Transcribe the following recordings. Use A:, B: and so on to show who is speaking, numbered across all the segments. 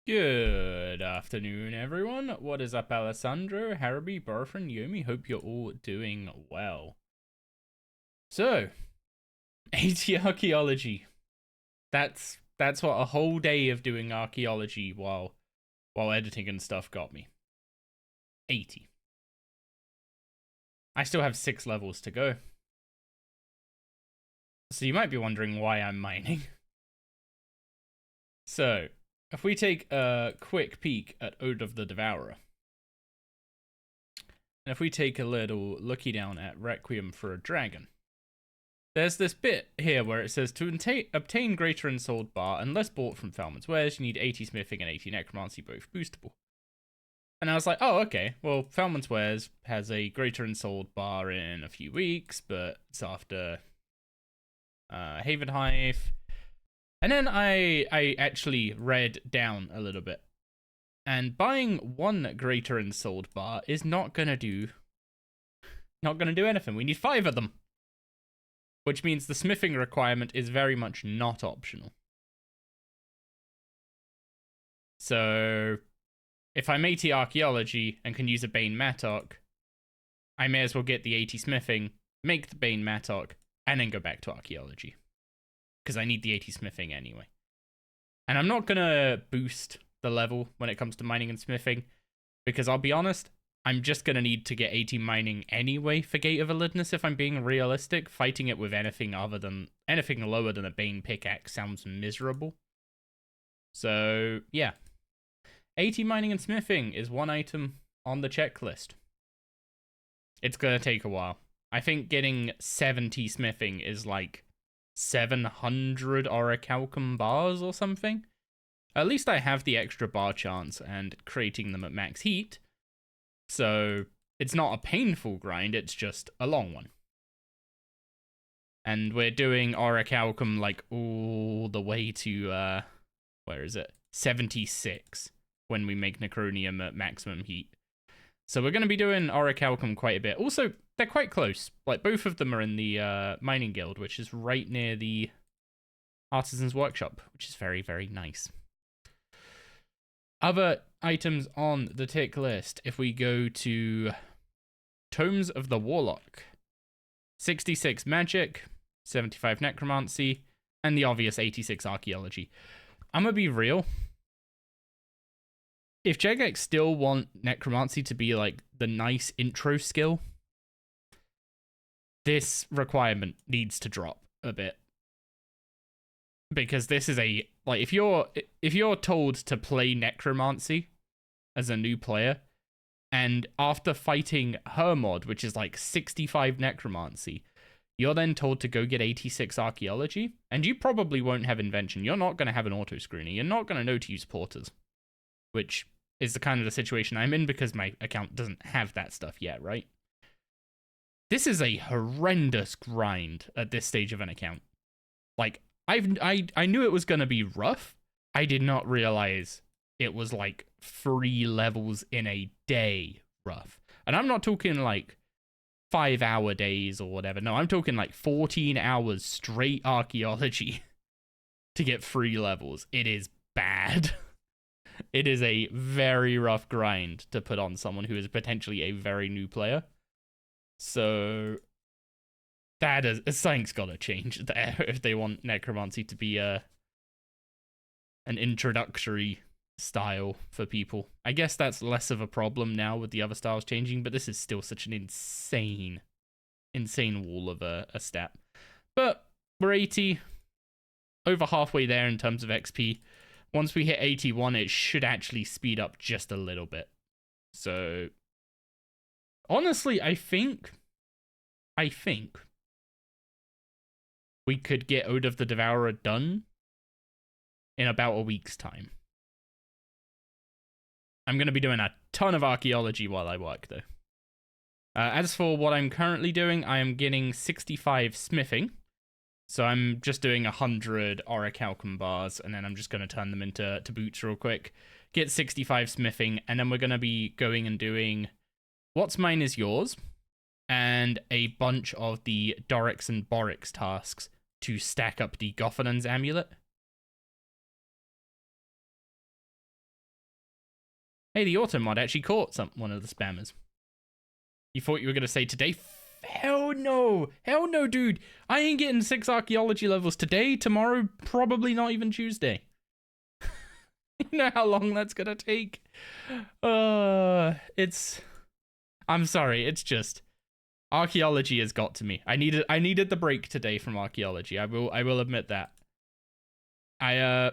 A: Good afternoon, everyone. What is up, Alessandro, Haraby, Barfrin, Yomi? Hope you're all doing well. So, AT archaeology. That's what a whole day of doing archaeology while editing and stuff got me. 80. I still have 6 levels to go. So you might be wondering why I'm mining. So, if we take a quick peek at Ode of the Devourer, and if we take a little looky down at Requiem for a Dragon, there's this bit here where it says, to obtain greater ensouled bar, unless bought from Falmon's Wares, you need 80 smithing and 80 necromancy, both boostable. And I was like, oh, okay, well, Falmon's Wares has a greater ensouled bar in a few weeks, but it's after Haven Hive. And then I actually read down a little bit. And buying one greater ensouled bar is not gonna do anything. We need 5 of them. Which means the smithing requirement is very much not optional. So if I'm 80 archaeology and can use a Bane Mattock, I may as well get the 80 smithing, make the Bane Mattock, and then go back to archaeology. Because I need the 80 smithing anyway. And I'm not going to boost the level when it comes to mining and smithing, because I'll be honest, I'm just going to need to get 80 mining anyway for Gate of Elidness if I'm being realistic. Fighting it with anything lower than a Bane pickaxe sounds miserable. So, yeah. 80 mining and smithing is one item on the checklist. It's going to take a while. I think getting 70 smithing is like 700 orichalcum bars or something. At least I have the extra bar chance and creating them at max heat. So it's not a painful grind, it's just a long one. And we're doing orichalcum like all the way to, where is it? 76 when we make Necronium at maximum heat. So we're going to be doing orichalcum quite a bit. Also, they're quite close. Like, both of them are in the mining guild, which is right near the Artisan's Workshop, which is very, very nice. Other items on the tick list, if we go to Tomes of the Warlock. 66 magic, 75 necromancy, and the obvious 86 archaeology. I'm going to be real. If Jagex still want necromancy to be like the nice intro skill, this requirement needs to drop a bit. Because this is a, like, if you're told to play necromancy as a new player, and after fighting her mod, which is like 65 necromancy, you're then told to go get 86 archaeology, and you probably won't have invention. You're not going to have an auto screener. You're not going to know to use porters, which is the kind of the situation I'm in because my account doesn't have that stuff yet, right? This is a horrendous grind at this stage of an account. Like, I knew it was going to be rough. I did not realize it was like 3 levels in a day rough. And I'm not talking like 5-hour days or whatever. No, I'm talking like 14 hours straight archaeology to get 3 levels. It is bad. It is a very rough grind to put on someone who is potentially a very new player. So something's got to change there if they want necromancy to be an introductory style for people. I guess that's less of a problem now with the other styles changing, but this is still such an insane wall of a stat. But we're 80, over halfway there in terms of XP. Once we hit 81, it should actually speed up just a little bit. So, honestly, I think we could get Ode of the Devourer done in about a week's time. I'm going to be doing a ton of archaeology while I work, though. As for what I'm currently doing, I am getting 65 smithing. So I'm just doing 100 orichalcum bars, and then I'm just going to turn them into boots real quick. Get 65 smithing, and then we're going to be going and doing What's Mine is Yours, and a bunch of the Dorix and Borix tasks to stack up the Gothanan's Amulet. Hey, the auto mod actually caught one of the spammers. You thought you were going to say today? Hell no. Hell no, dude. I ain't getting 6 archaeology levels today, tomorrow, probably not even Tuesday. You know how long that's going to take? I'm sorry, it's just... Archaeology has got to me. I needed the break today from archaeology. I will admit that. I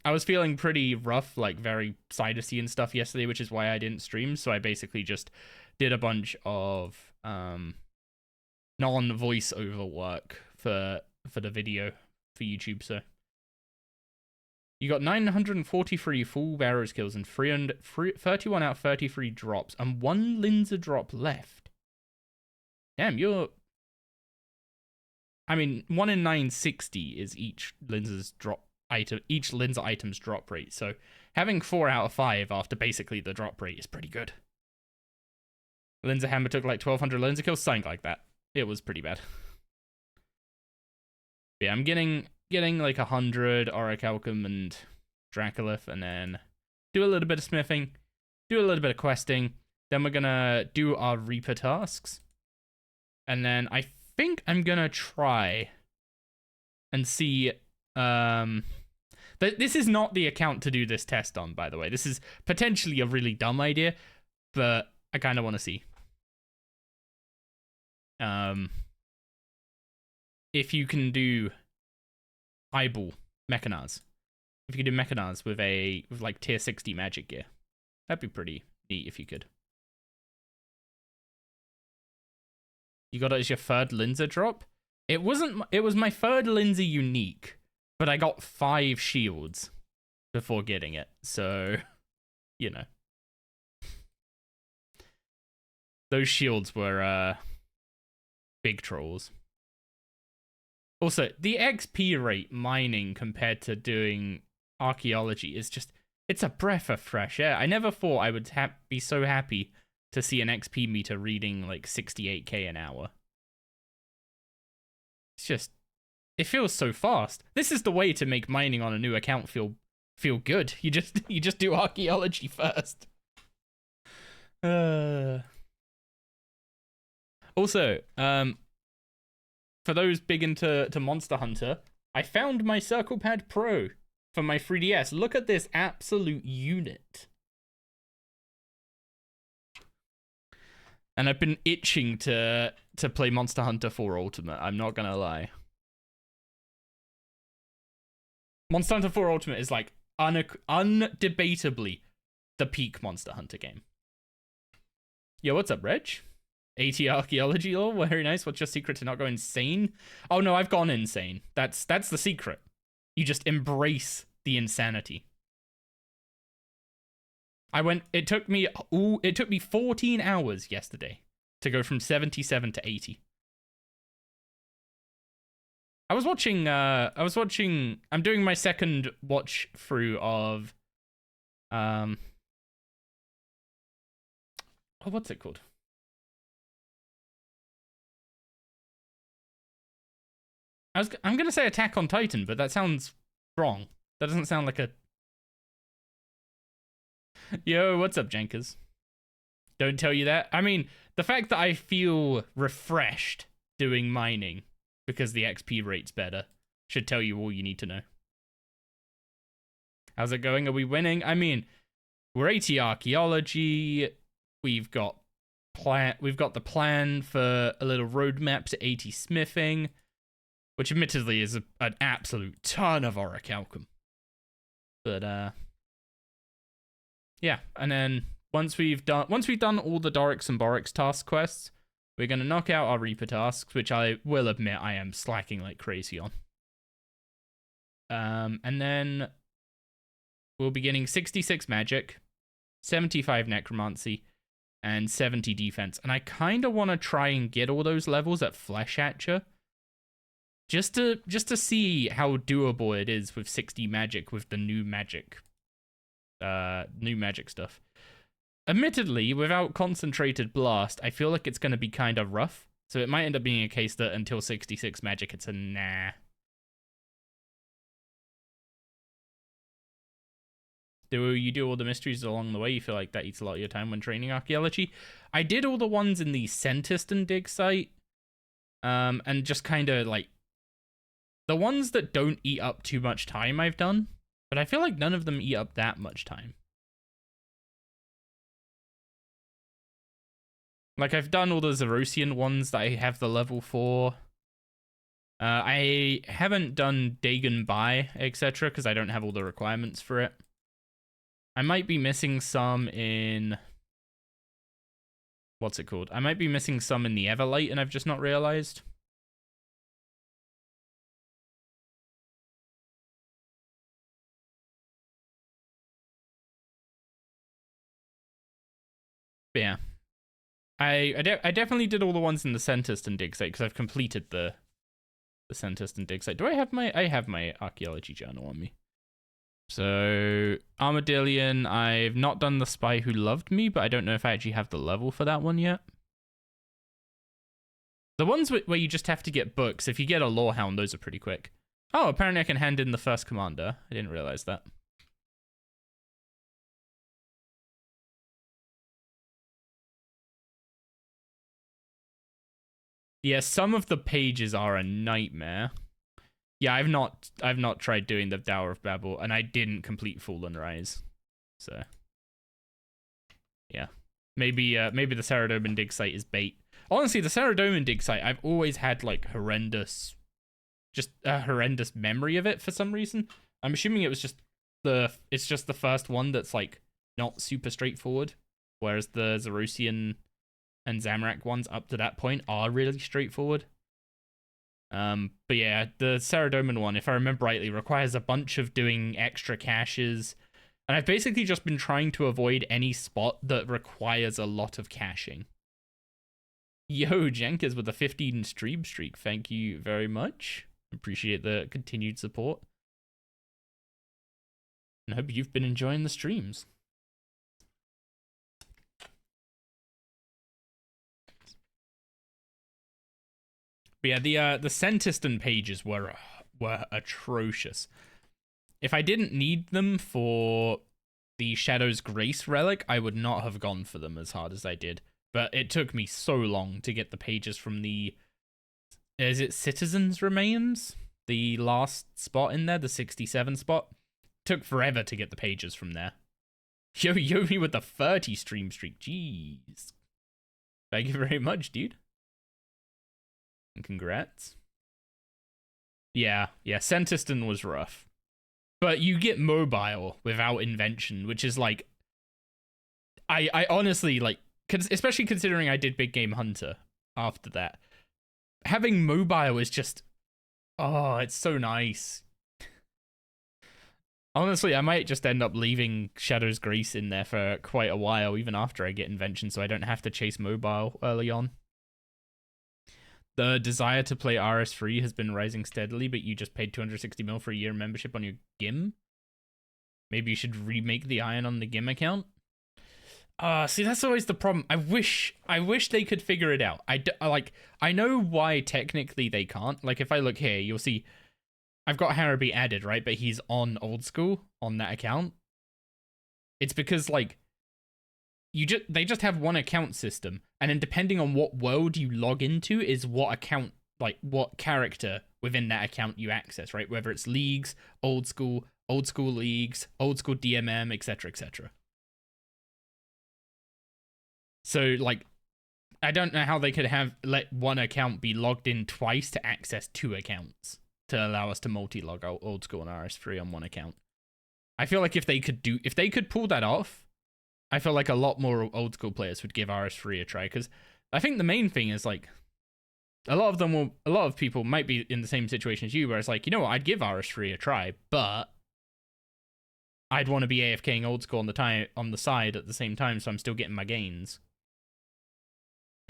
A: was feeling pretty rough, like very sidesy and stuff yesterday, which is why I didn't stream. So I basically just did a bunch of non-voiceover work for the video for YouTube. So you got 943 full barrows kills and 31 out of 33 drops and 1 Linzer drop left. Damn, I mean, 1 in 960 is each Linzer's drop item, each Linzer item's drop rate. So having 4 out of 5 after basically the drop rate is pretty good. Linzer Hammer took like 1200 Linzer kills, something like that. It was pretty bad. But yeah, I'm getting like 100 Orichalcum and Draculith, and then do a little bit of smithing, do a little bit of questing. Then we're gonna do our Reaper tasks. And then I think I'm gonna try and see. This is not the account to do this test on, by the way. This is potentially a really dumb idea, but I kind of want to see. If you can do eyeball Mechanars. If you could do Mechanars with like tier 60 magic gear. That'd be pretty neat if you could. You got it as your 3rd Linzer drop? It was my 3rd Linzer unique, but I got 5 shields before getting it. So, you know. Those shields were big trolls. Also, the XP rate mining compared to doing archaeology is just, it's a breath of fresh air. I never thought I would be so happy to see an XP meter reading like 68k an hour. It's just, it feels so fast. This is the way to make mining on a new account feel good. You just do archaeology first. Also, for those big into Monster Hunter, I found my Circle Pad Pro for my 3DS. Look at this absolute unit. And I've been itching to play Monster Hunter 4 Ultimate, I'm not gonna lie. Monster Hunter 4 Ultimate is like undebatably the peak Monster Hunter game. Yo, what's up, Reg? AT Archaeology lore, very nice. What's your secret to not go insane? Oh no, I've gone insane. That's the secret. You just embrace the insanity. It took me 14 hours yesterday to go from 77 to 80. I'm doing my second watch through of what's it called? I'm gonna say Attack on Titan, but that sounds wrong. That doesn't sound like a... Yo, what's up, Jenkers? Don't tell you that. I mean, the fact that I feel refreshed doing mining because the XP rate's better should tell you all you need to know. How's it going? Are we winning? I mean, we're 80 archaeology. We've got the plan for a little roadmap to 80 smithing, which admittedly is an absolute ton of orichalcum. But yeah, and then once we've done all the Dorix and Borix task quests, we're gonna knock out our Reaper tasks, which I will admit I am slacking like crazy on. And then we'll be getting 66 magic, 75 necromancy, and 70 defense. And I kind of want to try and get all those levels at Flesh Hatcher, just to see how doable it is with 60 magic with the new magic stuff. Admittedly, without concentrated blast, I feel like it's going to be kind of rough. So it might end up being a case that until 66 magic, it's a nah. Do you do all the mysteries along the way? You feel like that eats a lot of your time when training archaeology? I did all the ones in the Centiston dig site. And just kind of like the ones that don't eat up too much time I've done, but I feel like none of them eat up that much time. Like I've done all the Zerosian ones that I have the level for. I haven't done Dagon By, etc., because I don't have all the requirements for it. I might be missing some in... What's it called? I might be missing some in the Everlight, and I've just not realized. But yeah. I definitely did all the ones in the Centiston dig site, because I've completed the Centiston dig site. Do I have my... I have my archaeology journal on me. So, Armadillion, I've not done the Spy Who Loved Me, but I don't know if I actually have the level for that one yet. The ones where you just have to get books, if you get a Lorehound, those are pretty quick. Oh, apparently I can hand in the first commander. I didn't realize that. Yeah, some of the pages are a nightmare. Yeah, I've not tried doing the Tower of Babel, and I didn't complete Fallen Rise. So yeah. Maybe the Saradomin dig site is bait. Honestly, the Saradomin dig site, I've always had like horrendous memory of it for some reason. I'm assuming it was just it's just the first one that's like not super straightforward, whereas the Zerosian and Zamorak ones up to that point are really straightforward. But yeah, the Saradomin one, if I remember rightly, requires a bunch of doing extra caches, and I've basically just been trying to avoid any spot that requires a lot of caching. Yo, Jenkins with a 15 stream streak, thank you very much. Appreciate the continued support. And I hope you've been enjoying the streams. But yeah, the Centiston pages were atrocious. If I didn't need them for the Shadow's Grace relic, I would not have gone for them as hard as I did. But it took me so long to get the pages from the... Is it Citizens' Remains? The last spot in there, the 67 spot? Took forever to get the pages from there. Yo, Yomi with the 30 stream streak. Jeez. Thank you very much, dude. And congrats. Yeah, Centiston was rough. But you get mobile without invention, which is like... I honestly, like... Especially considering I did Big Game Hunter after that. Having mobile is just... Oh, it's so nice. Honestly, I might just end up leaving Shadow's Grace in there for quite a while, even after I get invention, so I don't have to chase mobile early on. The desire to play RS3 has been rising steadily, but you just paid 260 mil for a year membership on your GIM? Maybe you should remake the Iron on the GIM account? See, that's always the problem. I wish they could figure it out. I know why technically they can't. Like, if I look here, you'll see I've got Harabi added, right? But he's on old school on that account. It's because, like, they just have one account system, and then depending on what world you log into is what account, like, what character within that account you access, right? Whether it's leagues, old school leagues, old school DMM, etc., etc. So, like, I don't know how they could let one account be logged in twice to access two accounts to allow us to multi-log out old school and RS3 on one account. I feel like if they could pull that off, I feel like a lot more old school players would give RS3 a try, because I think the main thing is, like, a lot of people might be in the same situation as you, where it's like, you know what, I'd give RS3 a try, but I'd want to be AFKing old school on the side at the same time, so I'm still getting my gains.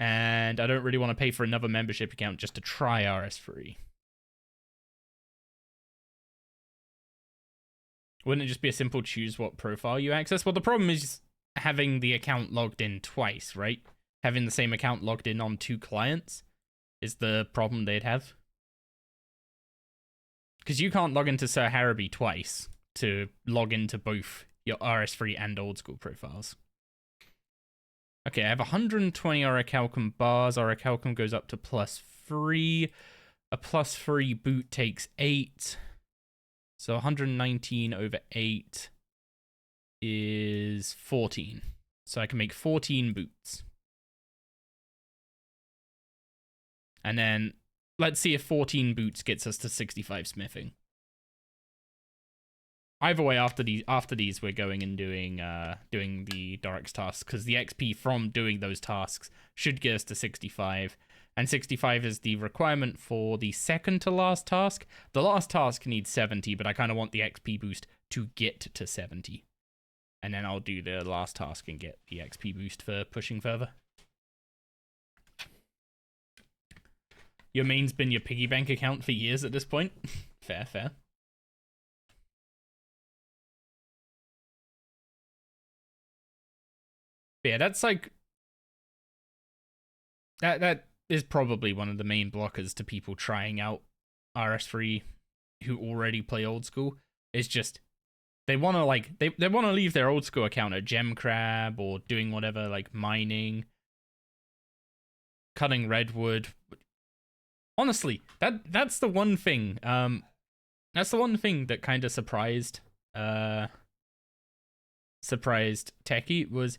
A: And I don't really want to pay for another membership account just to try RS3. Wouldn't it just be a simple choose what profile you access? Well, the problem is having the account logged in twice, right? Having the same account logged in on two clients is the problem they'd have. Because you can't log into Sir Harabi twice to log into both your RS3 and old school profiles. Okay, I have 120 orichalcum bars. Orichalcum goes up to +3. A +3 boot takes 8. So 119 over 8 is 14. So I can make 14 boots. And then let's see if 14 boots gets us to 65 smithing. Either way, after these, we're going and doing the Dorix tasks, because the XP from doing those tasks should get us to 65, and 65 is the requirement for the second to last task. The last task needs 70, but I kind of want the XP boost to get to 70, and then I'll do the last task and get the XP boost for pushing further. Your main's been your piggy bank account for years at this point. Fair, fair. But yeah, that's like that is probably one of the main blockers to people trying out RS3 who already play old school. Is just they want to like they want to leave their old school account at Gem Crab or doing whatever, like mining, cutting redwood. Honestly, that's the one thing. That's the one thing that kind of surprised Techie was.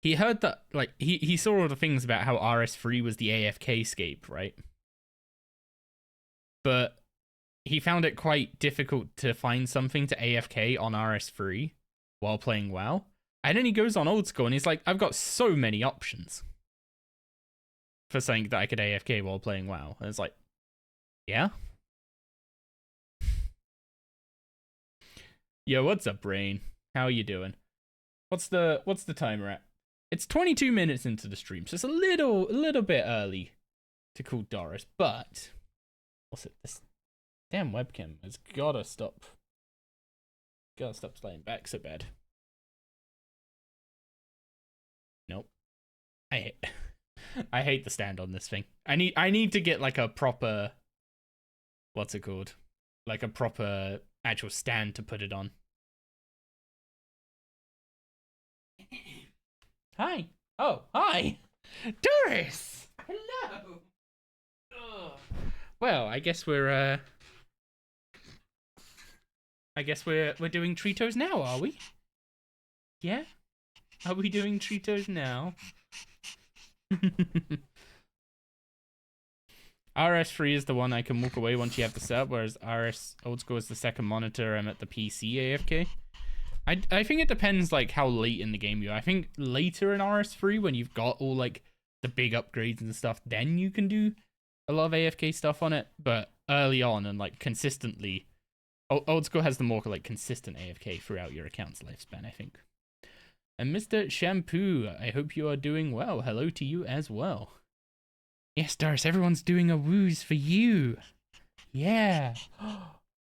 A: He heard that, like, he saw all the things about how RS3 was the AFK scape, right? But he found it quite difficult to find something to AFK on RS3 while playing WoW. And then he goes on old school and he's like, I've got so many options for something that I could AFK while playing WoW. And it's like, yeah? Yo, what's up, Brain? How are you doing? What's the timer at? It's 22 minutes into the stream, so it's a little bit early to call Doris, but what's it? This damn webcam has gotta stop. Gotta stop playing back so bad. Nope. I hate the stand on this thing. I need to get like a proper, what's it called? Like a proper actual stand to put it on. Hi. Oh, hi. Doris. Hello. Ugh. Well, I guess we're doing Tritos now, are we? Yeah? Are we doing Tritos now? RS3 is the one I can walk away once you have the setup, whereas RS old school is the second monitor. I'm at the PC AFK. I think it depends like how late in the game you are. I think later in RS3 when you've got all like the big upgrades and stuff, then you can do a lot of AFK stuff on it. But early on and like consistently, old school has the more like consistent AFK throughout your account's lifespan, I think. And Mr. Shampoo, I hope you are doing well. Hello to you as well. Yes, Doris, everyone's doing a woos for you. Yeah.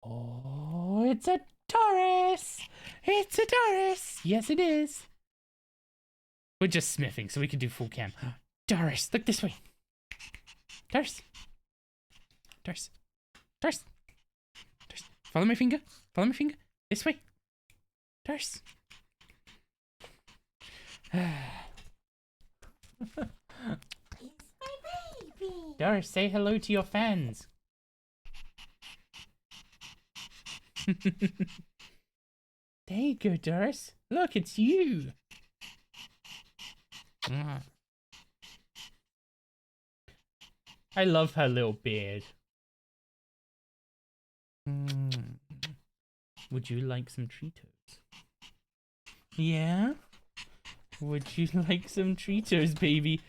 A: Oh, it's a Doris! It's a Doris! Yes, it is. We're just smithing, so we can do full cam. Doris, look this way. Doris. Doris. Doris. Doris. Follow my finger. Follow my finger. This way. Doris. It's my baby. Doris, say hello to your fans. There you go, Doris. Look, it's you. I love her little beard. Would you like some Cheetos? Yeah? Would you like some Cheetos, baby?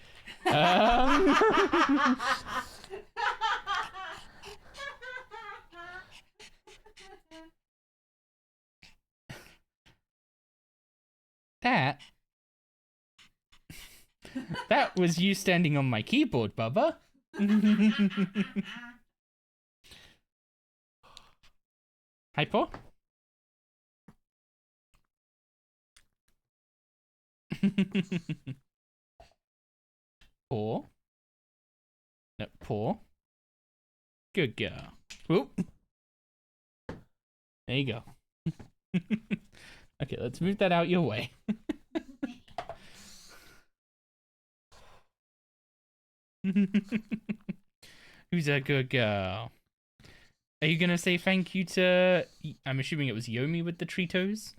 A: That was you standing on my keyboard, Bubba. Hi, Paul. Paw. No, paw. Good girl. Whoop. There you go. Okay, let's move that out your way. Who's a good girl? Are you gonna say thank you to... I'm assuming it was Yomi with the Tritos?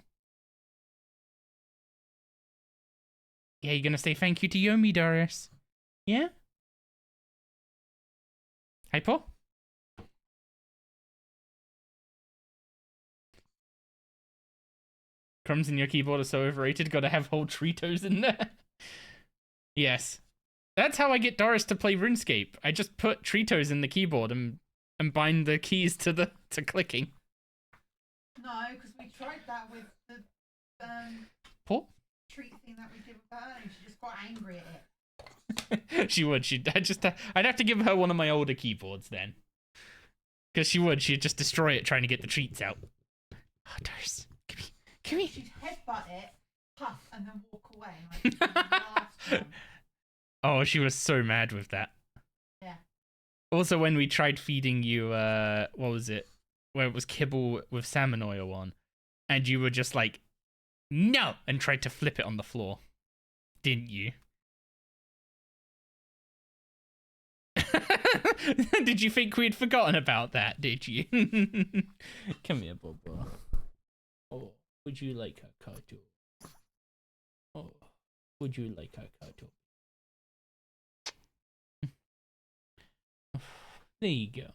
A: Yeah, you're gonna say thank you to Yomi, Doris? Yeah? Hi, Paul? Crumbs in your keyboard are so overrated, gotta have whole Tritos in there. Yes. That's how I get Doris to play RuneScape. I just put Tritos in the keyboard and bind the keys to clicking.
B: No, because we tried that with the
A: Paul?
B: treat thing that we did with her, and she just got angry at
A: it. She would. I'd have to give her one of my older keyboards then. Because she'd just destroy it trying to get the treats out. Oh, Doris, come here.
B: She'd headbutt it, puff, and then walk away. Like,
A: oh, she was so mad with that.
B: Yeah.
A: Also, when we tried feeding you, what was it? Where it was kibble with salmon oil on, and you were just like, no, and tried to flip it on the floor, didn't you? Did you think we'd forgotten about that, did you? Come here, Bubba. Oh, would you like a cuddle? Oh, would you like a cuddle? There you go.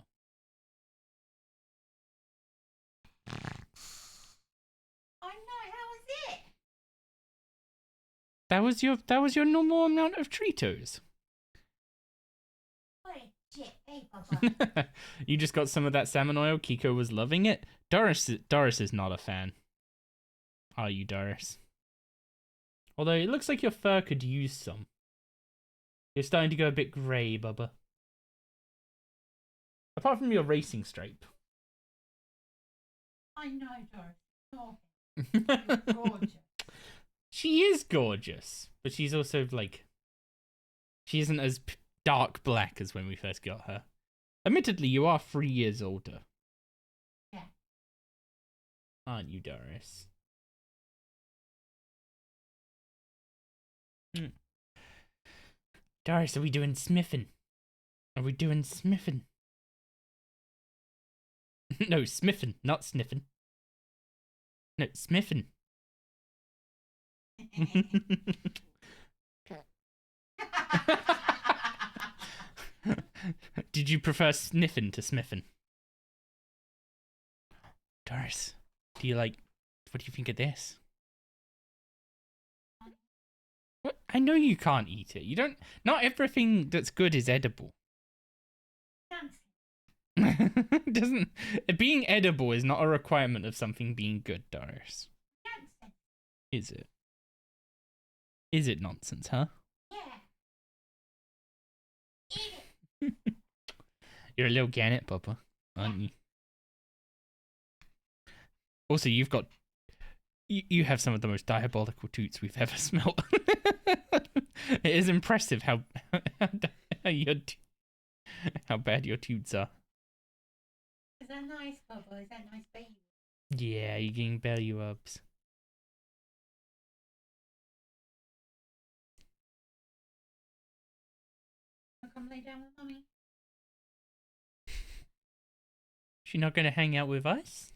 B: I know, how was it?
A: That was your normal amount of Tritos.
B: Hey, Papa.
A: You just got some of that salmon oil. Kiko was loving it. Doris is not a fan. Are you, Doris? Although it looks like your fur could use some. You're starting to go a bit grey, Bubba. Apart from your racing stripe.
B: I know, Doris. You're gorgeous.
A: She is gorgeous, but she's also like... She isn't as dark black as when we first got her. Admittedly, you are 3 years older.
B: Yeah.
A: Aren't you, Doris? Doris, are we doing smithing? Are we doing smithing? No, smithing, not sniffing. No, smithing. Did you prefer sniffing to smithing? Doris, what do you think of this? What? I know you can't eat it. Not everything that's good is edible. Being edible is not a requirement of something being good, Doris. Is it? Is it nonsense, huh?
B: Yeah.
A: You're a little gannet, Papa, aren't you? Also, you have some of the most diabolical toots we've ever smelt. It is impressive how bad your toots are.
B: Is that nice, Papa? Is that nice, baby?
A: Yeah, you're getting belly rubs.
B: Come lay down with Mummy.
A: She not gonna hang out with us?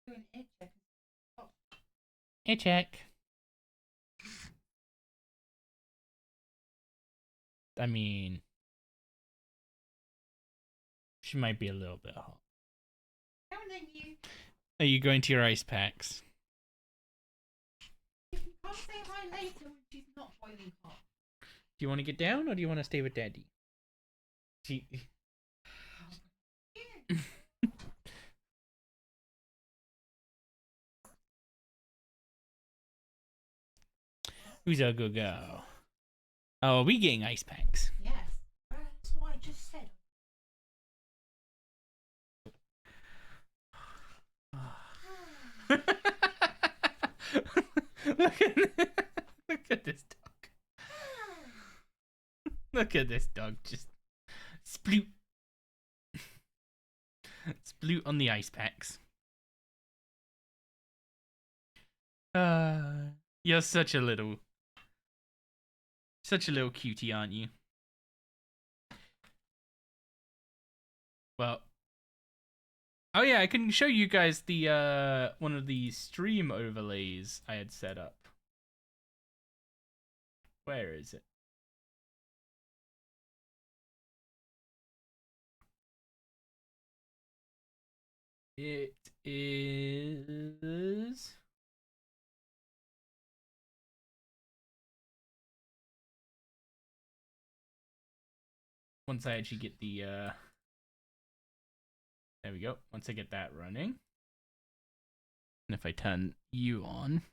B: Do an ear check.
A: Ear check. I mean, she might be a little bit hot. Are you going to your ice packs?
B: You can't say hi later when she's not boiling hot.
A: Do you want to get down or do you want to stay with Daddy? Who's a good girl? Oh, are we getting ice packs?
B: Yes. That's what I just said.
A: Look at this dog. Look at this dog. Just sploot. Sploot on the ice packs. You're such a little cutie, aren't you? Well, oh yeah, I can show you guys the one of the stream overlays I had set up. Where is it? It is... Once I actually get the, there we go. Once I get that running. And if I turn you on.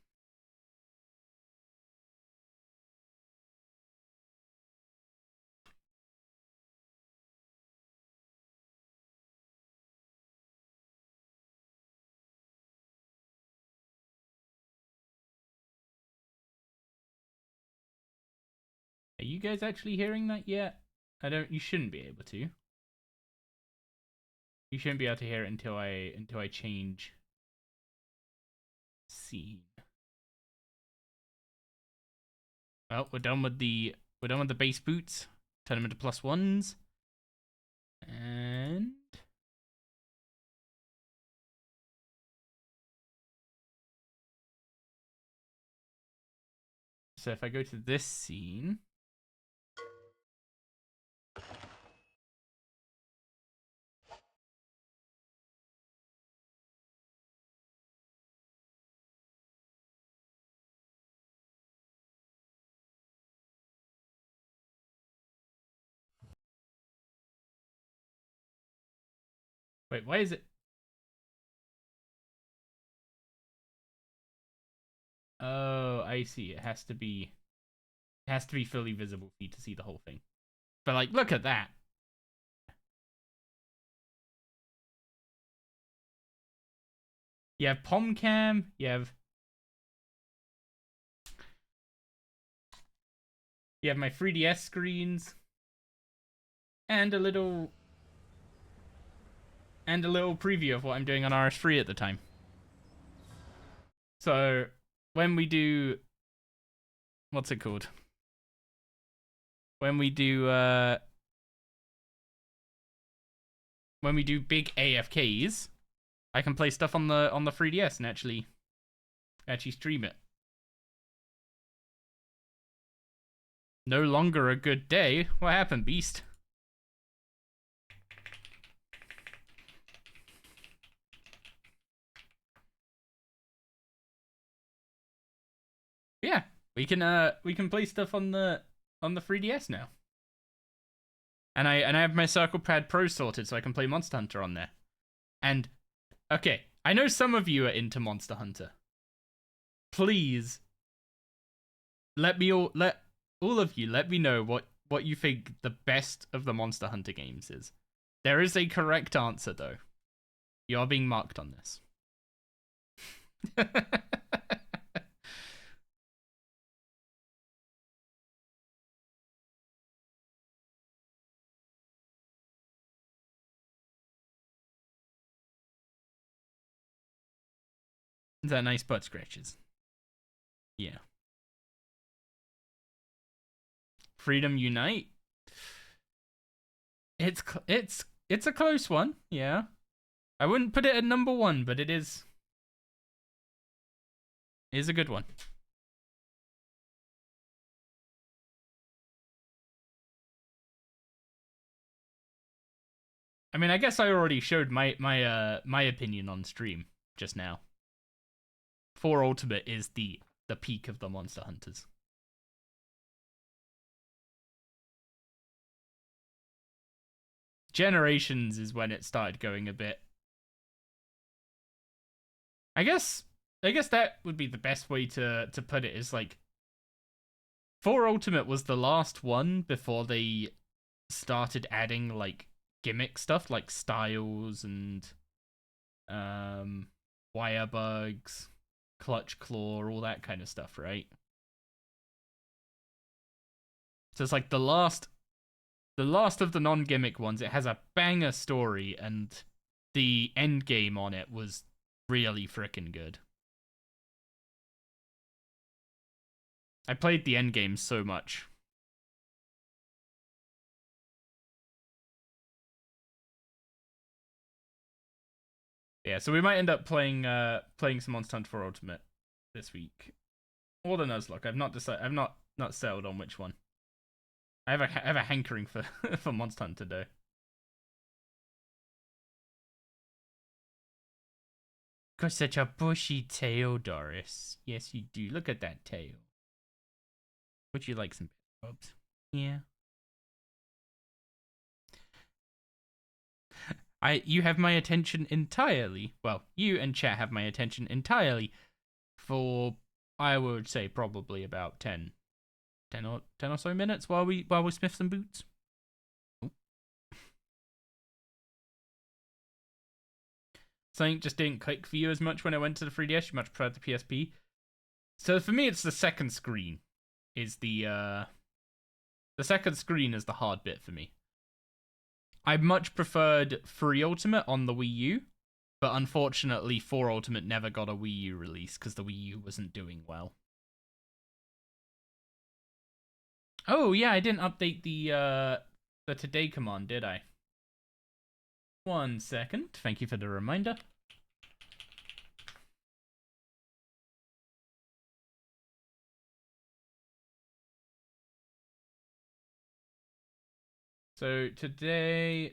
A: Are you guys actually hearing that yet? You shouldn't be able to. You shouldn't be able to hear it until I change scene. Well, we're done with the base boots. Turn them into +1s. And so if I go to this scene, wait, why is it? Oh, I see. It has to be fully visible for you to see the whole thing. But like, look at that. You have PomCam, you have my 3DS screens, and a little preview of what I'm doing on RS3 at the time. So when we do, what's it called? When we do big AFKs, I can play stuff on the 3DS and actually stream it. No longer a good day. What happened, Beast? Yeah, we can play stuff on the 3DS now. And I have my Circle Pad Pro sorted so I can play Monster Hunter on there. And okay, I know some of you are into Monster Hunter. Please let all of you let me know what you think the best of the Monster Hunter games is. There is a correct answer though. You are being marked on this. Is that nice butt scratches? Yeah. Freedom Unite. It's a close one. Yeah. I wouldn't put it at #1, but it is a good one. I mean, I guess I already showed my opinion on stream just now. 4 Ultimate is the peak of the Monster Hunters. Generations is when it started going a bit. I guess that would be the best way to put it, is like 4 Ultimate was the last one before they started adding like gimmick stuff like styles and wire bugs, clutch claw, all that kind of stuff, right? So it's like the last of the non-gimmick ones. It has a banger story, and the end game on it was really freaking good. I played the end game so much. Yeah, so we might end up playing some Monster Hunter 4 Ultimate this week. Or the Nuzlocke. I've not decided. I've not settled on which one. I have a hankering for for Monster Hunter though. Got such a bushy tail, Doris. Yes, you do. Look at that tail. Would you like some bobs? Yeah. You have my attention entirely. Well, you and chat have my attention entirely for, I would say, probably about 10 or so minutes while we sniff some boots. Oh. Something just didn't click for you as much when I went to the 3DS. You much preferred the PSP. So for me, it's the second screen. Is the second screen is the hard bit for me. I much preferred 3 Ultimate on the Wii U, but unfortunately 4 Ultimate never got a Wii U release because the Wii U wasn't doing well. Oh yeah, I didn't update the today command, did I? 1 second. Thank you for the reminder. So today,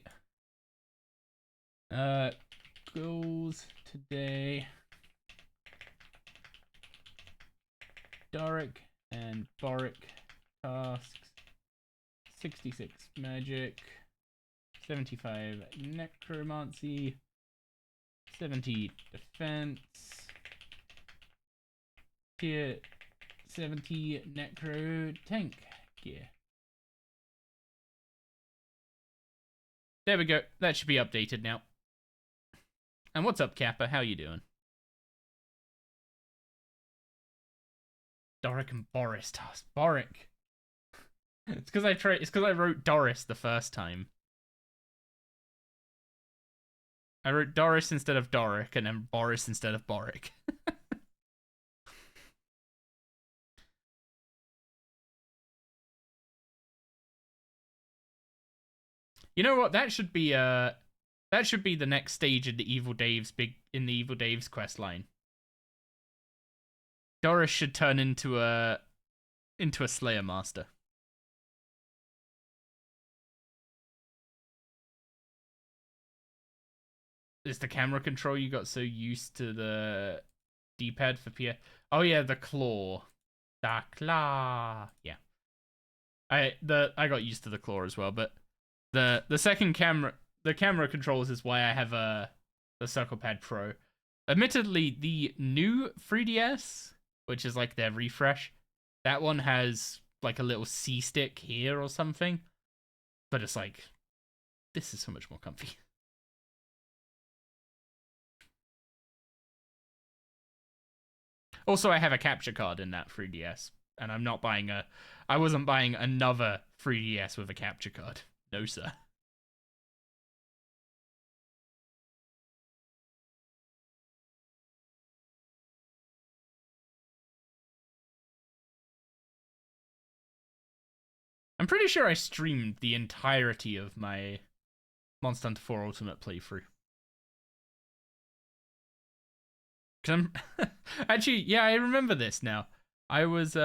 A: goals today, Daric and Boric tasks, 66 magic, 75 necromancy, 70 defense, tier 70 necro tank gear. There we go. That should be updated now. And what's up, Kappa? How you doing? Doric and Boris task. Boric. It's because I wrote Doris the first time. I wrote Doris instead of Doric, and then Boris instead of Boric. You know what? That should be the next stage in the Evil Dave's quest line. Doris should turn into a Slayer Master. Is the camera control you got so used to the D-pad for PS? Oh yeah, the claw. The claw. Yeah. I got used to the claw as well, but the second camera, the camera controls is why I have the Circle Pad Pro. Admittedly, the new 3DS, which is like their refresh, that one has like a little C stick here or something, but it's like, this is so much more comfy. Also, I have a capture card in that 3DS, and I wasn't buying another 3DS with a capture card. No, sir. I'm pretty sure I streamed the entirety of my Monster Hunter 4 Ultimate playthrough. Cause I'm actually, yeah, I remember this now. I was you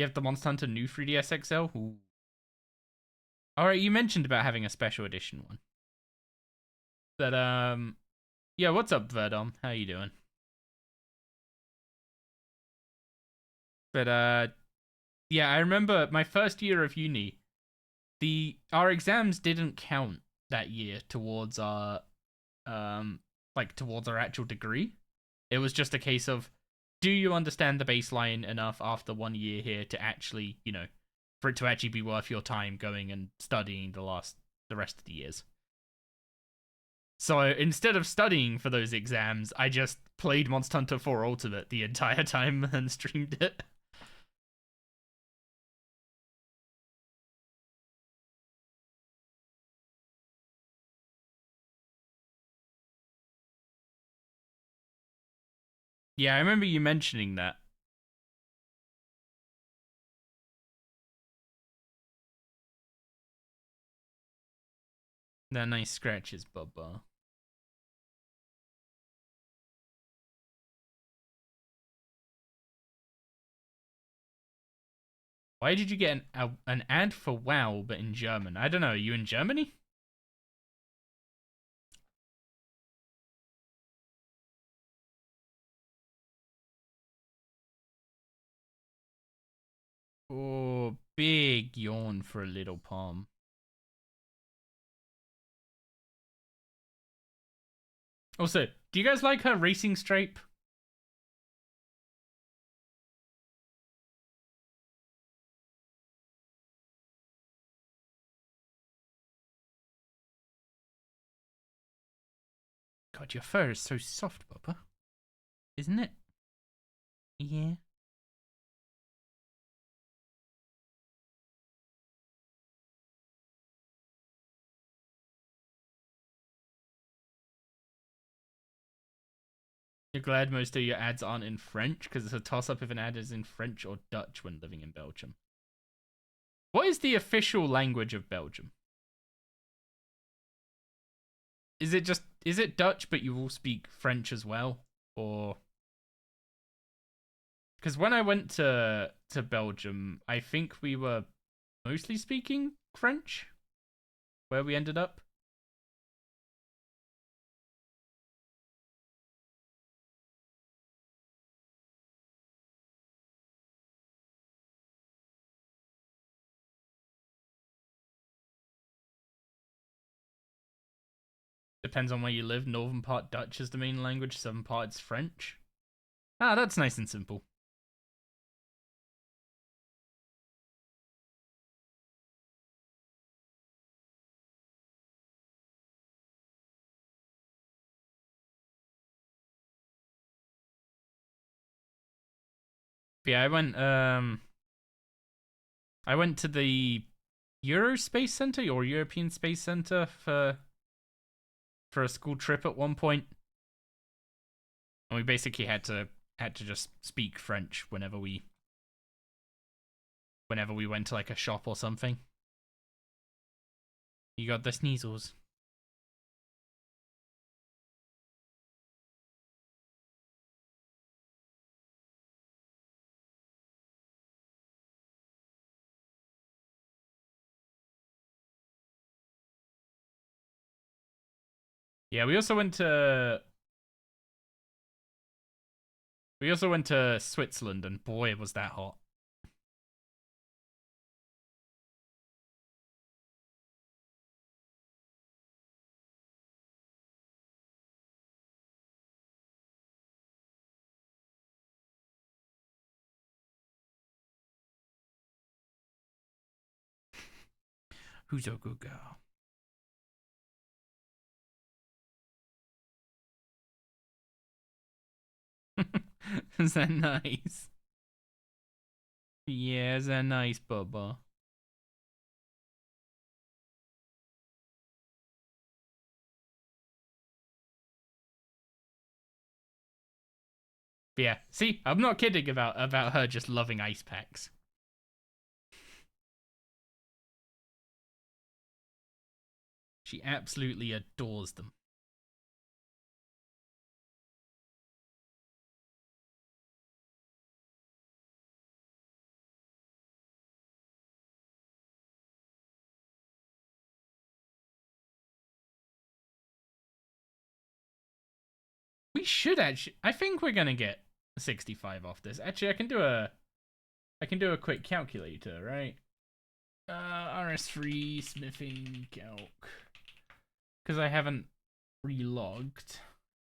A: have the Monster Hunter new 3DS XL? Ooh. Alright, you mentioned about having a special edition one. But yeah, what's up, Verdom? How you doing? But yeah, I remember my first year of uni, our exams didn't count that year towards our towards our actual degree. It was just a case of, do you understand the baseline enough after 1 year here to actually, for it to actually be worth your time going and studying the rest of the years. So instead of studying for those exams, I just played Monster Hunter 4 Ultimate the entire time and streamed it. Yeah, I remember you mentioning that. They're nice scratches, Bubba. Why did you get an ad for WoW, but in German? I don't know. Are you in Germany? Oh, big yawn for a little palm. Also, do you guys like her racing stripe? God, your fur is so soft, Bubba. Isn't it? Yeah. You're glad most of your ads aren't in French, because it's a toss-up if an ad is in French or Dutch when living in Belgium. What is the official language of Belgium? Is it Dutch, but you all speak French as well? Or... Because when I went to Belgium, I think we were mostly speaking French, where we ended up. Depends on where you live. Northern part Dutch is the main language, southern part it's French. Ah, that's nice and simple. But yeah, I went to the Eurospace Center or European Space Center for a school trip at one point. And we basically had to just speak French whenever we went to like a shop or something. You got the sneezels. Yeah, we also went to Switzerland, and boy, was that hot. Who's a good girl? Is that nice? Yeah, is that nice, Bubba? But yeah, see, I'm not kidding about her just loving ice packs. She absolutely adores them. We should actually. I think we're gonna get 65 off this. Actually, I can do a quick calculator, right? RS3 smithing calc, because I haven't relogged.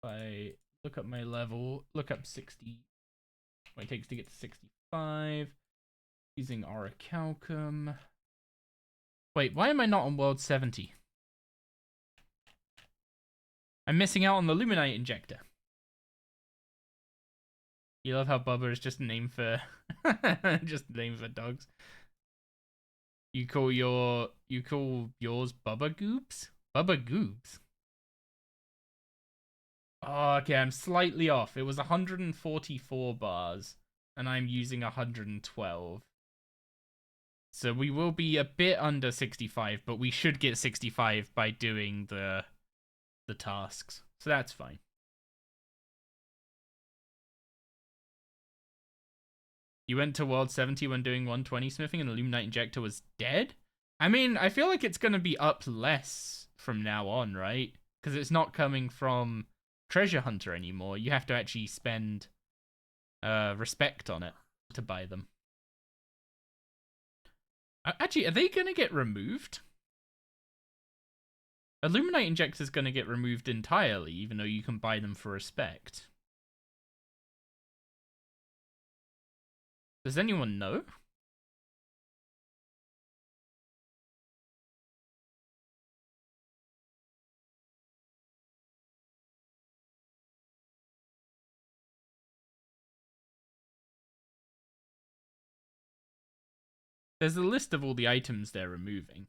A: If I look up my level, look up 60. What it takes to get to 65 using Orichalcum. Wait, why am I not on World 70? I'm missing out on the Luminite injector. You love how Bubba is just a name for just a name for dogs. You call yours Bubba Goobs? Bubba Goobs. Oh, okay, I'm slightly off. It was 144 bars, and I'm using 112. So we will be a bit under 65, but we should get 65 by doing the tasks. So that's fine. You went to World 70 when doing 120 smithing and the Illuminate Injector was dead? I mean, I feel like it's going to be up less from now on, right? Because it's not coming from Treasure Hunter anymore. You have to actually spend respect on it to buy them. Actually, are they going to get removed? Illuminate Injector's going to get removed entirely, even though you can buy them for respect. Does anyone know? There's a list of all the items they're removing.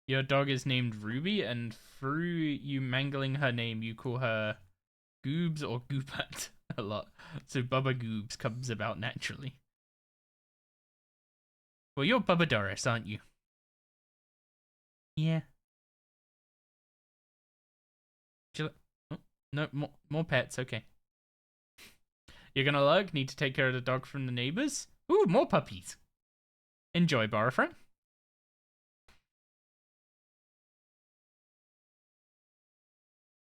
A: Your dog is named Ruby, and through you mangling her name, you call her Goobs or Goopat a lot. So Bubba Goobs comes about naturally. Well, you're Bubba Doris, aren't you? Yeah. Oh, no, more pets, okay. You're gonna lug? Need to take care of the dog from the neighbors? Ooh, more puppies. Enjoy, Barfran.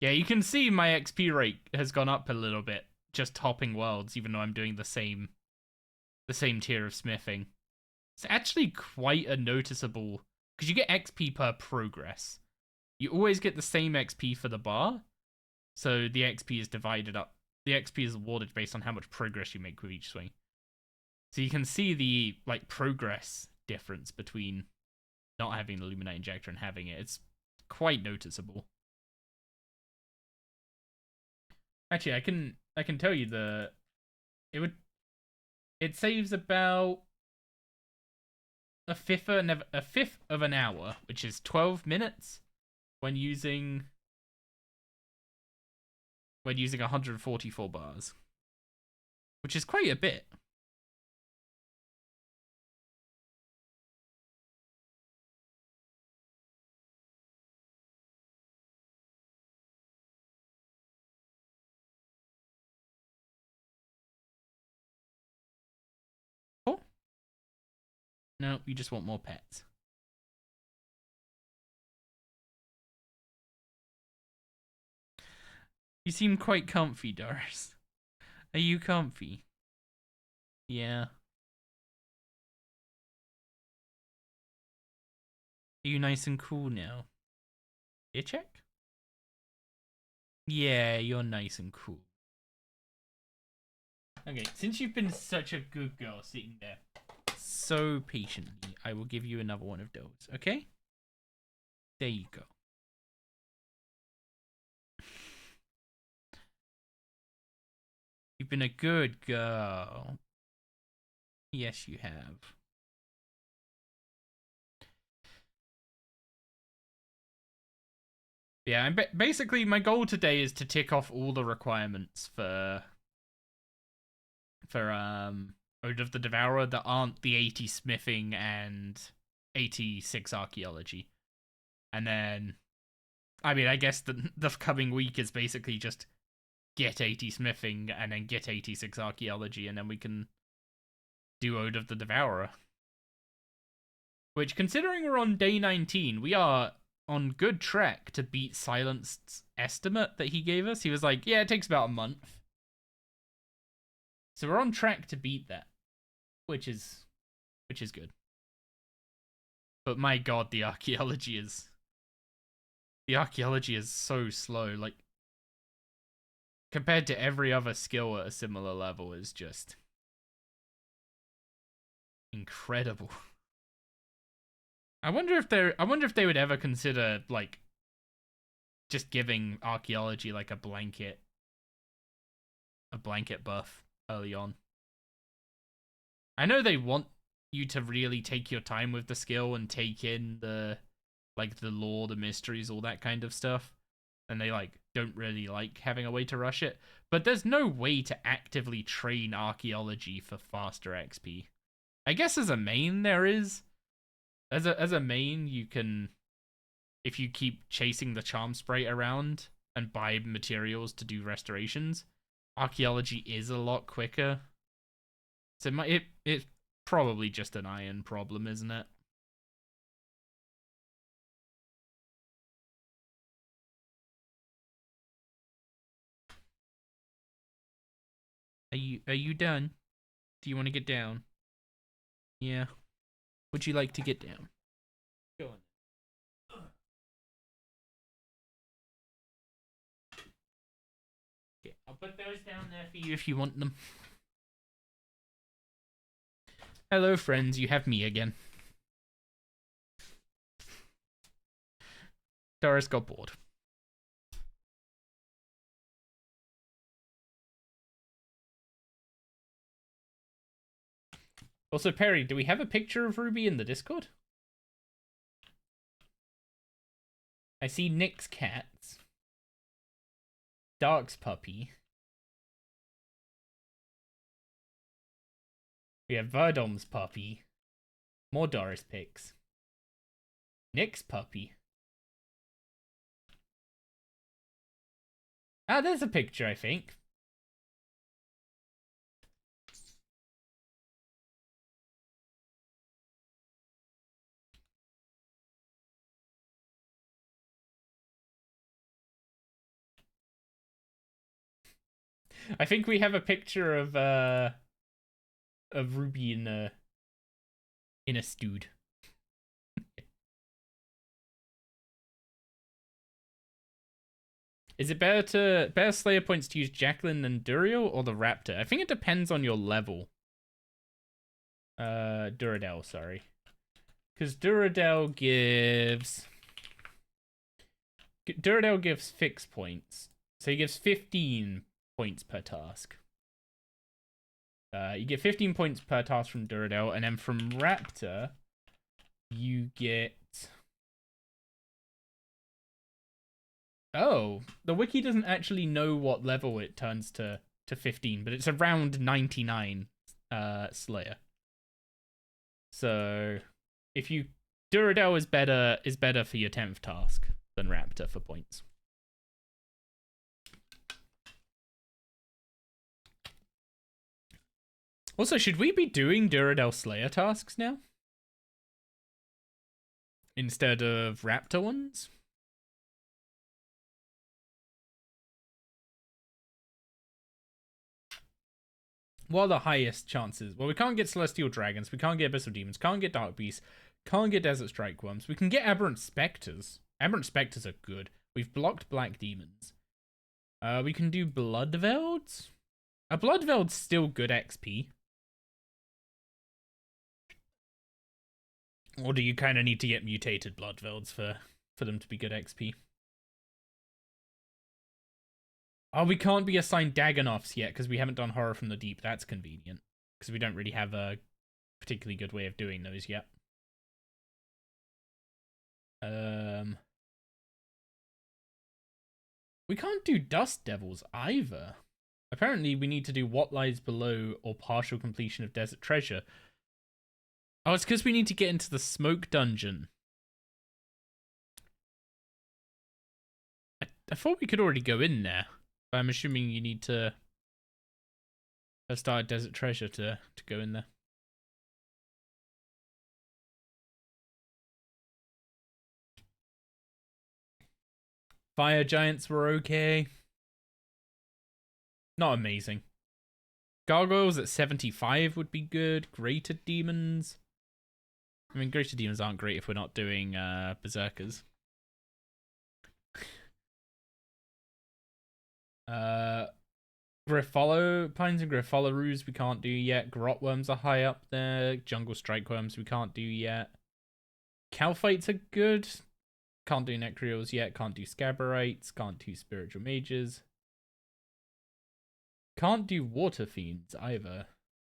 A: Yeah, you can see my XP rate has gone up a little bit, just hopping worlds, even though I'm doing the same tier of smithing. It's actually quite a noticeable, because you get XP per progress. You always get the same XP for the bar, so the XP is divided up. The XP is awarded based on how much progress you make with each swing. So you can see the progress difference between not having the Illuminate Injector and having it. It's quite noticeable. Actually, I can tell you it saves about a fifth of an hour, which is 12 minutes when using 144 bars, which is quite a bit. Oh. No, you just want more pets. You seem quite comfy, Doris. Are you comfy? Yeah. Are you nice and cool now? Ear check? Yeah, you're nice and cool. Okay, since you've been such a good girl sitting there so patiently, I will give you another one of those, okay? There you go. You've been a good girl. Yes, you have. Yeah, and basically my goal today is to tick off all the requirements for Ode of the Devourer that aren't the 80 smithing and 86 archaeology. And then, I mean, I guess the coming week is basically just get 80 smithing and then get 86 archaeology, and then we can do Ode of the Devourer. Which, considering we're on day 19, we are on good track to beat Silenced's estimate that he gave us. He was like, yeah, it takes about a month. So we're on track to beat that, which is good. But my god, the archaeology is so slow. Like, compared to every other skill at a similar level, is just incredible. I wonder if they would ever consider like just giving archaeology like a blanket a blanket buff early on. I know they want you to really take your time with the skill and take in the lore, the mysteries, all that kind of stuff. And they don't really like having a way to rush it. But there's no way to actively train archaeology for faster XP. I guess as a main there is. As a main, you can, if you keep chasing the charm sprite around and buy materials to do restorations, archaeology is a lot quicker. So it's probably just an iron problem, isn't it? Are you done? Do you want to get down? Yeah. Would you like to get down? Go on. Okay, I'll put those down there for you if you want them. Hello, friends. You have me again. Doris got bored. Also, Perry, do we have a picture of Ruby in the Discord? I see Nick's cats. Dark's puppy. We have Verdom's puppy. More Doris pics. Nick's puppy. Ah, there's a picture, I think. I think we have a picture of Ruby in a stewed. Is it better Slayer points to use Jacqueline than Duriel or the Raptor? I think it depends on your level. Duradel, sorry. Because Duradel gives fixed points. So he gives 15 points per task. You get 15 points per task from Duradel, and then from Raptor, you get... Oh, the wiki doesn't actually know what level it turns to 15, but it's around 99 Slayer. So if you Duradel is better for your 10th task than Raptor for points. Also, should we be doing Duradel Slayer tasks now? Instead of Raptor ones? What are the highest chances? Well, we can't get Celestial Dragons, we can't get Abyssal Demons, can't get Dark Beasts, can't get Desert Strike Worms. We can get Aberrant Spectres. Aberrant Spectres are good. We've blocked Black Demons. We can do Bloodvelds? A Bloodveld's still good XP. Or do you kind of need to get mutated Bloodvelds for them to be good XP? Oh, we can't be assigned Dagonoffs yet because we haven't done Horror from the Deep. That's convenient. Because we don't really have a particularly good way of doing those yet. We can't do Dust Devils either. Apparently, we need to do What Lies Below or partial completion of Desert Treasure. Oh, it's because we need to get into the Smoke Dungeon. I thought we could already go in there. But I'm assuming you need to have started Desert Treasure to go in there. Fire Giants were okay. Not amazing. Gargoyles at 75 would be good. Greater Demons. I mean, Greater Demons aren't great if we're not doing Berserkers. Grifollow, Pines and Grifollows we can't do yet. Grotworms are high up there. Jungle Strikeworms we can't do yet. Calphites are good. Can't do Necreals yet. Can't do Scabberites. Can't do Spiritual Mages. Can't do water fiends either.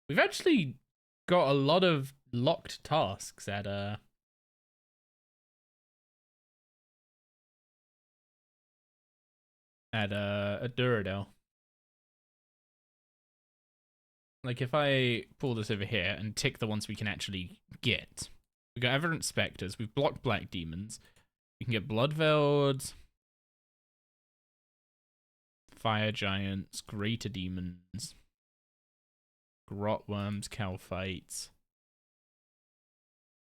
A: We've actually got a lot of locked tasks at Duradel. Like if I pull this over here and tick the ones we can actually get. We got Everent Spectres, we've blocked Black Demons. We can get Bloodveld, Fire Giants, Greater Demons, Grotworms, Calphites,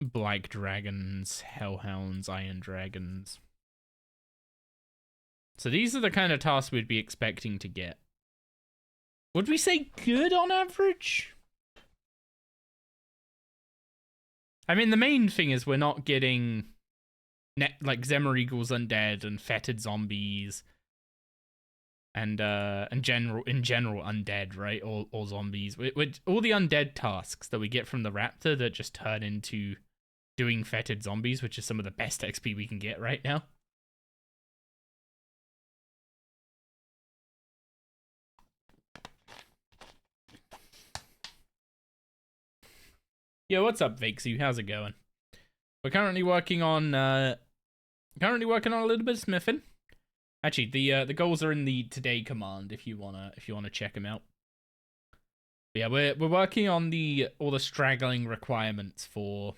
A: Black Dragons, Hellhounds, Iron Dragons. So these are the kind of tasks we'd be expecting to get. Would we say good on average? I mean, the main thing is we're not getting like Zemer-Eagles Undead and Fetid Zombies and in general undead, right? Or zombies. With all the undead tasks that we get from the Raptor that just turn into doing Fetid Zombies, which is some of the best XP we can get right now. Yo, what's up, Vixie? How's it going? We're currently working on a little bit of smithing. Actually, the goals are in the today command if you wanna check them out. But yeah, we're working on all the straggling requirements for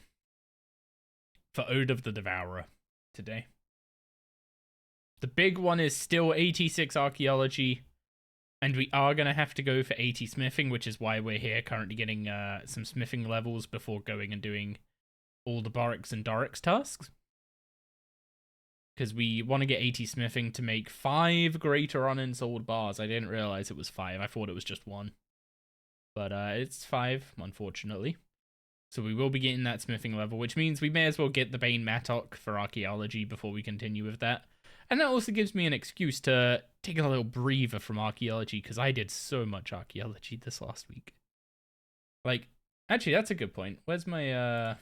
A: Ode of the Devourer today. The big one is still 86 archaeology. And we are going to have to go for 80 smithing, which is why we're here currently getting some smithing levels before going and doing all the Barracks and Dorics tasks. Because we want to get 80 smithing to make 5 greater unensouled bars. I didn't realize it was 5. I thought it was just 1. But it's 5, unfortunately. So we will be getting that smithing level, which means we may as well get the Bane Mattock for archaeology before we continue with that. And that also gives me an excuse to take a little breather from archaeology, because I did so much archaeology this last week. Like, actually, that's a good point. Where's my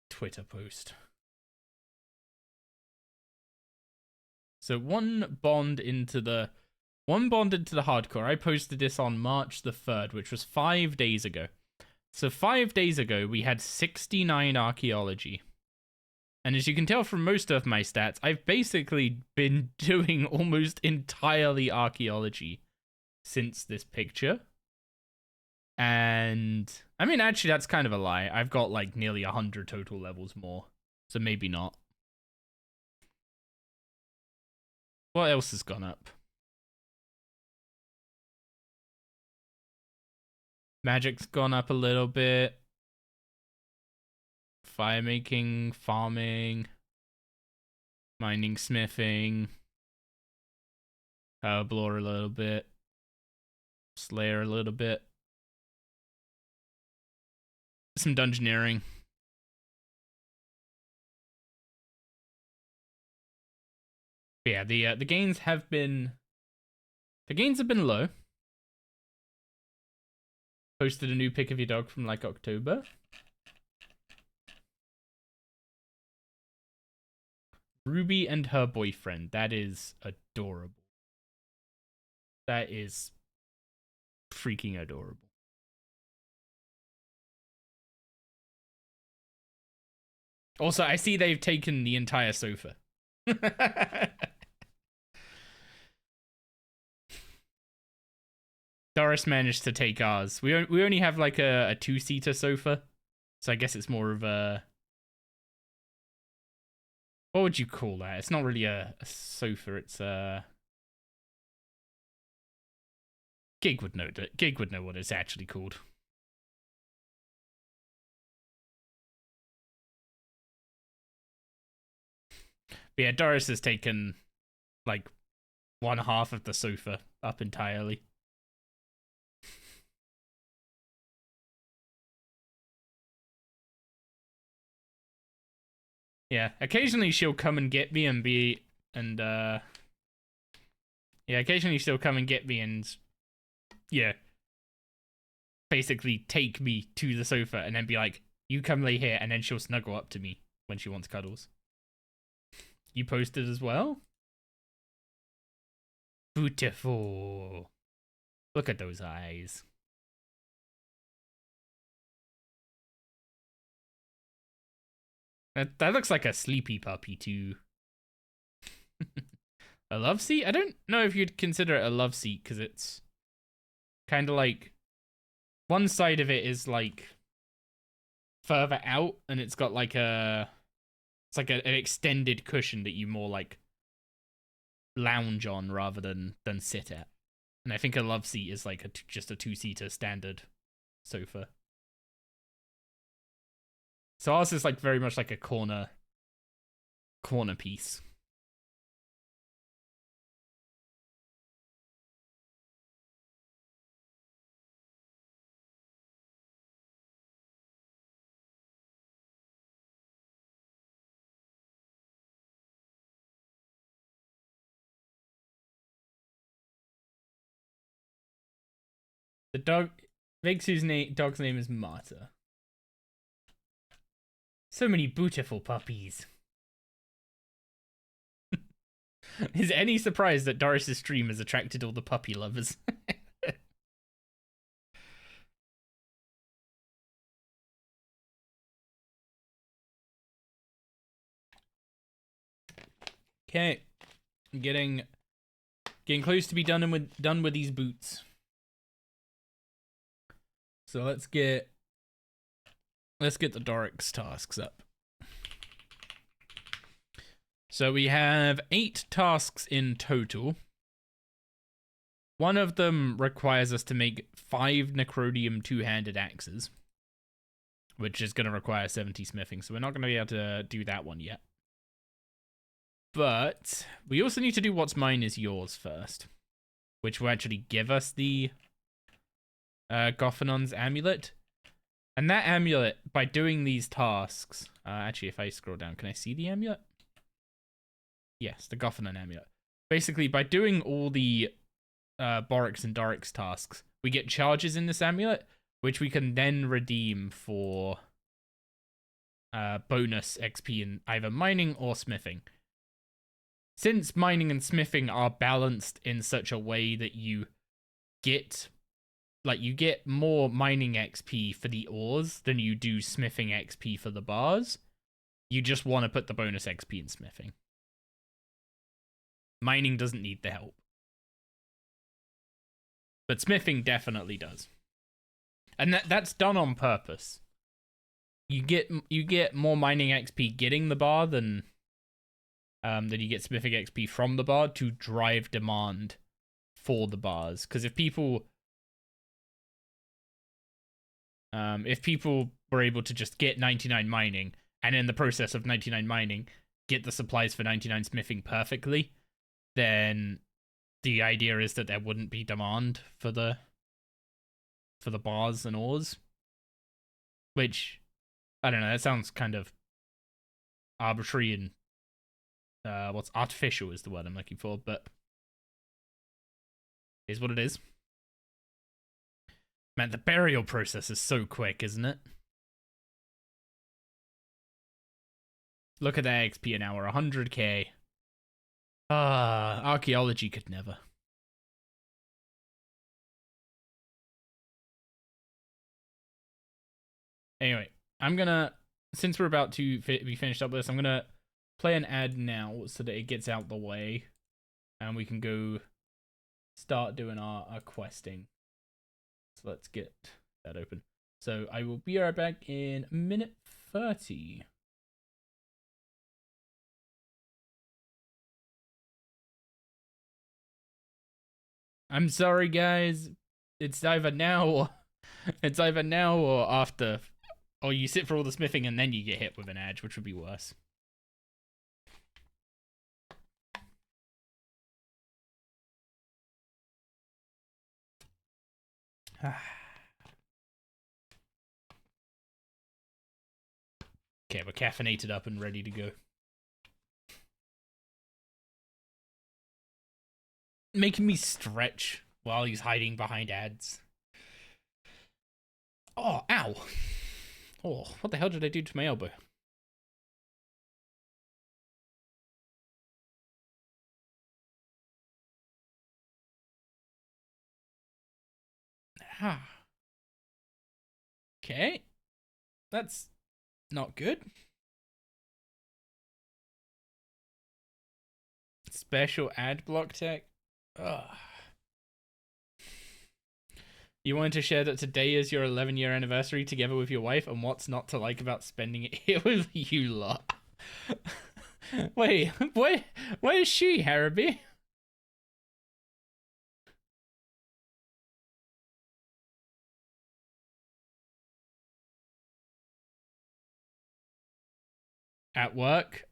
A: Twitter post? So one bond into the hardcore. I posted this on March the 3rd, which was 5 days ago. So 5 days ago, we had 69 archaeology. And as you can tell from most of my stats, I've basically been doing almost entirely archaeology since this picture. And I mean, actually, that's kind of a lie. I've got like nearly 100 total levels more. So maybe not. What else has gone up? Magic's gone up a little bit. Fire making, farming, mining, smithing, Herblore a little bit, Slayer a little bit, some dungeoneering. But yeah, the gains have been low. Posted a new pic of your dog from like October. Ruby and her boyfriend. That is adorable. That is freaking adorable. Also, I see they've taken the entire sofa. Doris managed to take ours. We only have like a 2-seater sofa. So I guess it's more of a... What would you call that? It's not really a sofa. It's a... Gig would know what it's actually called. But yeah, Doris has taken like 1/2 of the sofa up entirely. Yeah, occasionally she'll come and get me and occasionally she'll come and get me and basically take me to the sofa and then be like, you come lay here, and then she'll snuggle up to me when she wants cuddles. You posted as well? Beautiful. Look at those eyes. That looks like a sleepy puppy too. A love seat? I don't know if you'd consider it a love seat because it's kind of like one side of it is like further out and it's got like an extended cushion that you more like lounge on rather than sit at. And I think a love seat is like just a two-seater standard sofa. So ours is like very much like a corner piece. The dog, dog's name is Marta. So many beautiful puppies. Is it any surprise that Doris's stream has attracted all the puppy lovers? Okay, getting close to be done with these boots. So let's get the Doric's tasks up. So we have 8 tasks in total. One of them requires us to make 5 Necrodium 2-handed axes, which is going to require 70 smithing, so we're not going to be able to do that one yet. But we also need to do what's mine is yours first, which will actually give us the Gothanon's amulet. And that amulet, by doing these tasks... actually, if I scroll down, can I see the amulet? Yes, the Gothanon amulet. Basically, by doing all the Borix and Dorix tasks, we get charges in this amulet, which we can then redeem for bonus XP in either mining or smithing. Since mining and smithing are balanced in such a way that you get more mining XP for the ores than you do smithing XP for the bars, you just want to put the bonus XP in smithing. Mining doesn't need the help. But smithing definitely does. And that's done on purpose. You get more mining XP getting the bar than you get smithing XP from the bar to drive demand for the bars. Because if people were able to just get 99 mining and in the process of 99 mining get the supplies for 99 smithing perfectly, then the idea is that there wouldn't be demand for the bars and ores. Which, I don't know, that sounds kind of arbitrary and what's artificial is the word I'm looking for, but is what it is. Man, the burial process is so quick, isn't it? Look at that XP an hour, 100k. Archaeology could never. Anyway, I'm gonna, since we're about to be finished up with this, I'm gonna play an ad now so that it gets out the way and we can go start doing our questing. So let's get that open. So I will be right back in a minute 30. I'm sorry, guys. It's either now or after, or you sit for all the smithing and then you get hit with an edge, which would be worse. Okay, we're caffeinated up and ready to go. Making me stretch while he's hiding behind ads. Oh, ow. Oh, what the hell did I do to my elbow? Okay. That's not good. Special ad block tech. Ugh. You wanted to share that today is your 11-year anniversary together with your wife, and what's not to like about spending it here with you lot? Wait, where's she, Harrowby? At work?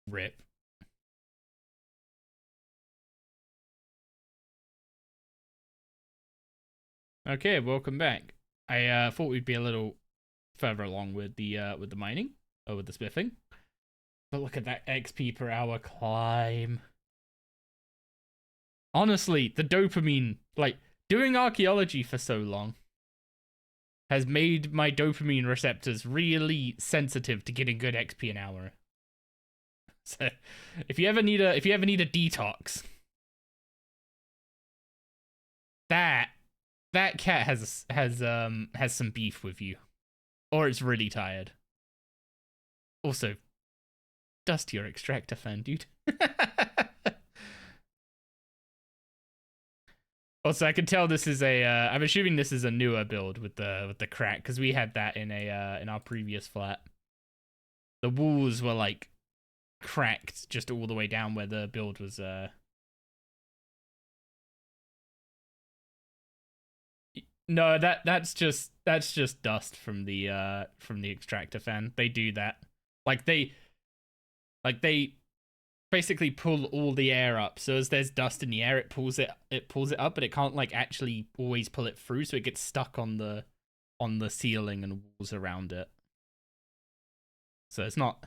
A: Rip. Okay, welcome back. I thought we'd be a little further along with the mining, or with the smithing. But look at that XP per hour climb. Honestly, the dopamine, like, doing archaeology for so long has made my dopamine receptors really sensitive to getting good XP an hour. So, if you ever need a detox, that cat has some beef with you, or it's really tired. Also, dust your extractor fan, dude. Also, I can tell this is a. I'm assuming this is a newer build with the crack, because we had that in our previous flat. The walls were like cracked just all the way down where the build was. No, that's just dust from the extractor fan. They do that. Like they basically pull all the air up. So as there's dust in the air, it pulls it up, but it can't like actually always pull it through, so it gets stuck on the ceiling and walls around it. So it's not.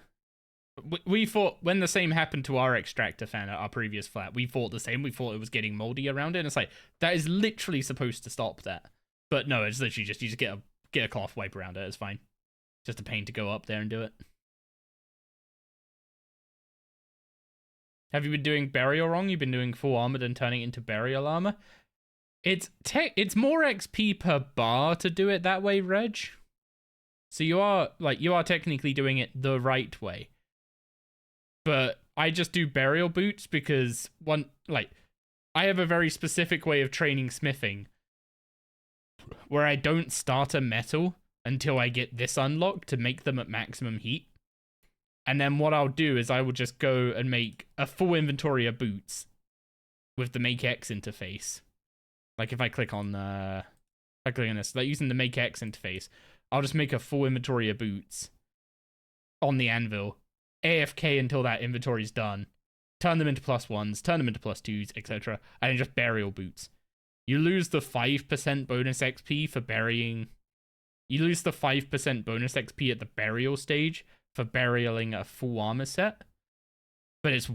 A: We thought when the same happened to our extractor fan at our previous flat, we thought the same. We thought it was getting moldy around it, and it's like that is literally supposed to stop that. But no, it's literally just you just get a cloth wipe around it. It's fine. Just a pain to go up there and do it. Have you been doing burial wrong? You've been doing full armored and turning it into burial armor. It's more XP per bar to do it that way, Reg. So you are technically doing it the right way. But I just do burial boots because I have a very specific way of training smithing where I don't start a metal until I get this unlocked to make them at maximum heat. And then what I'll do is I will just go and make a full inventory of boots with the Make X interface. Like if I click on this, like using the Make X interface, I'll just make a full inventory of boots on the anvil, AFK until that inventory's done, turn them into +1s, turn them into +2s, etc. And then just burial boots. You lose the 5% bonus XP for burying. You lose the 5% bonus XP at the burial stage for burialing a full armor set, but it's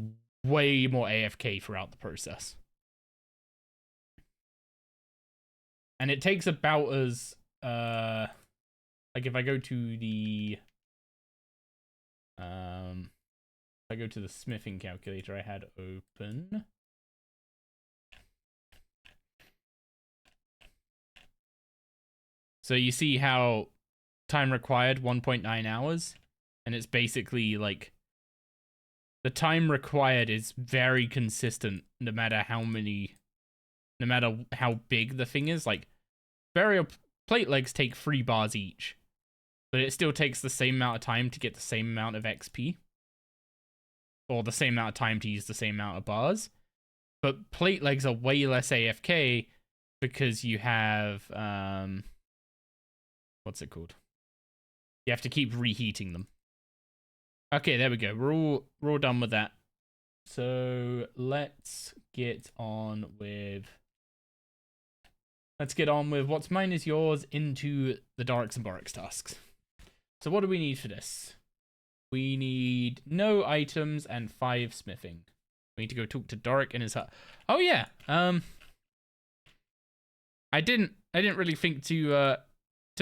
A: way more AFK throughout the process. And it takes about as like if I go to the smithing calculator I had open. So you see how time required 1.9 hours, and it's basically like the time required is very consistent no matter how big the thing is. Like burial plate legs take 3 bars each, but it still takes the same amount of time to get the same amount of XP, or the same amount of time to use the same amount of bars. But plate legs are way less AFK because you have what's it called? You have to keep reheating them. Okay, there we go. We're all done with that. So let's get on with what's mine is yours into the Darks and Borix tasks. So what do we need for this? We need no items and 5 smithing. We need to go talk to Doric in his hut. Oh yeah. I didn't really think to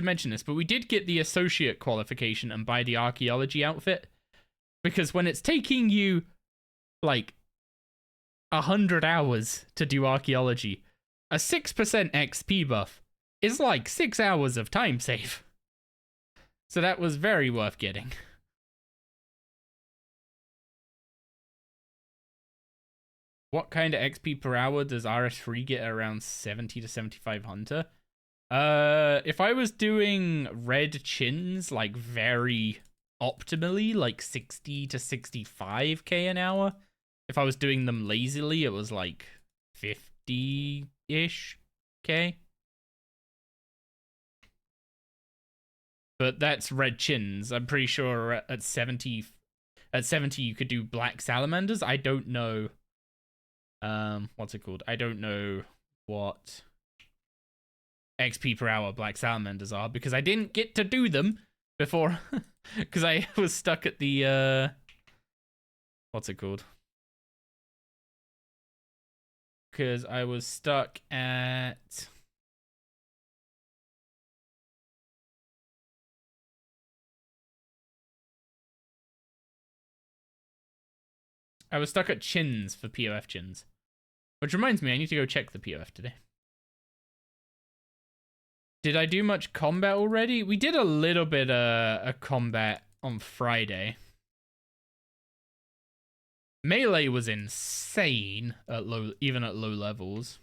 A: mention this, but we did get the associate qualification and buy the archaeology outfit, because when it's taking you like 100 hours to do archaeology, a 6% XP buff is like 6 hours of time save. So that was very worth getting. What kind of XP per hour does RS3 get around 70 to 75 Hunter? If I was doing red chins, like very optimally, like 60 to 65k an hour. If I was doing them lazily, it was like 50-ish k. But that's red chins. I'm pretty sure at 70 you could do black salamanders. I don't know. What's it called? I don't know what XP per hour black salamanders are because I didn't get to do them before because I was stuck at the what's it called? Because I was stuck at chins for POF chins. Which reminds me, I need to go check the POF today. Did I do much combat already? We did a little bit of combat on Friday. Melee was insane at even at low levels.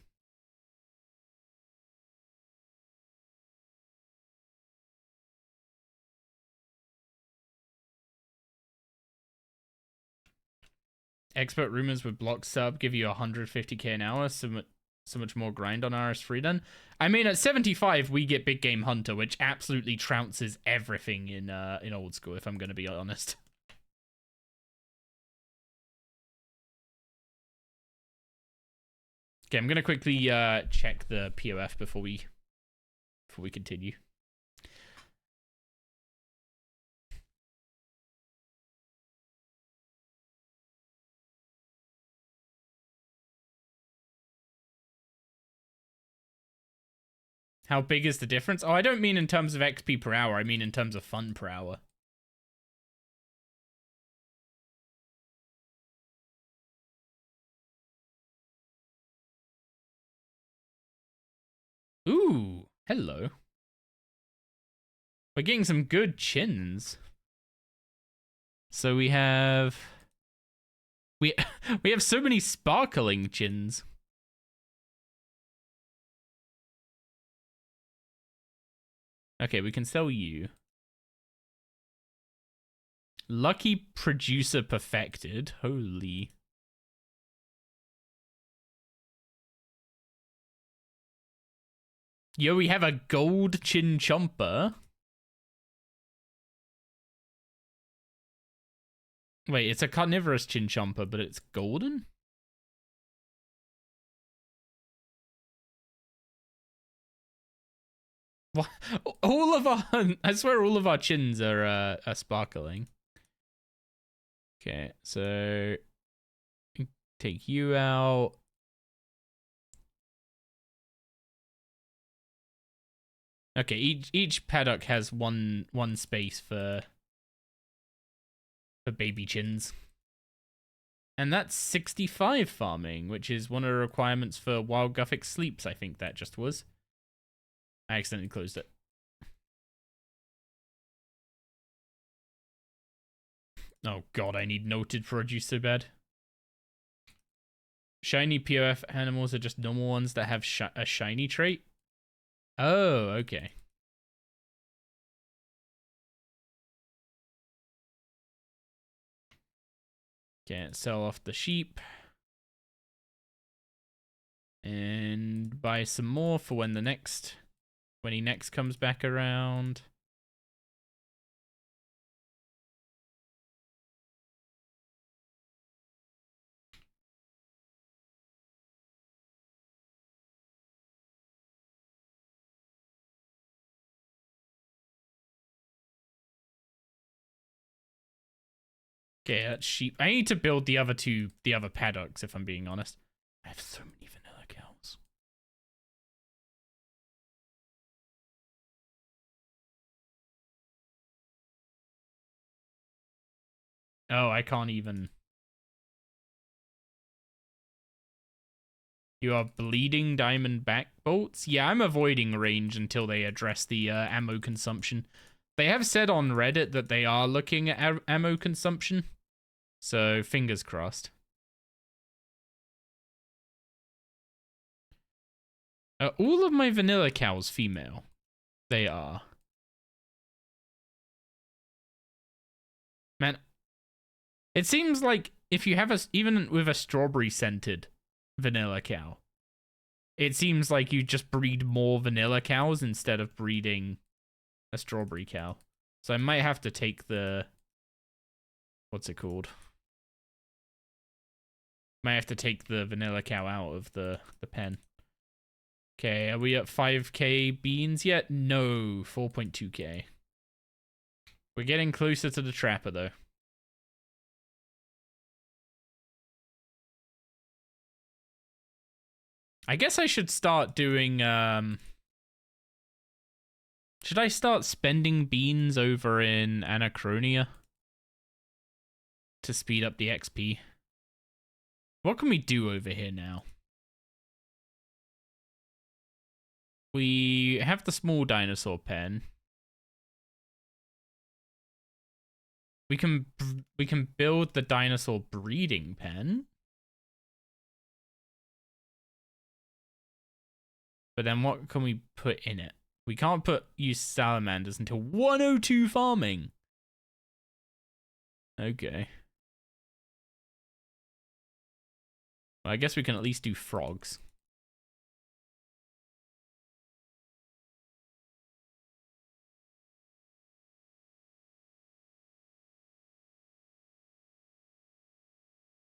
A: Expert rumors with block sub give you 150k an hour, so much more grind on RS3 then. I mean, at 75 we get big game hunter, which absolutely trounces everything in old school, if I'm gonna be honest. Okay, I'm gonna quickly check the POF before we continue. How big is the difference? Oh, I don't mean in terms of XP per hour. I mean in terms of fun per hour. Ooh, hello. We're getting some good chins. So we have we have so many sparkling chins. Okay, we can sell you. Lucky producer perfected. Holy. Yo, we have a gold chin chomper. Wait, it's a carnivorous chin chomper, but it's golden? What? All of our, I swear all of our chins are sparkling. Okay, so take you out. Okay, each paddock has one space for baby chins. And that's 65 farming, which is one of the requirements for Wild Gothic Sleeps, I think that just was. I accidentally closed it. Oh god, I need noted produce so bad. Shiny POF animals are just normal ones that have a shiny trait? Oh, okay. Can't sell off the sheep. And buy some more for when he next comes back around. Okay, that's sheep. I need to build the other paddocks, if I'm being honest. I have so many vanilla cows. Oh, I can't even. You are bleeding diamond back bolts? Yeah, I'm avoiding range until they address the ammo consumption. They have said on Reddit that they are looking at ammo consumption. So, fingers crossed. All of my vanilla cows female. They are. Man, it seems like if you have even with a strawberry scented vanilla cow, it seems like you just breed more vanilla cows instead of breeding a strawberry cow. So I might have to take the, what's it called? Might have to take the vanilla cow out of the pen. Okay, are we at 5k beans yet? No, 4.2k. We're getting closer to the trapper though. I guess I should start doing, should I start spending beans over in Anachronia to speed up the XP? What can we do over here now? We have the small dinosaur pen. We can build the dinosaur breeding pen. But then what can we put in it? We can't use salamanders until 102 farming. Okay. Well, I guess we can at least do frogs.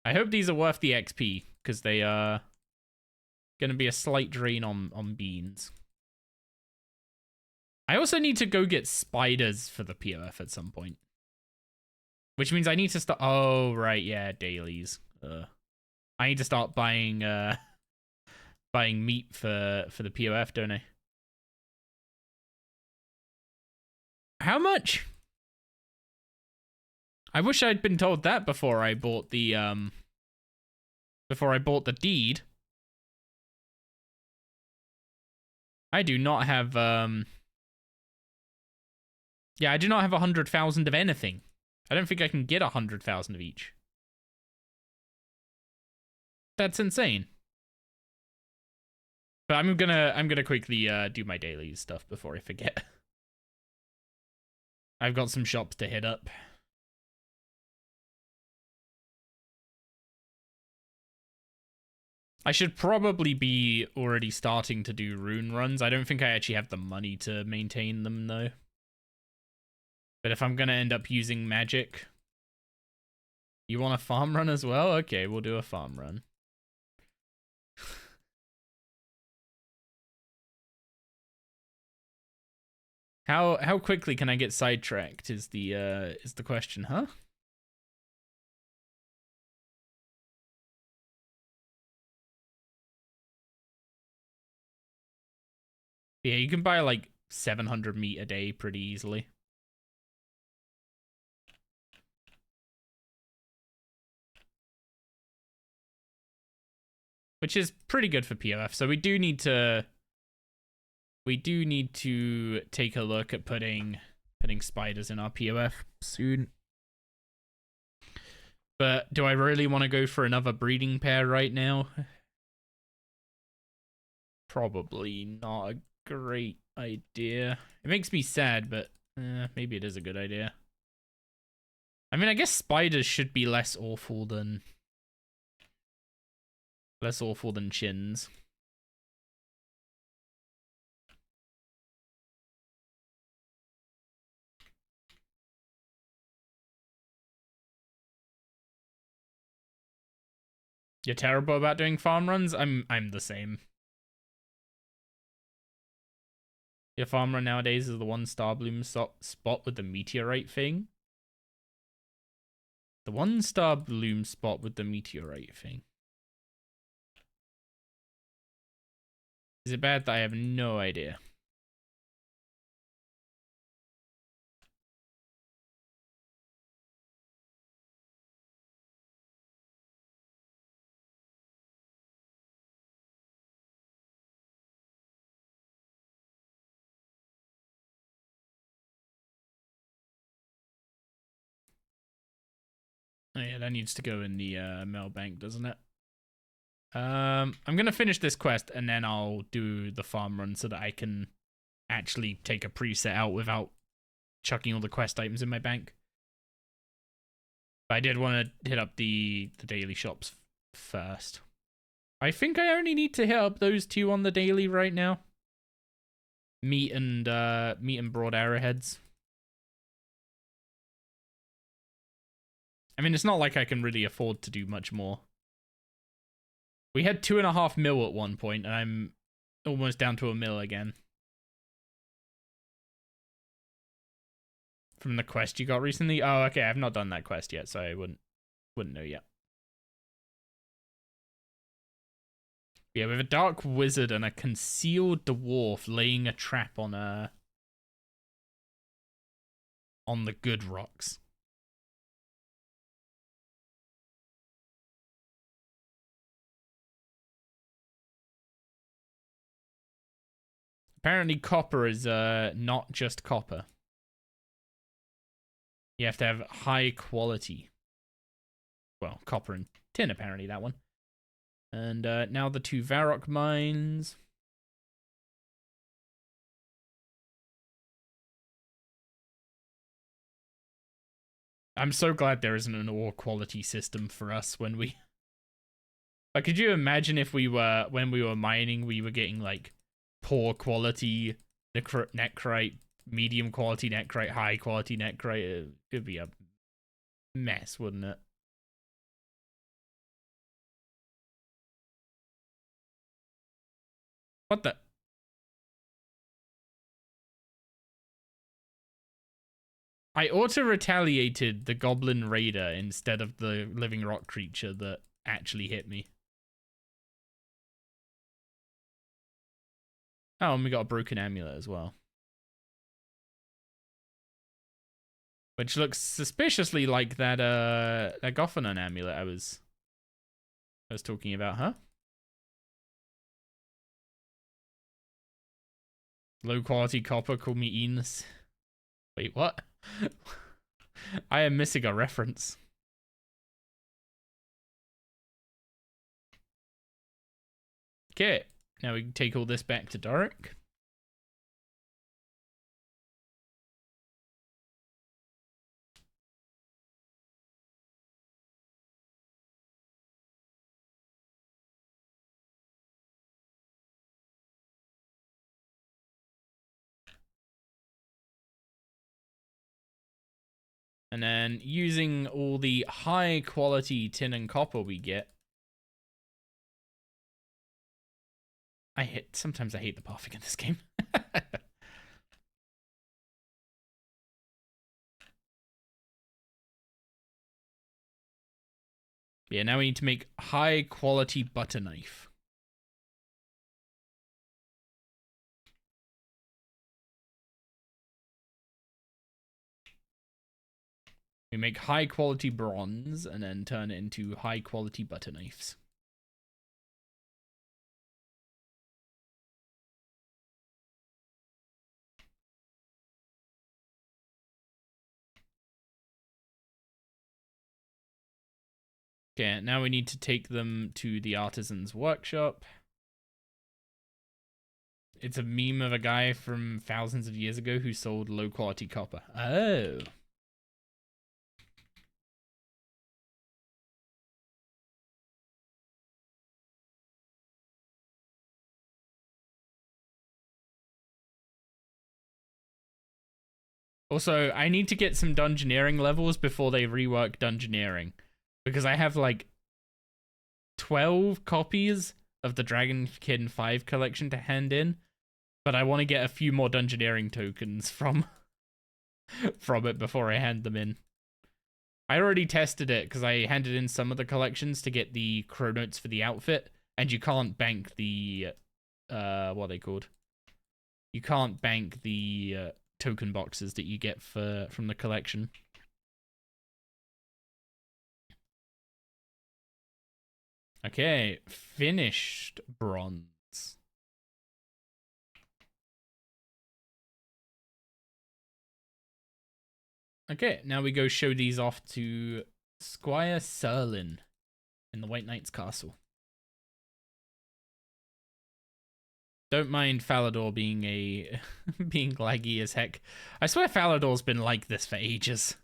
A: I hope these are worth the XP, because they are going to be a slight drain on beans. I also need to go get spiders for the POF at some point. Which means I need to start... Oh, right, yeah, dailies. I need to start buying buying meat for the POF, don't I? How much? I wish I'd been told that before I bought the deed. I do not have yeah, I do not have 100,000 of anything. I don't think I can get 100,000 of each. That's insane. But I'm gonna quickly do my daily stuff before I forget. I've got some shops to hit up. I should probably be already starting to do rune runs. I don't think I actually have the money to maintain them though. But if I'm gonna end up using magic... You want a farm run as well? Okay, we'll do a farm run. How quickly can I get sidetracked is the question, huh? Yeah, you can buy like 700 meat a day pretty easily. Which is pretty good for POF. So we do need to take a look at putting spiders in our POF soon. But do I really want to go for another breeding pair right now? Probably not a great idea. It makes me sad, but maybe it is a good idea. I mean, I guess spiders should be less awful than chins. You're terrible about doing farm runs? I'm the same. Your farm run nowadays is the 1-star bloom spot with the meteorite thing. The 1-star bloom spot with the meteorite thing. Is it bad that I have no idea? that needs to go in the mail bank, doesn't it? I'm gonna finish this quest and then I'll do the farm run so that I can actually take a preset out without chucking all the quest items in my bank. But I did want to hit up the daily shops first. I think I only need to hit up those two on the daily right now. Meat and broad arrowheads. I mean, it's not like I can really afford to do much more. We had 2.5 mil at one point, and I'm almost down to 1 mil again. From the quest you got recently? Oh, okay, I've not done that quest yet, so I wouldn't know yet. Yeah, we have a dark wizard and a concealed dwarf laying a trap on the good rocks. Apparently copper is not just copper. You have to have high quality. Well, copper and tin, apparently, that one. And now the 2 Varrock mines. I'm so glad there isn't an ore quality system for us when we... Like, could you imagine if when we were mining, we were getting, like, poor quality necrite, medium quality necrite, high quality necrite? It'd be a mess, wouldn't it? What the? I auto-retaliated the Goblin Raider instead of the living rock creature that actually hit me. Oh, and we got a broken amulet as well. Which looks suspiciously like that Gothanon amulet I was talking about, huh? Low quality copper, call me Enos. Wait, what? I am missing a reference. Okay, now we can take all this back to Doric. And then using all the high quality tin and copper we get. Sometimes I hate the pathing in this game. Yeah, now we need to make high quality butter knife. We make high quality bronze and then turn it into high quality butter knives. Okay, now we need to take them to the artisan's workshop. It's a meme of a guy from thousands of years ago who sold low quality copper. Oh. Also, I need to get some dungeoneering levels before they rework dungeoneering. Because I have like 12 copies of the Dragonkin 5 collection to hand in. But I want to get a few more dungeoneering tokens from it before I hand them in. I already tested it because I handed in some of the collections to get the chronotes for the outfit. And you can't bank the... what are they called? You can't bank the... token boxes that you get from the collection. Okay, finished bronze. Okay, now we go show these off to Squire Serlin in the White Knight's castle. Don't mind Falador being being laggy as heck. I swear Falador's been like this for ages.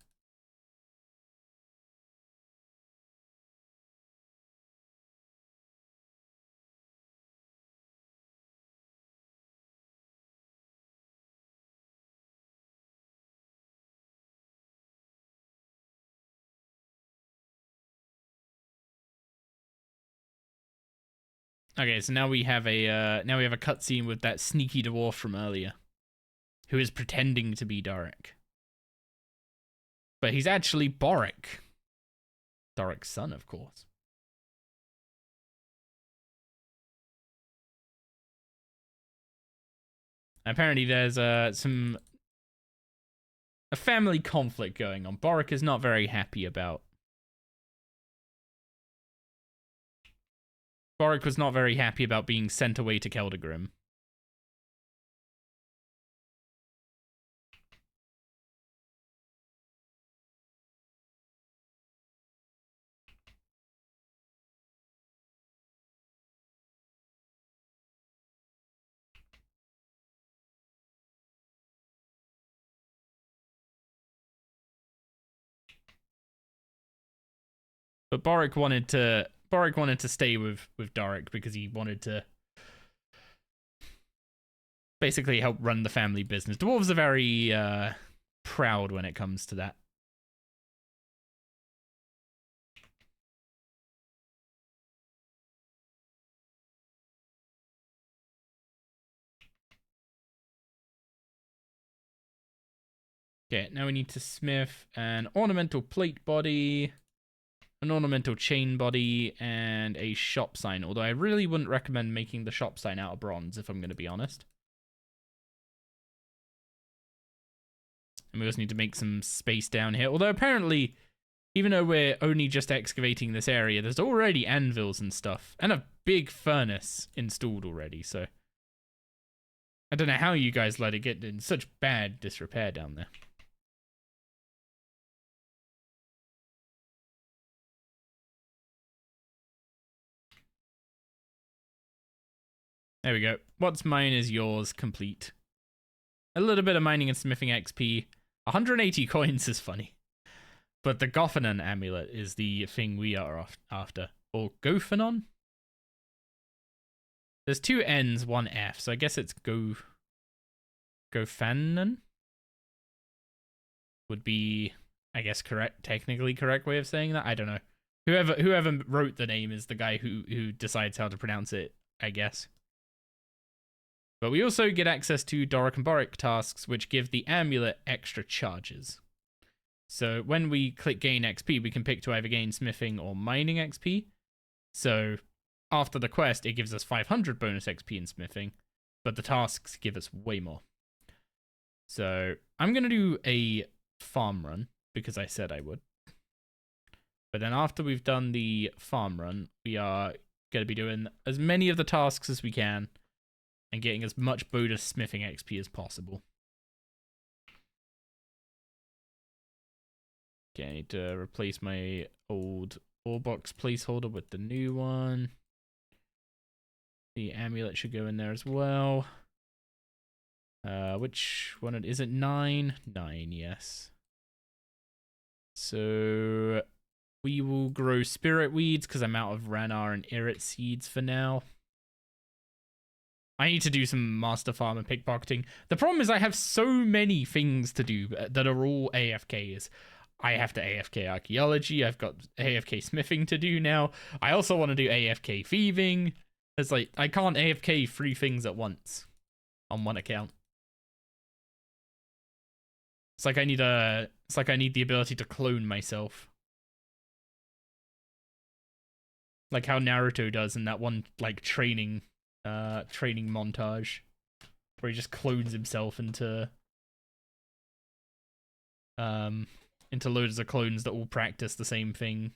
A: Okay, so now we have a cutscene with that sneaky dwarf from earlier, who is pretending to be Doric, but he's actually Boric, Doric's son, of course. Apparently, there's a family conflict going on. Boric is not very happy about. Boric was not very happy about being sent away to Keldagrim. But Boric wanted to stay with Doric because he wanted to basically help run the family business. Dwarves are very proud when it comes to that. Okay, now we need to smith an ornamental plate body, an ornamental chain body, and a shop sign. Although I really wouldn't recommend making the shop sign out of bronze, if I'm going to be honest. And we also need to make some space down here. Although apparently, even though we're only just excavating this area, there's already anvils and stuff. And a big furnace installed already, so... I don't know how you guys let it get in such bad disrepair down there. There we go. What's mine is yours, complete. A little bit of mining and smithing XP. 180 coins is funny. But the Gophanon amulet is the thing we are after. Or Gophanon? There's two N's, one F, so I guess it's Gophanon? Would be, I guess, technically correct way of saying that. I don't know. Whoever wrote the name is the guy who decides how to pronounce it, I guess. But we also get access to Doric and Boric tasks, which give the amulet extra charges. So when we click gain XP, we can pick to either gain smithing or mining XP. So after the quest, it gives us 500 bonus XP in smithing, but the tasks give us way more. So I'm going to do a farm run, because I said I would. But then after we've done the farm run, we are going to be doing as many of the tasks as we can, and getting as much bonus smithing XP as possible. Okay, I need to replace my old ore box placeholder with the new one. The amulet should go in there as well. Which one is it? 9? 9, yes. So we will grow spirit weeds because I'm out of Ranar and Irit seeds for now. I need to do some master farm and pickpocketing. The problem is I have so many things to do that are all AFKs. I have to AFK archaeology. I've got AFK smithing to do now. I also want to do AFK thieving. It's like, I can't AFK 3 things at once on one account. It's like I need the ability to clone myself. Like how Naruto does in that one, like, training montage where he just clones himself into loads of clones that all practice the same thing.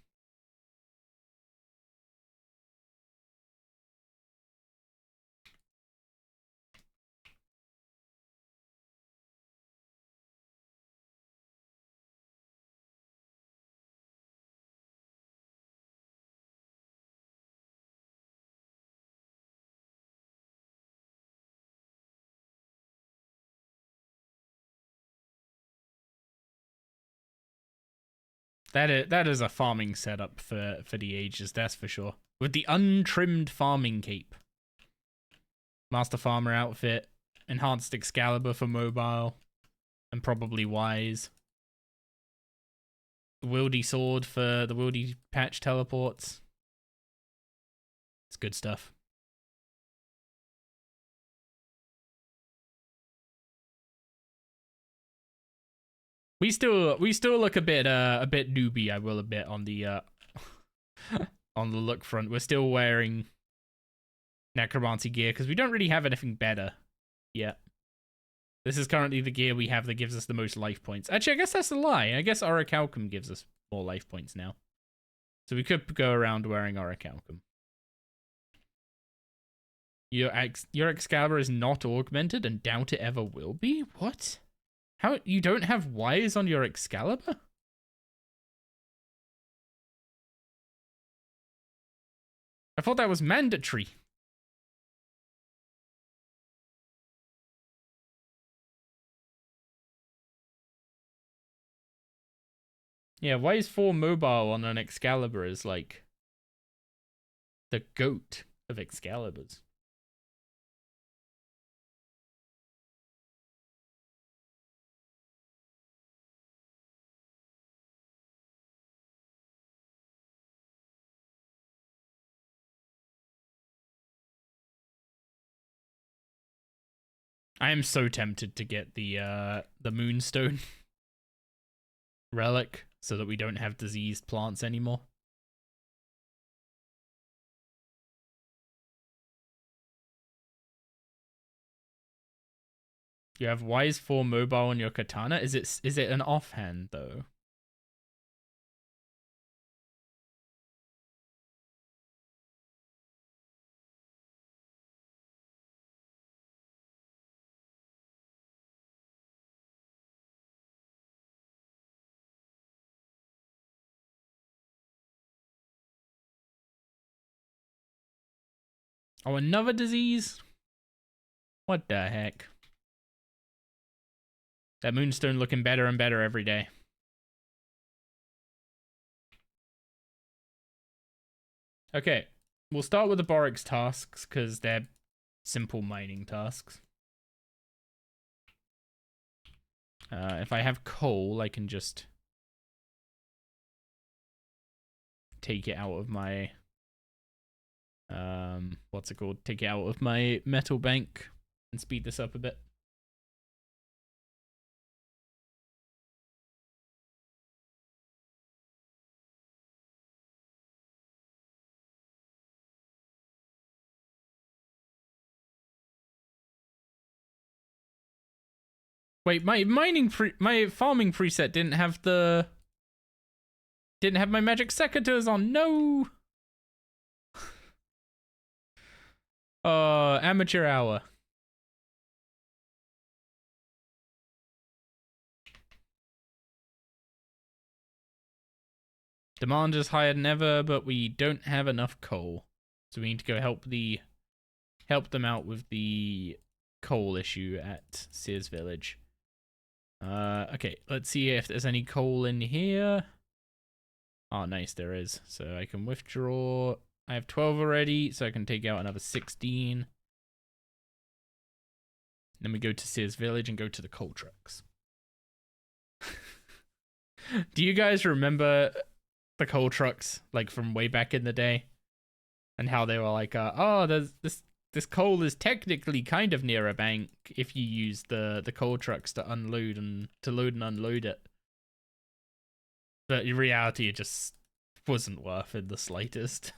A: That is a farming setup for the ages, that's for sure. With the untrimmed farming cape. Master Farmer outfit, enhanced Excalibur for mobile, and probably Wise. Wieldy sword for the Wieldy patch teleports. It's good stuff. We still look a bit newbie, I will admit, on the on the look front. We're still wearing necromancy gear because we don't really have anything better yet. This is currently the gear we have that gives us the most life points. Actually, I guess that's a lie. I guess Orichalcum gives us more life points now. So we could go around wearing Orichalcum. Your Excalibur is not augmented and doubt it ever will be? What? How? You don't have Wise on your Excalibur? I thought that was mandatory. Yeah, Wise 4 mobile on an Excalibur is like the GOAT of Excaliburs. I am so tempted to get the Moonstone relic so that we don't have diseased plants anymore. You have Wise 4 mobile on your katana. Is it an offhand though? Oh, another disease? What the heck? That Moonstone looking better and better every day. Okay, we'll start with the Borix tasks because they're simple mining tasks. If I have coal, I can just take it out of my what's it called? Take it out of my metal bank and speed this up a bit. Wait, my farming preset didn't have my magic secateurs on. No. Amateur hour. Demand is higher than ever, but we don't have enough coal. So we need to go help them out with the coal issue at Sears Village. Okay, let's see if there's any coal in here. Oh, nice, there is. So I can withdraw. I have 12 already, so I can take out another 16. Then we go to Sears Village and go to the coal trucks. Do you guys remember the coal trucks, like from way back in the day? And how they were like, oh, there's this coal is technically kind of near a bank if you use the coal trucks to load and unload it. But in reality, it just wasn't worth it the slightest.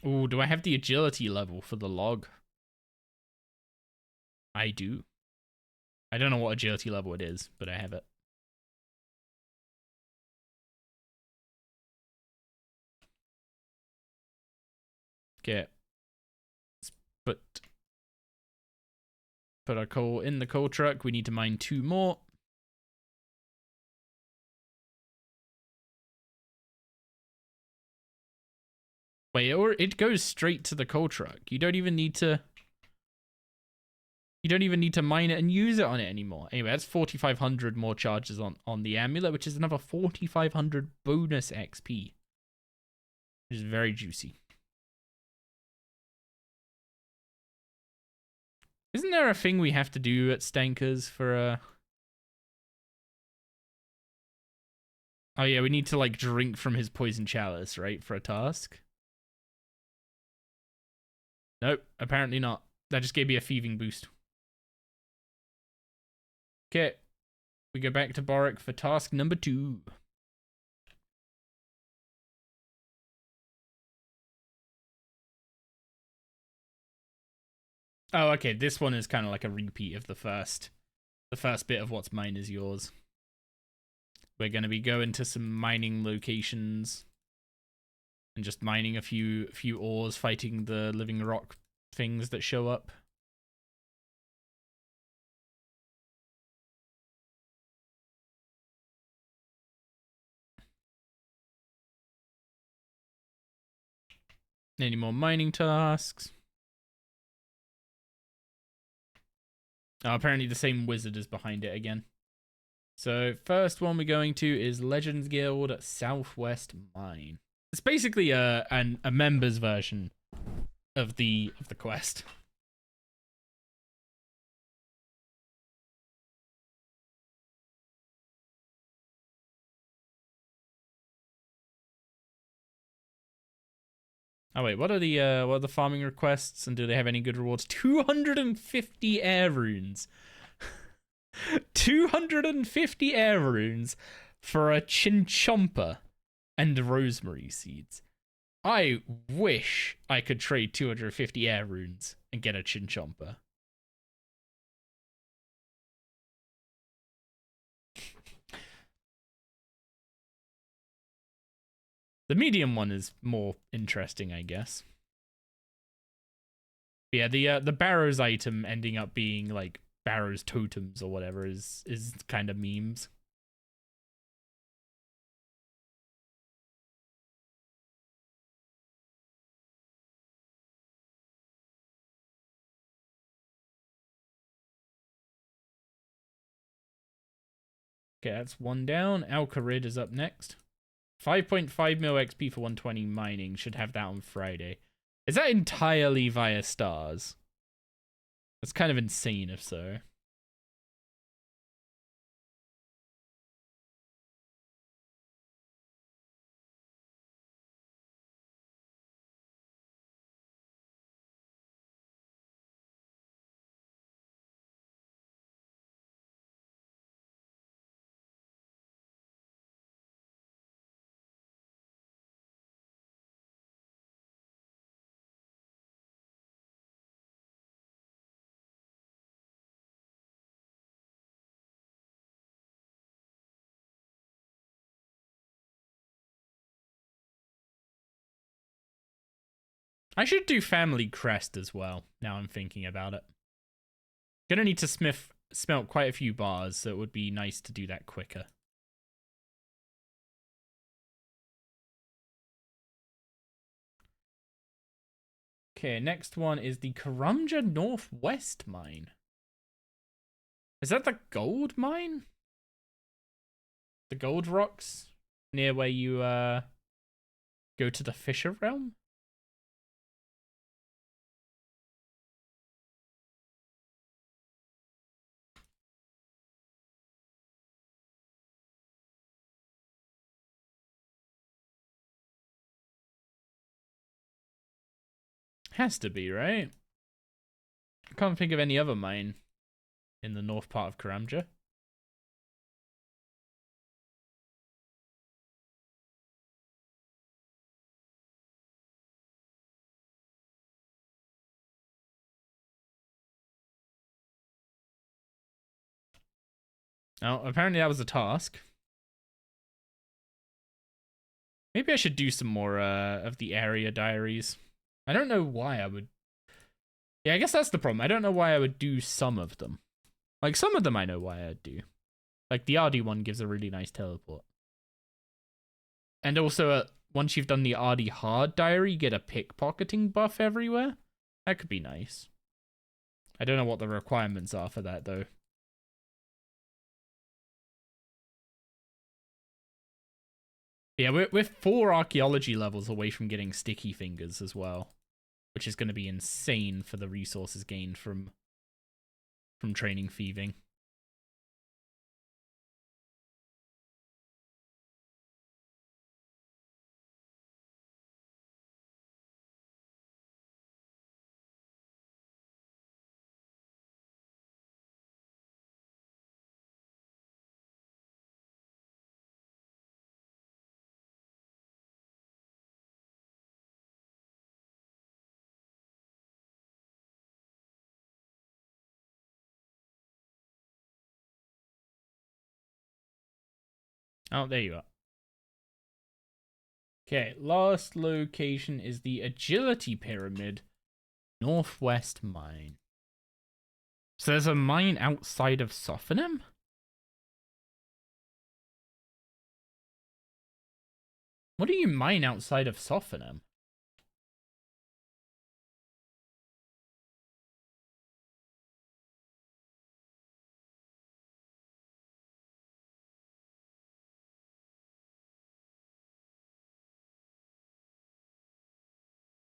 A: Ooh, do I have the agility level for the log? I do. I don't know what agility level it is, but I have it. Okay. Let's put our coal in the coal truck. We need to mine 2 more. Wait, or it goes straight to the coal truck. You don't even need to mine it and use it on it anymore. Anyway, that's 4,500 more charges on the amulet, which is another 4,500 bonus XP. Which is very juicy. Isn't there a thing we have to do at Stankers for a... Oh yeah, we need to like drink from his poison chalice, right? For a task? Nope, apparently not. That just gave me a thieving boost. Okay. We go back to Boric for task number 2. Oh, okay. This one is kind of like a repeat of the first bit of what's mine is yours. We're going to be going to some mining locations and just mining a few ores, fighting the living rock things that show up. Any more mining tasks? Oh, apparently the same wizard is behind it again. So first one we're going to is Legends Guild Southwest Mine. It's basically a members version of the quest. Oh wait, what are the farming requests and do they have any good rewards? 250 air runes. 250 air runes for a chinchompa and rosemary seeds. I wish I could trade 250 air runes and get a chinchompa. The medium one is more interesting, I guess. But yeah, the Barrows item ending up being like Barrows totems or whatever is kind of memes. Okay, that's one down. Alcarid is up next. 5.5 mil XP for 120 mining. Should have that on Friday. Is that entirely via stars? That's kind of insane if so. I should do Family Crest as well, now I'm thinking about it. Gonna need to smelt quite a few bars, so it would be nice to do that quicker. Okay, next one is the Karamja Northwest Mine. Is that the gold mine? The gold rocks? Near where you go to the Fisher Realm? Has to be, right? I can't think of any other mine in the north part of Karamja. Oh, apparently that was a task. Maybe I should do some more of the area diaries. I don't know why I would... Yeah, I guess that's the problem. I don't know why I would do some of them. Like, some of them I know why I'd do. Like, the RD one gives a really nice teleport. And also, once you've done the RD hard diary, get a pickpocketing buff everywhere. That could be nice. I don't know what the requirements are for that, though. Yeah, we're 4 archaeology levels away from getting sticky fingers as well, which is going to be insane for the resources gained from training thieving. Oh, there you are. Okay, last location is the Agility Pyramid, Northwest Mine. So there's a mine outside of Sophonim? What do you mine outside of Sophonim?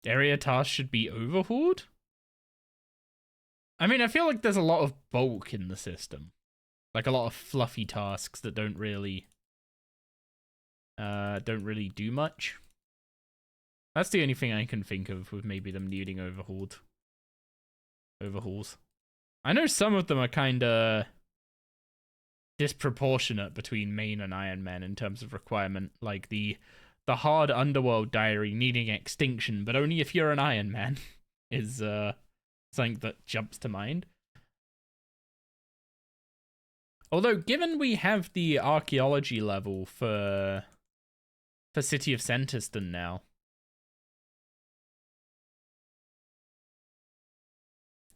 A: Area tasks should be overhauled? I mean, I feel like there's a lot of bulk in the system. Like a lot of fluffy tasks that don't really do much. That's the only thing I can think of with maybe them needing overhauls. I know some of them are kind of disproportionate between main and Ironman in terms of requirement, like the hard underworld diary needing extinction, but only if you're an Ironman is something that jumps to mind. Although, given we have the archaeology level for City of Centerston now.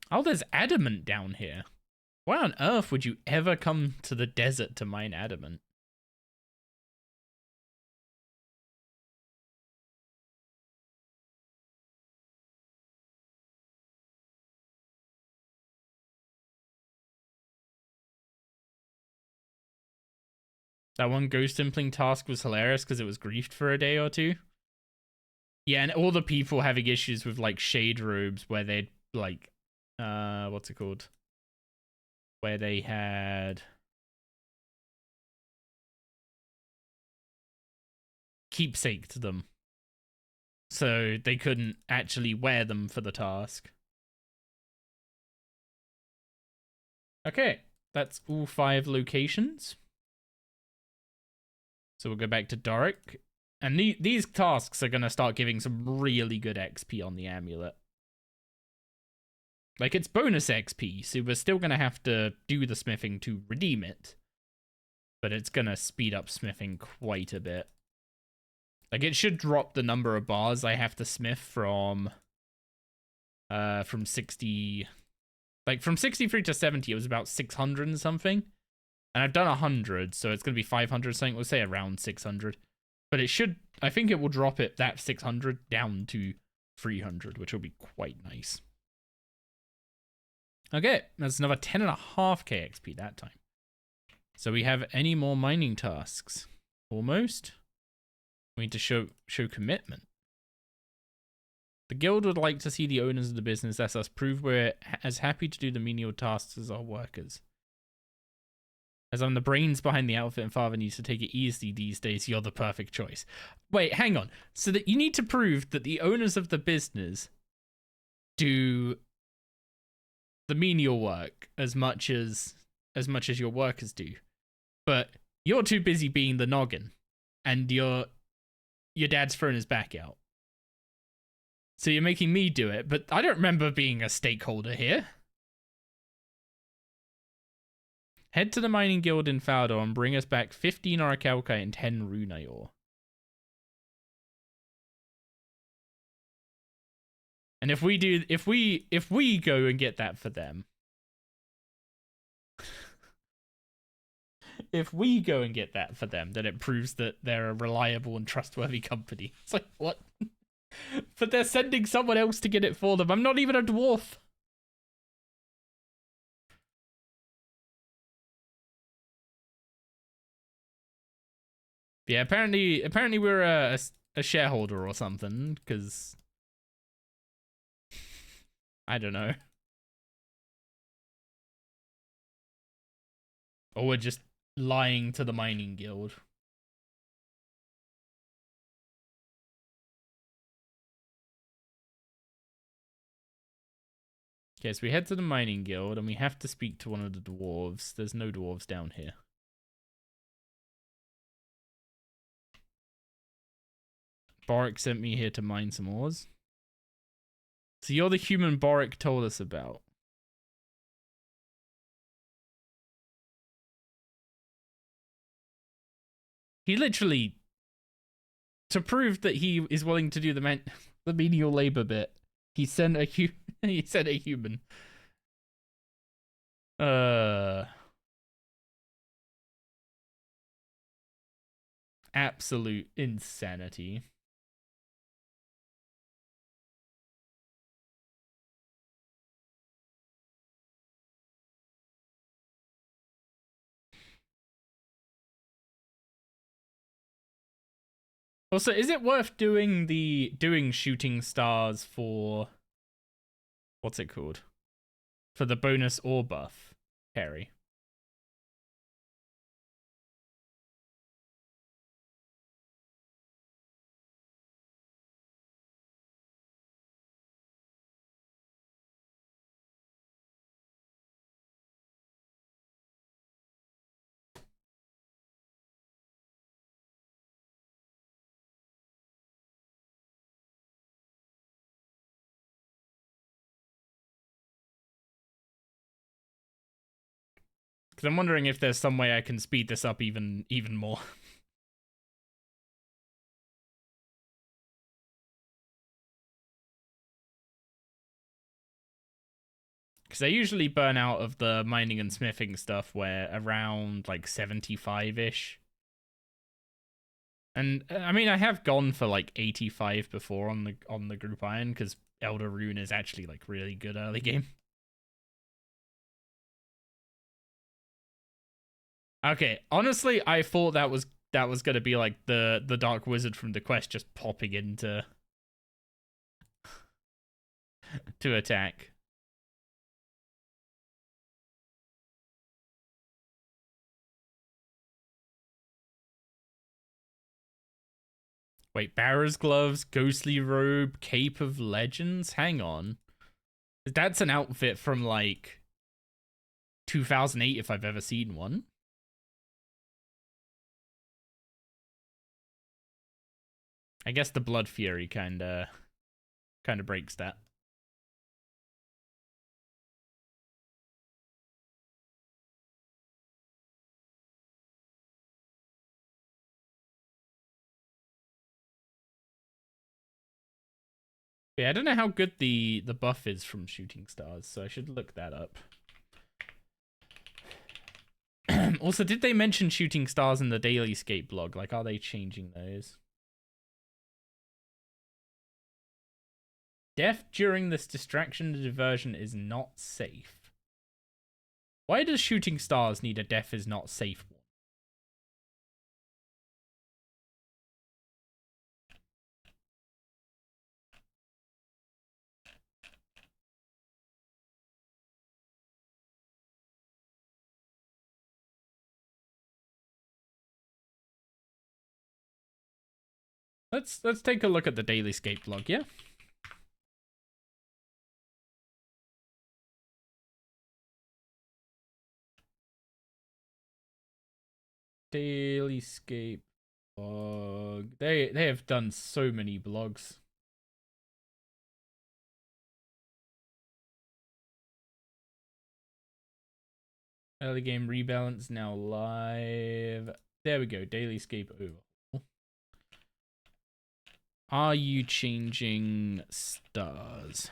A: Oh, there's adamant down here. Why on earth would you ever come to the desert to mine adamant? That one ghost impling task was hilarious because it was griefed for a day or two. Yeah, and all the people having issues with like shade robes where they'd like what's it called? Where they had keepsaked them. So they couldn't actually wear them for the task. Okay, that's all 5 locations. So we'll go back to Doric. And these tasks are going to start giving some really good XP on the amulet. Like, it's bonus XP, so we're still going to have to do the smithing to redeem it. But it's going to speed up smithing quite a bit. Like, it should drop the number of bars I have to smith from 60... Like, from 63 to 70, it was about 600 and something. And I've done 100, so it's going to be 500 something. We'll say around 600. But it should... I think it will drop it, that 600, down to 300, which will be quite nice. Okay, that's another 10.5k XP that time. So we have any more mining tasks? Almost. We need to show commitment. The guild would like to see the owners of the business as us prove we're as happy to do the menial tasks as our workers. As I'm the brains behind the outfit and father needs to take it easy these days, you're the perfect choice. Wait, hang on. So that you need to prove that the owners of the business do the menial work as much as your workers do. But you're too busy being the noggin, and your dad's thrown his back out. So you're making me do it, but I don't remember being a stakeholder here. Head to the mining guild in Faldor and bring us back 15 orichalcite and 10 rune ore. And if we go and get that for them, if we go and get that for them, then it proves that they're a reliable and trustworthy company. It's like, what? But they're sending someone else to get it for them. I'm not even a dwarf. Yeah, apparently we're a shareholder or something, because I don't know. Or we're just lying to the mining guild. Okay, so we head to the mining guild and we have to speak to one of the dwarves. There's no dwarves down here. Boric sent me here to mine some ores. So you're the human Boric told us about. He literally, to prove that he is willing to do the menial labor bit, he sent a human. Absolute insanity. Also, is it worth doing shooting stars for, what's it called? For the bonus or buff, Harry? Because I'm wondering if there's some way I can speed this up even more. Because I usually burn out of the mining and smithing stuff where around like 75-ish. And I mean, I have gone for like 85 before on the group iron because Elder Rune is actually like really good early game. Okay, honestly, I thought that was gonna be like the Dark Wizard from the quest just popping into to attack. Wait, Barra's gloves, ghostly robe, cape of legends. Hang on, that's an outfit from like 2008 if I've ever seen one. I guess the Blood Fury kind of breaks that. Yeah, I don't know how good the buff is from shooting stars, so I should look that up. Also, did they mention shooting stars in the DailyScape blog? Like, are they changing those? Death during this distraction and diversion is not safe. Why does shooting stars need a death is not safe one? Let's take a look at the DailyScape blog, yeah? DailyScape blog. They have done so many blogs. Early game rebalance now live. There we go. DailyScape over. Are you changing stars?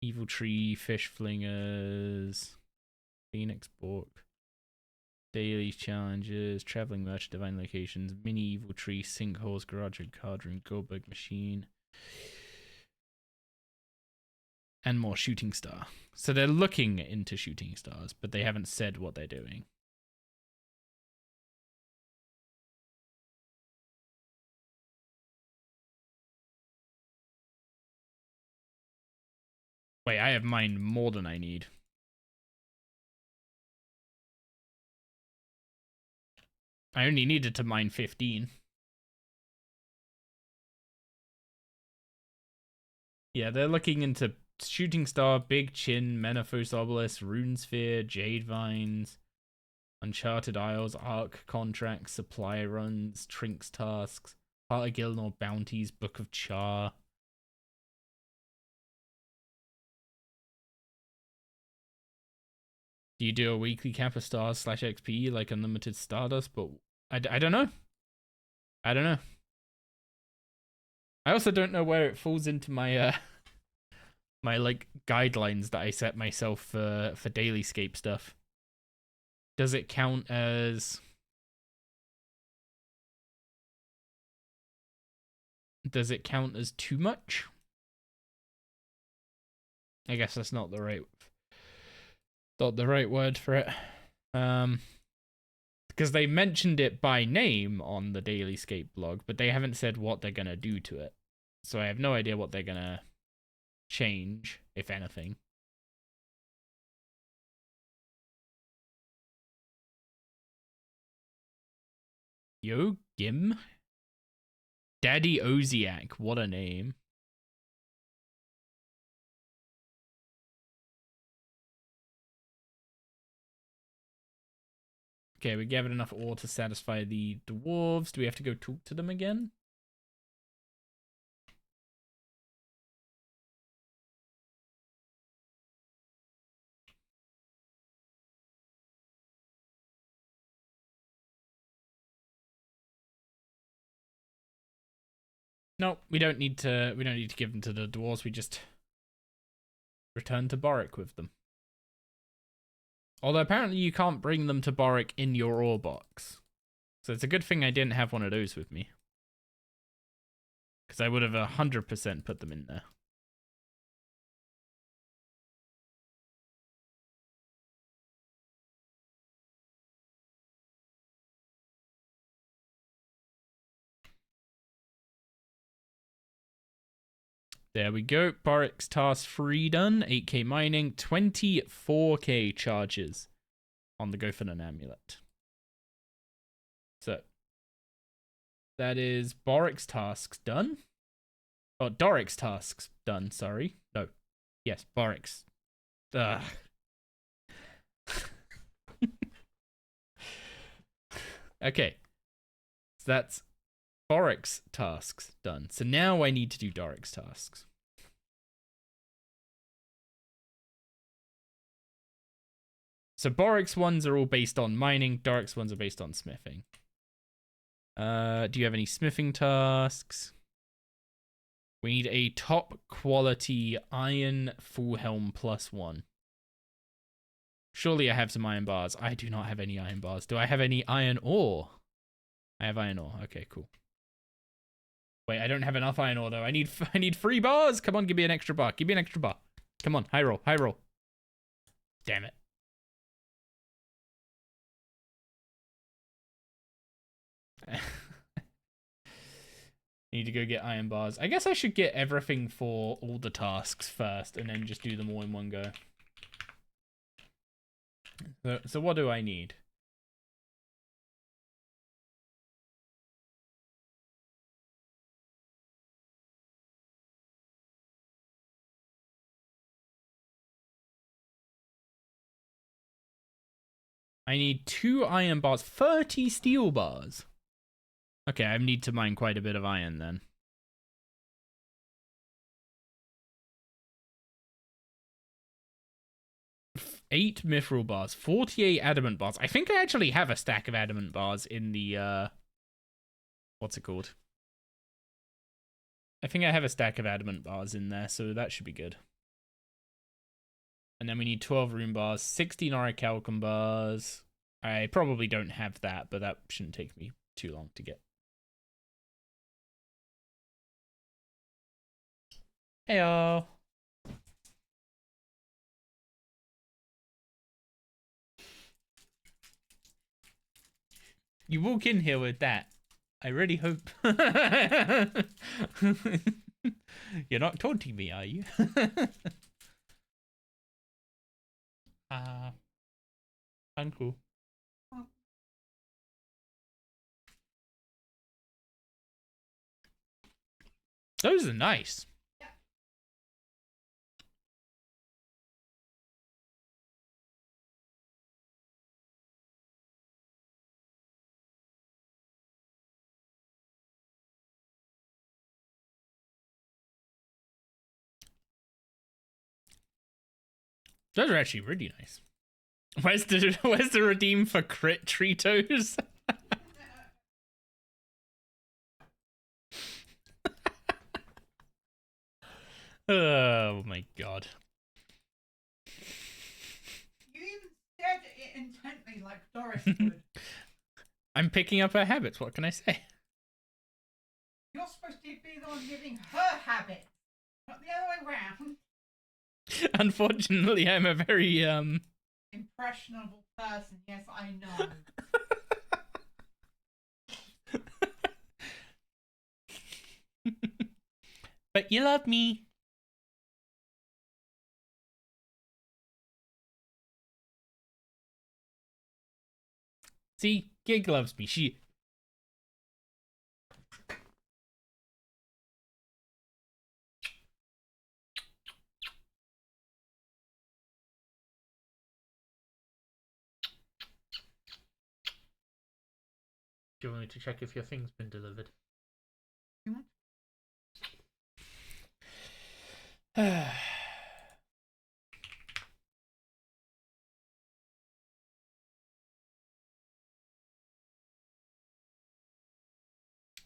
A: Evil Tree, Fish Flingers, Phoenix Bork. Daily challenges, traveling merchant, divine locations, mini evil tree, sinkholes, garage and card room, Goldberg machine, and more shooting star. So they're looking into shooting stars, but they haven't said what they're doing. Wait, I have mined more than I need. I only needed to mine 15. Yeah, they're looking into shooting star, big chin, Menaphos obelisk, rune sphere, jade vines, Uncharted Isles, Arc contracts, supply runs, Trinks tasks, Heart of Gilnor bounties, Book of Char. Do you do a weekly cap of stars / XP like unlimited Stardust? But I don't know. I don't know. I also don't know where it falls into my my like guidelines that I set myself for dailyscape stuff. Does it count as too much? I guess that's not the right word for it. Because they mentioned it by name on the dailyscape blog, but they haven't said what they're gonna do to it. So I have no idea what they're gonna change, if anything. Yo, Gim? Daddy Oziak, what a name. Okay, we gathered enough ore to satisfy the dwarves. Do we have to go talk to them again? No, we don't need to give them to the dwarves. We just return to Boric with them. Although apparently you can't bring them to Boric in your ore box. So it's a good thing I didn't have one of those with me. Because I would have 100% put them in there. There we go. Boric's task 3 done. 8k mining. 24k charges on the Go for an Amulet. So that is Boric's tasks done. Oh, Doric's tasks done, sorry. No. Yes, Boric's. Ugh. Okay. So that's Boric's tasks done. So now I need to do Doric's tasks. So Boric's ones are all based on mining. Doric's ones are based on smithing. Do you have any smithing tasks? We need a top quality iron full helm +1. Surely I have some iron bars. I do not have any iron bars. Do I have any iron ore? I have iron ore. Okay, cool. Wait, I don't have enough iron ore though. I need 3 bars. Come on, give me an extra bar. Give me an extra bar. Come on, high roll, high roll. Damn it. Need to go get iron bars. I guess I should get everything for all the tasks first and then just do them all in one go. So what do I need? I need 2 iron bars, 30 steel bars. Okay, I need to mine quite a bit of iron then. 8 mithril bars, 48 adamant bars. I think I actually have a stack of adamant bars in the, what's it called? I think I have a stack of adamant bars in there, so that should be good. And then we need 12 rune bars, 16 orichalcum bars. I probably don't have that, but that shouldn't take me too long to get. Heyo. You walk in here with that. I really hope. You're not taunting me, are you? Uncool. Those are nice.
B: Yeah.
A: Those are actually really nice. Where's the redeem for crit Tritos? Oh my god.
B: You even stared at it intently like Doris would.
A: I'm picking up her habits, what can I say?
B: You're supposed to be the one giving her habits, not the other way round.
A: Unfortunately, I'm a very,
B: Impressionable person, yes, I know.
A: But you love me. See, Gig loves me. She. Do you want me to check if your thing's been delivered?
B: You want?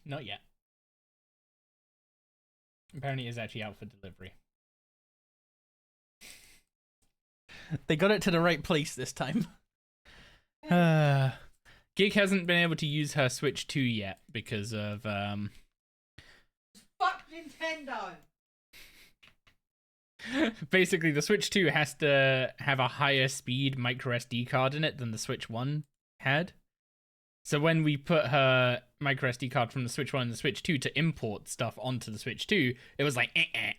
A: Not yet. Apparently it is actually out for delivery. They got it to the right place this time. Gig hasn't been able to use her Switch 2 yet because of
B: Fuck Nintendo!
A: basically the Switch 2 has to have a higher speed micro SD card in it than the Switch 1 had. So when we put her micro SD card from the Switch 1 and the Switch 2 to import stuff onto the Switch 2, it was like, eh.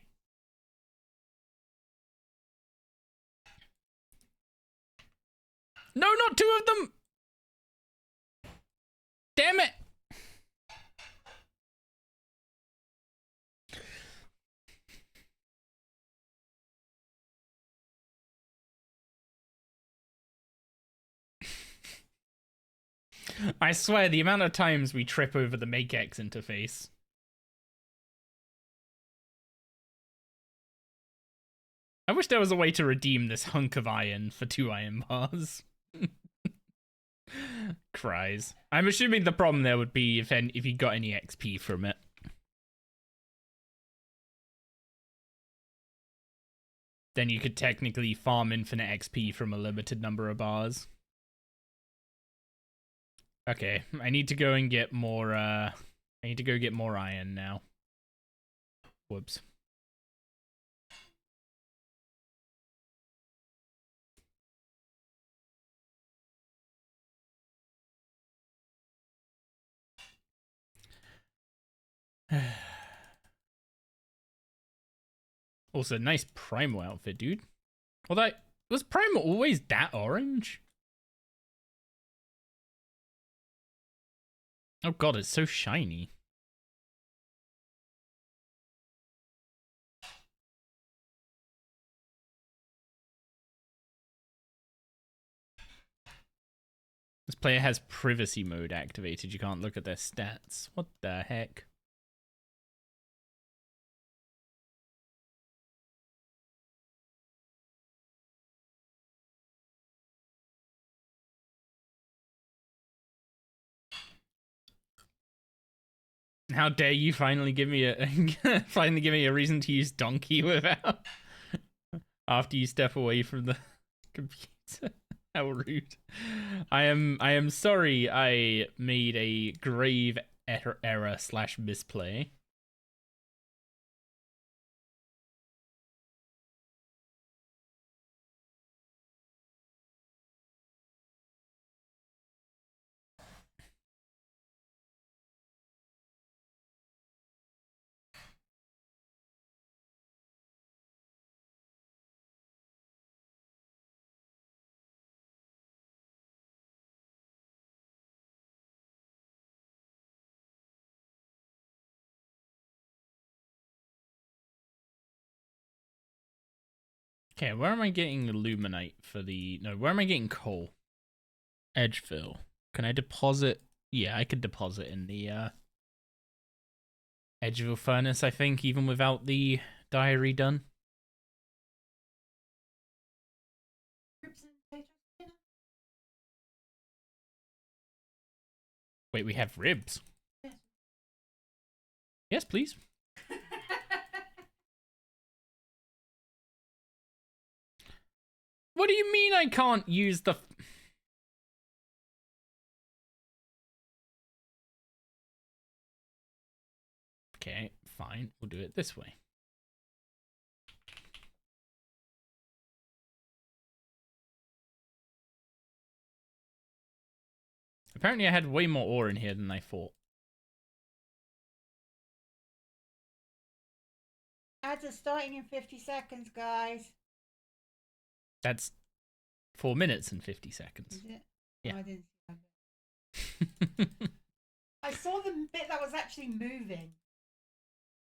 A: No, not two of them! Damn it! I swear, the amount of times we trip over the MakeX interface. I wish there was a way to redeem this hunk of iron for 2 iron bars. Cries. I'm assuming the problem there would be if you got any XP from it. Then you could technically farm infinite XP from a limited number of bars. Okay, I need to go and get more, I need to go get more iron now. Whoops. Also, nice Primal outfit, dude. Although, was Primal always that orange? Oh god, it's so shiny. This player has privacy mode activated. You can't look at their stats. What the heck? How dare you finally give me a reason to use donkey without after you step away from the computer. How rude. I am sorry I made a grave error / misplay. Okay, where am I getting illuminate for the... No, where am I getting coal? Edgefill. Can I deposit... Yeah, I could deposit in the Edgeville furnace, I think, even without the diary done. Wait, we have ribs?
B: Yes.
A: Yes, please. What do you mean I can't use the... Okay, fine. We'll do it this way. Apparently I had way more ore in here than I thought.
B: Ads are starting in 50 seconds, guys.
A: That's 4 minutes and 50 seconds.
B: Is it?
A: Yeah.
B: Oh, I didn't see that. I saw the bit that was actually moving.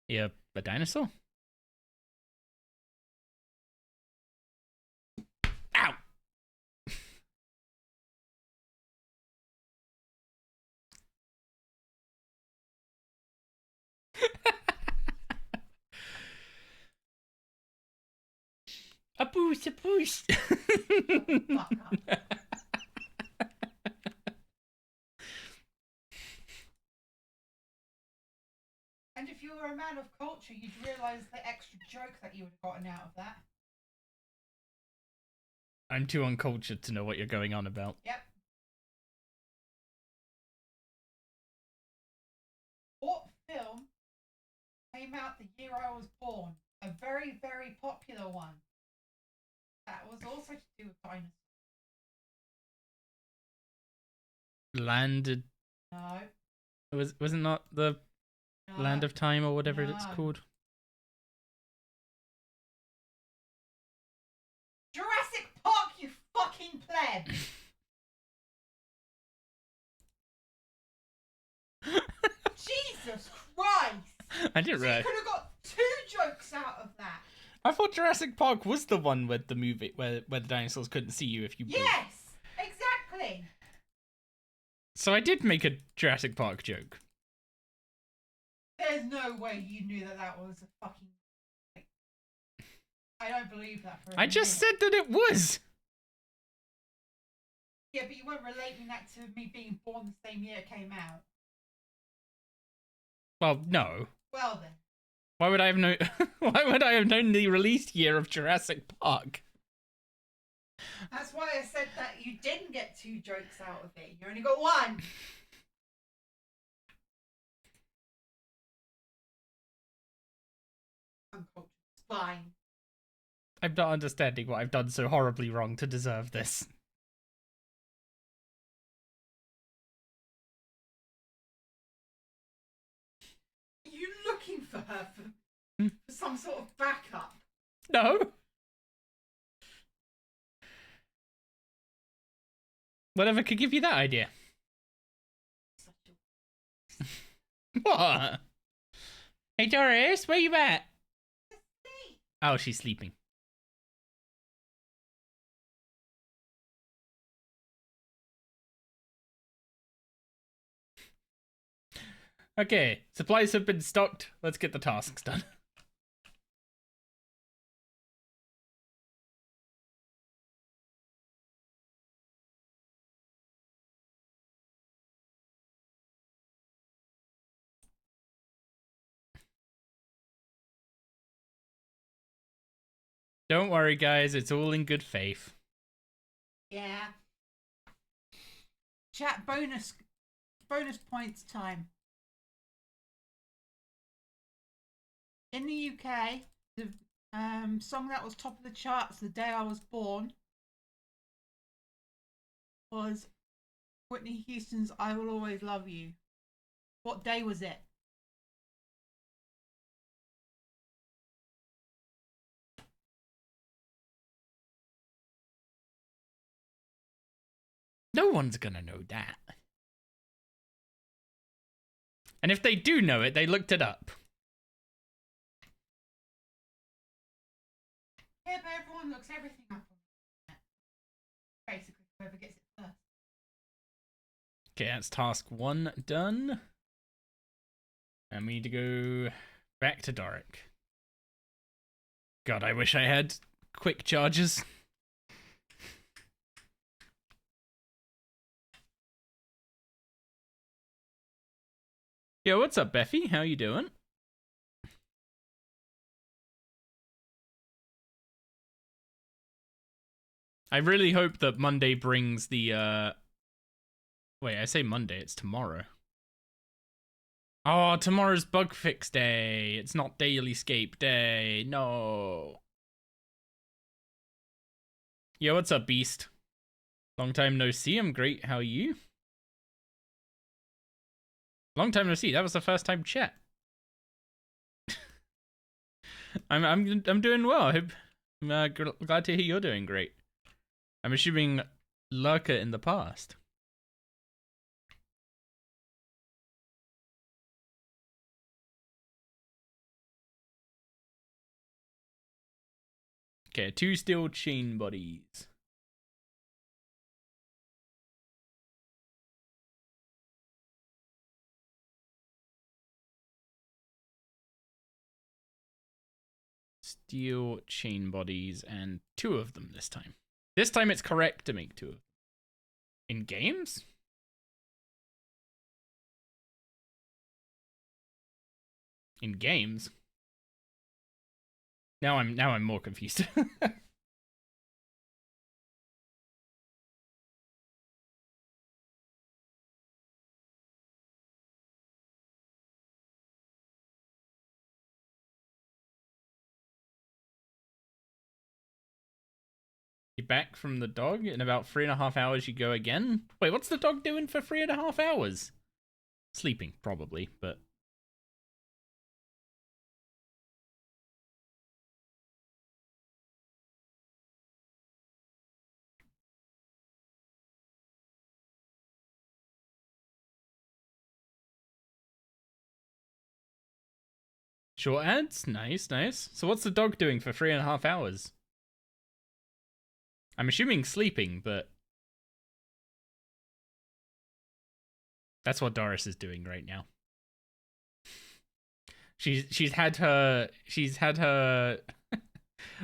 A: Yeah, a dinosaur? Ow! A boost, a boost.
B: Fuck up. And if you were a man of culture, you'd realise the extra joke that you would have gotten out of that.
A: I'm too uncultured to know what you're going on about.
B: Yep. What film came out the year I was born? A very, very popular one. That was also to do with dinosaurs.
A: Landed...
B: No.
A: Wasn't not the
B: No.
A: Land of Time or whatever it's
B: No.
A: called?
B: Jurassic Park, you fucking pleb! Jesus Christ!
A: I didn't
B: So you
A: realize.
B: could have got 2 jokes out of that.
A: I thought Jurassic Park was the one with the movie where the dinosaurs couldn't see you if you moved.
B: Yes, exactly.
A: So I did make a Jurassic Park joke.
B: There's no way you knew that that was a fucking... I don't believe that for a
A: I just
B: minute.
A: said that it was.
B: Yeah, but you weren't relating that to me being born the same year it came out.
A: Well, no.
B: Well then.
A: Why would I have known? Why would I have known the release year of Jurassic Park?
B: That's why I said that you didn't get 2 jokes out of it. You only got 1. Uncultured spine.
A: I'm not understanding what I've done so horribly wrong to deserve this.
B: Are you looking for her for some sort of backup?
A: No. Whatever could give you that idea. What? Hey Doris, where you at? Oh, she's sleeping. Okay, supplies have been stocked. Let's get the tasks done. Don't worry, guys. It's all in good faith.
B: Yeah. Chat bonus points time. In the UK, the song that was top of the charts the day I was born was Whitney Houston's I Will Always Love You. What day was it?
A: No one's gonna know that. And if they do know it, they looked it up.
B: Yeah, but everyone looks everything up on the internet. Basically, whoever gets it first.
A: Okay, that's task 1 done. And we need to go back to Doric. God, I wish I had quick charges. Yo, what's up, Beffy? How you doing? I really hope that Monday brings the, Wait, I say Monday, it's tomorrow. Oh, tomorrow's bug fix day. It's not daily scape day. No. Yo, what's up, Beast? Long time no see. I'm great. How are you? Long time no see. That was the first time chat. I'm doing well. I'm glad to hear you're doing great. I'm assuming Lurker in the past. Okay, 2 steel chain bodies. Steel chain bodies, and 2 of them this time. This time it's correct to make 2 of them. In games? In games? Now I'm more confused. You're back from the dog. In about 3.5 hours you go again? Wait, what's the dog doing for 3.5 hours? Sleeping, probably, but... Short ads? Nice, nice. So what's the dog doing for 3.5 hours? I'm assuming sleeping, but... That's what Doris is doing right now. She's had her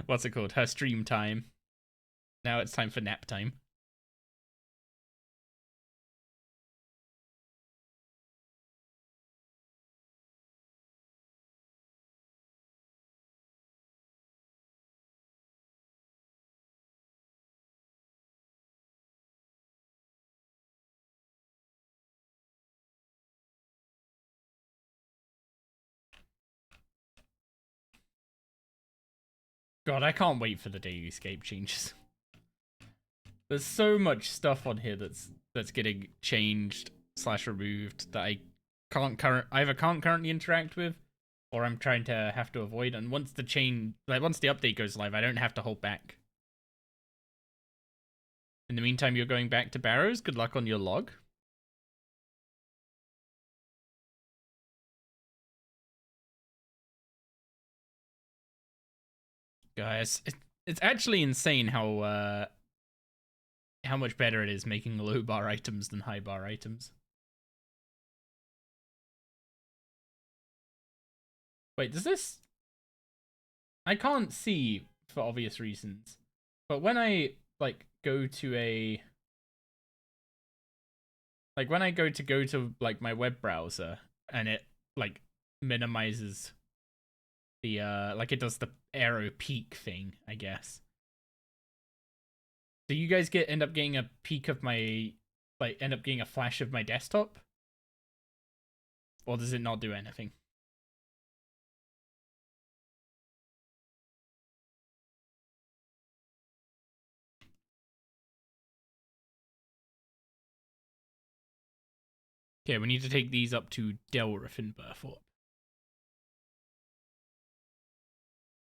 A: what's it called? Her stream time. Now it's time for nap time. God, I can't wait for the daily escape changes. There's so much stuff on here that's getting changed / removed that I either can't currently interact with, or I'm trying to have to avoid. And once the update goes live, I don't have to hold back. In the meantime, you're going back to Barrows. Good luck on your log. Guys, it's actually insane how much better it is making low bar items than high bar items. Wait, does this... I can't see for obvious reasons, but when I go to my web browser and it minimizes the it does the arrow peak thing, I guess. Do you guys end up getting a peek of my like end up getting a flash of my desktop? Or does it not do anything? Okay, we need to take these up to Delriff in Burthorpe.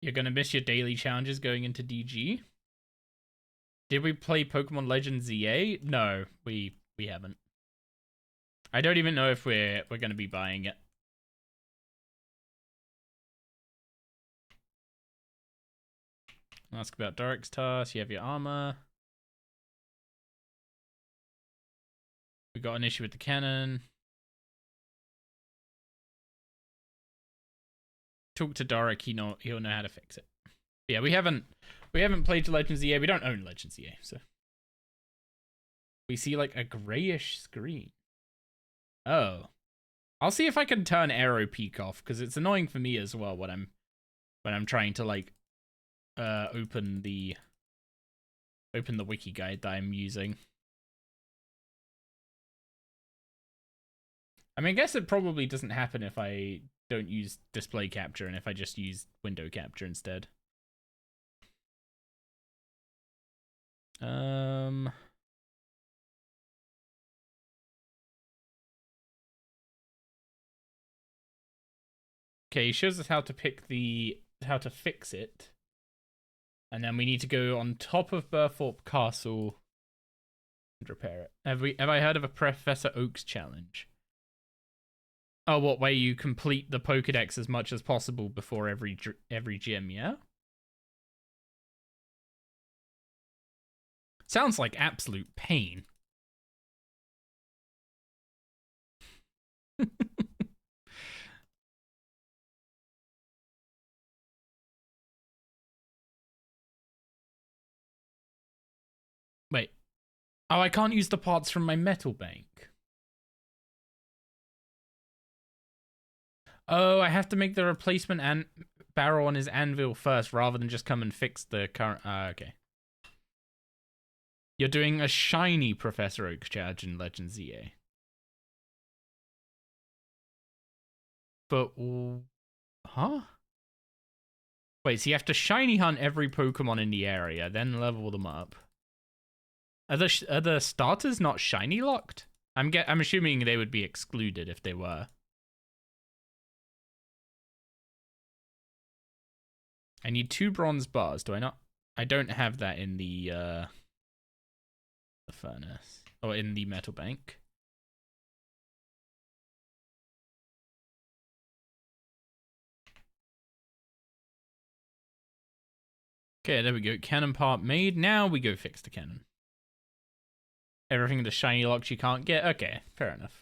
A: You're gonna miss your daily challenges going into DG? Did we play Pokemon Legends ZA? No, we haven't. I don't even know if we're gonna be buying it. Ask about Doric's task. You have your armor. We got an issue with the cannon. Talk to Doric. He'll know how to fix it. Yeah, we haven't played Legends EA. We don't own Legends EA, so we see like a grayish screen. Oh, I'll see if I can turn Aero Peak off because it's annoying for me as well when I'm trying to like open the wiki guide that I'm using. I mean, I guess it probably doesn't happen if I don't use display capture and if I just use window capture instead. Okay, he shows us how to fix it. And then we need to go on top of Burthorpe Castle and repair it. Have I heard of a Professor Oak's challenge? Oh, what, where you complete the Pokédex as much as possible before every gym, yeah? Sounds like absolute pain. Wait. Oh, I can't use the parts from my metal bank. Oh, I have to make the replacement barrel on his anvil first rather than just come and fix the current... okay. You're doing a shiny Professor Oak charge in Legends EA. But... huh? Wait, so you have to shiny hunt every Pokemon in the area, then level them up. Are the starters not shiny locked? I'm assuming they would be excluded if they were. I need 2 bronze bars. Do I not? I don't have that in the furnace or in the metal bank. Okay, there we go. Cannon part made. Now we go fix the cannon. Everything the shiny locks you can't get. Okay, fair enough.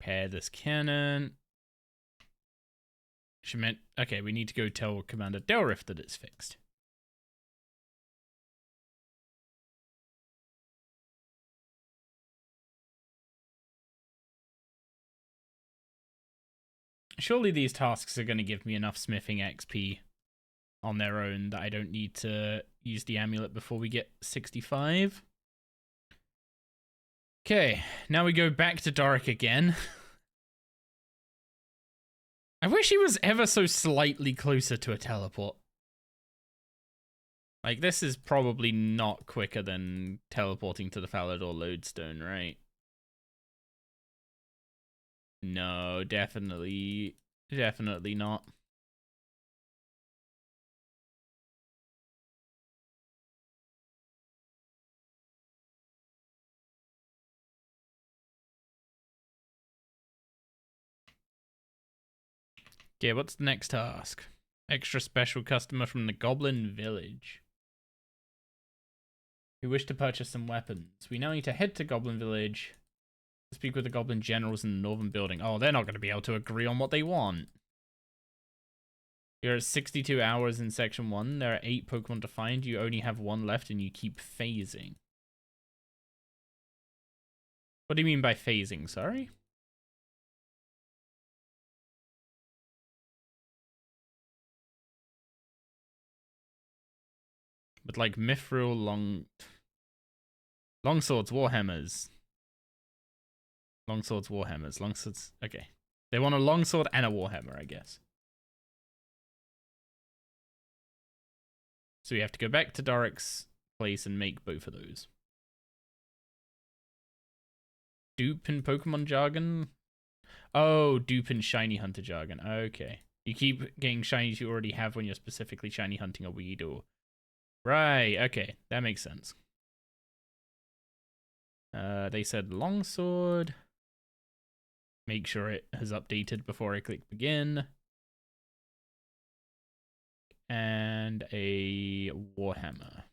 A: Repair this cannon. She meant, okay, we need to go tell Commander Delriff that it's fixed. Surely these tasks are going to give me enough smithing XP on their own that I don't need to use the amulet before we get 65. Okay, now we go back to Doric again. I wish he was ever so slightly closer to a teleport. Like, this is probably not quicker than teleporting to the Falador Lodestone, right? No, definitely not. Okay, what's the next task? Extra special customer from the Goblin Village. We wish to purchase some weapons. We now need to head to Goblin Village to speak with the Goblin generals in the northern building. Oh, they're not going to be able to agree on what they want. You're at 62 hours in section 1. There are 8 Pokemon to find. You only have 1 left and you keep phasing. What do you mean by phasing? Sorry? But like Mithril, Longswords, Warhammers. Longswords, Warhammers. Longswords. Okay. They want a Longsword and a Warhammer, I guess. So we have to go back to Doric's place and make both of those. Dupe in Pokemon jargon? Oh, dupe in Shiny Hunter jargon. Okay. You keep getting shinies you already have when you're specifically shiny hunting a Weedle. Right, okay. That makes sense. They said Longsword. Make sure it has updated before I click begin. And a Warhammer.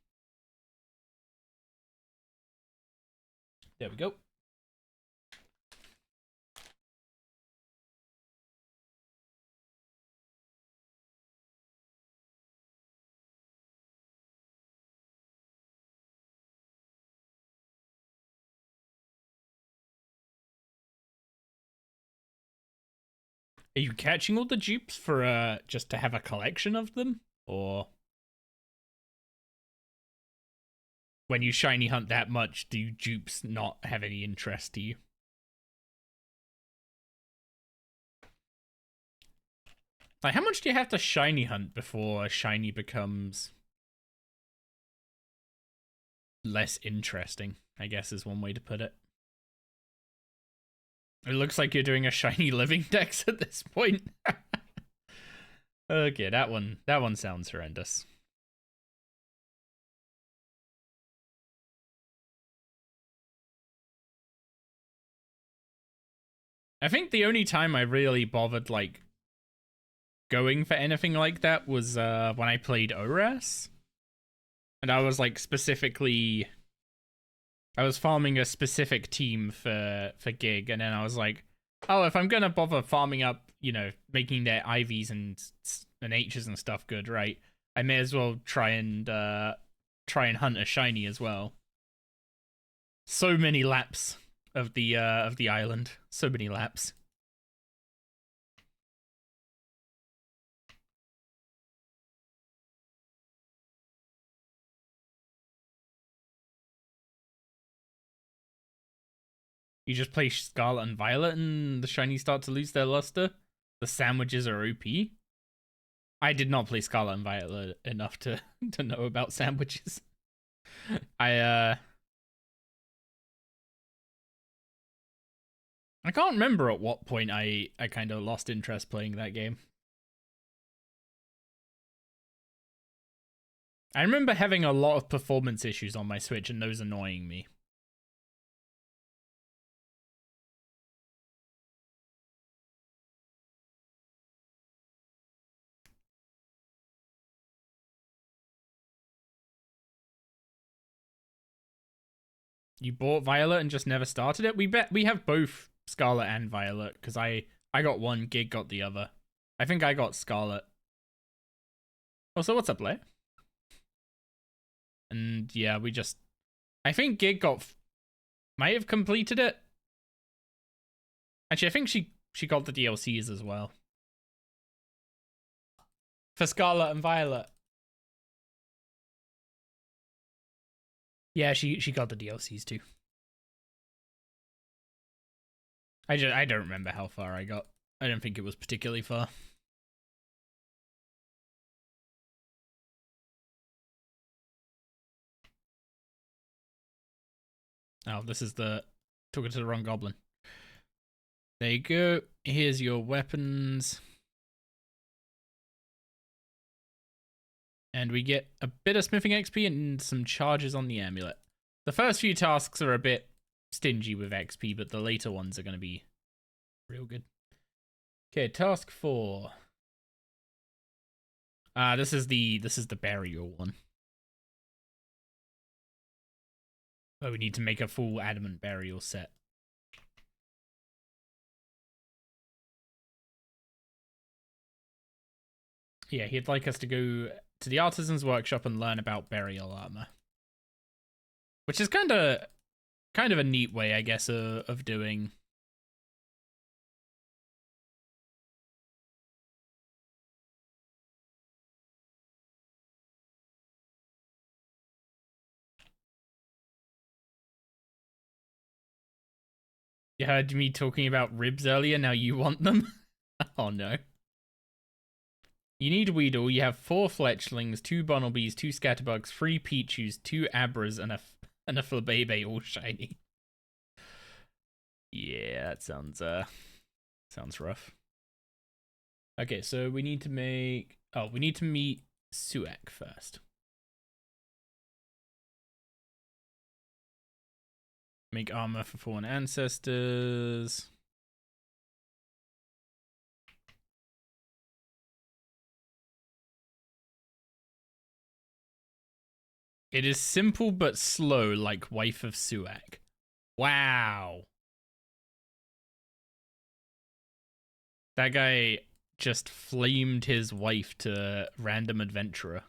A: There we go. Are you catching all the dupes for just to have a collection of them? Or when you shiny hunt that much, do dupes not have any interest to you? Like, how much do you have to shiny hunt before a shiny becomes less interesting, I guess is one way to put it. It looks like you're doing a shiny living dex at this point. Okay, that one sounds horrendous. I think the only time I really bothered, like, going for anything like that was when I played ORAS. And I was, like, specifically... I was farming a specific team for Gig, and then I was like, oh, if I'm gonna bother farming up, you know, making their IVs and H's and stuff good, right, I may as well try and hunt a shiny as well. So many laps of the island. So many laps. You just play Scarlet and Violet and the shinies start to lose their luster? The sandwiches are OP? I did not play Scarlet and Violet enough to know about sandwiches. I can't remember at what point I kind of lost interest playing that game. I remember having a lot of performance issues on my Switch and those annoying me. You bought Violet and just never started it? We have both Scarlet and Violet, because I got one, Gig got the other. I think I got Scarlet. Oh, so what's up, Blair? And yeah, we just... I think Gig might have completed it. Actually, I think she got the DLCs as well. For Scarlet and Violet. Yeah, she got the DLCs too. I don't remember how far I got. I don't think it was particularly far. Oh, this is the... Took it to the wrong goblin. There you go. Here's your weapons. And we get a bit of smithing XP and some charges on the amulet. The first few tasks are a bit stingy with XP, but the later ones are going to be real good. Okay, task 4. This is the burial one. Oh, we need to make a full adamant burial set. Yeah, he'd like us to go to the Artisan's Workshop and learn about burial armor. Which is kind of a neat way, I guess, of doing... You heard me talking about ribs earlier, now you want them? Oh no. You need Weedle, you have 4 Fletchlings, 2 Bunnelbees, 2 Scatterbugs, 3 Pichus, 2 Abras, and a Flabebe all shiny. Yeah, that sounds rough. Okay, so we need to make... Oh, we need to meet Suek first. Make armor for fallen ancestors. It is simple but slow, like Wife of Suek. Wow. That guy just flamed his wife to random adventurer.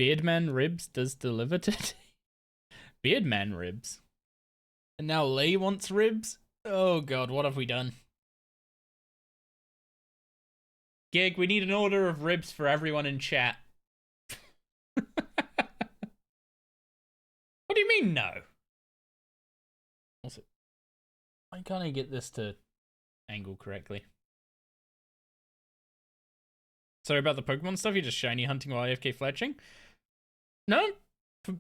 A: Beardman Ribs does deliver today. Beardman Ribs. And now Lay wants ribs? Oh god, what have we done? Gig, we need an order of ribs for everyone in chat. What do you mean no? Also, why can't I get this to angle correctly? Sorry about the Pokemon stuff, you're just shiny hunting while AFK fletching? No,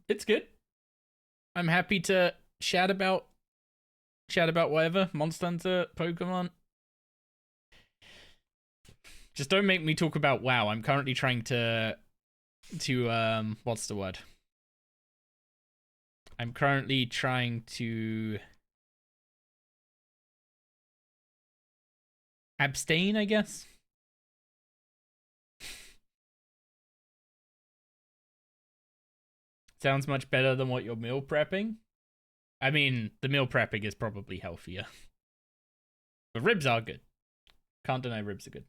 A: it's good. I'm happy to chat about whatever. Monster Hunter, Pokemon. Just don't make me talk about WoW. I'm currently trying to what's the word? I'm currently trying to abstain, I guess. Sounds much better than what you're meal prepping. I mean, the meal prepping is probably healthier. But ribs are good. Can't deny ribs are good.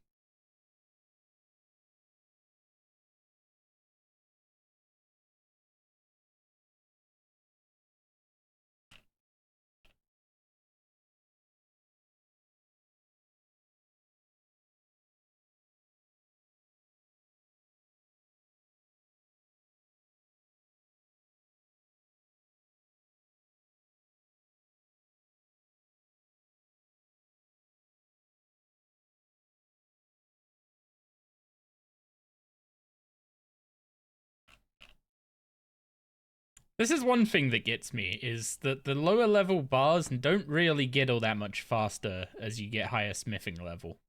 A: This is one thing that gets me, is that the lower level bars don't really get all that much faster as you get higher smithing level.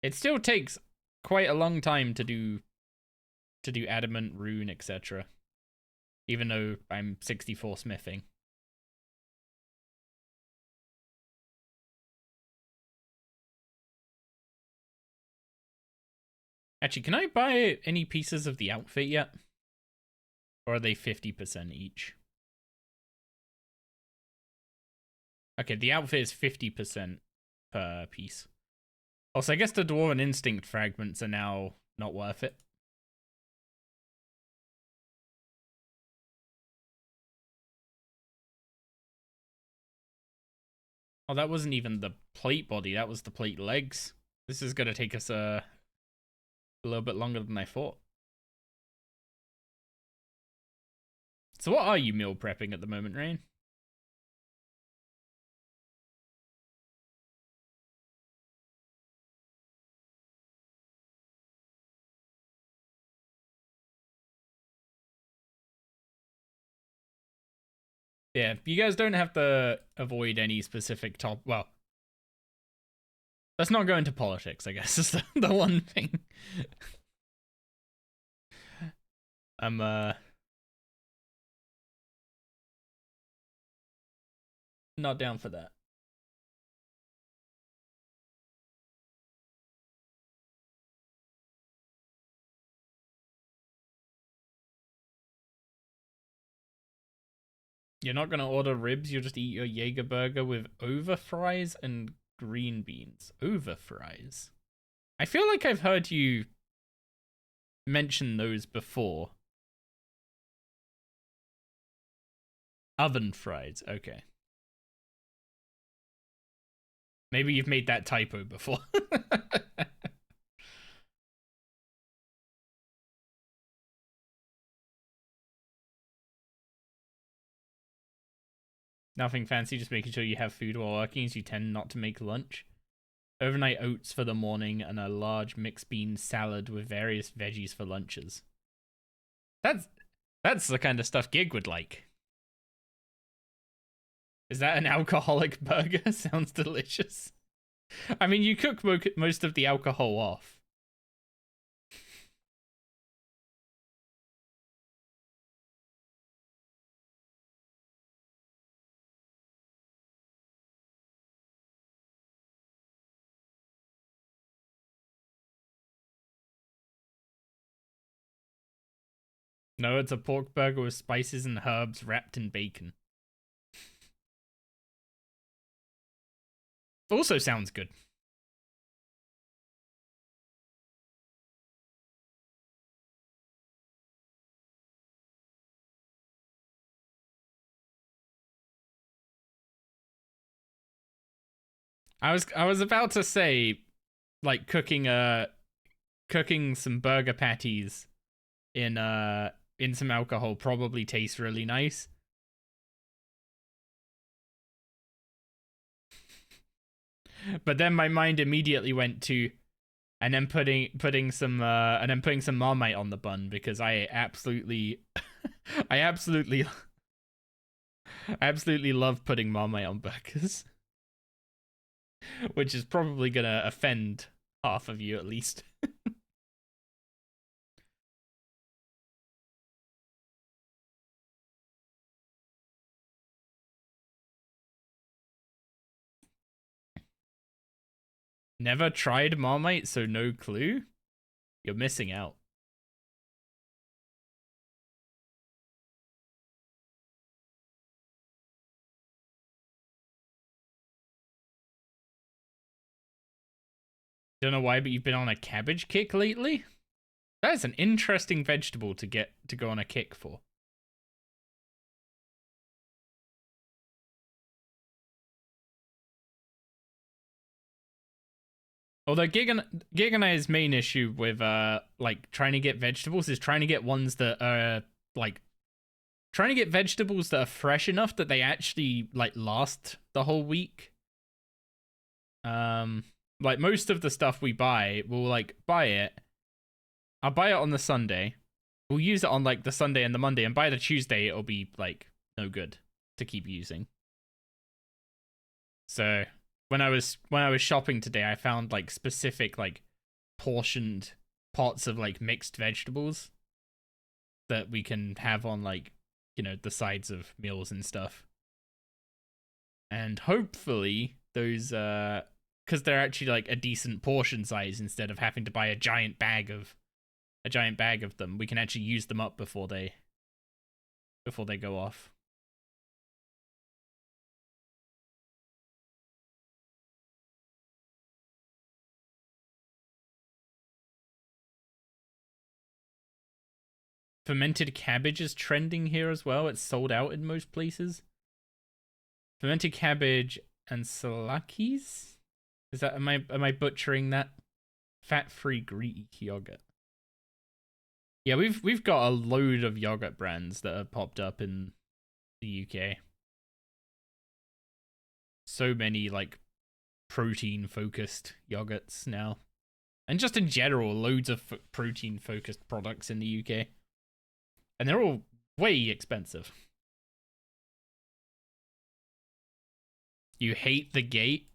A: It still takes quite a long time to do adamant, rune, etc. Even though I'm 64 smithing. Actually, can I buy any pieces of the outfit yet? Or are they 50% each? Okay, the outfit is 50% per piece. Also, I guess the Dwarven Instinct fragments are now not worth it. Oh, that wasn't even the plate body, that was the plate legs. This is gonna take us a little bit longer than I thought. So what are you meal prepping at the moment, Rain? Yeah, you guys don't have to avoid any specific well, let's not go into politics, I guess, is the one thing. I'm Not down for that. You're not gonna order ribs, you'll just eat your Jaeger burger with over fries and green beans. Over fries. I feel like I've heard you mention those before. Oven fries, okay. Maybe you've made that typo before. Nothing fancy, just making sure you have food while working, as you tend not to make lunch. Overnight oats for the morning and a large mixed bean salad with various veggies for lunches. That's the kind of stuff Gig would like. Is that an alcoholic burger? Sounds delicious. I mean, you cook most of the alcohol off. No, it's a pork burger with spices and herbs wrapped in bacon. Also sounds good. I was about to say, like, cooking some burger patties in some alcohol probably tastes really nice. But then my mind immediately went to and then putting some Marmite on the bun, because I absolutely I absolutely love putting Marmite on burgers. Which is probably gonna offend half of you at least. Never tried Marmite, so no clue? You're missing out. Don't know why, but you've been on a cabbage kick lately? That is an interesting vegetable to go on a kick for. Although Gig and I's main issue with like trying to get vegetables is trying to get ones that are like trying to get vegetables that are fresh enough that they actually like last the whole week. Like most of the stuff we buy, we'll like buy it. I'll buy it on the Sunday. We'll use it on like the Sunday and the Monday, and by the Tuesday it'll be like no good to keep using. So when I was shopping today, I found like specific like portioned pots of like mixed vegetables that we can have on like, you know, the sides of meals and stuff. And hopefully those because they're actually like a decent portion size, instead of having to buy a giant bag of them, we can actually use them up before they go off. Fermented cabbage is trending here as well. It's sold out in most places. Fermented cabbage and salakis? Is that am I butchering that? Fat-free Greek yogurt. Yeah, we've got a load of yogurt brands that have popped up in the UK. So many like protein focused yogurts now. And just in general, loads of protein focused products in the UK. And they're all way expensive. You hate the gate?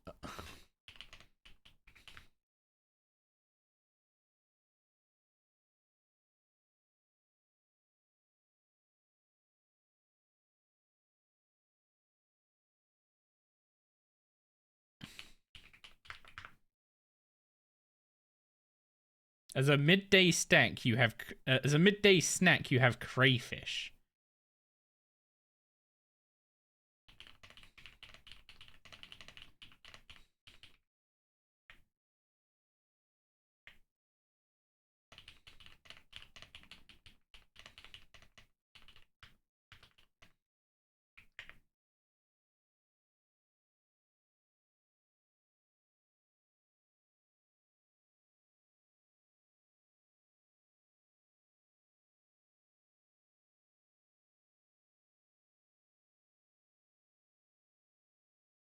A: As a midday snack, you have crayfish.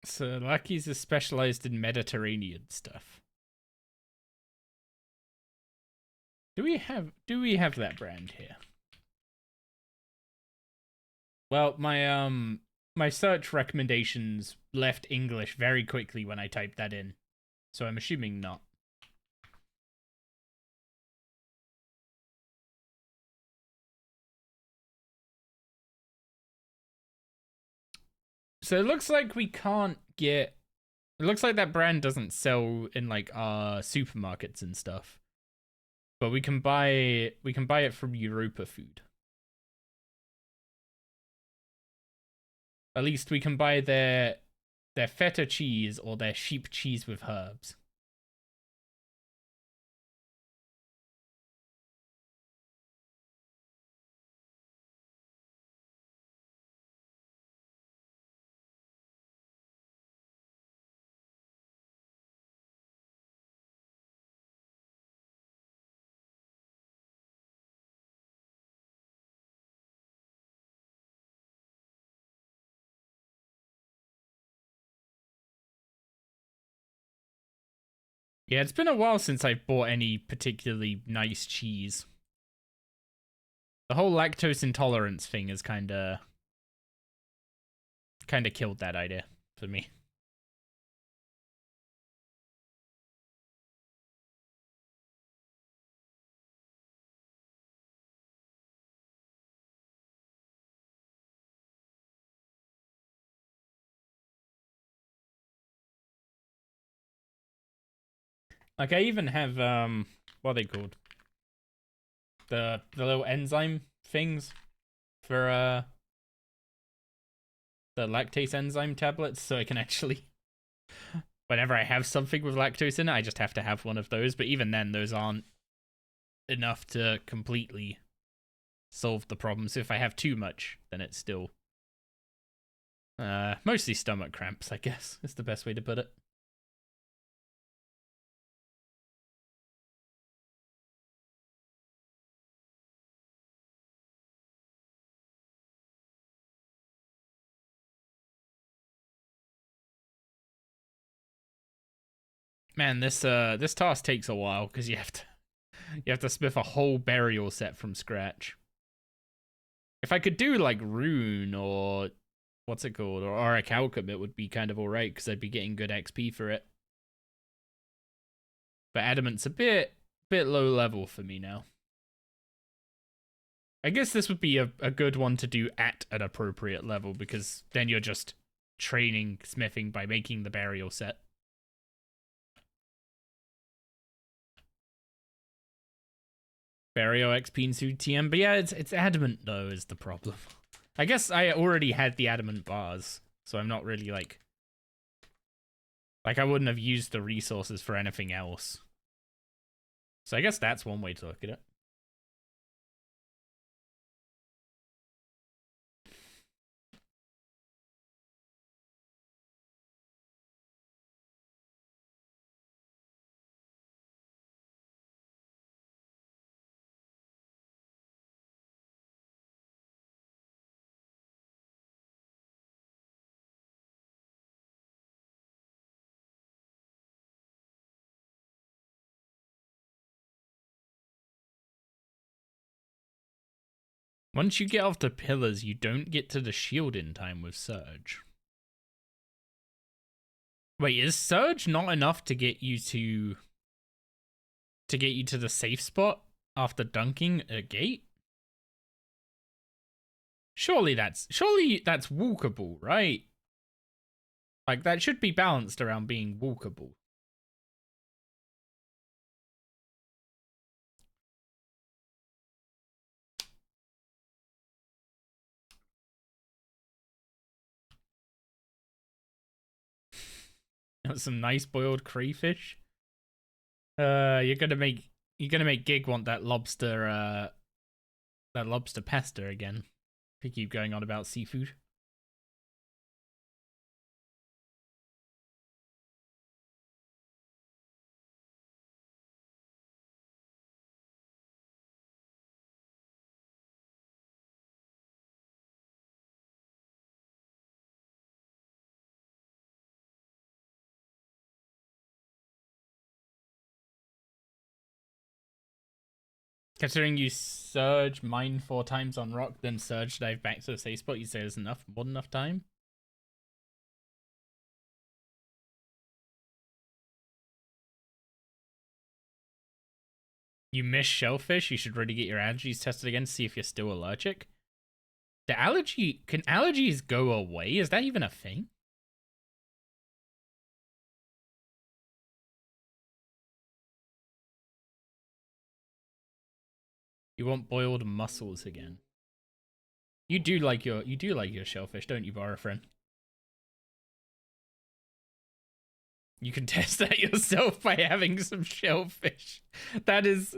A: So Lucky's is specialized in Mediterranean stuff. Do we have that brand here? Well, my search recommendations left English very quickly when I typed that in. So I'm assuming not. So it looks like we can't get. It looks like that brand doesn't sell in like supermarkets and stuff. But we can buy it from Europa Food. At least we can buy their feta cheese or their sheep cheese with herbs. Yeah, it's been a while since I've bought any particularly nice cheese. The whole lactose intolerance thing has kind of killed that idea for me. Like I even have what are they called? The little enzyme things for the lactase enzyme tablets, so I can actually whenever I have something with lactose in it, I just have to have one of those, but even then those aren't enough to completely solve the problem. So if I have too much, then it's still mostly stomach cramps, I guess, is the best way to put it. Man, this task takes a while because you have to smith a whole burial set from scratch. If I could do like rune or what's it called or auric alchem, it would be kind of alright because I'd be getting good XP for it. But adamant's a bit low level for me now. I guess this would be a good one to do at an appropriate level because then you're just training smithing by making the burial set. Burial XP and Suit TM, but yeah, it's adamant though is the problem. I guess I already had the adamant bars, so I'm not really like I wouldn't have used the resources for anything else. So I guess that's one way to look at it. Once you get off the pillars, you don't get to the shield in time with Surge. Wait, is Surge not enough to get you to the safe spot after dunking a gate? Surely that's walkable, right? Like that should be balanced around being walkable. Some nice boiled crayfish. You're gonna make Gig want that lobster pasta again. If you keep going on about seafood. Considering you surge mine 4 times on rock, then surge dive back to the safe spot, you say there's more than enough time? You miss shellfish, you should really get your allergies tested again to see if you're still allergic. Can allergies go away? Is that even a thing? You want boiled mussels again. You do like your shellfish, don't you, Barafriend? You can test that yourself by having some shellfish. That is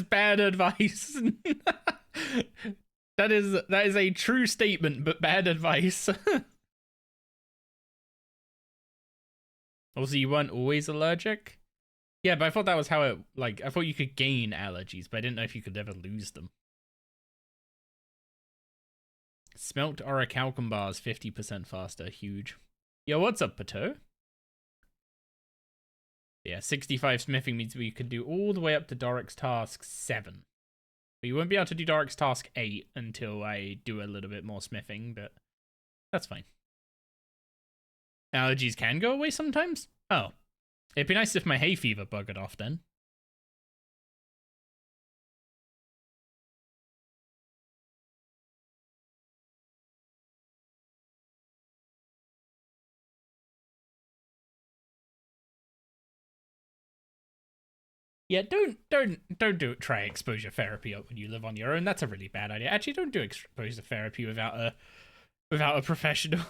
A: bad advice. That is a true statement, but bad advice. Also, you weren't always allergic? Yeah, but I thought that was how it, like, I thought you could gain allergies, but I didn't know if you could ever lose them. Smelt orichalcum bars 50% faster. Huge. Yo, what's up, Pateau? Yeah, 65 smithing means we could do all the way up to Doric's task 7. But you won't be able to do Doric's task 8 until I do a little bit more smithing, but that's fine. Allergies can go away sometimes? Oh. It'd be nice if my hay fever buggered off then. Yeah, don't try exposure therapy when you live on your own. That's a really bad idea. Actually, don't do exposure therapy without a professional.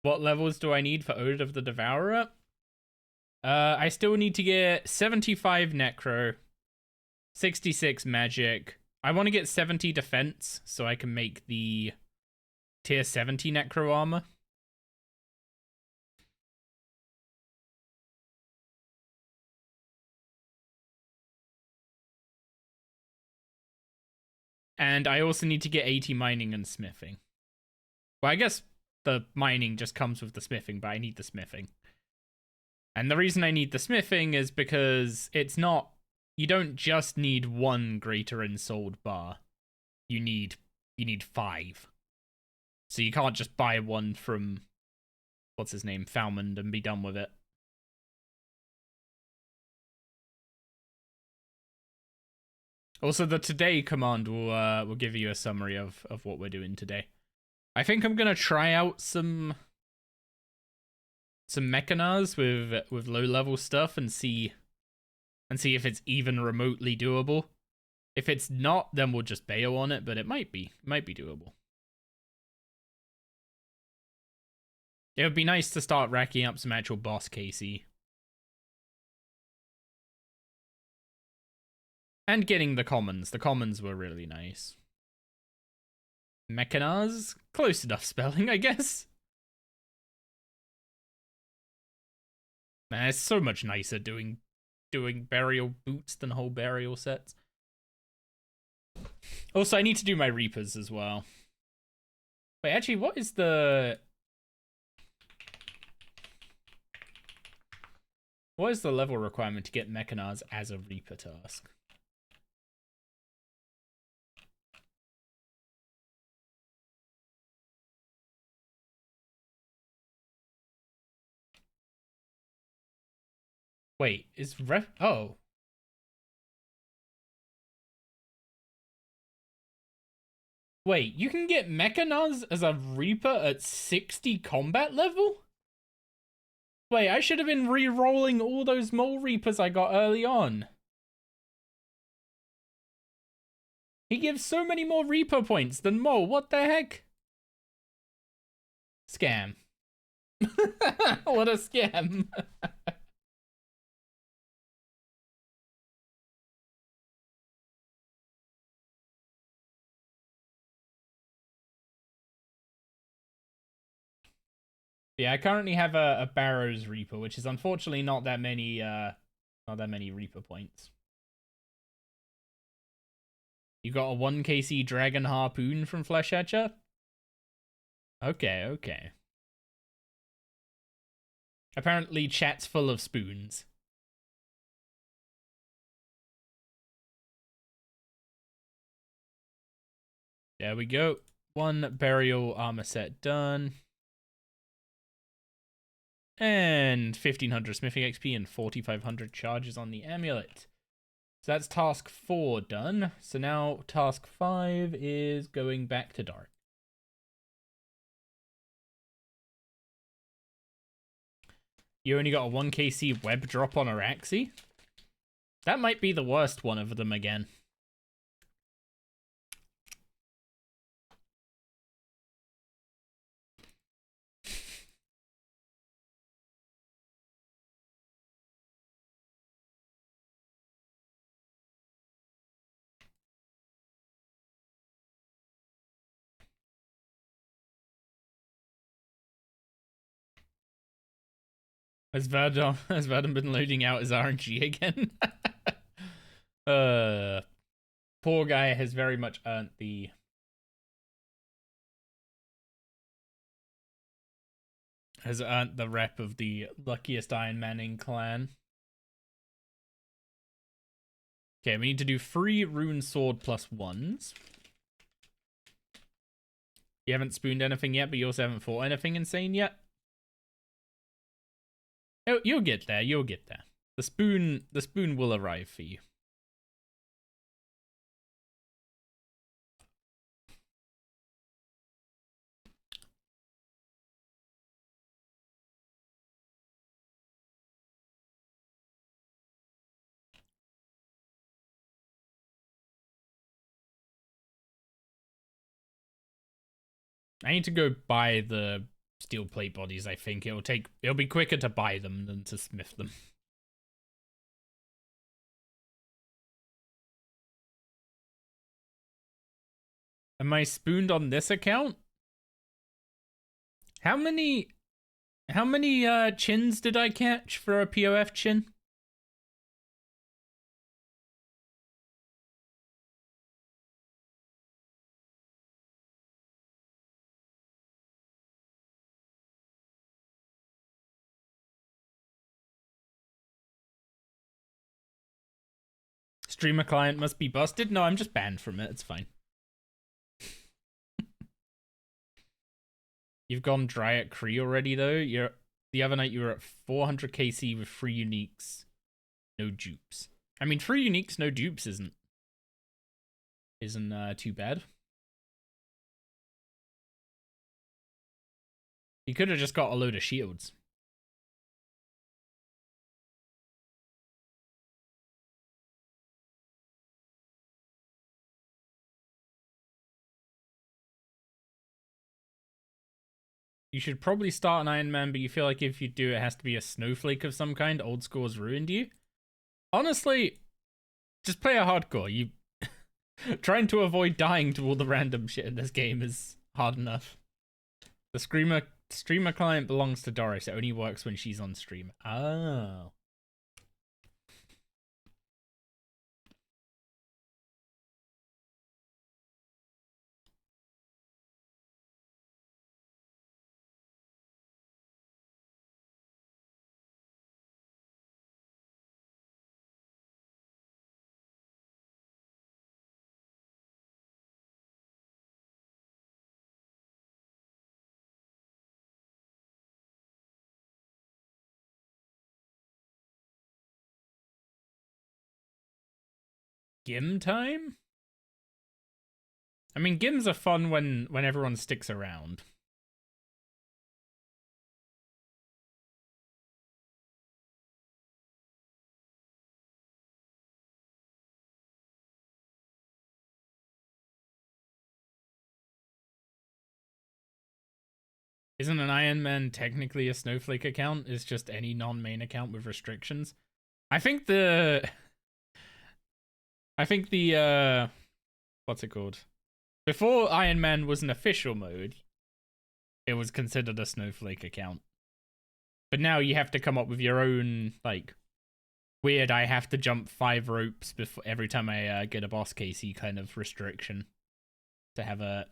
A: What levels do I need for Ode of the Devourer? I still need to get 75 Necro, 66 Magic. I want to get 70 Defense so I can make the tier 70 Necro armor. And I also need to get 80 mining and smithing. Well, I guess the mining just comes with the smithing, but I need the smithing. And the reason I need the smithing is because it's not... You don't just need one greater ensouled bar. You need 5. So you can't just buy one from... What's his name? Falmond and be done with it. Also, the today command will give you a summary of what we're doing today. I think I'm gonna try out some mechanars with low level stuff and see if it's even remotely doable. If it's not, then we'll just bail on it, but it might be doable. It would be nice to start racking up some actual boss KC. And getting the commons. The commons were really nice. Mechanars? Close enough spelling, I guess. Man, it's so much nicer doing burial boots than whole burial sets. Also, I need to do my Reapers as well. Wait, actually, what is the level requirement to get Mechanars as a Reaper task? Wait, oh. Wait, you can get Mechanars as a Reaper at 60 combat level? Wait, I should have been re-rolling all those Mole Reapers I got early on. He gives so many more Reaper points than Mole, what the heck? Scam. What a scam. Yeah, I currently have a Barrows Reaper, which is unfortunately not that many Reaper points. You got a 1 KC Dragon Harpoon from Flesh Etcher? Okay, okay. Apparently chat's full of spoons. There we go. 1 burial armor set done. And 1500 smithing XP and 4500 charges on the amulet. So that's task 4 done. So now task 5 is going back to dark. You only got a 1 KC web drop on Araxi? That might be the worst one of them again. Has Verdun been loading out his RNG again? Poor guy has very much earned the... has earned the rep of the luckiest Ironman in clan. Okay, we need to do 3 rune sword plus 1s. You haven't spooned anything yet, but you also haven't fought anything insane yet. Oh, you'll get there, you'll get there. The spoon will arrive for you. I need to go buy the steel plate bodies, I think. It'll be quicker to buy them than to smith them. Am I spooned on this account? How many chins did I catch for a POF chin? Streamer client must be busted? No, I'm just banned from it. It's fine. You've gone dry at Kree already, though. The other night you were at 400 KC with 3 uniques. No dupes. I mean, 3 uniques, no dupes isn't too bad. You could have just got a load of shields. You should probably start an Ironman, but you feel like if you do, it has to be a snowflake of some kind. Old school has ruined you. Honestly, just play a hardcore. You trying to avoid dying to all the random shit in this game is hard enough. The streamer client belongs to Doris. It only works when she's on stream. Oh. Gim time? I mean, Gims are fun when everyone sticks around. Isn't an Ironman technically a Snowflake account? It's just any non-main account with restrictions. I think the what's it called? Before Ironman was an official mode, it was considered a Snowflake account. But now you have to come up with your own, like, weird, I have to jump 5 ropes before every time I get a boss Casey kind of restriction to have a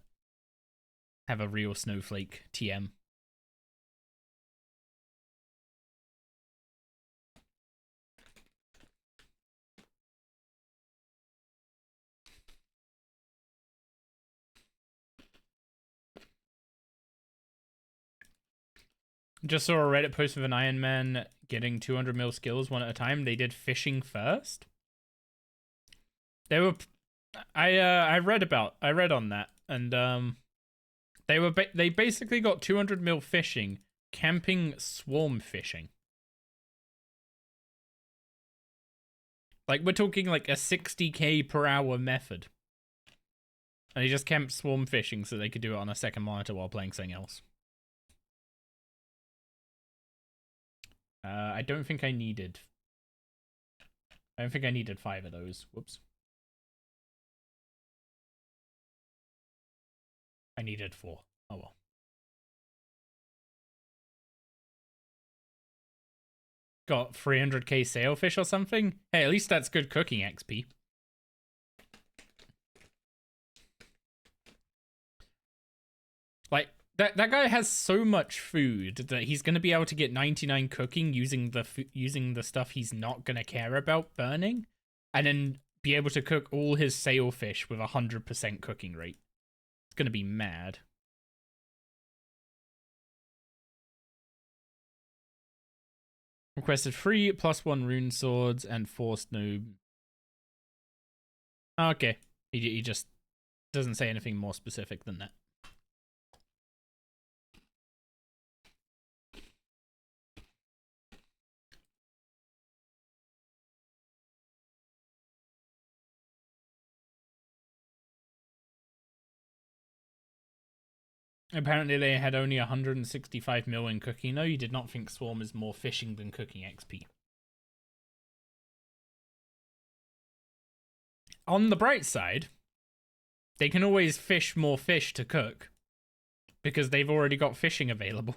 A: real Snowflake TM. Just saw a Reddit post of an Ironman getting 200 mil skills one at a time. They did fishing first. They were, I read on that, and they basically got 200 mil fishing, camping swarm fishing. Like, we're talking like a 60k per hour method. And they just camped swarm fishing so they could do it on a second monitor while playing something else. I don't think I needed 5 of those. Whoops. I needed 4. Oh well. Got 300k sailfish or something? Hey, at least that's good cooking XP. Like, that guy has so much food that he's going to be able to get 99 cooking using the stuff he's not going to care about burning, and then be able to cook all his sailfish with 100% cooking rate. It's going to be mad. Requested 3 +1 rune swords and 4 snow. Okay. He just doesn't say anything more specific than that. Apparently they had only 165 mil in cooking. No, you did not think Swarm is more fishing than cooking XP. On the bright side, they can always fish more fish to cook, because they've already got fishing available.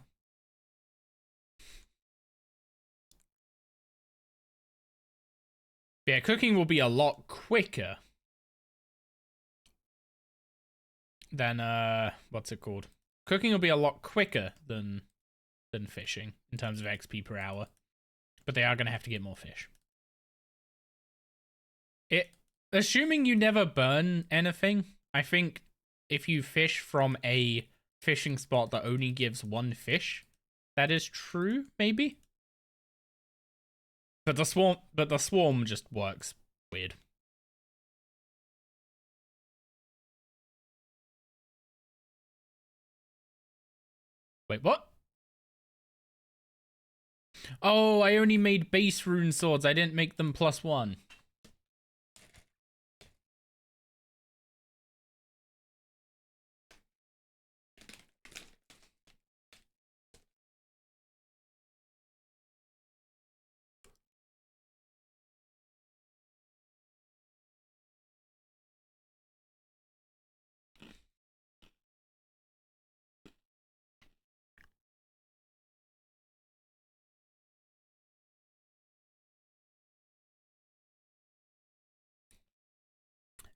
A: Yeah, cooking will be a lot quicker than, what's it called? Cooking will be a lot quicker than fishing in terms of XP per hour, but they are going to have to get more fish. Assuming you never burn anything, I think if you fish from a fishing spot that only gives 1 fish, that is true, maybe. But the swarm just works weird. Wait, what? Oh, I only made base rune swords. I didn't make them +1.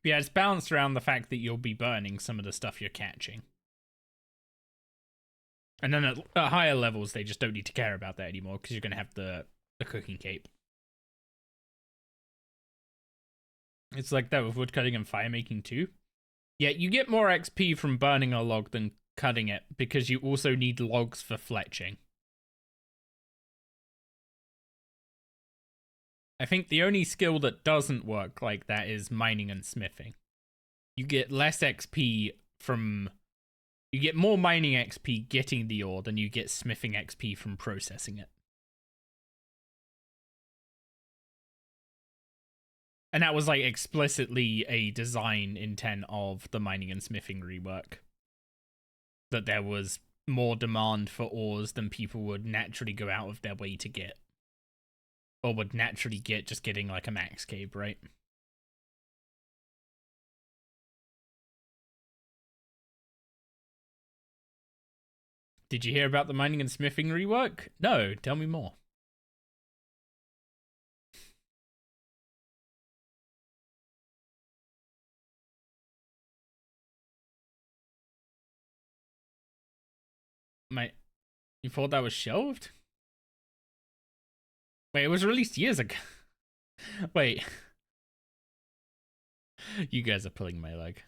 A: Yeah, it's balanced around the fact that you'll be burning some of the stuff you're catching. And then at higher levels, they just don't need to care about that anymore, because you're going to have the cooking cape. It's like that with woodcutting and firemaking too. Yeah, you get more XP from burning a log than cutting it, because you also need logs for fletching. I think the only skill that doesn't work like that is mining and smithing. You get less XP from... You get more mining XP getting the ore than you get smithing XP from processing it. And that was like explicitly a design intent of the mining and smithing rework. That there was more demand for ores than people would naturally go out of their way to get. Or would naturally get just getting like a max cape, right? Did you hear about the mining and smithing rework? No, tell me more. Mate, you thought that was shelved? Wait, it was released years ago. Wait. You guys are pulling my leg.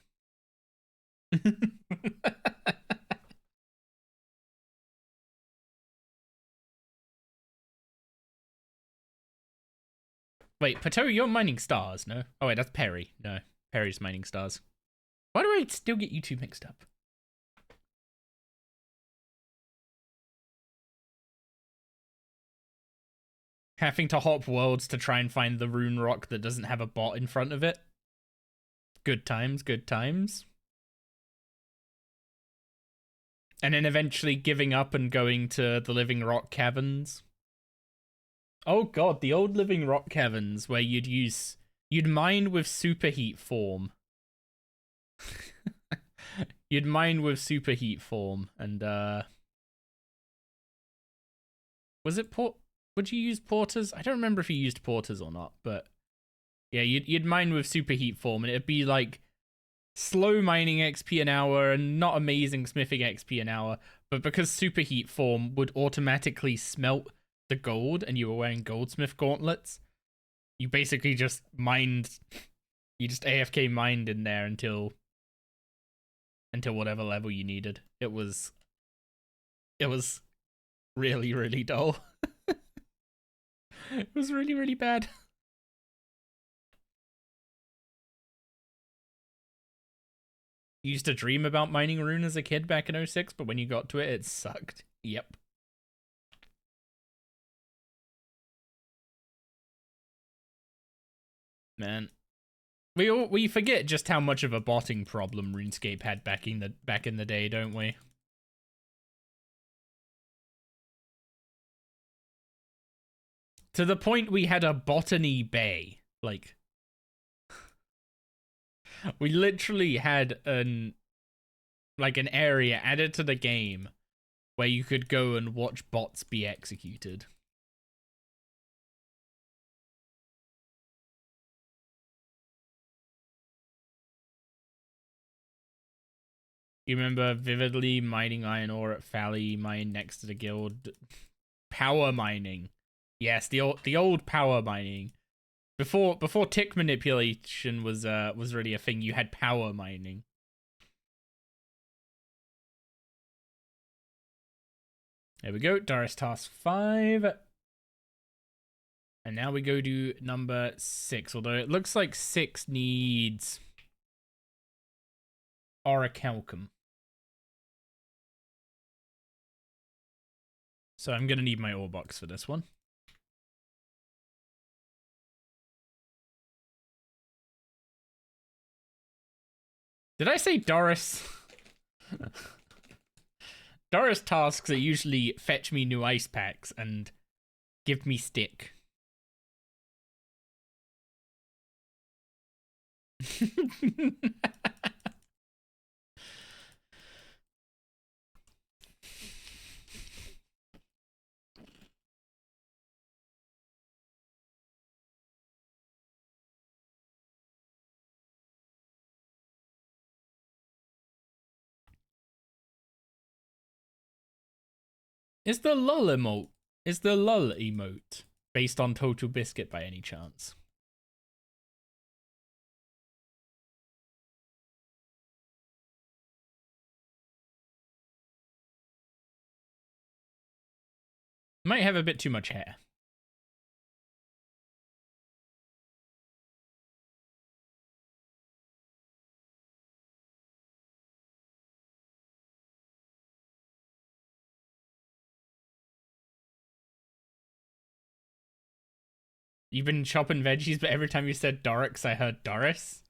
A: Wait, Pato, you're mining stars, no? Oh wait, that's Perry. No, Perry's mining stars. Why do I still get you two mixed up? Having to hop worlds to try and find the rune rock that doesn't have a bot in front of it. Good times, good times. And then eventually giving up and going to the Living Rock Caverns. Oh god, the old Living Rock Caverns where you'd mine with superheat form. You'd mine with superheat form and was it would you use porters? I don't remember if you used porters or not, but yeah, you'd mine with superheat form and it'd be like slow mining XP an hour and not amazing smithing XP an hour, but because superheat form would automatically smelt the gold and you were wearing goldsmith gauntlets, you basically just mined, you just AFK mined in there until whatever level you needed. It was really, really dull. It was really, really bad. You used to dream about mining rune as a kid back in 06, but when you got to it, it sucked. Yep. Man. We forget just how much of a botting problem RuneScape had back in the day, don't we? To the point we had a botany bay. Like, we literally had an area added to the game where you could go and watch bots be executed. You remember vividly mining iron ore at Fally mine next to the guild? Power mining. Yes, the old power mining. Before tick manipulation was really a thing, you had power mining. There we go, Doris task 5. And now we go to number 6, although it looks like 6 needs orichalcum. So I'm gonna need my ore box for this one. Did I say Doris? Doris tasks that usually fetch me new ice packs and give me stick. Is the lull emote based on Total Biscuit by any chance? Might have a bit too much hair. You've been chopping veggies, but every time you said Dorix, I heard Doris.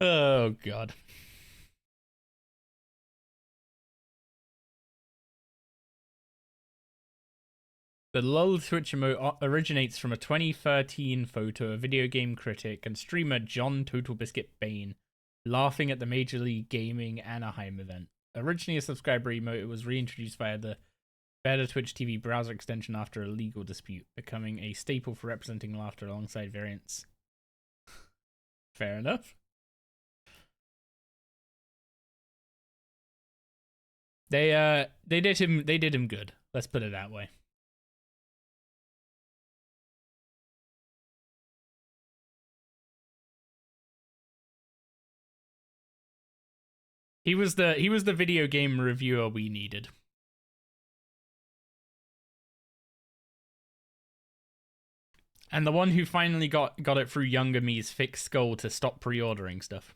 A: Oh god. The lull Twitch emote originates from a 2013 photo of video game critic and streamer John Total Biscuit Bain laughing at the Major League Gaming Anaheim event. Originally a subscriber emote, it was reintroduced via the Better Twitch TV browser extension after a legal dispute, becoming a staple for representing laughter alongside variants. Fair enough. They did him good. Let's put it that way. He was the video game reviewer we needed. And the one who finally got it through Younger Me's fixed skull to stop pre-ordering stuff.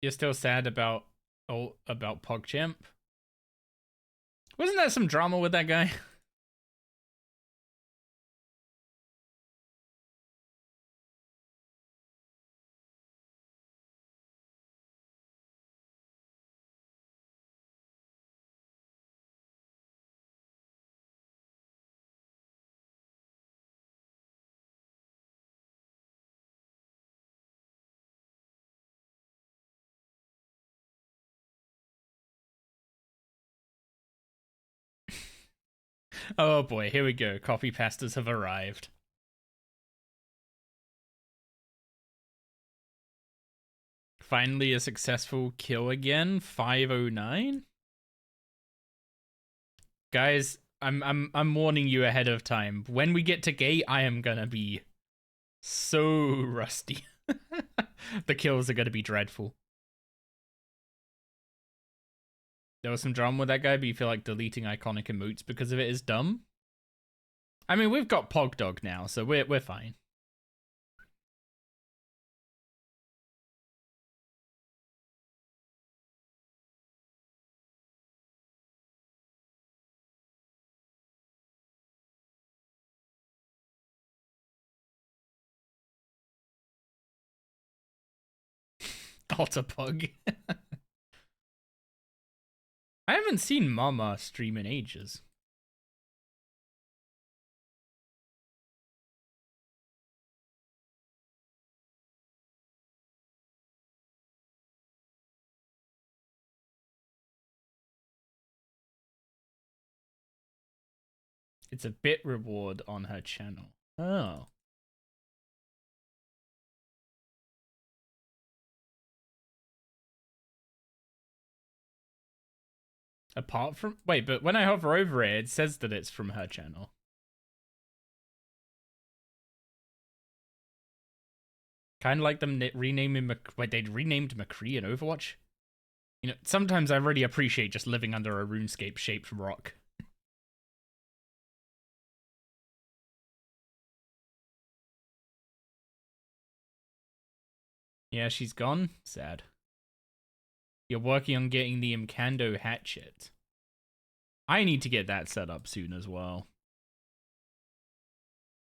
A: You're still sad about PogChamp? Wasn't there some drama with that guy? Oh boy, here we go. Copy pastas have arrived. Finally a successful kill again. 509. Guys, I'm warning you ahead of time. When we get to gate, I am gonna be so rusty. The kills are gonna be dreadful. There was some drama with that guy, but you feel like deleting iconic emotes because of it is dumb? I mean, we've got Pogdog now, so we're fine. Otterpug. I haven't seen Mama stream in ages. It's a bit reward on her channel. Oh. Apart from... Wait, but when I hover over it, it says that it's from her channel. Kind of like them renaming... Wait, they'd renamed McCree in Overwatch? You know, sometimes I really appreciate just living under a RuneScape-shaped rock. Yeah, she's gone? Sad. You're working on getting the Imcando hatchet. I need to get that set up soon as well.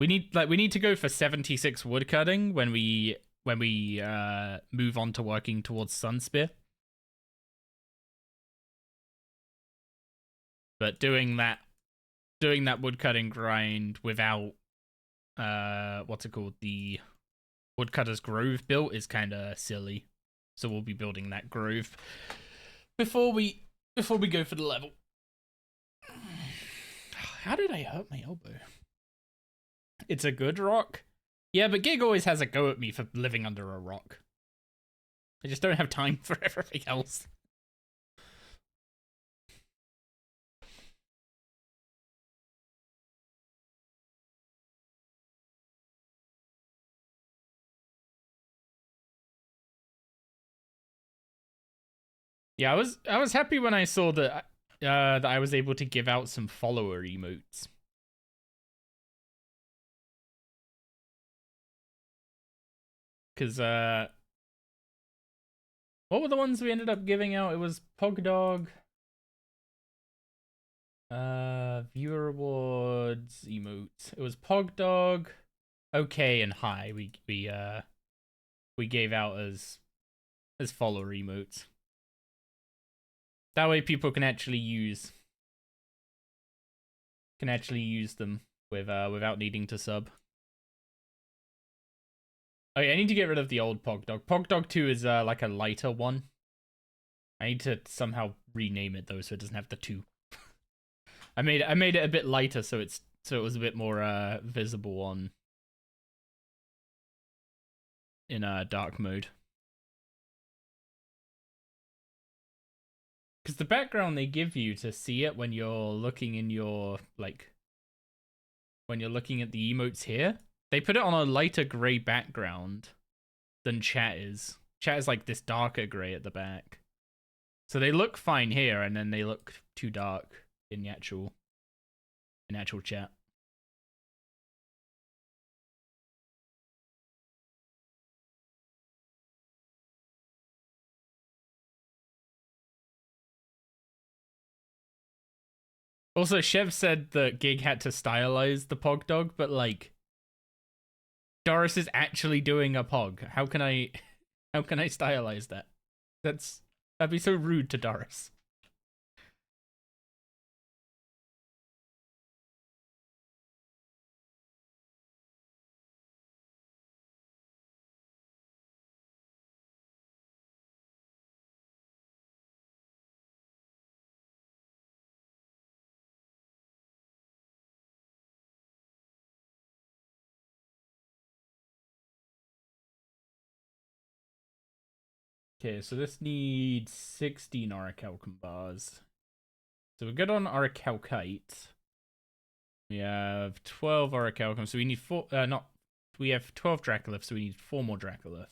A: We need to go for 76 woodcutting when we move on to working towards Sunspear. But doing that woodcutting grind without what's it called? The Woodcutter's Grove built is kind of silly. So we'll be building that grove before we go for the level. How did I hurt my elbow? It's a good rock. Yeah, but Gig always has a go at me for living under a rock. I just don't have time for everything else. Yeah, I was happy when I saw that that I was able to give out some follower emotes. Cause what were the ones we ended up giving out? It was Pogdog, viewer rewards emotes. It was Pogdog, okay and high we gave out as follower emotes. That way people can actually use them with without needing to sub. Okay, I need to get rid of the old Pogdog. Pogdog 2 is like a lighter one. I need to somehow rename it though so it doesn't have the 2. I made it a bit lighter so it was a bit more visible on in dark mode. Because the background they give you to see it when you're looking in your, like, when you're looking at the emotes here, they put it on a lighter grey background than chat is. Chat is like this darker grey at the back. So they look fine here, and then they look too dark in the actual chat. Also, Chev said that Gig had to stylize the Pogdog, but like, Doris is actually doing a Pog. How can I stylize that? That'd be so rude to Doris. Okay, so this needs 16 orichalcum bars. So we're good on orichalcite. We have 12 orichalcum, so we need 4. We have 12 Dracolith, so we need 4 more Dracolith.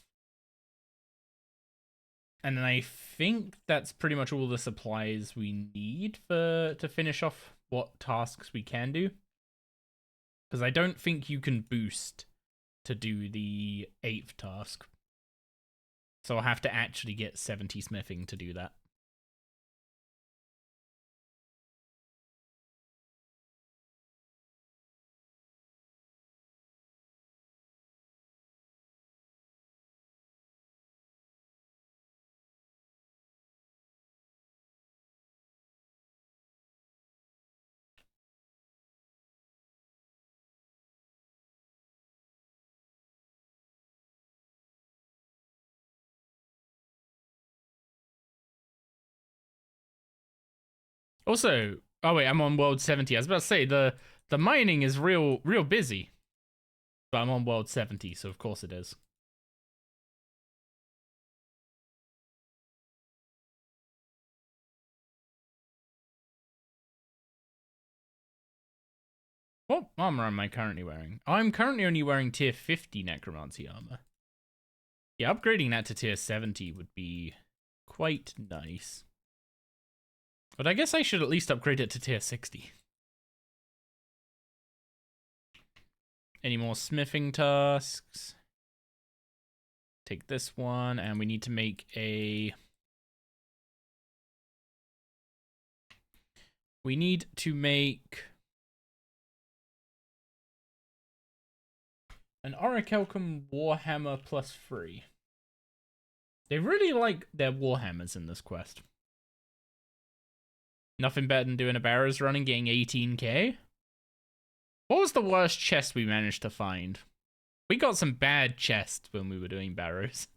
A: And then I think that's pretty much all the supplies we need to finish off what tasks we can do. Because I don't think you can boost to do the 8th task. So I'll have to actually get 70 smithing to do that. Also, oh wait, I'm on world 70. I was about to say the mining is real busy. But I'm on world 70, so of course it is. What armor am I currently wearing? I'm currently only wearing tier 50 necromancy armor. Yeah, upgrading that to tier 70 would be quite nice. But I guess I should at least upgrade it to tier 60. Any more smithing tasks? Take this one, and we need to make a... We need to make... an orichalcum warhammer +3. They really like their warhammers in this quest. Nothing better than doing a Barrows run and getting 18k. What was the worst chest we managed to find? We got some bad chests when we were doing Barrows.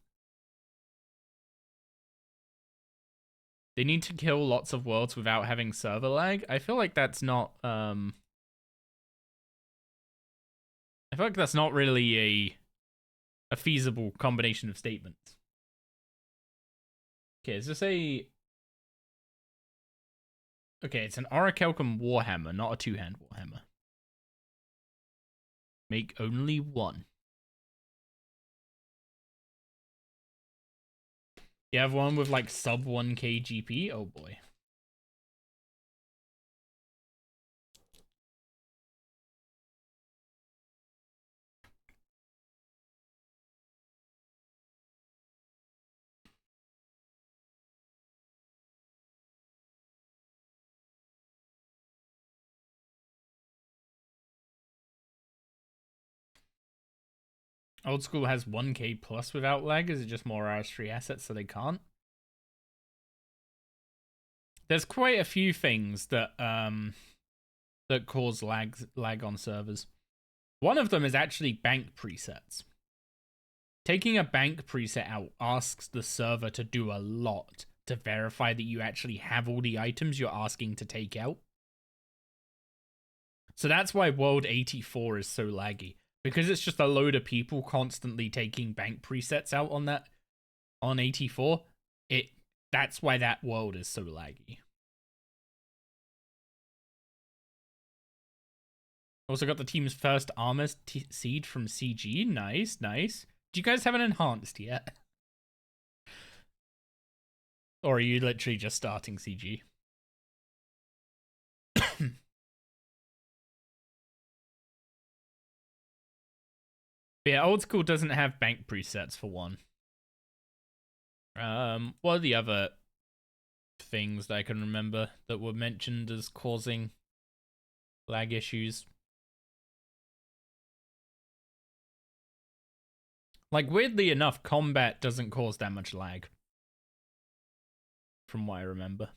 A: They need to kill lots of worlds without having server lag. I feel like that's not I feel like that's not really a feasible combination of statements. Okay, is this a... Okay, it's an orichalcum warhammer, not a two-hand warhammer. Make only one. You have one with like sub 1k GP? Oh boy. Old School has 1k plus without lag. Is it just more RS3 assets so they can't? There's quite a few things that that cause lag on servers. One of them is actually bank presets. Taking a bank preset out asks the server to do a lot to verify that you actually have all the items you're asking to take out. So that's why World 84 is so laggy. Because it's just a load of people constantly taking bank presets out on 84. That's why that world is so laggy. Also got the team's first Armour seed from CG. Nice, nice. Do you guys have an enhanced yet? Or are you literally just starting CG? Yeah, Old School doesn't have bank presets for one. What are the other things that I can remember that were mentioned as causing lag issues? Like, weirdly enough, combat doesn't cause that much lag. From what I remember.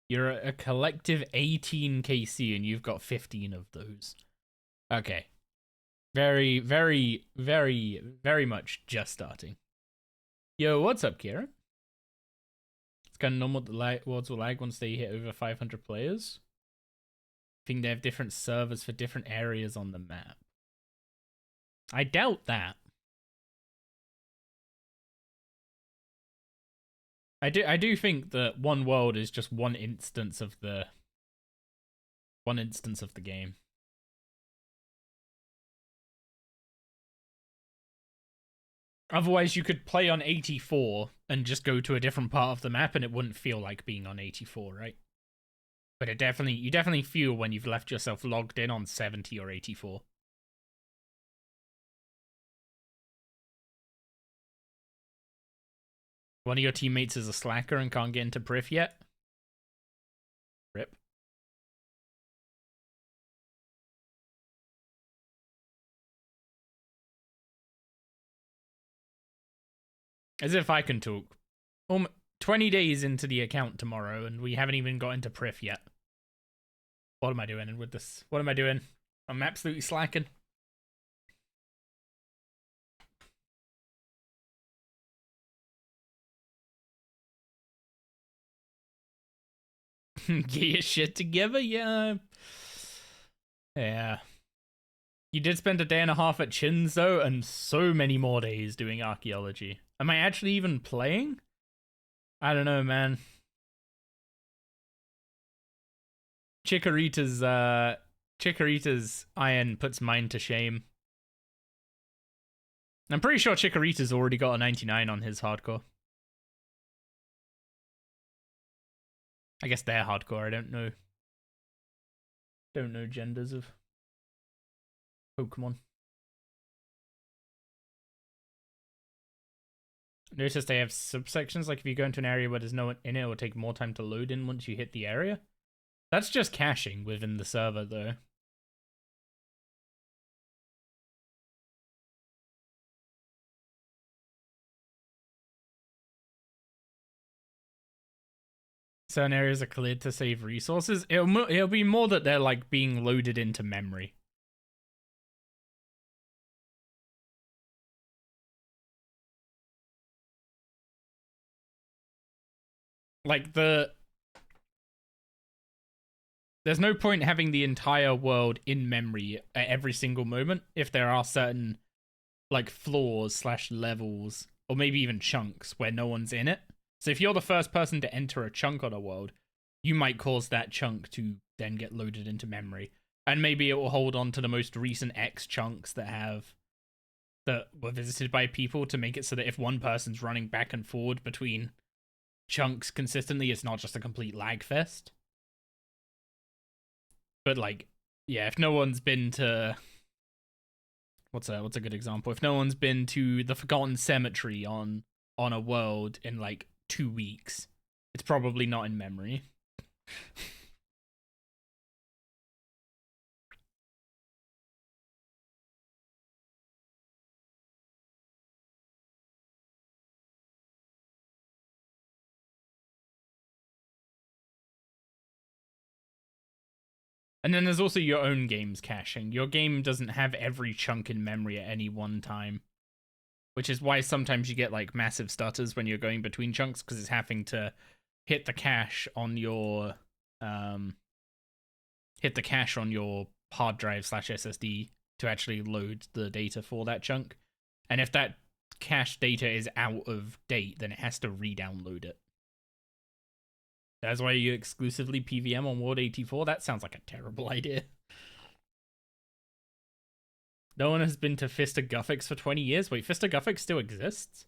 A: You're a collective 18 KC and you've got 15 of those. Okay. Very, very, very, very much just starting. Yo, what's up, Kieran? It's kind of normal that worlds will lag once they hit over 500 players. I think they have different servers for different areas on the map. I doubt that. I do think that one world is just one instance of the game. Otherwise, you could play on 84 and just go to a different part of the map and it wouldn't feel like being on 84, right? But you definitely feel when you've left yourself logged in on 70 or 84. One of your teammates is a slacker and can't get into Priv yet? Rip. As if I can talk. 20 days into the account tomorrow and we haven't even got into Priv yet. What am I doing with this? What am I doing? I'm absolutely slacking. Get your shit together? Yeah. Yeah. You did spend a day and a half at Chins, though, and so many more days doing archaeology. Am I actually even playing? I don't know, man. Chikorita's iron puts mine to shame. I'm pretty sure Chikorita's already got a 99 on his hardcore. I guess they're hardcore, I don't know. Don't know genders of Pokemon. Notice they have subsections, like if you go into an area where there's no one in it, it will take more time to load in once you hit the area. That's just caching within the server, though. Certain areas are cleared to save resources. It'll be more that they're like being loaded into memory. Like there's no point having the entire world in memory at every single moment if there are certain like floors / levels or maybe even chunks where no one's in it. So if you're the first person to enter a chunk on a world, you might cause that chunk to then get loaded into memory. And maybe it will hold on to the most recent X chunks that were visited by people to make it so that if one person's running back and forward between chunks consistently, it's not just a complete lag fest. But like, yeah, if no one's been to what's a good example? If no one's been to the Forgotten Cemetery on a world in like 2 weeks, it's probably not in memory. And then there's also your own game's caching. Your game doesn't have every chunk in memory at any one time, which is why sometimes you get like massive stutters when you're going between chunks, because it's having to hit the cache on your hard drive / SSD to actually load the data for that chunk. And if that cache data is out of date, then it has to re-download it. That's why you exclusively PVM on World 84? That sounds like a terrible idea. No one has been to Fista Guffix for 20 years? Wait, Fista Guffix still exists?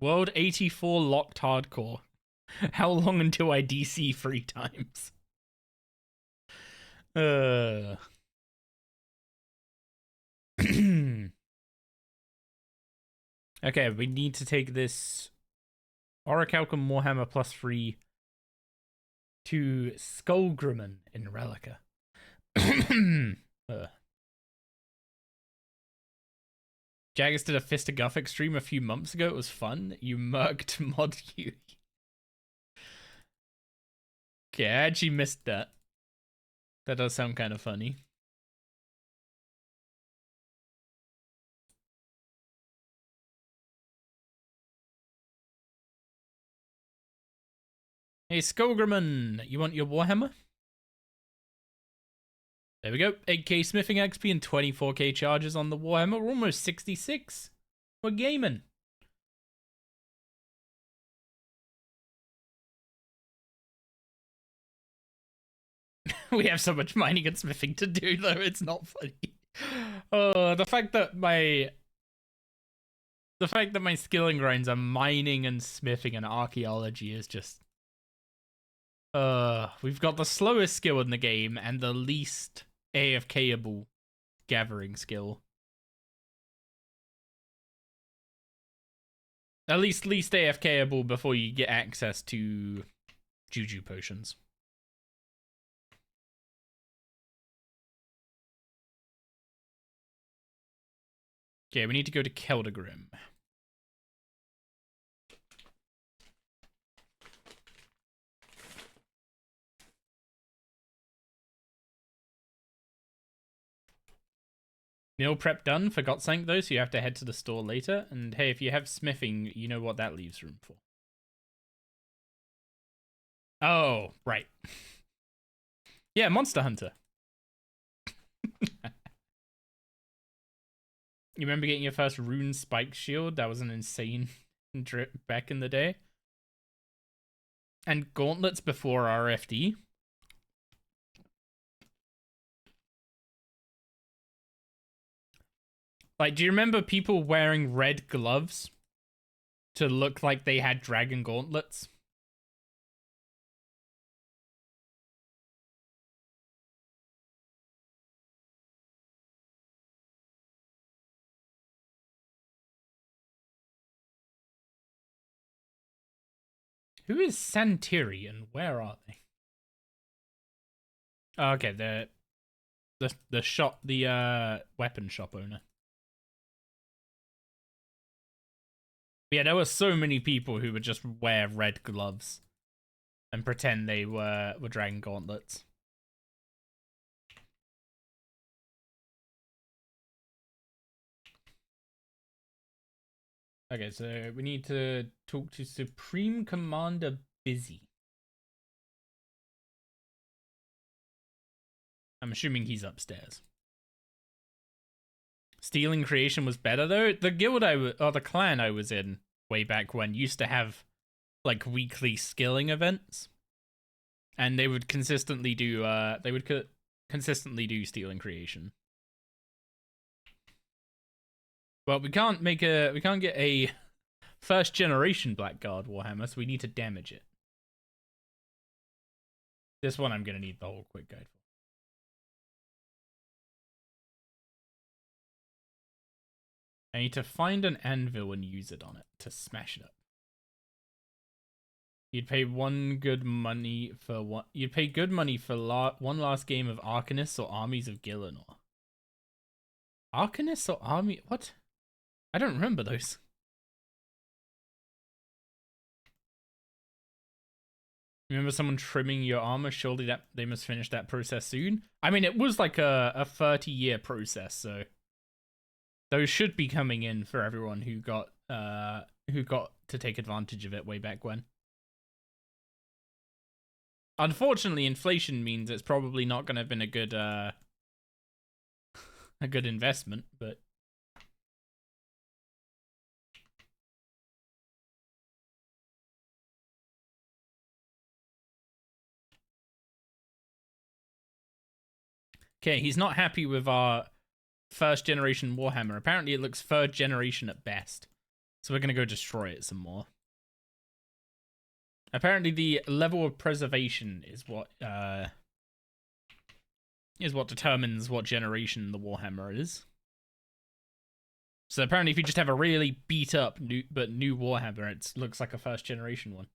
A: World 84 locked hardcore. How long until I DC 3 times? Okay, we need to take this Orichalcum Warhammer +3 to Skullgrimmen in Relica. Jaggers did a Fist of Gothic stream a few months ago. It was fun. You murked Mod Q. Okay, I actually missed that. That does sound kind of funny. Hey, Skullgrimmen, you want your Warhammer? There we go. 8k smithing XP and 24k charges on the Warhammer. We're almost 66. We're gaming. We have so much mining and smithing to do, though. It's not funny. The fact that my skilling grinds are mining and smithing and archaeology is just... we've got the slowest skill in the game and the least AFK-able gathering skill. At least AFK-able before you get access to Juju potions. Okay, we need to go to Keldagrim. Meal prep done. Forgot something though, so you have to head to the store later. And hey, if you have smithing, you know what that leaves room for. Oh, right. Yeah, Monster Hunter. You remember getting your first rune spike shield? That was an insane drip back in the day. And gauntlets before RFD. Like, do you remember people wearing red gloves to look like they had dragon gauntlets? Who is Santiri and where are they? Oh, okay, the weapon shop owner. Yeah, there were so many people who would just wear red gloves and pretend they were dragon gauntlets. Okay, so we need to talk to Supreme Commander Busy. I'm assuming he's upstairs. Stealing Creation was better though. The guild the clan I was in way back when used to have like weekly skilling events, and they would consistently do Stealing Creation. Well, we can't get a first generation Blackguard Warhammer, so we need to damage it. This one I'm gonna need the whole quick guide for. I need to find an anvil and use it on it to smash it up. You'd pay good money for one last game of Arcanist or Armies of Gillinor. Arcanist or Army? What? I don't remember those. Remember someone trimming your armor? Surely that they must finish that process soon. I mean, it was like a 30-year process, so those should be coming in for everyone who got to take advantage of it way back when. Unfortunately, inflation means it's probably not going to have been a good investment, but okay, he's not happy with our first generation Warhammer. Apparently it looks third generation at best. So we're going to go destroy it some more. Apparently the level of preservation is what determines what generation the Warhammer is. So apparently if you just have a really beat up new Warhammer, it looks like a first generation one.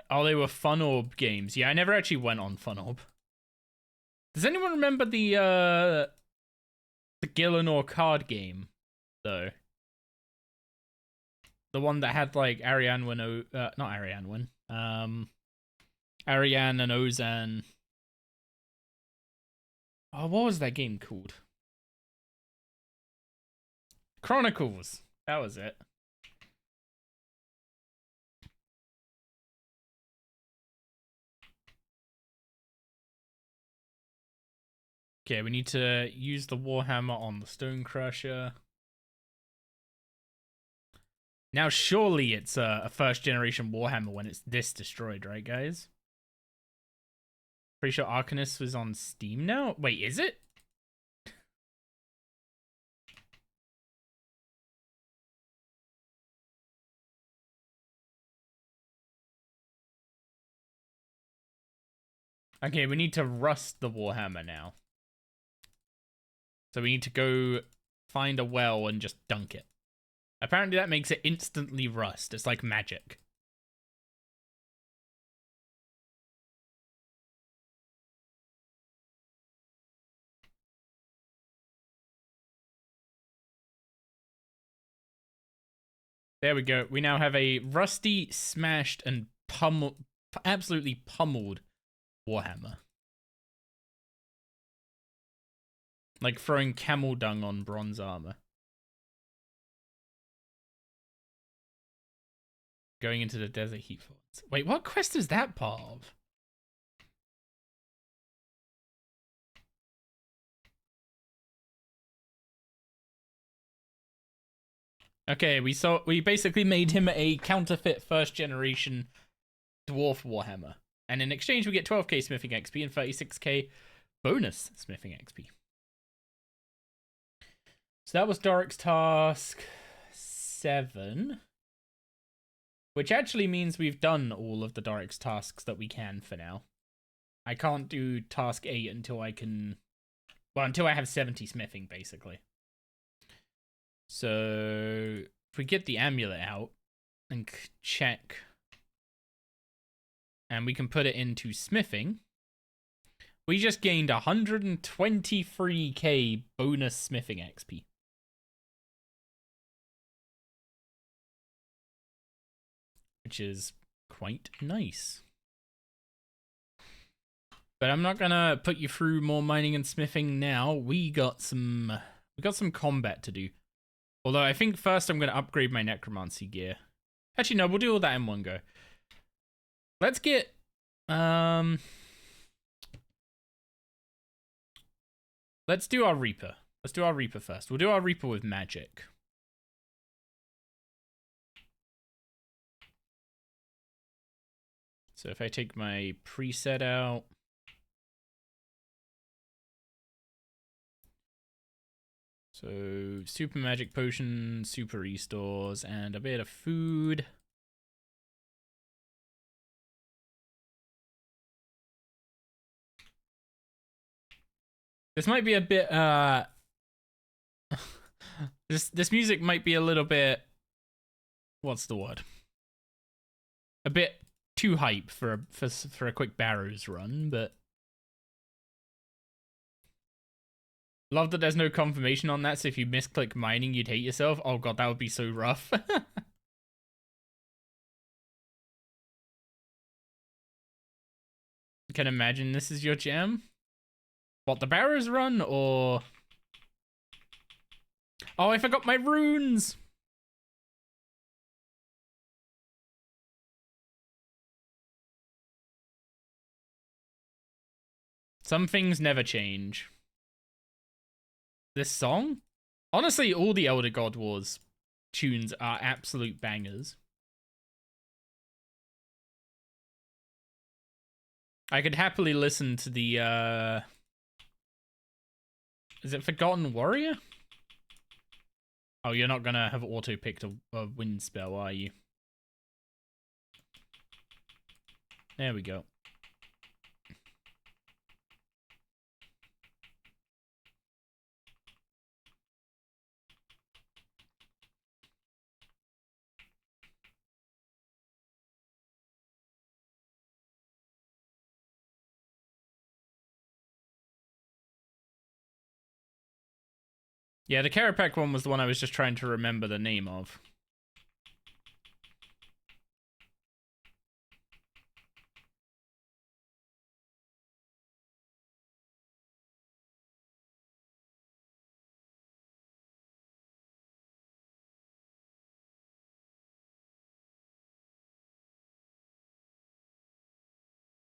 A: Oh, they were Fun Orb games. Yeah, I never actually went on Fun Orb. Does anyone remember the Gillenor card game, though? The one that had like Ariane and Ozan. Oh, what was that game called? Chronicles. That was it. Okay, we need to use the Warhammer on the Stone Crusher. Now, surely it's a first generation Warhammer when it's this destroyed, right, guys? Pretty sure Arcanist was on Steam now. Wait, is it? Okay, we need to rust the Warhammer now. So we need to go find a well and just dunk it. Apparently that makes it instantly rust. It's like magic. There we go. We now have a rusty, smashed, and absolutely pummeled Warhammer. Like throwing camel dung on bronze armor. Going into the desert heat forts. Wait, what quest is that part of? Okay, we basically made him a counterfeit first generation dwarf Warhammer. And in exchange we get 12k smithing XP and 36k bonus smithing XP. So that was Doric's task 7. Which actually means we've done all of the Doric's tasks that we can for now. I can't do task 8 until I can... Well, until I have 70 smithing, basically. So, if we get the amulet out and check... And we can put it into smithing. We just gained 123k bonus smithing XP. Which is quite nice. But I'm not gonna put you through more mining and smithing now. We got some combat to do. Although I think first I'm gonna upgrade my necromancy gear. Actually, no, we'll do all that in one go. Let's get let's do our Reaper. Let's do our Reaper first. We'll do our Reaper with magic. So if I take my preset out. So super magic potion, super restores, and a bit of food. This might be a bit this music might be a little bit, what's the word? A bit too hype for a quick Barrows run, but Love that there's no confirmation on that, so if you misclick mining, you'd hate yourself. Oh god, that would be so rough. Can imagine this is your jam. What, the Barrows run, or... Oh, I forgot my runes! Some things never change. This song? Honestly, all the Elder God Wars tunes are absolute bangers. I could happily listen to the, Is it Forgotten Warrior? Oh, you're not gonna have auto-picked a wind spell, are you? There we go. Yeah, the Karapak one was the one I was just trying to remember the name of.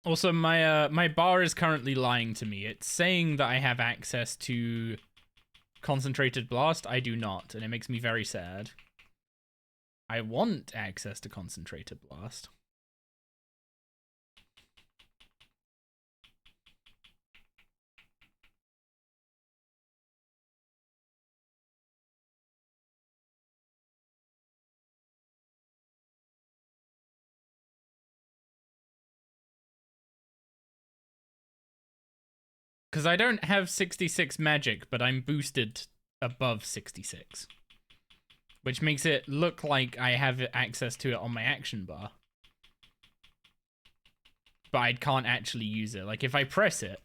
A: Also, my bar is currently lying to me. It's saying that I have access to Concentrated Blast. I do not, and it makes me very sad. I want access to Concentrated Blast. Because I don't have 66 magic, but I'm boosted above 66. Which makes it look like I have access to it on my action bar. But I can't actually use it. Like, if I press it...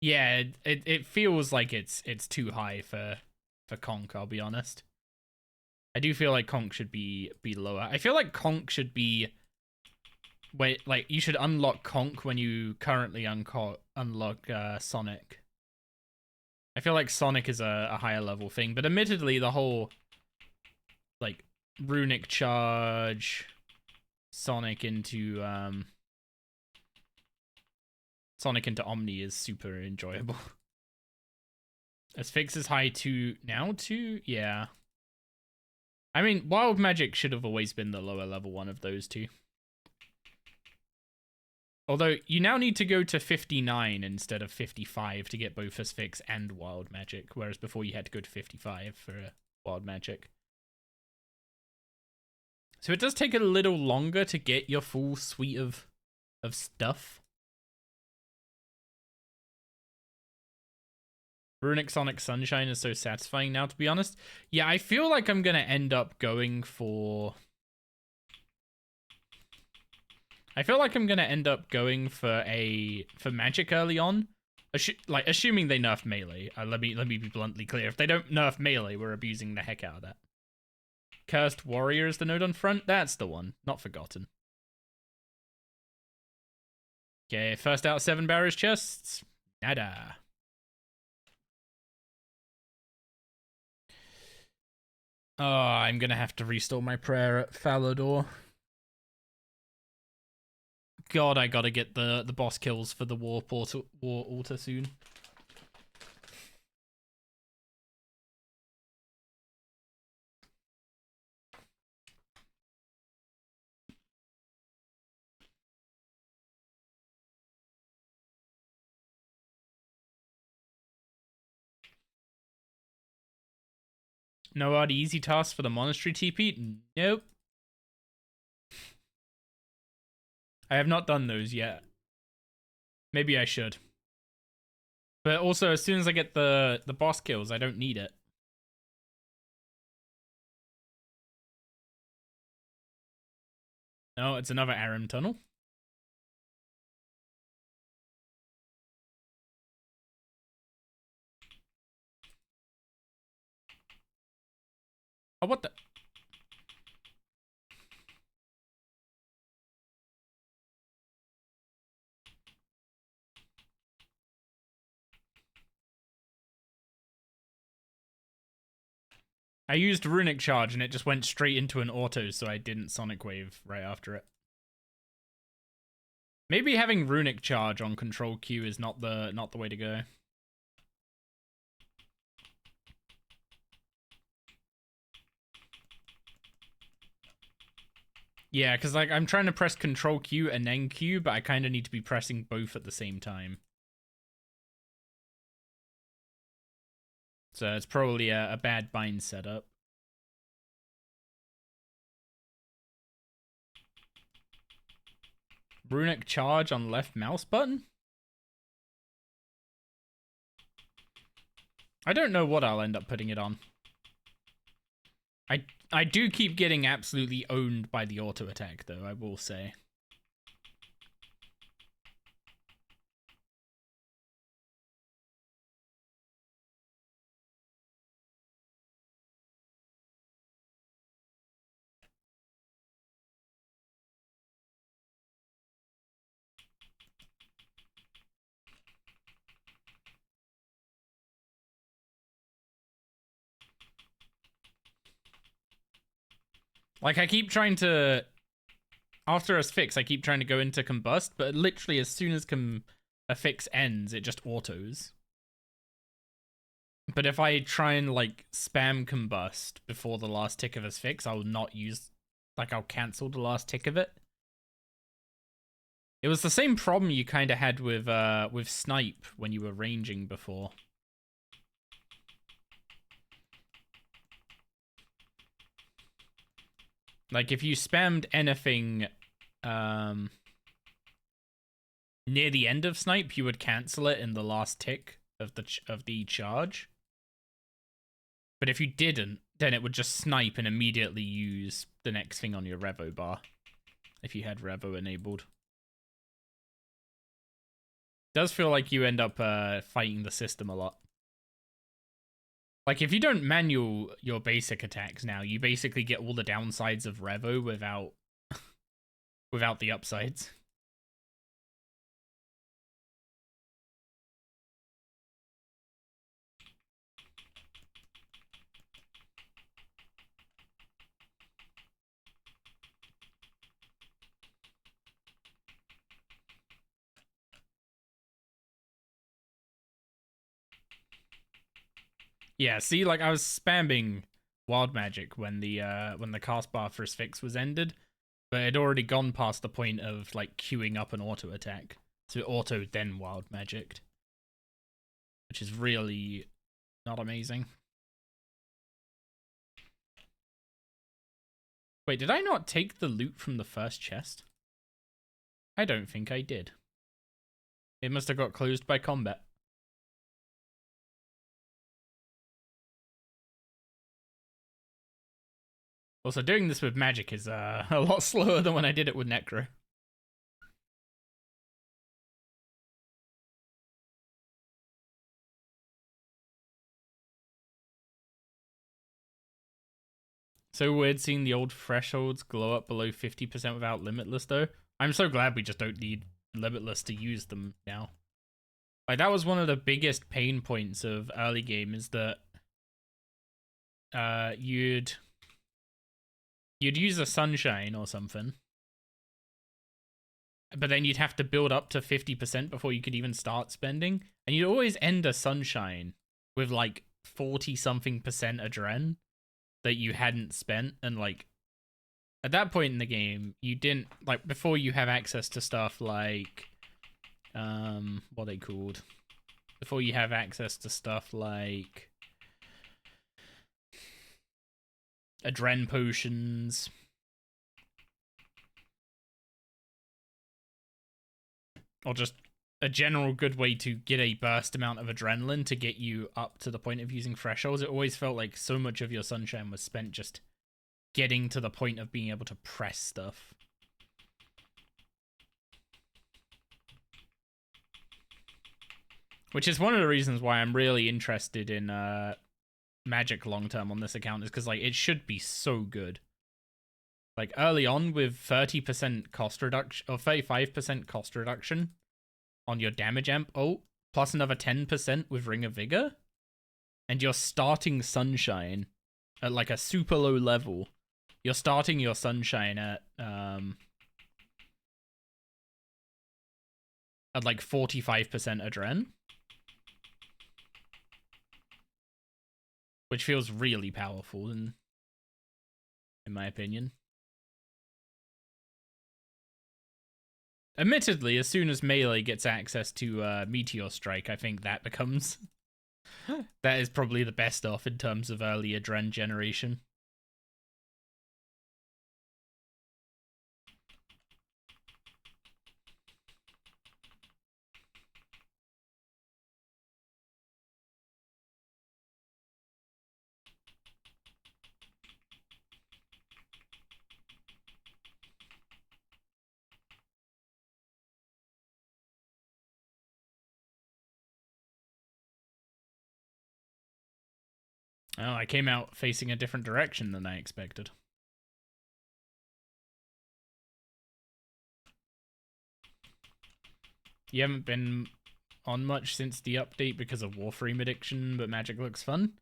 A: Yeah, it feels like it's too high for Conk, I'll be honest. I do feel like Conk should be lower. I feel like Conk should be... Wait, like, you should unlock Conk when you currently unlock Sonic. I feel like Sonic is a higher level thing, but admittedly, the whole, like, runic charge, Sonic into Omni is super enjoyable. Asphyx is high now too? Yeah. I mean, Wild Magic should have always been the lower level one of those two. Although, you now need to go to 59 instead of 55 to get both Asphyx and Wild Magic, whereas before you had to go to 55 for Wild Magic. So it does take a little longer to get your full suite of stuff. Runic Sonic Sunshine is so satisfying now, to be honest. Yeah, I feel like I'm going to end up going for... I feel like I'm gonna end up going for magic early on, assuming they nerf melee. Let me be bluntly clear. If they don't nerf melee, we're abusing the heck out of that. Cursed Warrior is the node on front. That's the one, not Forgotten. Okay, first out 7 Barrows chests. Nada. Oh, I'm gonna have to restore my prayer at Falador. God, I gotta get the boss kills for the war altar soon. No odd easy tasks for the monastery TP? Nope. I have not done those yet. Maybe I should. But also, as soon as I get the boss kills, I don't need it. No, it's another Aram tunnel. Oh, what the? I used Runic Charge and it just went straight into an auto, so I didn't Sonic Wave right after it. Maybe having Runic Charge on Control Q is not the way to go. Yeah, because like I'm trying to press Control Q and then Q, but I kind of need to be pressing both at the same time. So it's probably a bad bind setup. Runic Charge on left mouse button? I don't know what I'll end up putting it on. I do keep getting absolutely owned by the auto attack, though, I will say. Like, I keep trying to... After a fix, I keep trying to go into Combust, but literally as soon as a fix ends, it just autos. But if I try and, like, spam Combust before the last tick of his fix, I'll not use... Like, I'll cancel the last tick of it. It was the same problem you kind of had with Snipe when you were ranging before. Like, if you spammed anything near the end of Snipe, you would cancel it in the last tick of the charge. But if you didn't, then it would just Snipe and immediately use the next thing on your Revo bar, if you had Revo enabled. Does feel like you end up fighting the system a lot. Like, if you don't manual your basic attacks now, you basically get all the downsides of Revo without without the upsides. Yeah, see, like, I was spamming Wild Magic when the cast bar for his fix was ended, but it had already gone past the point of, like, queuing up an auto attack. So it auto then Wild Magicked, which is really not amazing. Wait, did I not take the loot from the first chest? I don't think I did. It must have got closed by combat. Also, doing this with magic is a lot slower than when I did it with Necro. So weird seeing the old thresholds glow up below 50% without Limitless, though. I'm so glad we just don't need Limitless to use them now. Like, that was one of the biggest pain points of early game, is that you'd use a Sunshine or something, but then you'd have to build up to 50% before you could even start spending, and you'd always end a Sunshine with, like, 40-something% adren that you hadn't spent, and, like, at that point in the game, you didn't, like, before you have access to stuff like, what are they called? Before you have access to stuff like adren potions, or just a general good way to get a burst amount of adrenaline to get you up to the point of using thresholds, it always felt like so much of your Sunshine was spent just getting to the point of being able to press stuff. Which is one of the reasons why I'm really interested in Magic long term on this account is because like it should be so good. Like early on with 30% cost reduction or 35% cost reduction on your damage amp ult, plus another 10% with Ring of Vigor, and you're starting Sunshine at like a super low level. You're starting your Sunshine at like 45% adren, which feels really powerful in my opinion. Admittedly, as soon as Melee gets access to Meteor Strike, I think that becomes... that is probably the best off in terms of early adren generation. Oh, I came out facing a different direction than I expected. You haven't been on much since the update because of Warframe addiction, but Magic looks fun.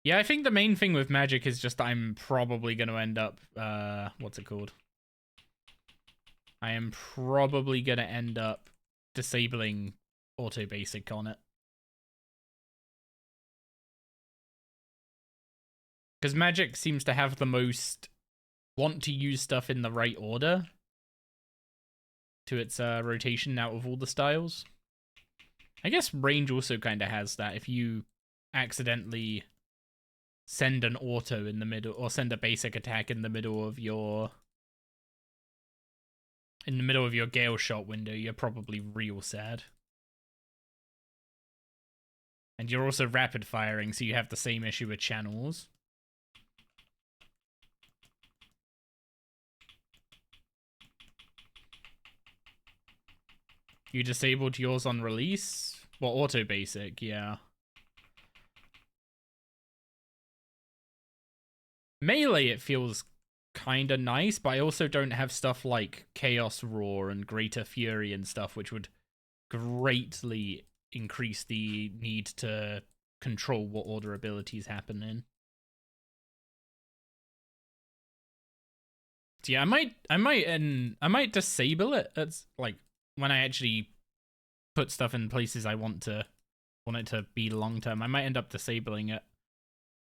A: Yeah, I think the main thing with Magic is just I'm probably going to end up... what's it called? I am probably going to end up disabling auto basic on it. Because Magic seems to have the most want to use stuff in the right order to its rotation out of all the styles. I guess Range also kind of has that. If you accidentally send an auto in the middle, or send a basic attack in the middle of your Gale Shot window, you're probably real sad. And you're also rapid firing, so you have the same issue with channels. You disabled yours on release? Well, auto basic, yeah. Melee, it feels kind of nice, but I also don't have stuff like Chaos Roar and Greater Fury and stuff, which would greatly increase the need to control what order abilities happen in. So yeah, I might disable it. It's like when I actually put stuff in places I want it to be long term. I might end up disabling it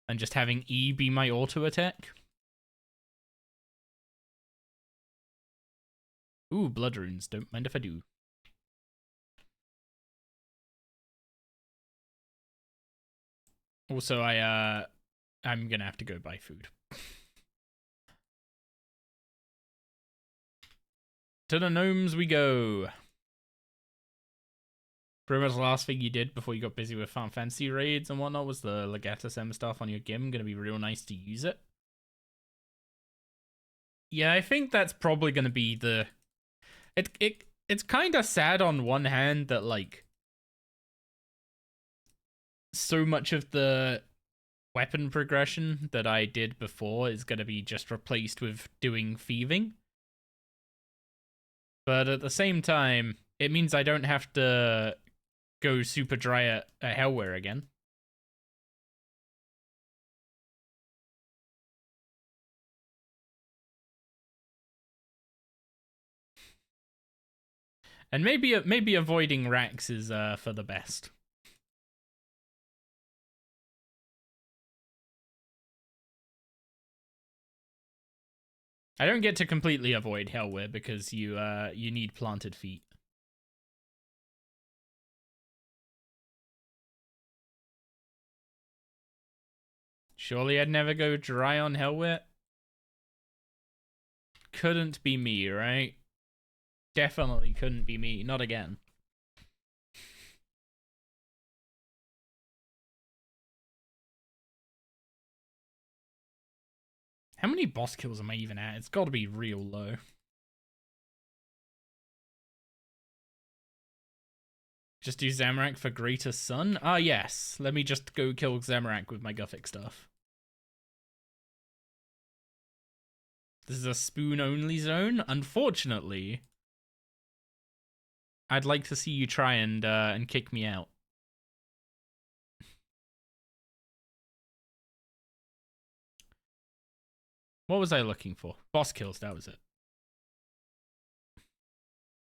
A: and just having E be my auto attack. Ooh, blood runes. Don't mind if I do. Also, I'm gonna have to go buy food. To the gnomes we go. Pretty much the last thing you did before you got busy with Final Fantasy raids and whatnot was the Legatus M stuff on your GIM. Gonna be real nice to use it. Yeah, I think that's probably gonna be the... It's kind of sad on one hand that, like, so much of the weapon progression that I did before is going to be just replaced with doing thieving. But at the same time, it means I don't have to go super dry at Hellware again. And maybe avoiding racks is for the best. I don't get to completely avoid Hellware because you need planted feet. Surely I'd never go dry on Hellware. Couldn't be me, right? Definitely couldn't be me. Not again. How many boss kills am I even at? It's got to be real low. Just do Zamorak for Greater Sun? Ah, yes. Let me just go kill Zamorak with my Gothic stuff. This is a spoon-only zone? Unfortunately, I'd like to see you try and kick me out. What was I looking for? Boss kills, that was it.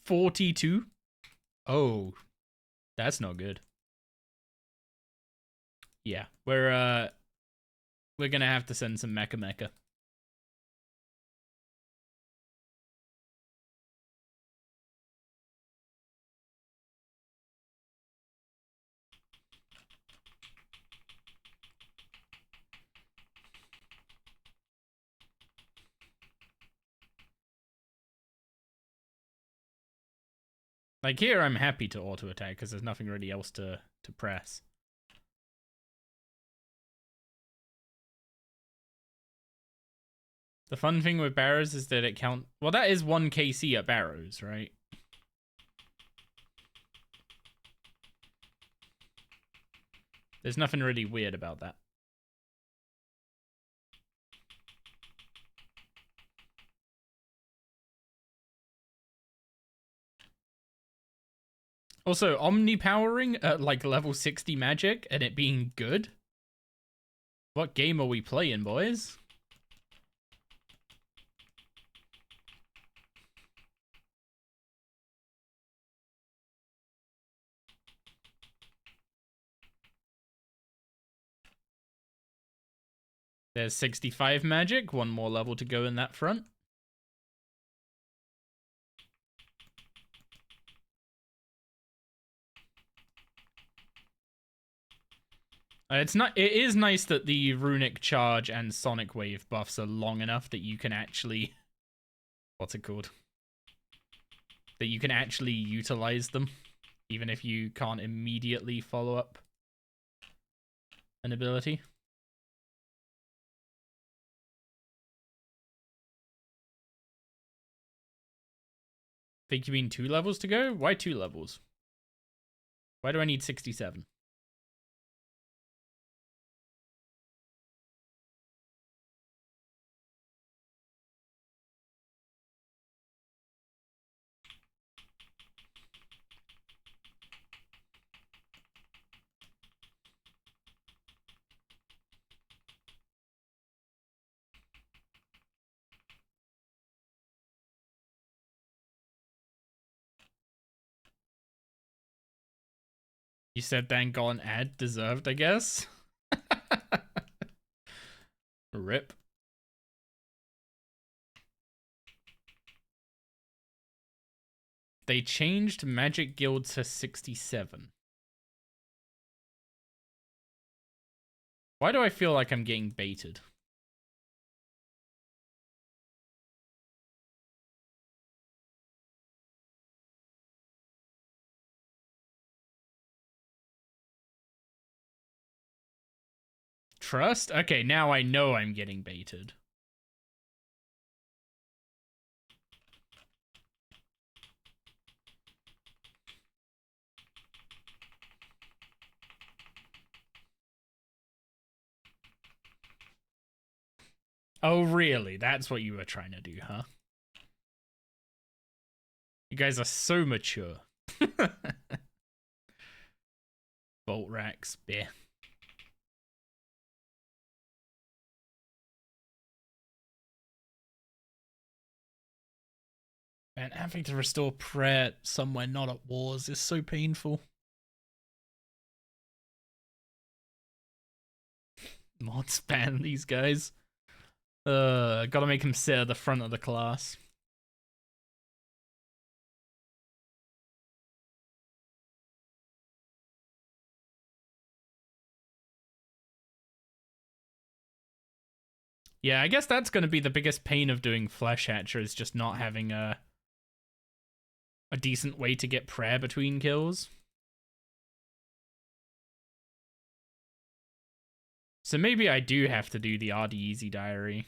A: 42? Oh, that's not good. Yeah, we're gonna have to send some Mecha. Like here, I'm happy to auto attack because there's nothing really else to press. The fun thing with Barrows is that it count. Well, that is 1 KC at Barrows, right? There's nothing really weird about that. Also, omnipowering at like level 60 magic and it being good? What game are we playing, boys? There's 65 magic, 1 more level to go in that front. It is nice that the Runic Charge and Sonic Wave buffs are long enough that you can actually... What's it called? That you can actually utilize them, even if you can't immediately follow up an ability. Think you mean 2 levels to go? Why 2 levels? Why do I need 67? You said dang gone ad deserved, I guess. Rip. They changed Magic Guild to 67. Why do I feel like I'm getting baited? Trust? Okay, now I know I'm getting baited. Oh, really? That's what you were trying to do, huh? You guys are so mature. Bolt racks, beer. Man, having to restore prayer somewhere not at wars is so painful. Mods ban these guys. Gotta make him sit at the front of the class. Yeah, I guess that's gonna be the biggest pain of doing Flesh Hatcher is just not having a decent way to get prayer between kills. So maybe I do have to do the RD Easy Diary.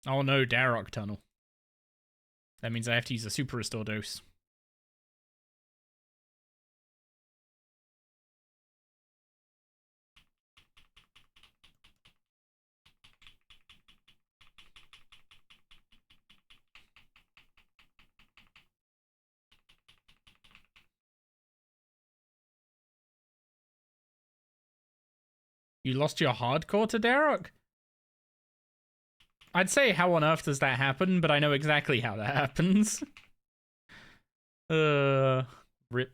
A: Oh no, Darok Tunnel. That means I have to use a super restore dose. You lost your hardcore to Darok? I'd say how on earth does that happen, but I know exactly how that happens. Rip.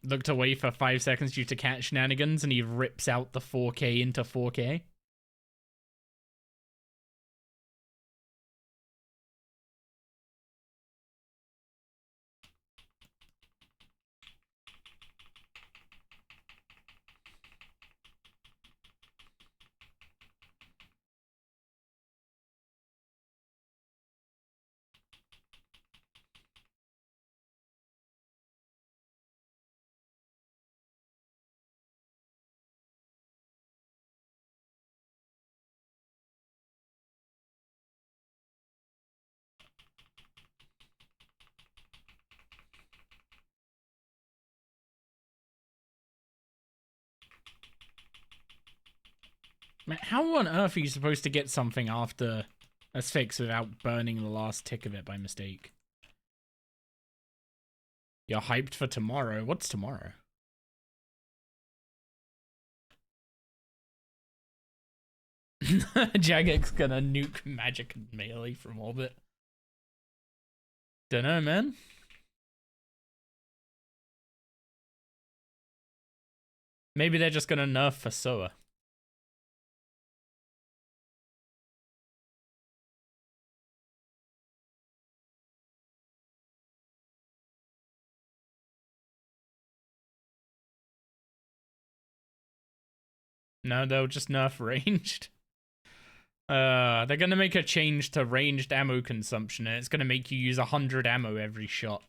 A: Looked away for 5 seconds due to cat shenanigans, and he rips out the 4K into 4K. Man, how on earth are you supposed to get something after a 6 without burning the last tick of it by mistake? You're hyped for tomorrow? What's tomorrow? Jagex gonna nuke magic and melee from orbit. Dunno, man. Maybe they're just gonna nerf for Soa. No, they'll just nerf ranged. They're gonna make a change to ranged ammo consumption, and it's gonna make you use 100 ammo every shot.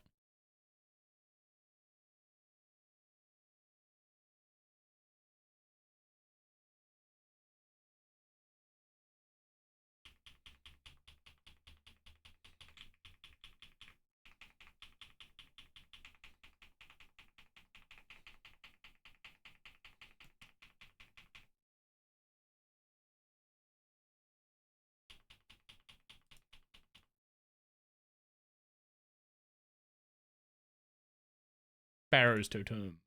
A: Pharaoh's Totem.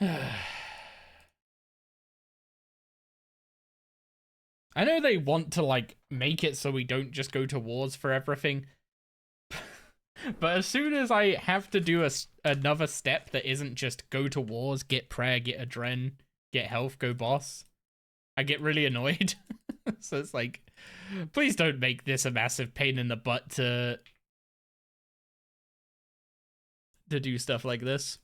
A: I know they want to, like, make it so we don't just go to wars for everything. But as soon as I have to do another step that isn't just go to wars, get prayer, get adren, get health, go boss, I get really annoyed. So it's like, please don't make this a massive pain in the butt to do stuff like this.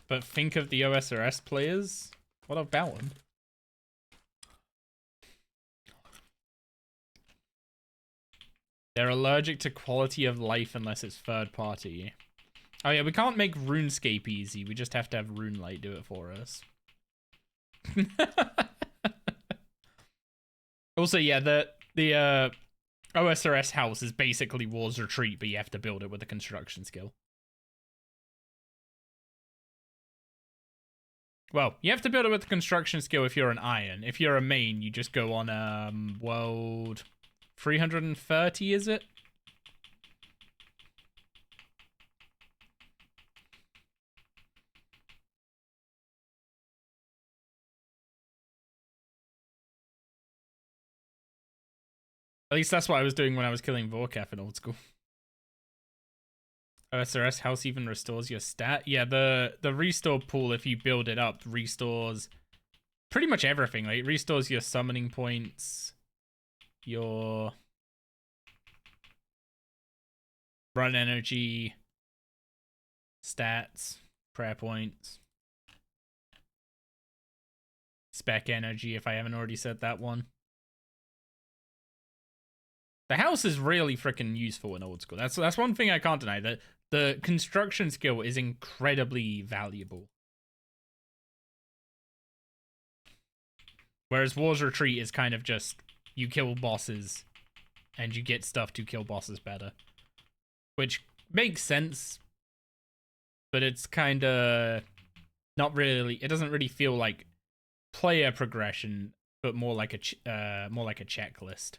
A: But think of the OSRS players. What about them? They're allergic to quality of life unless it's third party. Oh yeah, we can't make RuneScape easy. We just have to have RuneLight do it for us. Also, yeah, the OSRS house is basically War's Retreat, but you have to build it with a construction skill. Well, you have to build it with a construction skill if you're an iron. If you're a main, you just go on world 330, is it? At least that's what I was doing when I was killing Vorkaf in old school. OSRS house even restores your stat. Yeah, the restore pool, if you build it up, restores pretty much everything. Like, it restores your summoning points, your Run energy, stats, prayer points, spec energy if I haven't already said that one. The house is really freaking useful in old school. That's one thing I can't deny. That the construction skill is incredibly valuable. Whereas War's Retreat is kind of just you kill bosses and you get stuff to kill bosses better. Which makes sense, but it's kind of not really. It doesn't really feel like player progression, but more like a checklist.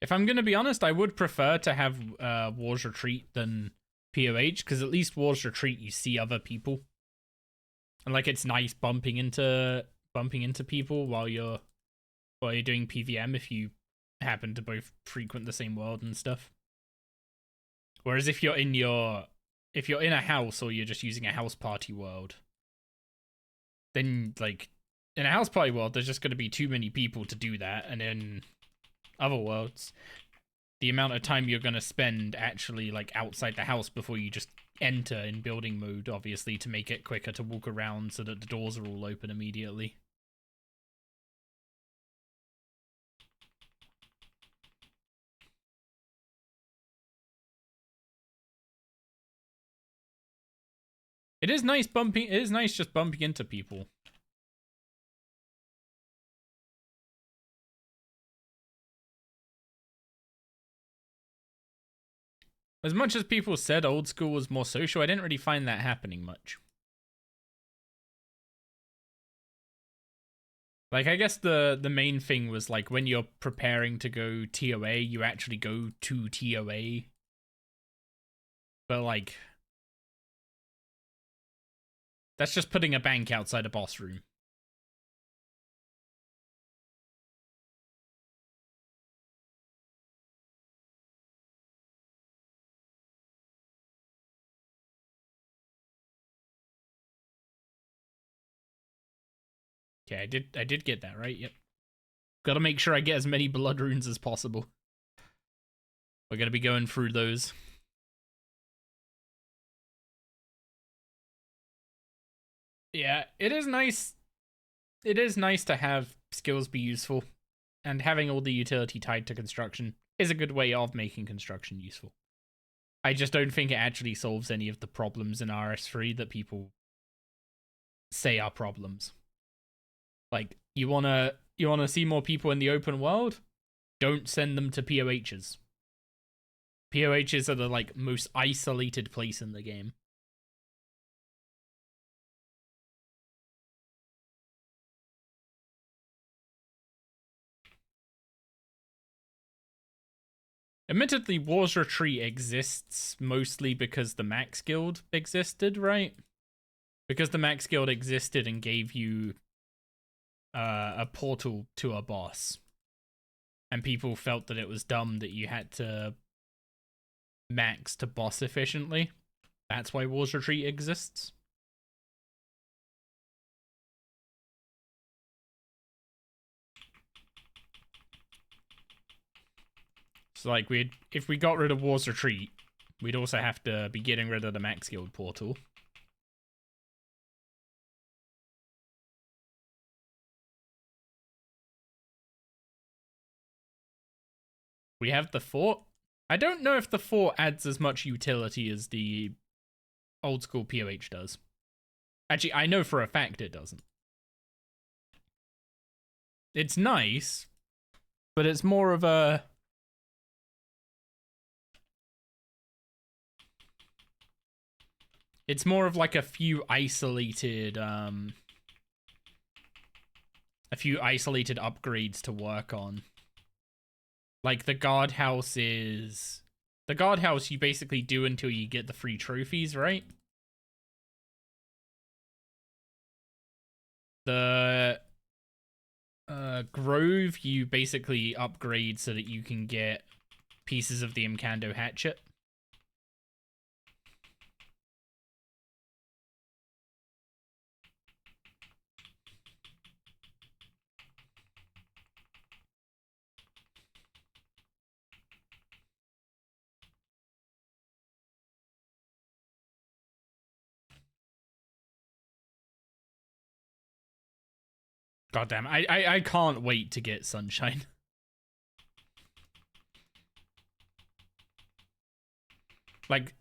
A: If I'm gonna be honest, I would prefer to have War's Retreat than POH, because at least War's Retreat you see other people, and like it's nice bumping into people while you're doing PVM if you happen to both frequent the same world and stuff. Whereas if you're in a house or you're just using a house party world, then like in a house party world there's just going to be too many people to do that, and in other worlds the amount of time you're going to spend actually like outside the house before you just enter in building mode, obviously to make it quicker to walk around so that the doors are all open immediately. It is nice just bumping into people. As much as people said old school was more social, I didn't really find that happening much. Like, I guess the main thing was, like, when you're preparing to go TOA, you actually go to TOA. But, like, that's just putting a bank outside a boss room. Okay, I did get that right. Yep. Gotta make sure I get as many blood runes as possible. We're gonna be going through those. Yeah, it is nice. It is nice to have skills be useful, and having all the utility tied to construction is a good way of making construction useful. I just don't think it actually solves any of the problems in RS3 that people say are problems. Like, you wanna see more people in the open world? Don't send them to POHs. POHs are the like most isolated place in the game. Admittedly, War's Retreat exists mostly because the Max Guild existed, right? Because the Max Guild existed and gave you a portal to a boss. And people felt that it was dumb that you had to max to boss efficiently. That's why War's Retreat exists. So, like, if we got rid of War's Retreat, we'd also have to be getting rid of the Max Guild portal. We have the fort. I don't know if the fort adds as much utility as the old school POH does. Actually, I know for a fact it doesn't. It's nice, but it's more of a... It's more of like a few isolated upgrades to work on. Like the guardhouse is... The guardhouse you basically do until you get the free trophies, right? The Grove, you basically upgrade so that you can get pieces of the Imcando hatchet. God damn, I can't wait to get Sunshine. Like,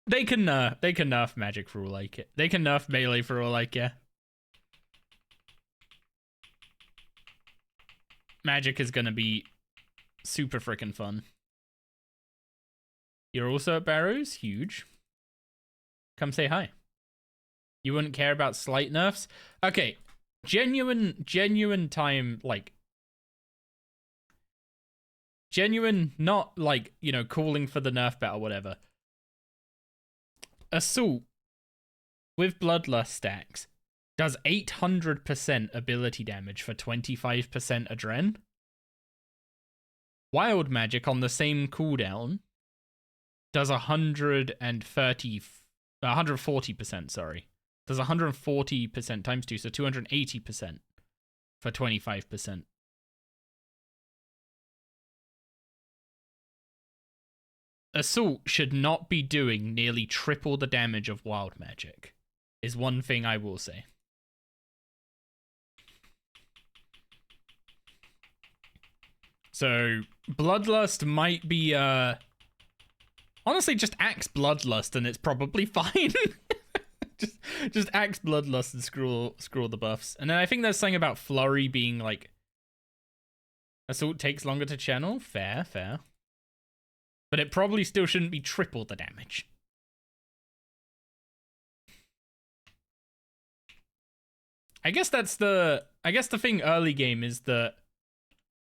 A: they can nerf magic for all I care. They can nerf melee for all I care. Magic is gonna be super freaking fun. You're also at Barrows? Huge. Come say hi. You wouldn't care about slight nerfs? Okay, genuine time, like, genuine, not like, you know, calling for the nerf bet or whatever. Assault with Bloodlust stacks does 800% ability damage for 25% adren. Wild Magic on the same cooldown does 140%, sorry. Does 140% times 2, so 280% for 25%. Assault should not be doing nearly triple the damage of Wild Magic, is one thing I will say. So, Bloodlust might be, honestly, just axe Bloodlust and it's probably fine. just axe Bloodlust and screw all the buffs. And then I think there's something about Flurry being, like, Assault takes longer to channel. Fair. But it probably still shouldn't be triple the damage. I guess the thing early game is that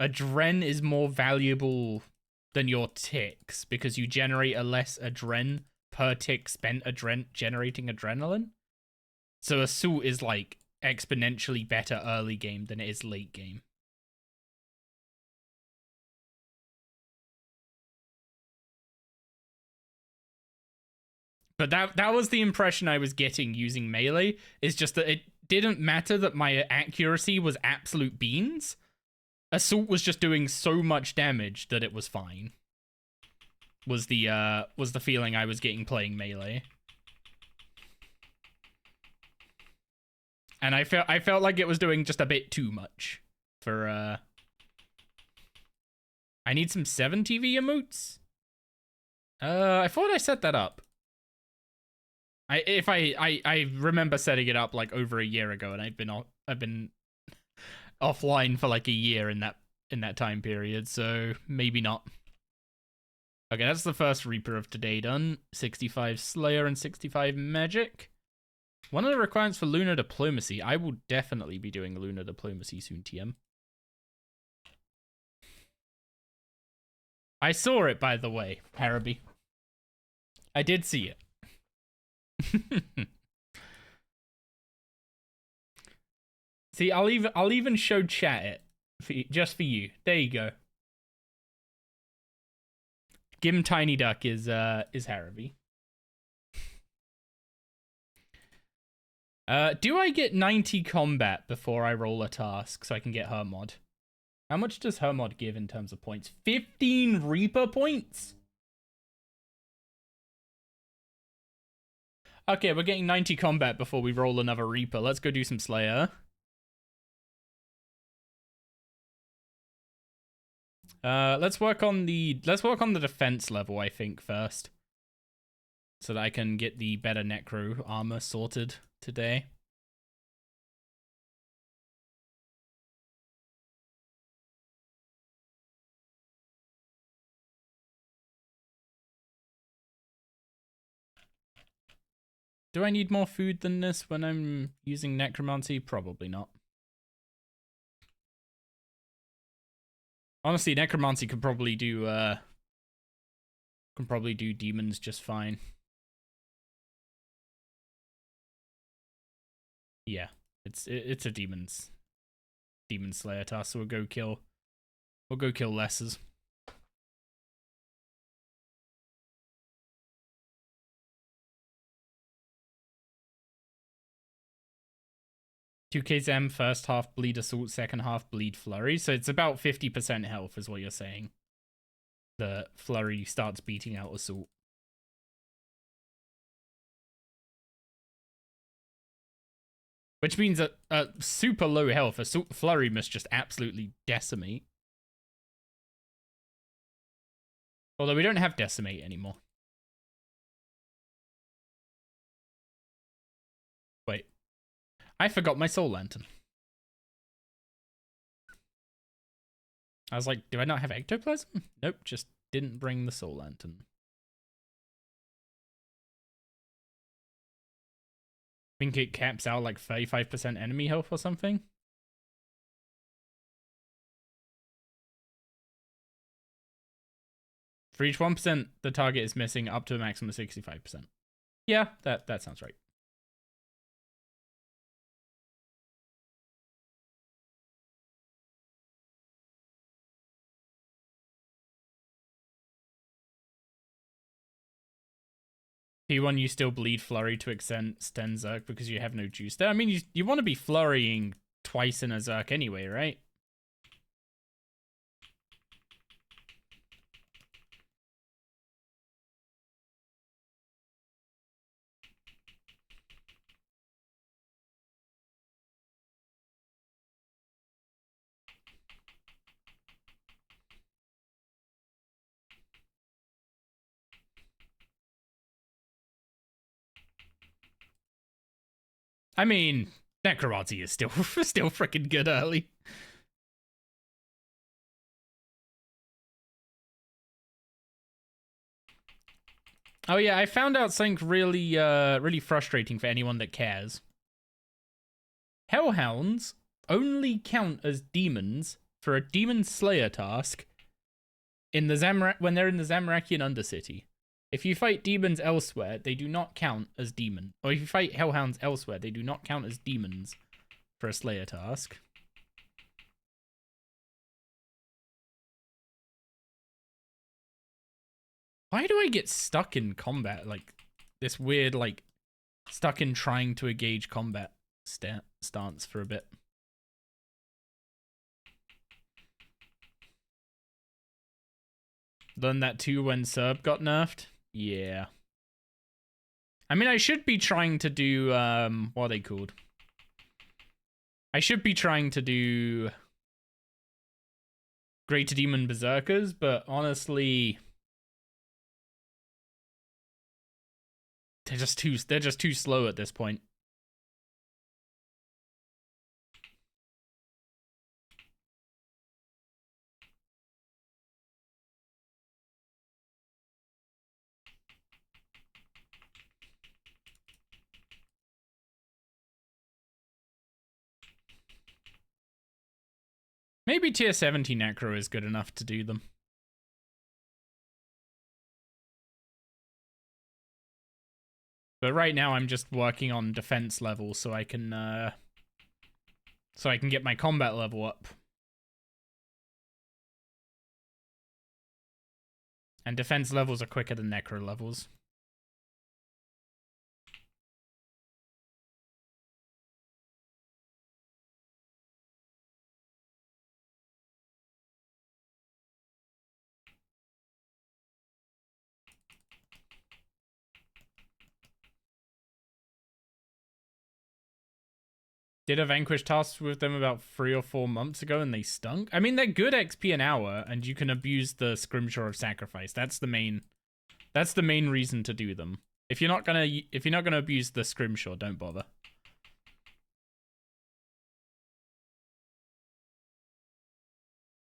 A: adren is more valuable than your ticks because you generate a less adren per tick spent generating adrenaline. So Assault is like exponentially better early game than it is late game. But that was the impression I was getting using melee, is just that it didn't matter that my accuracy was absolute beans. Assault was just doing so much damage that it was fine. Was the feeling I was getting playing melee. And I felt like it was doing just a bit too much for I need some 7 TV emotes? I thought I set that up. I remember setting it up like over a year ago, and I've been offline for like a year in that time period, so maybe not. Okay, that's the first Reaper of today done. 65 Slayer and 65 Magic. One of the requirements for Lunar Diplomacy. I will definitely be doing Lunar Diplomacy soon, TM. I saw it, by the way, Haraby. I did see it. See, I'll even show chat it just for you. There you go. Gim Tiny Duck is Haraby. Do I get 90 combat before I roll a task so I can get her mod? How much does her mod give in terms of points? 15 Reaper points? Okay, we're getting 90 combat before we roll another Reaper. Let's go do some Slayer. Let's work on the defense level, I think, first. So that I can get the better Necro armor sorted today. Do I need more food than this when I'm using Necromancy? Probably not. Honestly, Necromancy could probably do demons just fine. Yeah, it's a demons. Demon Slayer task, so we'll go kill Lessers. 2k Zem, first half bleed assault, second half bleed flurry. So it's about 50% health is what you're saying. The flurry starts beating out assault. Which means that super low health, assault flurry must just absolutely decimate. Although we don't have decimate anymore. Wait. I forgot my soul lantern. I was like, do I not have ectoplasm? Nope, just didn't bring the soul lantern. I think it caps out like 35% enemy health or something. For each 1% the target is missing, up to a maximum of 65%. Yeah, that sounds right. P1, you still bleed flurry to extend Zerk because you have no juice there. I mean, you want to be flurrying twice in a Zerk anyway, right? I mean, Necromancy is still freaking good early. Oh yeah, I found out something really frustrating for anyone that cares. Hellhounds only count as demons for a demon slayer task in the when they're in the Zamorakian Undercity. If you fight demons elsewhere, they do not count as demon. Or if you fight hellhounds elsewhere, they do not count as demons for a slayer task. Why do I get stuck in combat? Like, this weird, like, stuck in trying to engage combat stance for a bit. Learned that too when Serb got nerfed? Yeah. I mean, I should be trying to do, what are they called? I should be trying to do Greater Demon Berserkers, but honestly, they're just too slow at this point. Maybe tier 70 Necro is good enough to do them. But right now I'm just working on defense level so I can get my combat level up. And defense levels are quicker than Necro levels. Did a Vanquish task with them about 3 or 4 months ago and they stunk. I mean, they're good XP an hour and you can abuse the Scrimshaw of Sacrifice. That's the main reason to do them. If you're not gonna abuse the Scrimshaw, don't bother.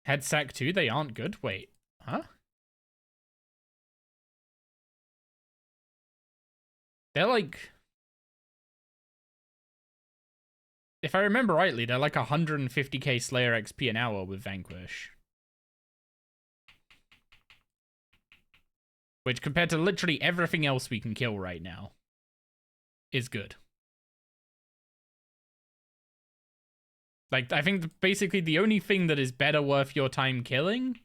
A: Head sack 2, they aren't good. Wait, huh? They're like, if I remember rightly, they're like 150k Slayer XP an hour with Vanquish. Which, compared to literally everything else we can kill right now, is good. Like, I think basically the only thing that is better worth your time killing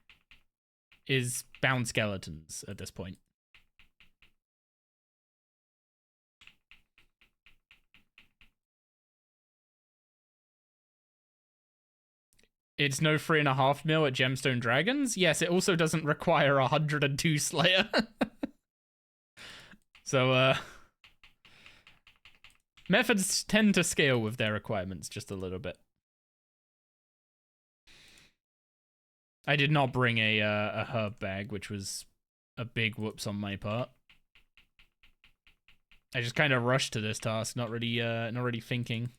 A: is bound skeletons at this point. It's no 3.5 mil at Gemstone Dragons. Yes, it also doesn't require 102 Slayer. So, methods tend to scale with their requirements just a little bit. I did not bring a herb bag, which was a big whoops on my part. I just kind of rushed to this task, not really thinking.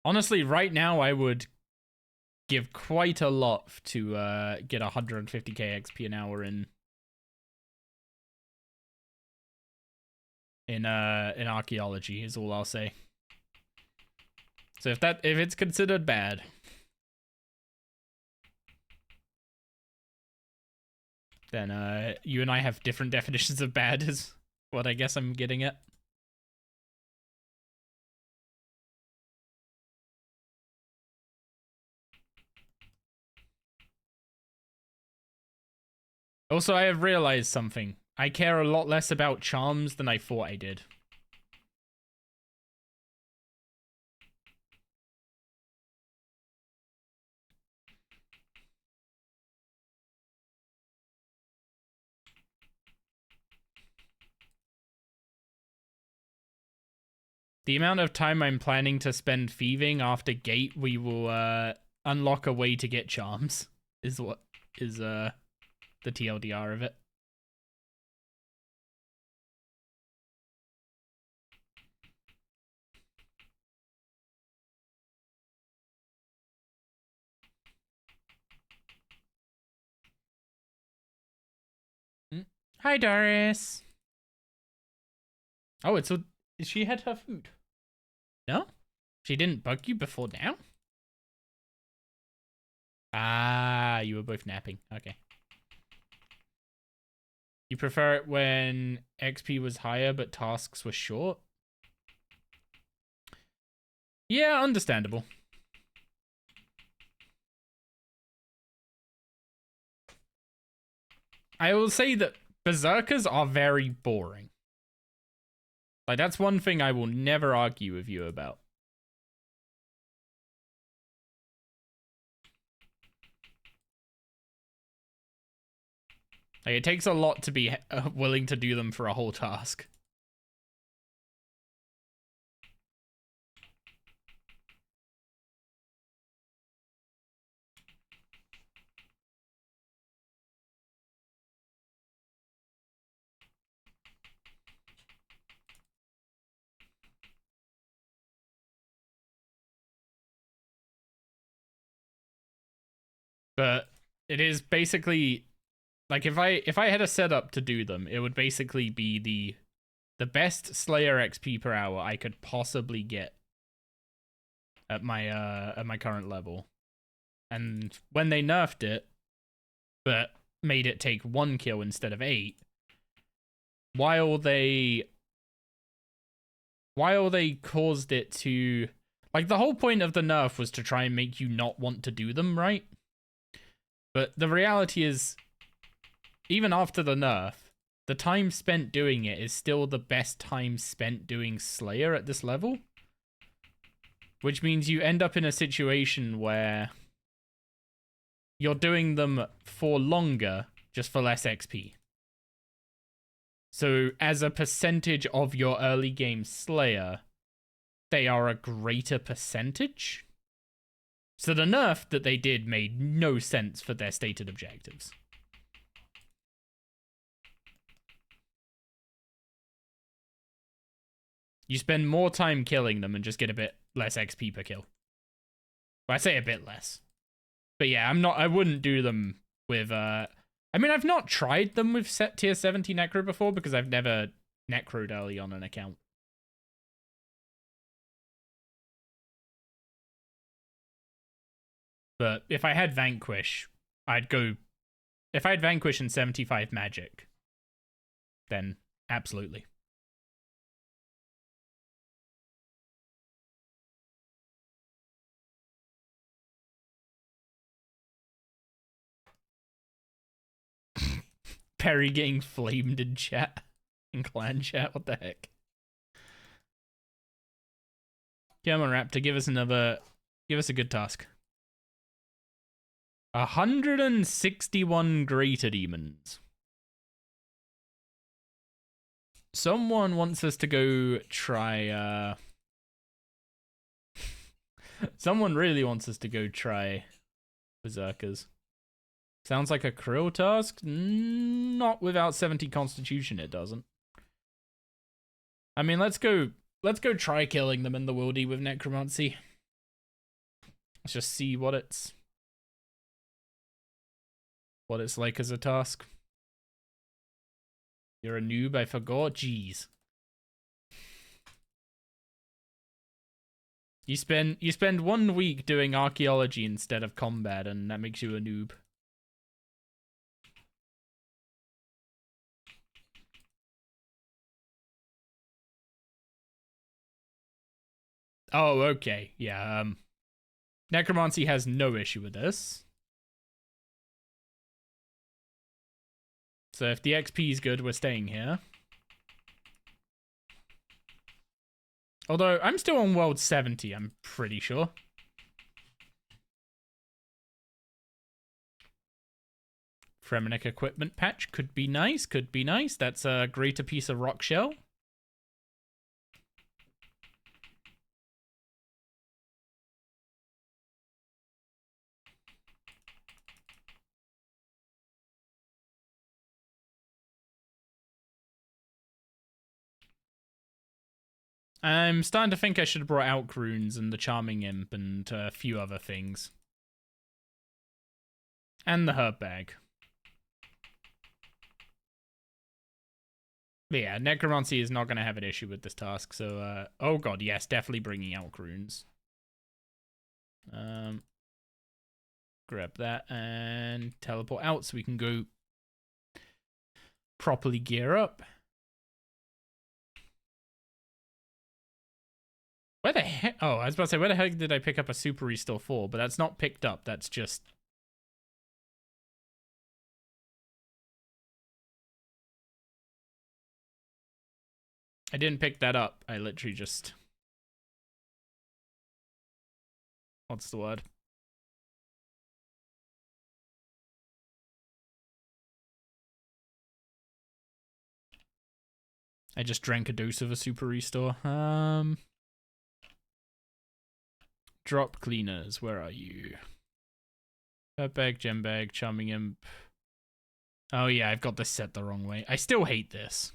A: Honestly, right now I would give quite a lot to get 150k XP an hour in archaeology is all I'll say. So if it's considered bad, then you and I have different definitions of bad is what I guess I'm getting at. Also, I have realized something. I care a lot less about charms than I thought I did. The amount of time I'm planning to spend thieving after gate, we will unlock a way to get charms, is what is the TLDR of it. Hi, Doris. Oh, she had her food. No? She didn't bug you before now? Ah, you were both napping. Okay. You prefer it when XP was higher but tasks were short? Yeah, understandable. I will say that berserkers are very boring. Like, that's one thing I will never argue with you about. Like, it takes a lot to be willing to do them for a whole task. But it is basically like if I had a setup to do them, it would basically be the best Slayer XP per hour I could possibly get at my current level. And when they nerfed it, but made it take 1 kill instead of 8, while they caused it to, like, the whole point of the nerf was to try and make you not want to do them, right? But the reality is, even after the nerf, the time spent doing it is still the best time spent doing Slayer at this level. Which means you end up in a situation where you're doing them for longer, just for less XP. So as a percentage of your early game Slayer, they are a greater percentage. So the nerf that they did made no sense for their stated objectives. You spend more time killing them and just get a bit less XP per kill. Well, I say a bit less. But yeah, I wouldn't do them with, I mean, I've not tried them with tier 70 Necro before because I've never Necroed early on an account. But if I had Vanquish, I'd go... If I had Vanquish and 75 magic, then absolutely. Perry getting flamed in chat. In clan chat, what the heck? Come on, Raptor, give us another... Give us a good task. 161 Greater Demons. Someone wants us to go try, Someone really wants us to go try Berserkers. Sounds like a Krill task? Not without 70 Constitution, it doesn't. I mean, let's go try killing them in the Wildy with Necromancy. Let's just see what it's like as a task. You're a noob, I forgot. Jeez. You spend 1 week doing archaeology instead of combat, and that makes you a noob. Oh, okay. Yeah, Necromancy has no issue with this. So if the XP is good, we're staying here. Although, I'm still on world 70, I'm pretty sure. Fremenic equipment patch could be nice, could be nice. That's a greater piece of rock shell. I'm starting to think I should have brought Alk runes and the Charming Imp and a few other things. And the herb bag. But yeah, Necromancy is not going to have an issue with this task, so, oh god, yes, definitely bringing Alk runes. Grab that and teleport out so we can go properly gear up. Where the heck? Oh, I was about to say, where the heck did I pick up a Super Restore 4? But that's not picked up, that's just... I didn't pick that up, I literally just... What's the word? I just drank a dose of a Super Restore. Drop cleaners, where are you? Herb bag, gem bag, Charming Imp. Oh yeah, I've got this set the wrong way. I still hate this.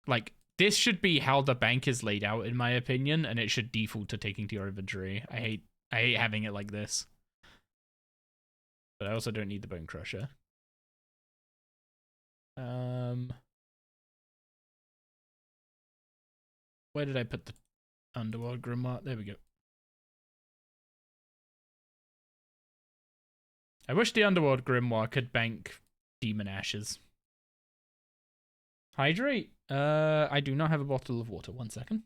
A: Like, this should be how the bank is laid out, in my opinion, and it should default to taking to your inventory. I hate having it like this. But I also don't need the Bone Crusher. Where did I put the Underworld Grimoire? There we go. I wish the Underworld Grimoire could bank Demon Ashes. Hydrate? I do not have a bottle of water. 1 second.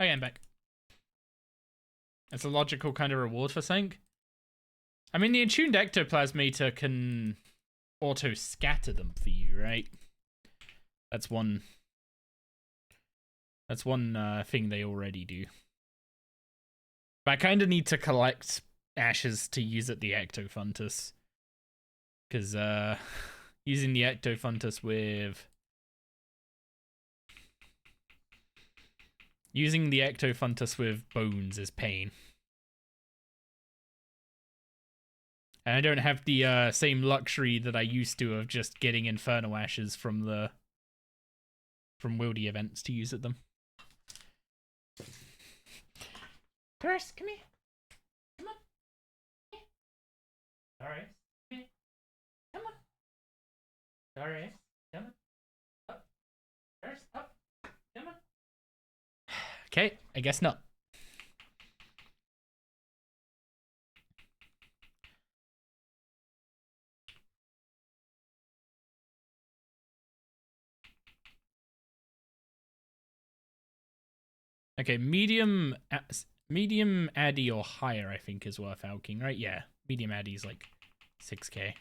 A: Okay, I'm back. That's a logical kind of reward for something. I mean, the attuned ectoplasmator can auto scatter them for you, right? That's one. That's one thing they already do. But I kind of need to collect ashes to use at the ectofuntus, because using the ectofuntus with bones is pain. And I don't have the same luxury that I used to of just getting Inferno Ashes from Wildy events to use at them. Doris, come here. Come on. Doris, come here. Come on. Doris, come on. Up. Doris, up. Come on. Okay, I guess not. Okay, medium Addy or higher, I think, is worth alking, right? Yeah, medium Addy is like 6k.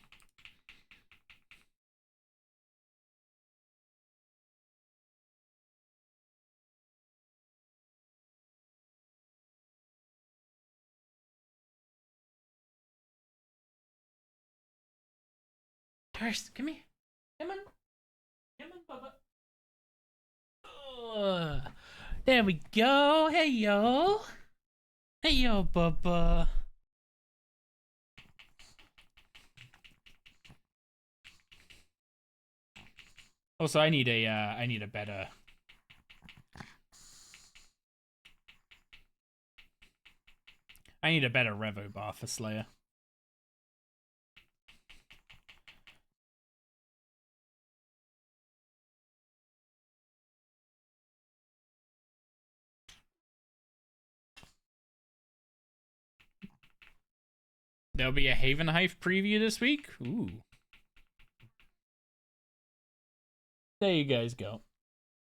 A: Doris, come here. Come on. Come on, Bubba. There we go. Hey, yo. Hey, yo, Bubba. Also, I need a better. I need a better Revo bar for Slayer. There'll be a Haven Hive preview this week. Ooh. There you guys go.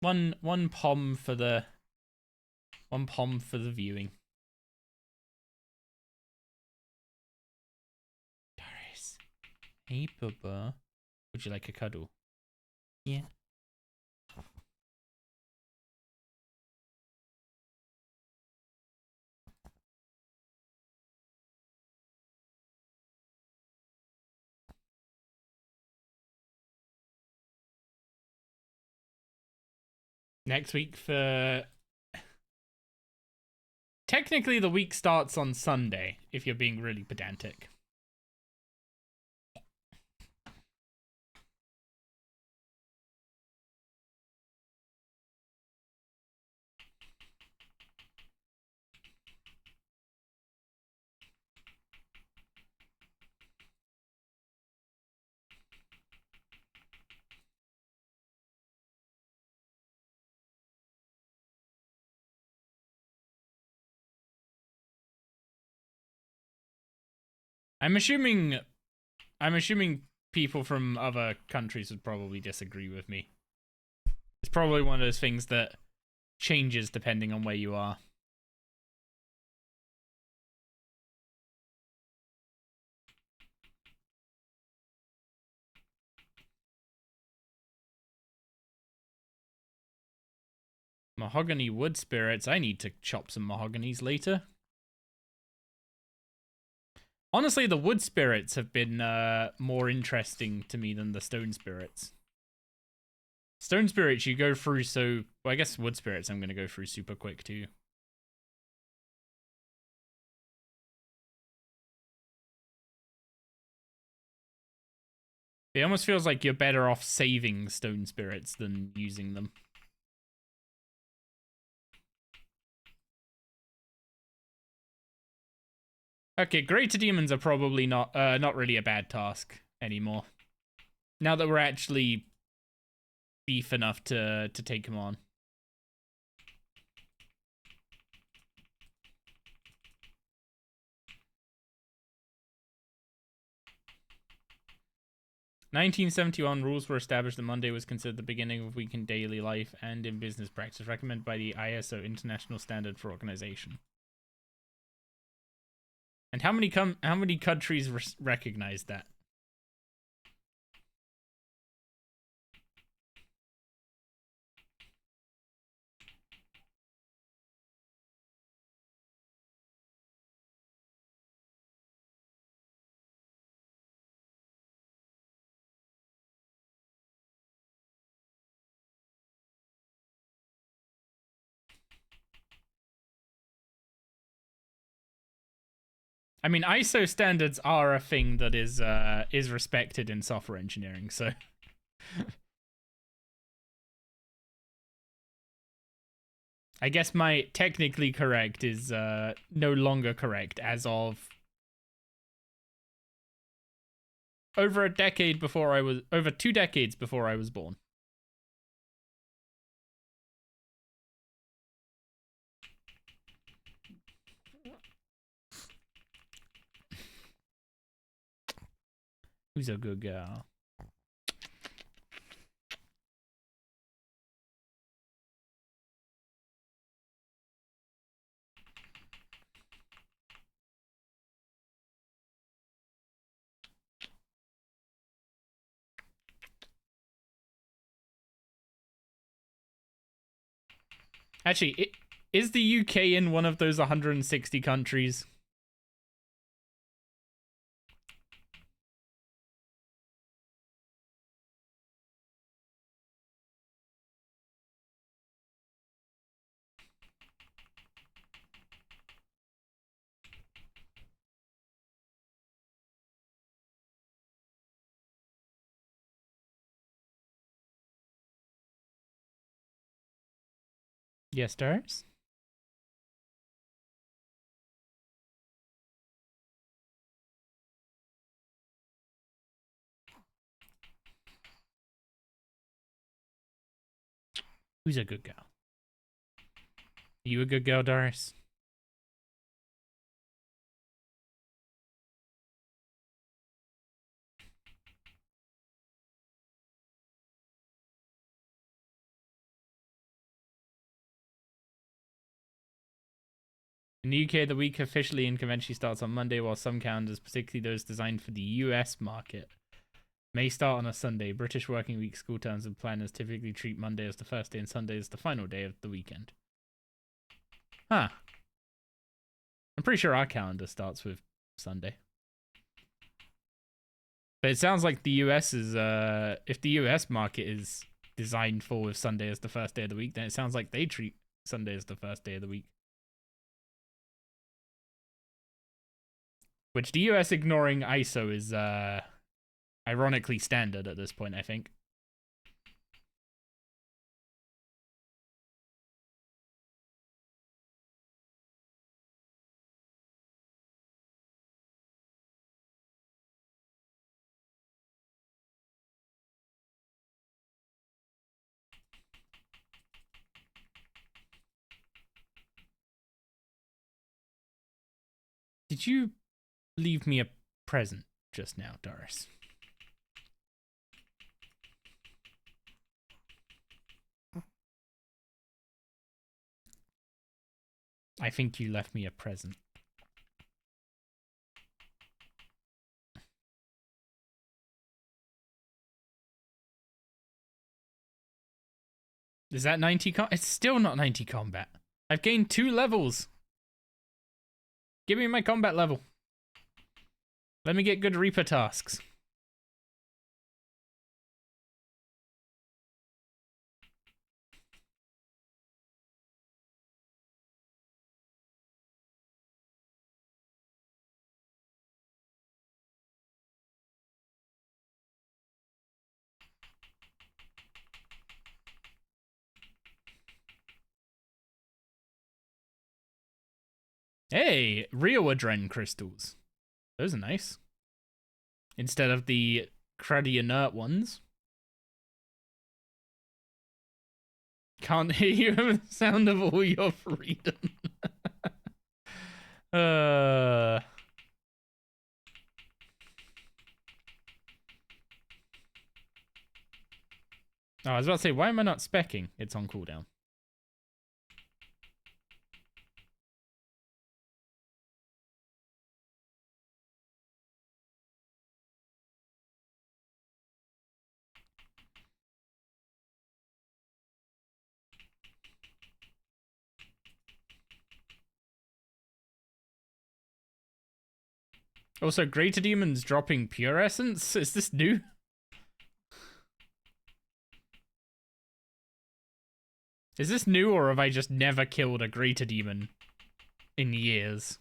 A: One pom for the viewing. Doris. Hey, Bubba. Would you like a cuddle? Yeah. Next week for... Technically, the week starts on Sunday, if you're being really pedantic. I'm assuming people from other countries would probably disagree with me. It's probably one of those things that changes depending on where you are. Mahogany wood spirits. I need to chop some mahoganies later. Honestly, the wood spirits have been more interesting to me than the stone spirits. Stone spirits you go through so... Well, I guess wood spirits I'm going to go through super quick too. It almost feels like you're better off saving stone spirits than using them. Okay, greater demons are probably not really a bad task anymore. Now that we're actually beef enough to take them on. 1971 rules were established that Monday was considered the beginning of week in daily life and in business practice, recommended by the ISO International Standard for Organization. And how many countries recognize that? I mean, ISO standards are a thing that is respected in software engineering, so I guess my technically correct is no longer correct as of over 2 decades before I was born. Who's a good girl? Actually, is the UK in one of those 160 countries? Yes, stars. Who's a good girl? You a good girl, Doris? In the UK, the week officially and conventionally starts on Monday, while some calendars, particularly those designed for the US market, may start on a Sunday. British working week school terms and planners typically treat Monday as the first day and Sunday as the final day of the weekend. Huh. I'm pretty sure our calendar starts with Sunday. But it sounds like the US is, if the US market is designed for with Sunday as the first day of the week, then it sounds like they treat Sunday as the first day of the week. Which the US ignoring ISO is, ironically standard at this point, I think. Did you leave me a present just now, Doris? I think you left me a present. Is that 90 It's still not 90 combat. I've gained 2 levels. Give me my combat level. Let me get good Reaper tasks. Hey, real Adren crystals. Those are nice. Instead of the cruddy inert ones. Can't hear you over the sound of all your freedom. Oh, I was about to say, why am I not speccing? It's on cooldown. Also, Greater Demon's dropping Pure Essence? Is this new? Is this new, or have I just never killed a Greater Demon in years?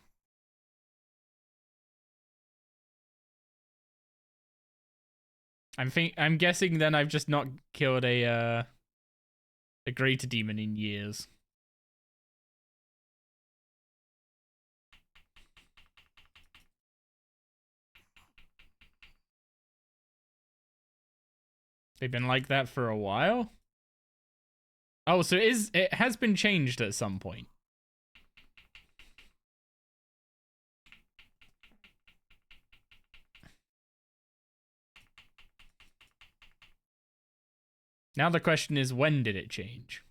A: I'm guessing then I've just not killed a Greater Demon in years. They've been like that for a while? Oh, so it has been changed at some point. Now the question is, when did it change?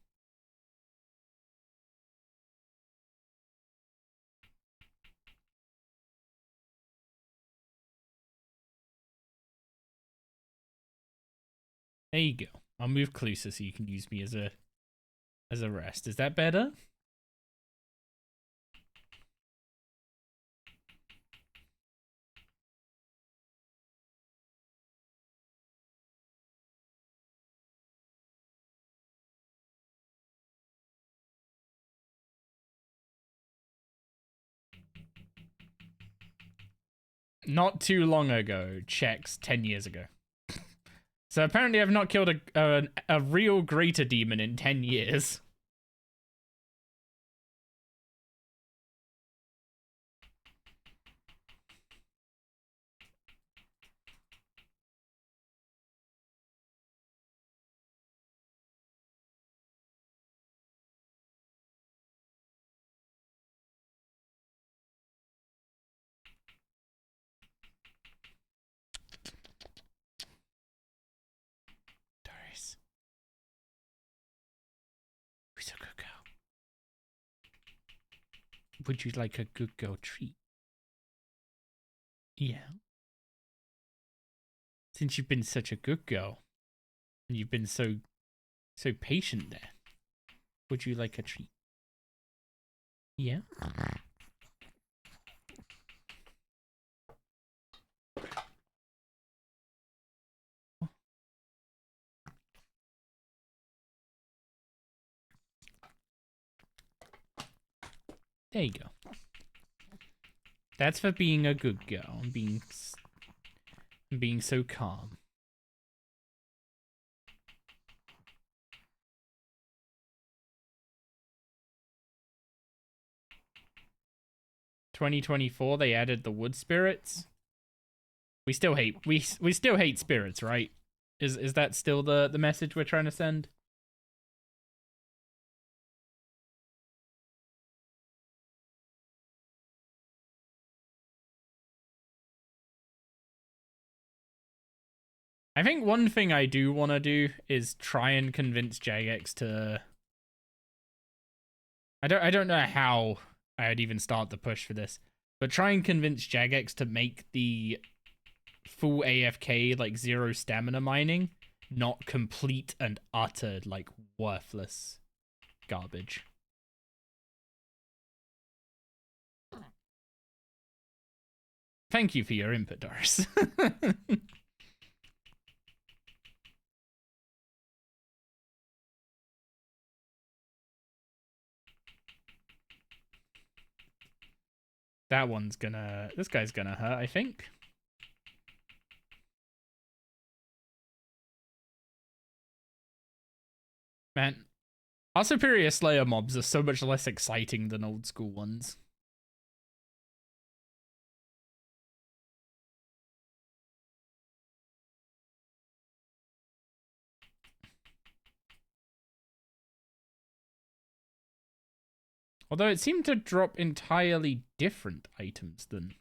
A: There you go. I'll move closer so you can use me as a rest. Is that better? Not too long ago. Checks 10 years ago. So apparently I've not killed a real Greater Demon in 10 years. Doris. Who's a good girl? Would you like a good girl treat? Yeah. Since you've been such a good girl, and you've been so patient there, would you like a treat? Yeah. There you go. That's for being a good girl and being so calm. "2024, they added the wood spirits. We still hate we still hate spirits, right? Is that still the message we're trying to send? I think one thing I do want to do is try and convince Jagex to... I don't know how I'd even start the push for this, but try and convince Jagex to make the full AFK, like, zero stamina mining, not complete and utter, like, worthless garbage. Thank you for your input, Doris. That one's gonna... This guy's gonna hurt, I think. Man, our Superior Slayer mobs are so much less exciting than old school ones. Although it seemed to drop entirely different items than...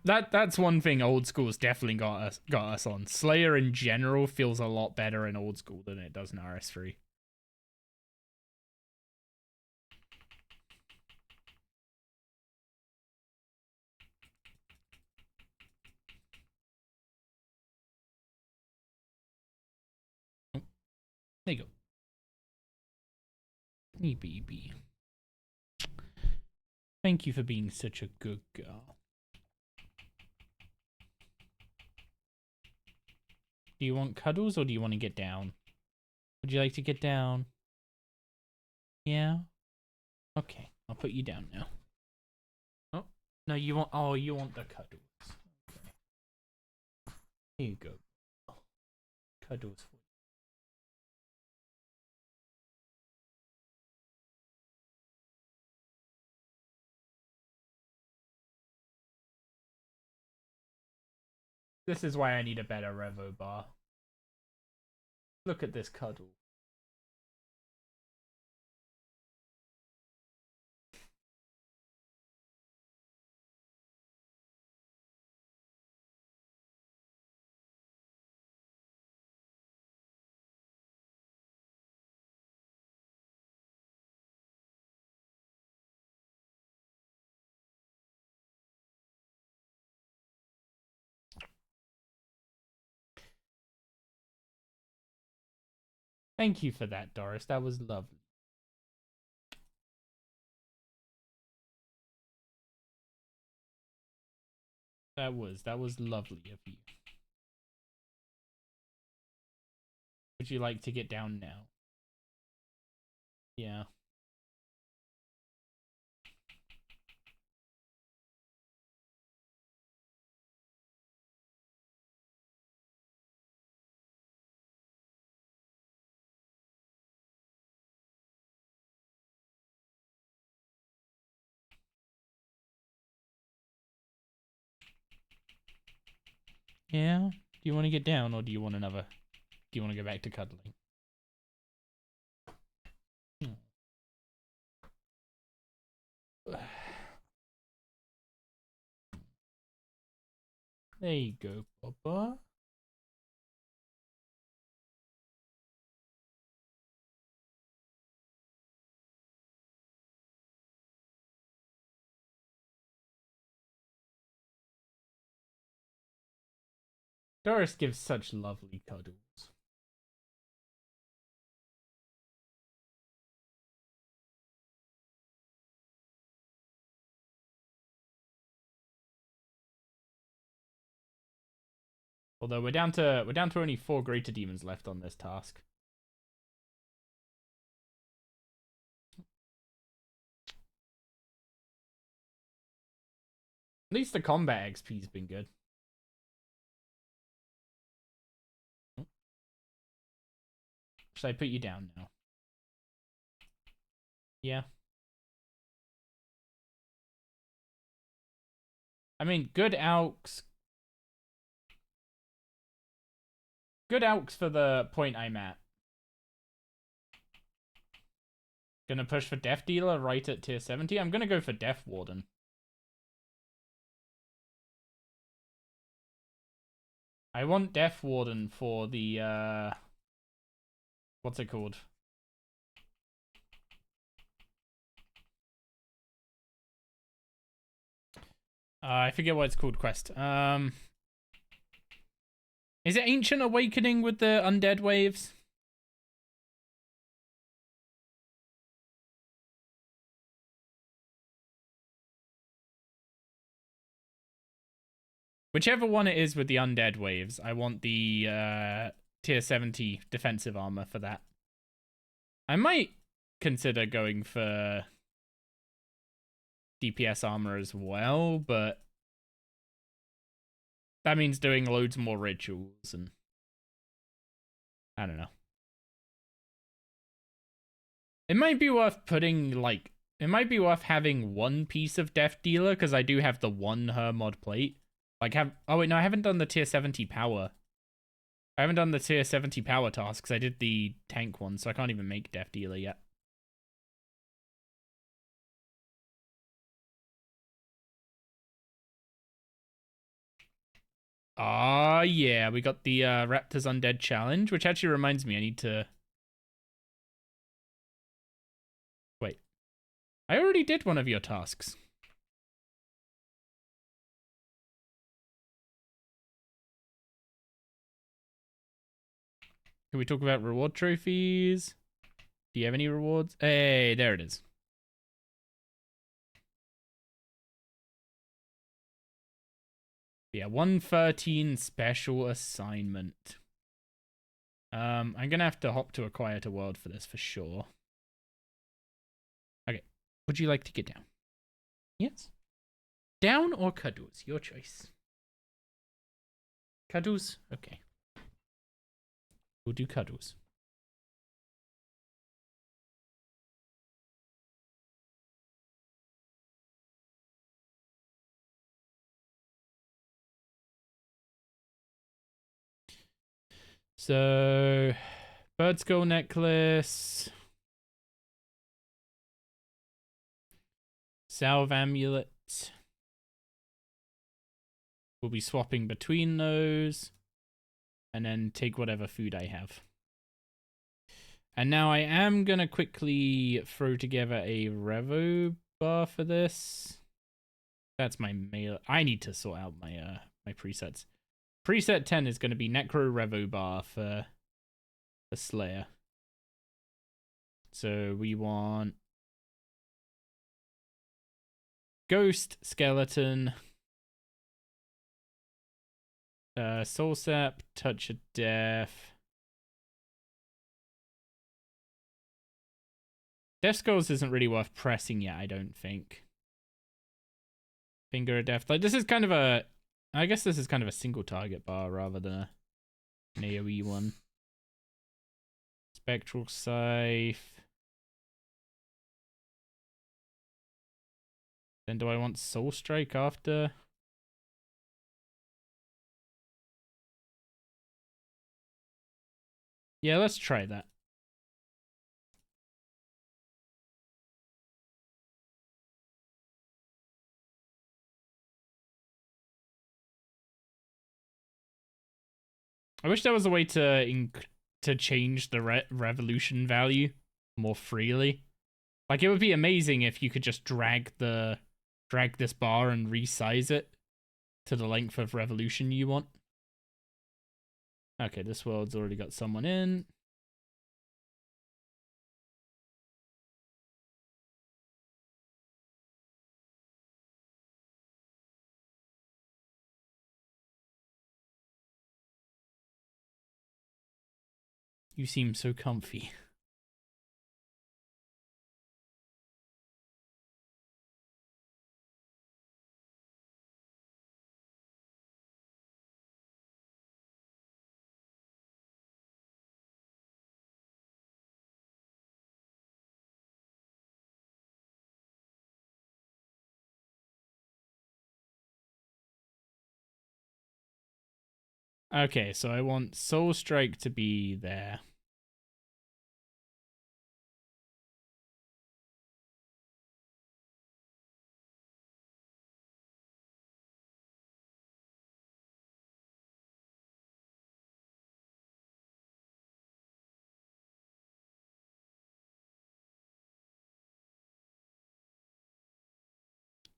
A: That's one thing old school's definitely got us on. Slayer in general feels a lot better in old school than it does in RS3. Oh, there you go. BB. Thank you for being such a good girl. Do you want cuddles or do you want to get down? Would you like to get down? Yeah? Okay, I'll put you down now. Oh, no, you want the cuddles. Okay. Here you go. Cuddles for you. This is why I need a better Revo bar. Look at this cuddle. Thank you for that, Doris. That was lovely. That was lovely of you. Would you like to get down now? Yeah. Yeah? Do you want to get down or do you want another? Do you want to go back to cuddling? There you go, Papa. Doris gives such lovely cuddles. Although we're down to only 4 greater demons left on this task. At least the combat XP's been good. Should I put you down now? Yeah. I mean, good alks. Good alks for the point I'm at. Gonna push for Death Dealer right at tier 70. I'm gonna go for Death Warden. I want Death Warden for the, what's it called? I forget what it's called, quest. Is it Ancient Awakening with the undead waves? Whichever one it is with the undead waves, I want the tier 70 defensive armor for that. I might consider going for DPS armor as well, but that means doing loads more rituals and I don't know. It might be worth putting like it might be worth having one piece of Death Dealer because I do have the one Hermod plate. Like oh wait, no, I haven't done the tier 70 power. I haven't done the tier 70 power tasks. I did the tank one, so I can't even make Death Dealer yet. Ah, yeah, we got the Raptors Undead Challenge, which actually reminds me I need to... Wait. I already did one of your tasks. Can we talk about reward trophies? Do you have any rewards? Hey, there it is. Yeah, 113 special assignment. I'm gonna have to hop to a quieter world for this for sure. Okay, would you like to get down? Yes. Down or cuddles? Your choice. Cuddles? Okay. We'll do cuddles. So, bird skull necklace. Salve amulet. We'll be swapping between those. And then take whatever food I have. And now I am going to quickly throw together a Revo bar for this. That's my mail. I need to sort out my my presets. Preset 10 is going to be Necro Revo bar for Slayer. So we want Ghost, Skeleton, Soul Sap, Touch of Death. Death Skulls isn't really worth pressing yet, I don't think. Finger of Death. Like, this is kind of a... I guess this is kind of a single target bar rather than an AoE one. Spectral Scythe. Then do I want Soul Strike after? Yeah, let's try that. I wish there was a way to change the revolution value more freely. Like, it would be amazing if you could just drag this bar and resize it to the length of revolution you want. Okay, this world's already got someone in. You seem so comfy. Okay, so I want Soul Strike to be there.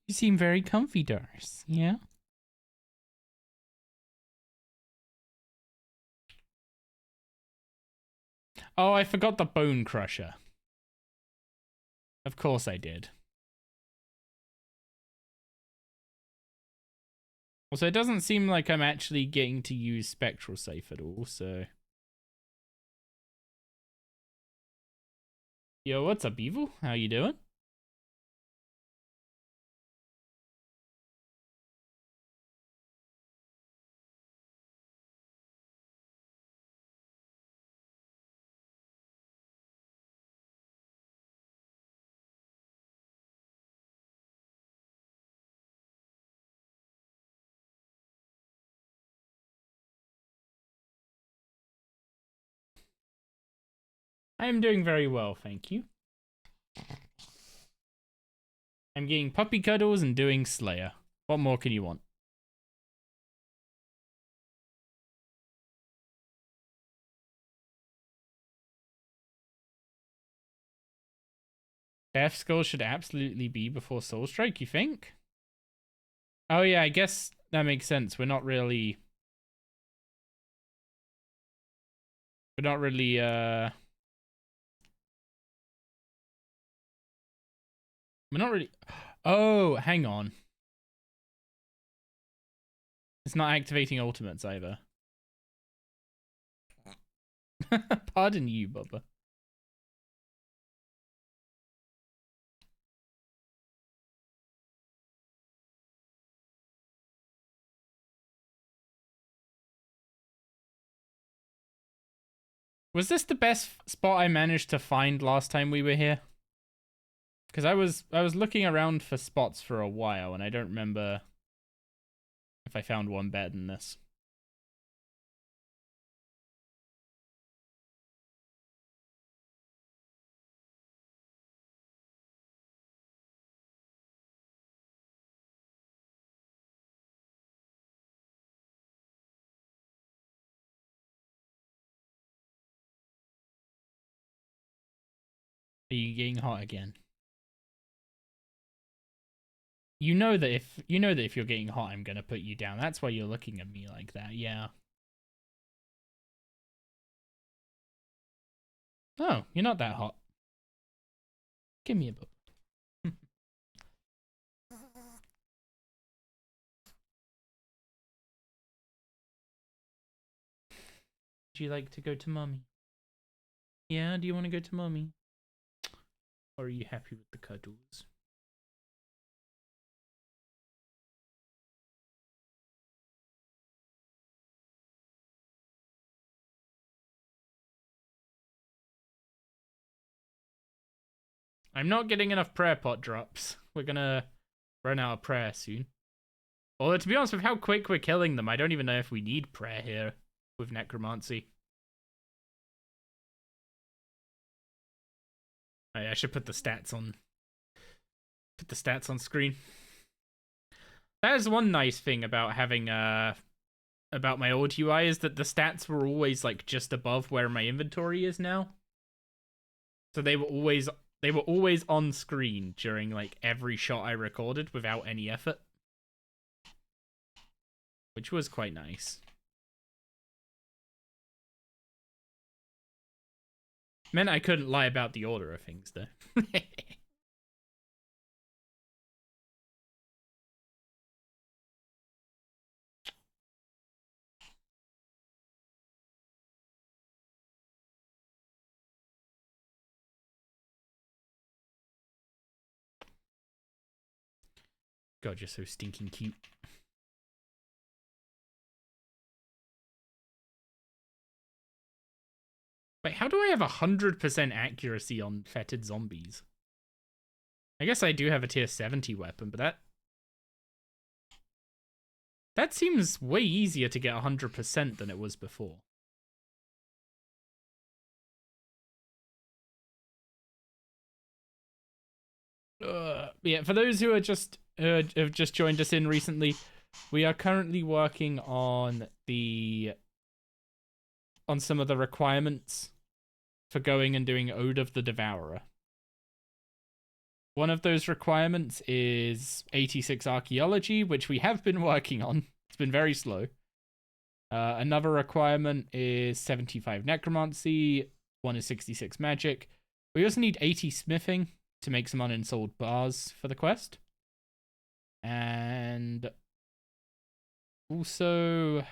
A: You seem very comfy, Doris. Yeah? Oh, I forgot the Bone Crusher. Of course I did. Also, it doesn't seem like I'm actually getting to use Spectral Safe at all, so... Yo, what's up, Evil? How you doing? I am doing very well, thank you. I'm getting puppy cuddles and doing Slayer. What more can you want? Death Skull should absolutely be before Soul Strike, you think? Oh yeah, I guess that makes sense. We're not really... Oh, hang on. It's not activating ultimates either. Pardon you, Bubba. Was this the best spot I managed to find last time we were here? Because I was looking around for spots for a while, and I don't remember if I found one better than this. Are you getting hot again? You know that if you're getting hot, I'm gonna put you down. That's why you're looking at me like that. Yeah. Oh, you're not that hot. Give me a book. Would you like to go to mommy? Yeah, do you want to go to mommy? Or are you happy with the cuddles? I'm not getting enough prayer pot drops. We're gonna run out of prayer soon. Although, to be honest, with how quick we're killing them, I don't even know if we need prayer here with necromancy. I should put the stats on. Put the stats on screen. That is one nice thing about having about my old UI, is that the stats were always like just above where my inventory is now. So they were always on screen during like every shot I recorded without any effort, which was quite nice. Meant I couldn't lie about the order of things though. God, you're so stinking cute. Wait, how do I have 100% accuracy on fetid zombies? I guess I do have a tier 70 weapon, but that seems way easier to get 100% than it was before. Yeah, for those who are just have just joined us in recently, we are currently working on some of the requirements for going and doing Ode of the Devourer. One of those requirements is 86 archaeology, which we have been working on. It's been very slow. Another requirement is 75 necromancy. One is 66 magic. We also need 80 smithing to make some unensouled bars for the quest. And also,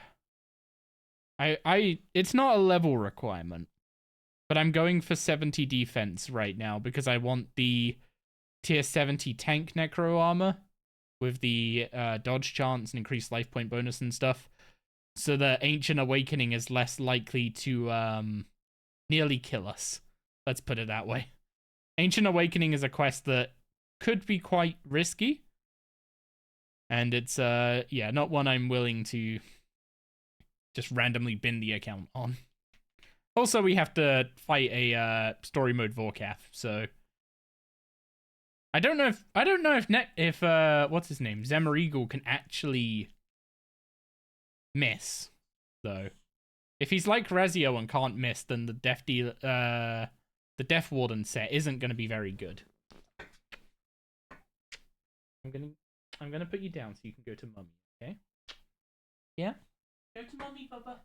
A: it's not a level requirement, but I'm going for 70 defense right now because I want the tier 70 tank necro armor with the dodge chance and increased life point bonus and stuff, so that Ancient Awakening is less likely to nearly kill us. Let's put it that way. Ancient Awakening is a quest that could be quite risky, and it's yeah, not one I'm willing to just randomly bin the account on. Also, we have to fight a story mode Vorkath, so I don't know if what's his name, Zemmer can actually miss though. If he's like Razio and can't miss, then the Death Warden set isn't going to be very good. I'm gonna put you down so you can go to mummy, okay? Yeah? Go to mummy, Bubba.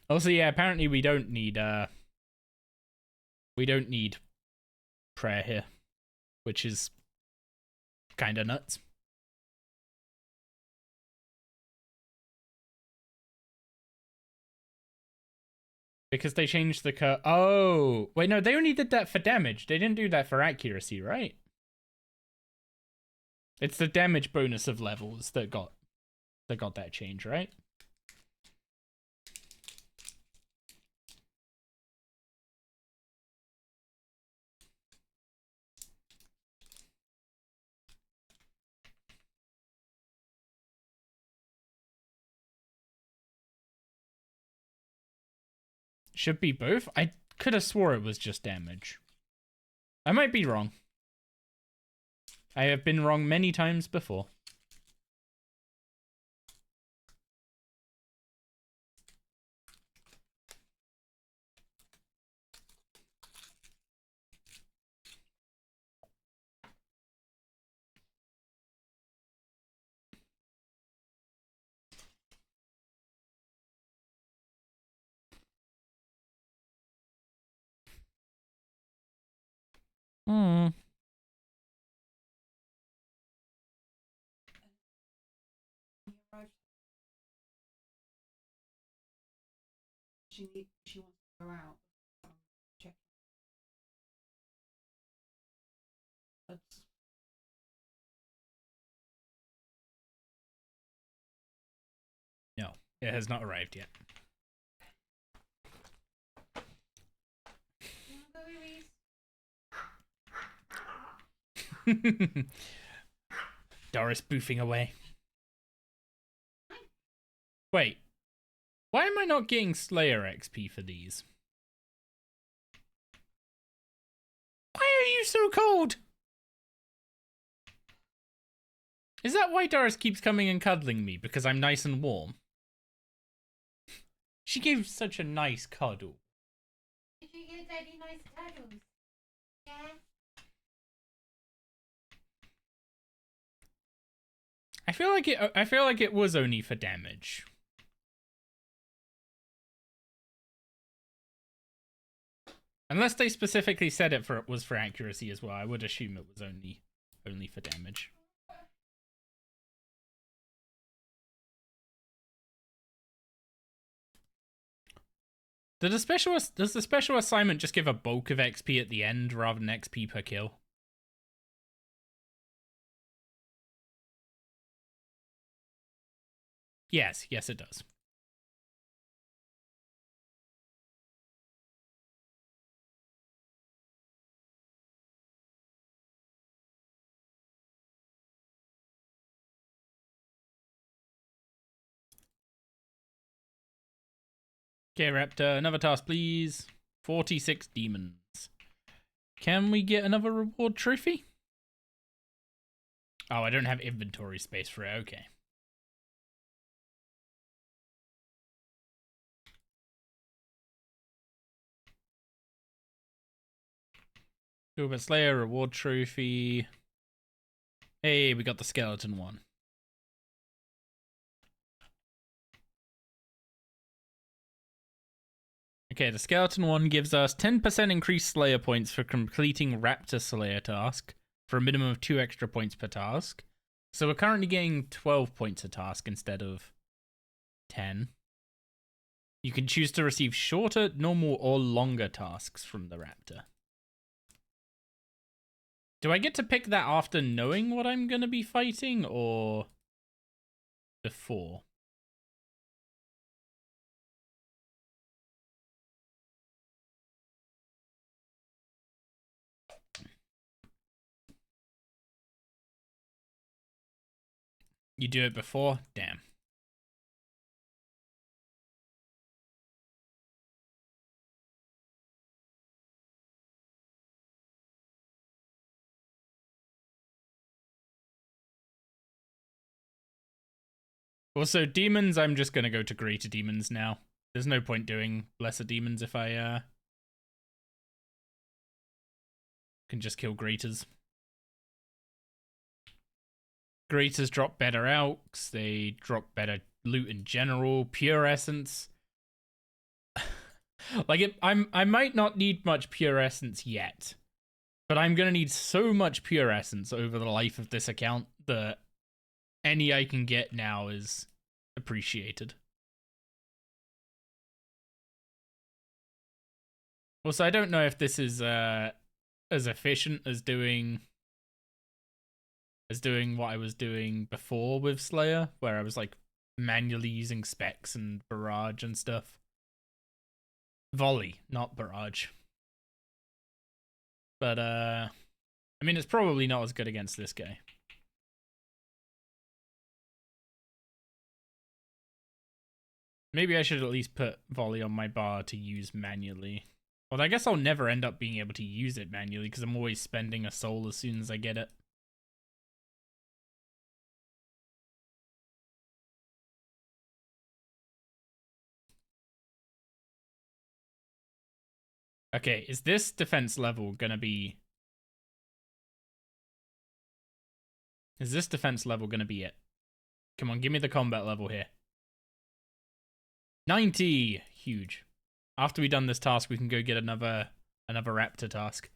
A: Also, yeah, apparently we don't need prayer here, which is kind of nuts. Because they changed the Oh, wait, no, they only did that for damage. They didn't do that for accuracy, right? It's the damage bonus of levels that got that change, right? Should be both? I could have swore it was just damage. I might be wrong. I have been wrong many times before. Hmm.
B: She wants to go out. Check.
A: No, it has not arrived yet. Doris boofing away. Wait, why am I not getting Slayer XP for these? Why are you so cold? Is that why Doris keeps coming and cuddling me? Because I'm nice and warm? She gave such a nice cuddle.
B: Did you give Daddy nice cuddles? Yeah.
A: I feel like it was only for damage. Unless they specifically said it was for accuracy as well, I would assume it was only for damage. Does the special assignment just give a bulk of XP at the end rather than XP per kill? Yes, it does. Okay, Raptor, another task, please. 46 demons. Can we get another reward trophy? Oh, I don't have inventory space for it. Okay. Silver Slayer, reward trophy. Hey, we got the skeleton one. Okay, the skeleton one gives us 10% increased Slayer points for completing Raptor Slayer task, for a minimum of 2 extra points per task. So we're currently getting 12 points a task instead of 10. You can choose to receive shorter, normal, or longer tasks from the Raptor. Do I get to pick that after knowing what I'm going to be fighting, or before? You do it before? Damn. Also, demons, I'm just going to go to greater demons now. There's no point doing lesser demons if I can just kill Graters. Graters drop better alks, they drop better loot in general, pure essence. Like I might not need much pure essence yet, but I'm gonna need so much pure essence over the life of this account that any I can get now is appreciated. Also, I don't know if this is as efficient as doing what I was doing before with Slayer, where I was like manually using specs and barrage and stuff. Volley, not barrage. But I mean, it's probably not as good against this guy. Maybe I should at least put volley on my bar to use manually. Well, I guess I'll never end up being able to use it manually because I'm always spending a soul as soon as I get it. Okay, is this defense level gonna be... Is this defense level gonna be it? Come on, give me the combat level here. 90! Huge. After we've done this task, we can go get another raptor task.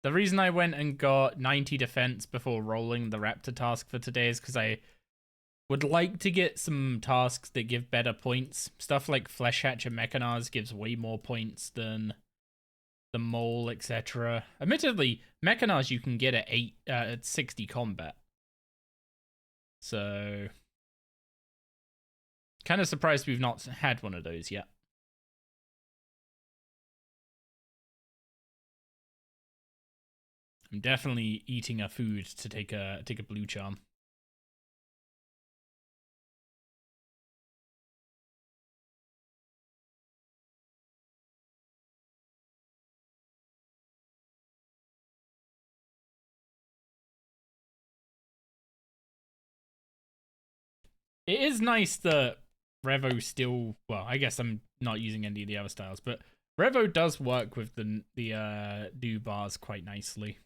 A: The reason I went and got 90 defense before rolling the raptor task for today is because I would like to get some tasks that give better points. Stuff like Flesh Hatcher Mechanars gives way more points than the Mole, etc. Admittedly, Mechanars you can get at 60 combat. So... kind of surprised we've not had one of those yet. I'm definitely eating a food to take a blue charm. It is nice that Revo still, well, I guess I'm not using any of the other styles, but Revo does work with the new bars quite nicely.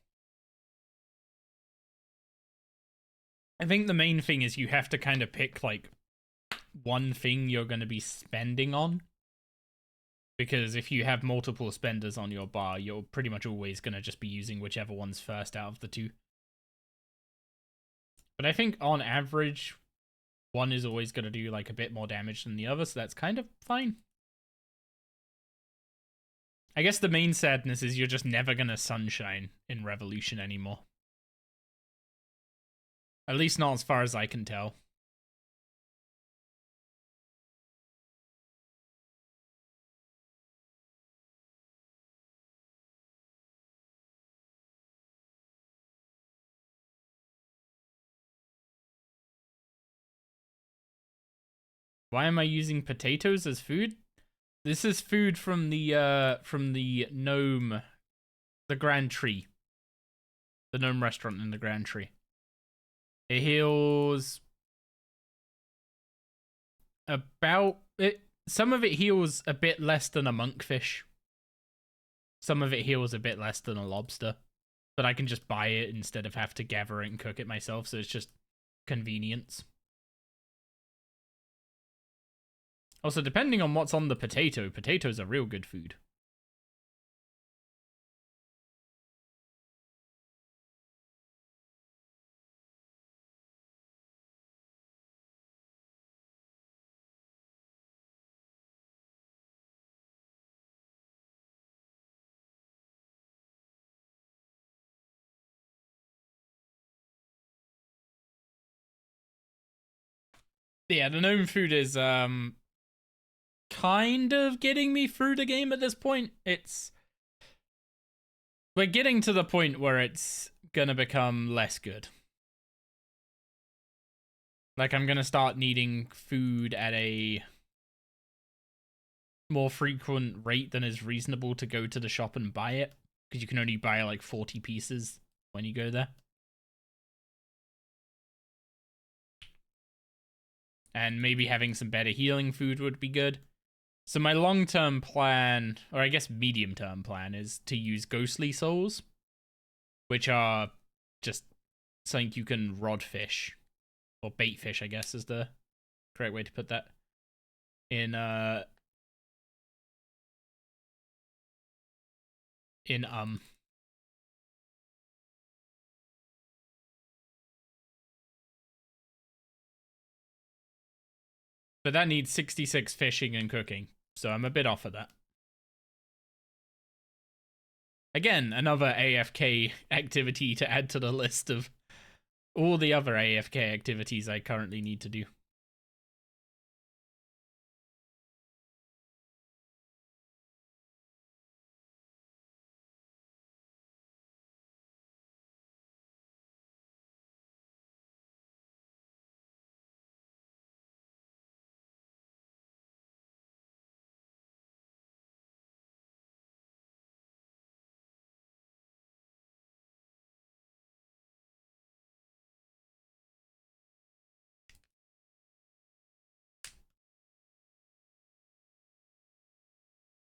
A: I think the main thing is you have to kind of pick like one thing you're going to be spending on. Because if you have multiple spenders on your bar, you're pretty much always going to just be using whichever one's first out of the two. But I think on average, one is always going to do like a bit more damage than the other, so that's kind of fine. I guess the main sadness is you're just never going to sunshine in Revolution anymore. At least not as far as I can tell. Why am I using potatoes as food? This is food from the gnome, the Grand Tree. The gnome restaurant in the Grand Tree. It heals about it. Some of it heals a bit less than a monkfish. Some of it heals a bit less than a lobster. But I can just buy it instead of have to gather it and cook it myself, so it's just convenience. Also, depending on what's on the potato, potatoes are real good food. Yeah, the gnome food is kind of getting me through the game at this point. We're getting to the point where it's gonna become less good. Like, I'm gonna start needing food at a more frequent rate than is reasonable to go to the shop and buy it. Because you can only buy like 40 pieces when you go there. And maybe having some better healing food would be good. So my long-term plan, or I guess medium-term plan, is to use ghostly souls, which are just something you can rod fish, or bait fish, I guess is the correct way to put that. In but that needs 66 fishing and cooking, so I'm a bit off of that. Again, another AFK activity to add to the list of all the other AFK activities I currently need to do.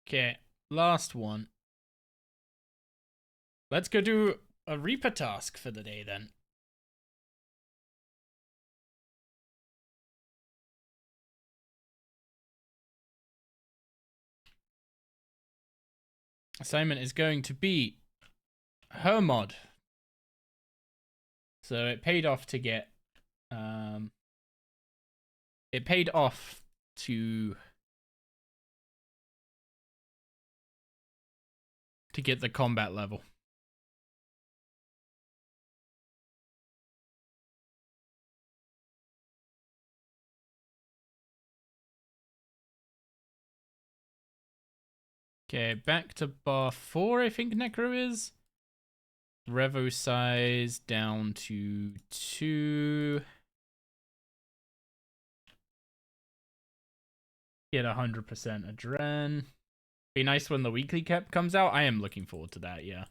A: Okay, last one. Let's go do a Reaper task for the day then. Assignment is going to be her mod. So it paid off to get it paid off to get the combat level. Okay, back to bar 4, I think Necro is. Revo size down to 2. Get 100% adren. Be nice when the weekly cap comes out. I am looking forward to that, yeah.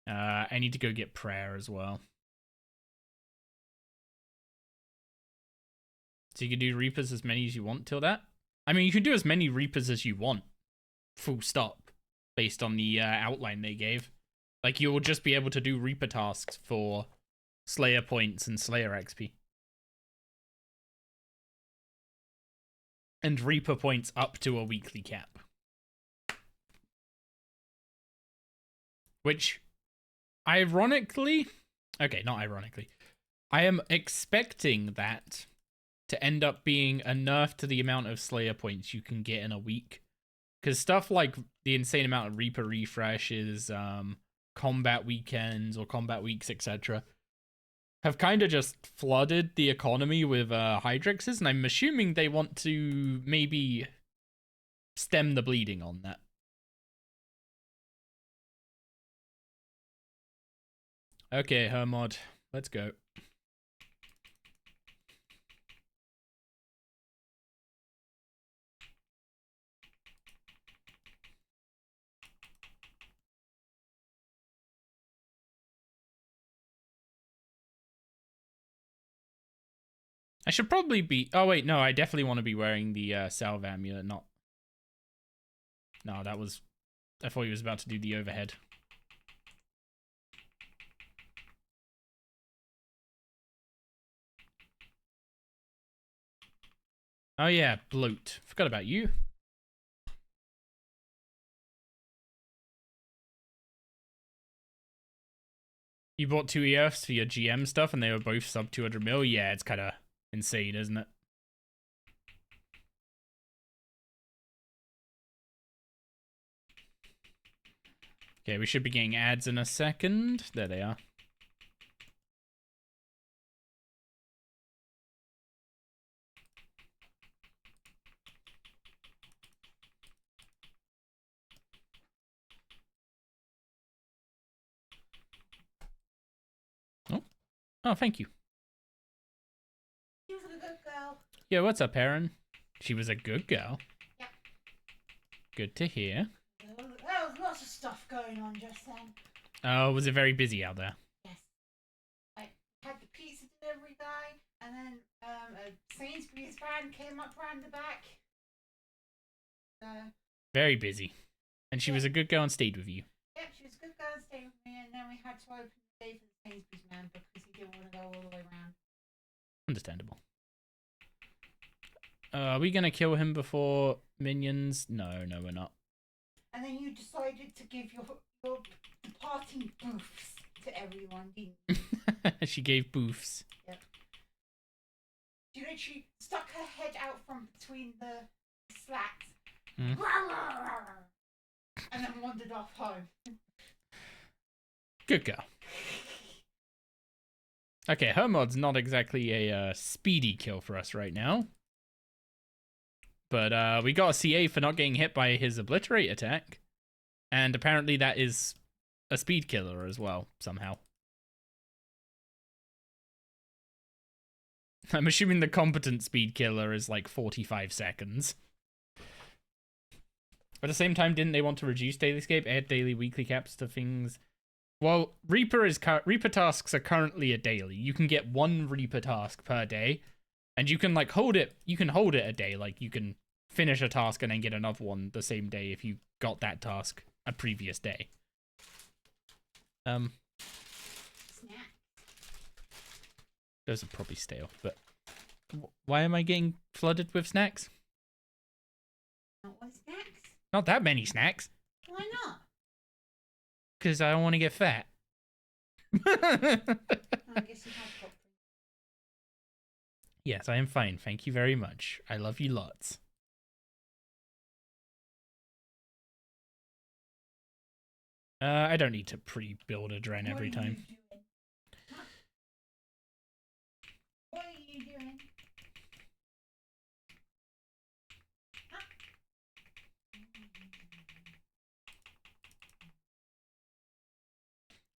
A: I need to go get prayer as well. So you can do Reapers as many as you want till that. I mean, you can do as many Reapers as you want. Full stop. Based on the outline they gave. Like, you'll just be able to do Reaper tasks for Slayer points and Slayer XP. And Reaper points up to a weekly cap. Which, ironically... Okay, not ironically. I am expecting that to end up being a nerf to the amount of Slayer points you can get in a week. Because stuff like the insane amount of Reaper refreshes, combat weekends or combat weeks, etc., have kind of just flooded the economy with Hydrexes, and I'm assuming they want to maybe stem the bleeding on that. Okay, her mod. Let's go. I should probably be... Oh, wait, no, I definitely want to be wearing the Salve Amulet, not... No, that was... I thought he was about to do the overhead. Oh, yeah, bloat. Forgot about you. You bought 2 EFs for your GM stuff, and they were both sub 200 mil? Yeah, it's kind of insane, isn't it? Okay, we should be getting ads in a second. There they are. Oh, thank you.
B: She was a good girl.
A: Yeah, what's up, Erin? She was a good girl.
B: Yeah.
A: Good to hear.
B: There was lots of stuff going on just then.
A: Oh, was it very busy out there?
B: Yes. I had the pizza delivery guy, and then a Sainsbury's van came up round the back.
A: Very busy. And she was a good girl and stayed with you.
B: Yep, she was a good girl and stayed with me, and then we had to open the day for the Sainsbury's man because he didn't want to go all the way around.
A: Understandable. Are we gonna kill him before minions? No, we're not.
B: And then you decided to give your departing boofs to everyone, didn't you?
A: She gave boofs.
B: Yep. She literally stuck her head out from between the slats. And then wandered off home.
A: Good girl. Okay, her mod's not exactly a speedy kill for us right now. But we got a CA for not getting hit by his obliterate attack. And apparently that is a speed killer as well, somehow. I'm assuming the competent speed killer is like 45 seconds. At the same time, didn't they want to reduce daily escape, add daily, weekly caps to things? Well, Reaper tasks are currently a daily. You can get one Reaper task per day, and you can like hold it. You can hold it a day. Like you can finish a task and then get another one the same day if you got that task a previous day.
B: Snack.
A: Those are probably stale. But why am I getting flooded with snacks?
B: What snacks?
A: Not that many snacks.
B: Why not?
A: Because I don't want to get fat.
B: I guess you have got.
A: Yes, I am fine. Thank you very much. I love you lots. I don't need to pre-build a Dren every time.
B: What are you doing?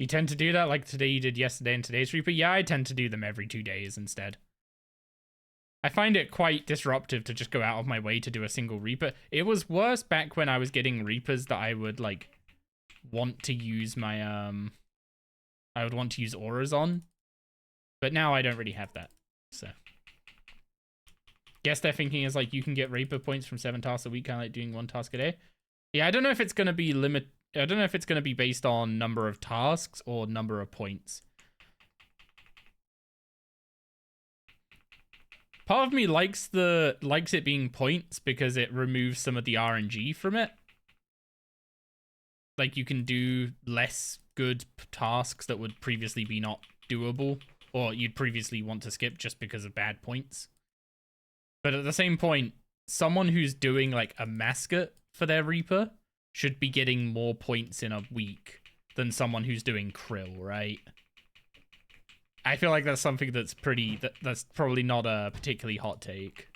A: You tend to do that like today you did yesterday and today's Reaper? Yeah, I tend to do them every 2 days instead. I find it quite disruptive to just go out of my way to do a single Reaper. It was worse back when I was getting Reapers that I would like want to use my I would want to use auras on. But now I don't really have that. So guess their thinking is like you can get Reaper points from 7 tasks a week, kind of like doing 1 task a day. Yeah, I don't know if it's gonna be I don't know if it's going to be based on number of tasks or number of points. Part of me likes it being points because it removes some of the RNG from it. Like you can do less good tasks that would previously be not doable, or you'd previously want to skip just because of bad points. But at the same point, someone who's doing like a mascot for their Reaper should be getting more points in a week than someone who's doing Krill, right? I feel like that's something that's that's probably not a particularly hot take.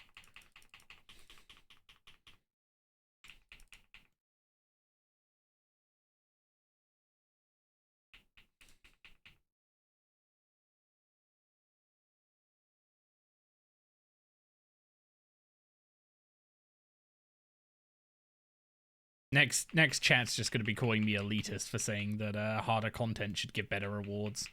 A: Next chat's just going to be calling me elitist for saying that harder content should give better rewards.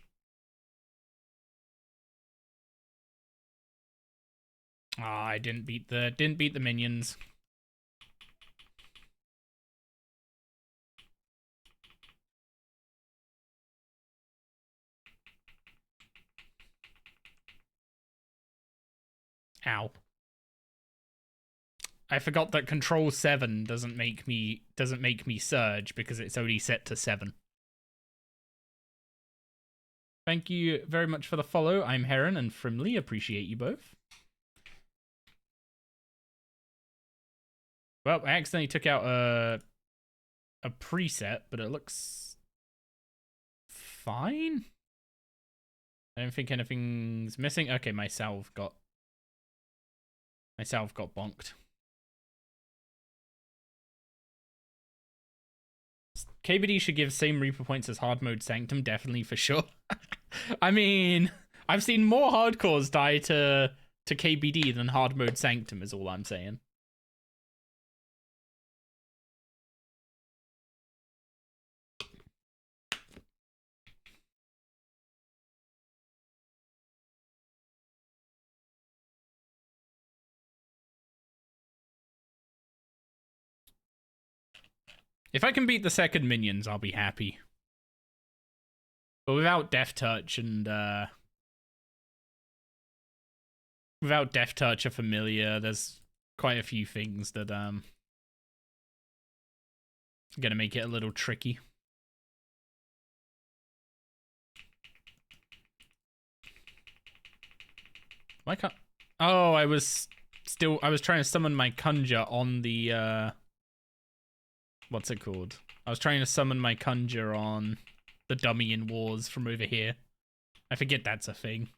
A: Ah, I didn't beat the minions. Ow. I forgot that control 7 doesn't make me surge because it's only set to 7. Thank you very much for the follow. I'm Heron and Frimley. Appreciate you both. Well, I accidentally took out a preset, but it looks fine. I don't think anything's missing. Okay, my salve got bonked. KBD should give same Reaper points as hard mode Sanctum, definitely for sure. I mean, I've seen more hardcores die to KBD than hard mode Sanctum is all I'm saying. If I can beat the second minions, I'll be happy. But without Death Touch and, without Death Touch or Familiar, there's quite a few things that, gonna make it a little tricky. Why can't... Oh, I was trying to summon my Conjure on the, what's it called? I was trying to summon my Conjure on the dummy in Wars from over here. I forget that's a thing.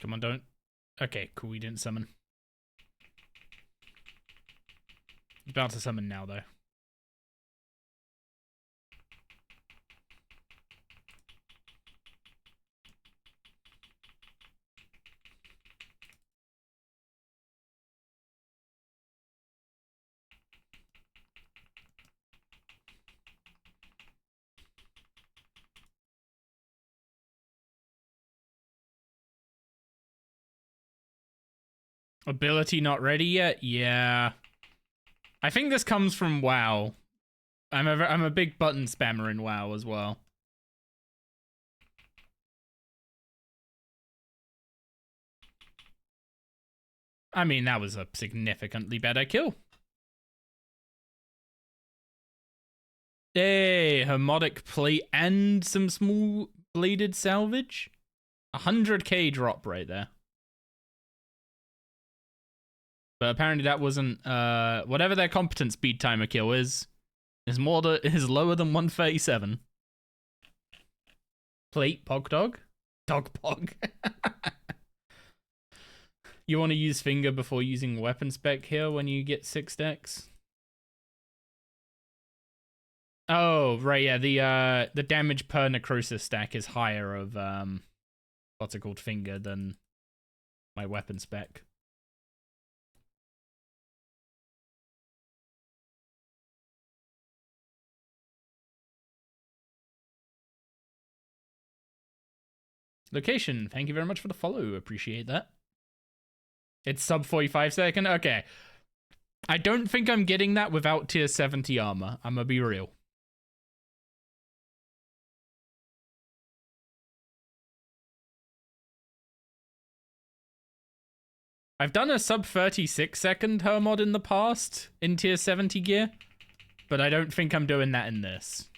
A: Come on, don't. Okay, cool, we didn't summon. About to summon now, though. Ability not ready yet? Yeah. I think this comes from WoW. I'm a big button spammer in WoW as well. I mean, that was a significantly better kill. Hey, Hermodic plate and some small bladed salvage. 100k drop right there. But apparently that wasn't, whatever their competence speed timer kill is lower than 137. Plate, Pog Dog? Dog Pog. You want to use finger before using weapon spec here when you get 6 decks? Oh, right, yeah, the damage per necrosis stack is higher of, what's it called, finger than my weapon spec. Location, thank you very much for the follow. Appreciate that. It's sub 45 second? Okay. I don't think I'm getting that without tier 70 armor. I'm gonna be real. I've done a sub 36 second Hermod in the past in tier 70 gear, but I don't think I'm doing that in this.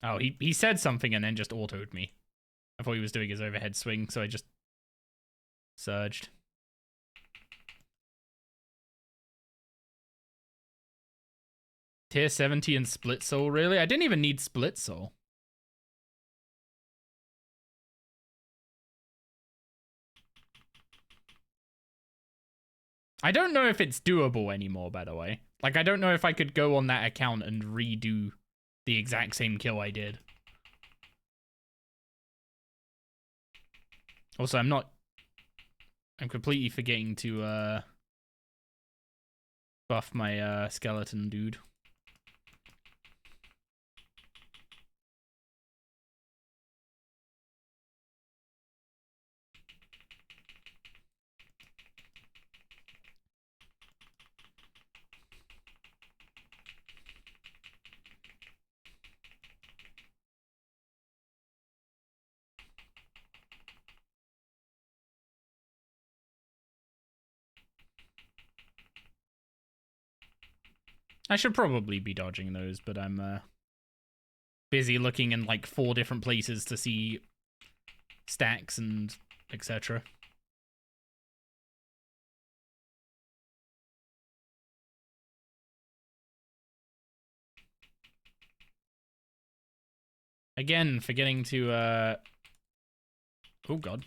A: Oh, he said something and then just autoed me. I thought he was doing his overhead swing, so I just surged. Tier 70 and Split Soul, really? I didn't even need Split Soul. I don't know if it's doable anymore, by the way. Like, I don't know if I could go on that account and redo the exact same kill I did. Also, I'm completely forgetting to, buff my, skeleton dude. I should probably be dodging those, but I'm busy looking in like 4 different places to see stacks and etc. Again, forgetting to, oh god.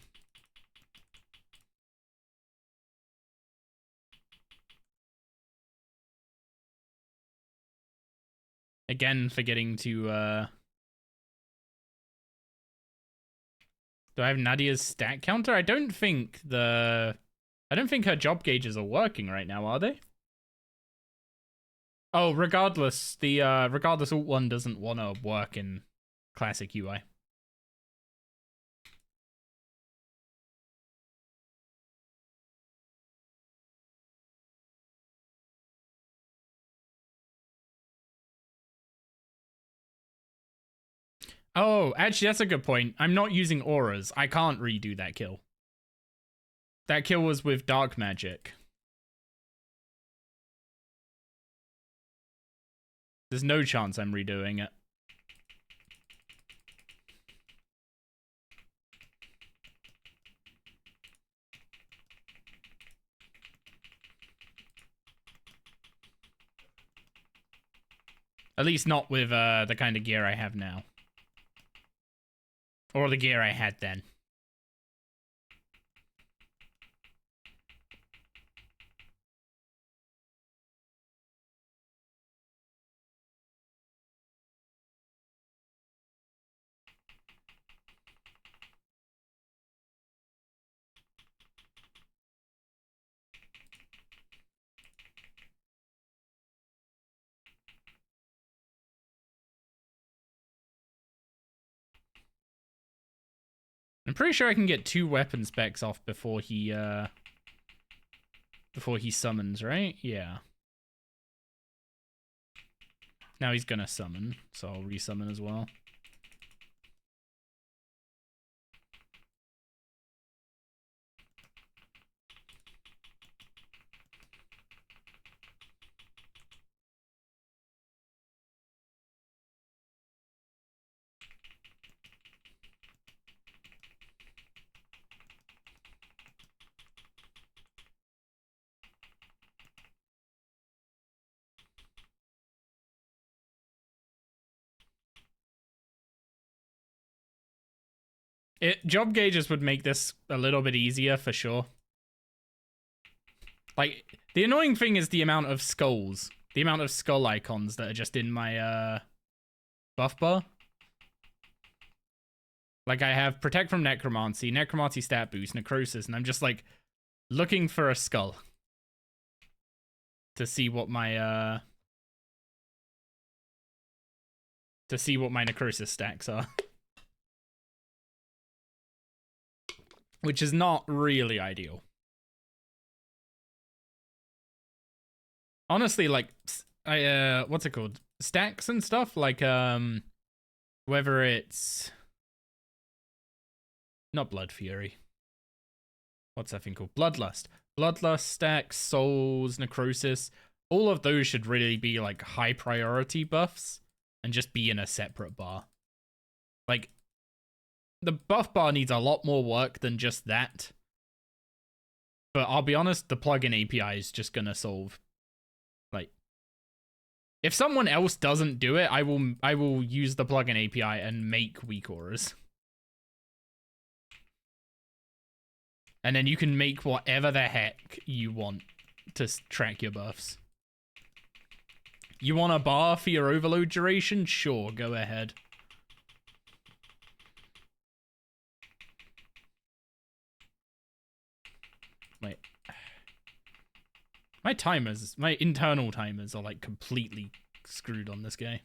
A: Again, forgetting to, do I have Nadia's stat counter? I don't think her job gauges are working right now, are they? Oh, regardless, regardless Alt 1 doesn't want to work in classic UI. Oh, actually, that's a good point. I'm not using auras. I can't redo that kill. That kill was with dark magic. There's no chance I'm redoing it. At least not with the kind of gear I have now. Or the gear I had then. I'm pretty sure I can get 2 weapon specs off before he summons, right? Yeah. Now he's gonna summon, so I'll resummon as well. Job gauges would make this a little bit easier for sure. Like, the annoying thing is the amount of skulls. The amount of skull icons that are just in my buff bar. Like, I have Protect from Necromancy, Necromancy stat boost, Necrosis, and I'm just like looking for a skull to see what my Necrosis stacks are. Which is not really ideal. Honestly, like, what's it called? Stacks and stuff, like, whether it's not Blood Fury. What's that thing called? Bloodlust. Bloodlust, stacks, souls, necrosis. All of those should really be, like, high priority buffs and just be in a separate bar. Like, the buff bar needs a lot more work than just that. But I'll be honest, the plugin API is just gonna solve. Like, if someone else doesn't do it, I will use the plugin API and make weak auras. And then you can make whatever the heck you want to track your buffs. You want a bar for your overload duration? Sure, go ahead. Wait. My internal timers are like completely screwed on this guy.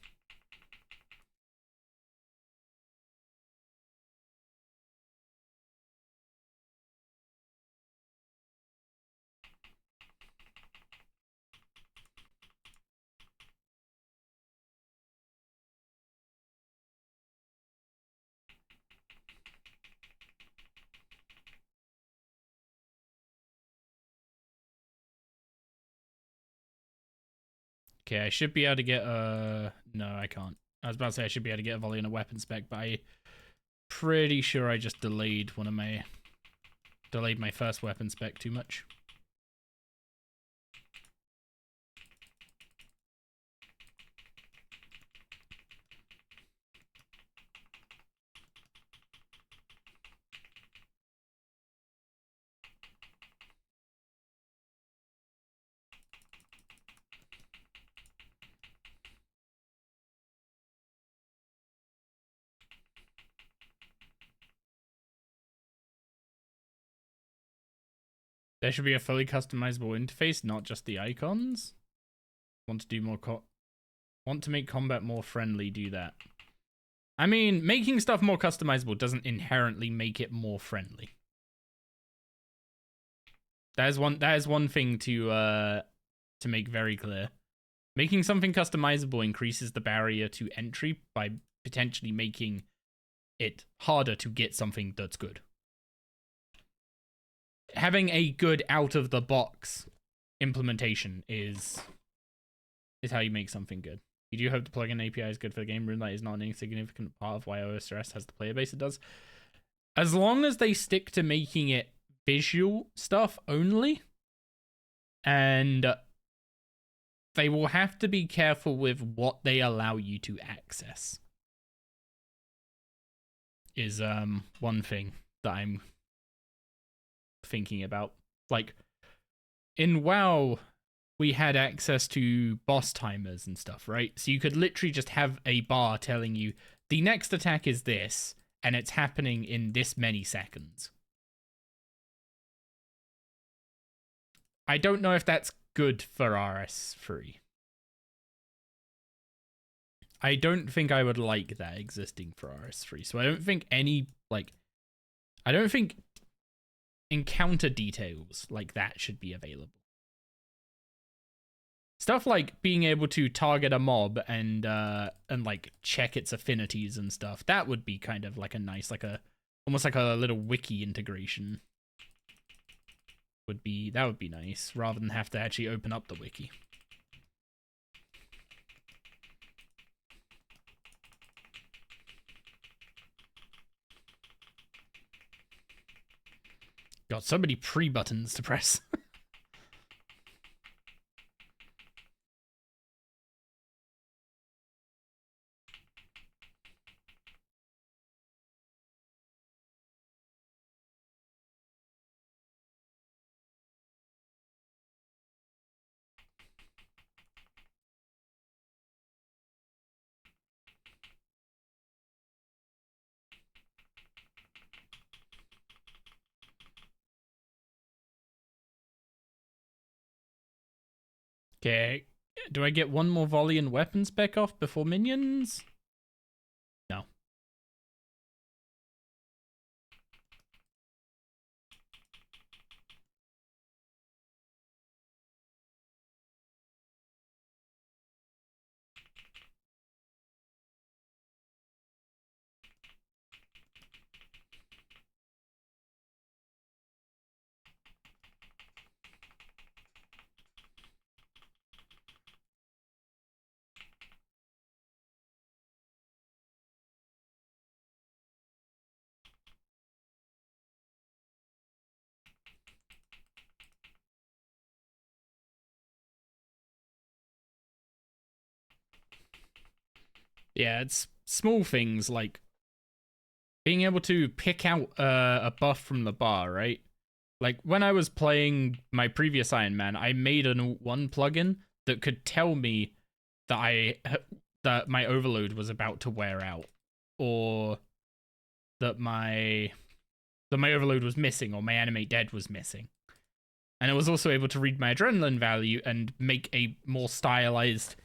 A: Okay, I should be able to get a... No, I can't. I was about to say I should be able to get a volley and a weapon spec, but I'm pretty sure I just delayed my first weapon spec too much. There should be a fully customizable interface, not just the icons. Want to do more want to make combat more friendly, do that. I mean, making stuff more customizable doesn't inherently make it more friendly. That is one thing to make very clear. Making something customizable increases the barrier to entry by potentially making it harder to get something that's good. Having a good out-of-the-box implementation is how you make something good. You do hope the plugin API is good for the game. RuneLite is not an insignificant part of why OSRS has the player base it does. As long as they stick to making it visual stuff only, and they will have to be careful with what they allow you to access. Is one thing that I'm thinking about. Like, in WoW, we had access to boss timers and stuff, right? So you could literally just have a bar telling you, the next attack is this, and it's happening in this many seconds. I don't know if that's good for RS3. I don't think I would like that existing for RS3. So I don't think I don't think encounter details like that should be available. Stuff like being able to target a mob and like check its affinities and stuff, that would be kind of like a nice, almost like a little wiki integration. That would be nice, rather than have to actually open up the wiki. Got so many pre-buttons to press. Okay, do I get one more volley and weapon spec off before minions? No. Yeah, it's small things like being able to pick out a buff from the bar, right? Like, when I was playing my previous Iron Man, I made an Alt-1 plugin that could tell me that my overload was about to wear out, or that my overload was missing, or my animate dead was missing. And it was also able to read my adrenaline value and make a more stylized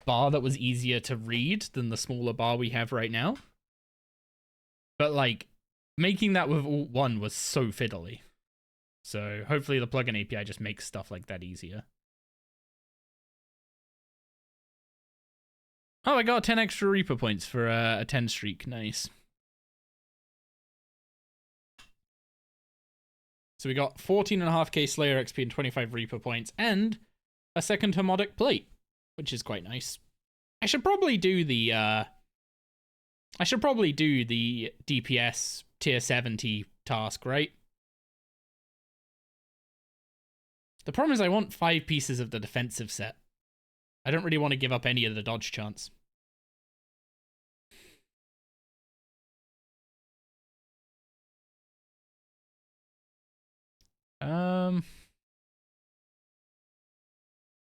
A: bar that was easier to read than the smaller bar we have right now. But like, making that with Alt-1 was so fiddly. So hopefully the plugin API just makes stuff like that easier. Oh, I got 10 extra Reaper points for a 10 streak. Nice. So we got 14.5k Slayer XP and 25 Reaper points, and a second Hermodic plate, which is quite nice. I should probably do the DPS tier 70 task, right? The problem is I want 5 pieces of the defensive set. I don't really want to give up any of the dodge chance.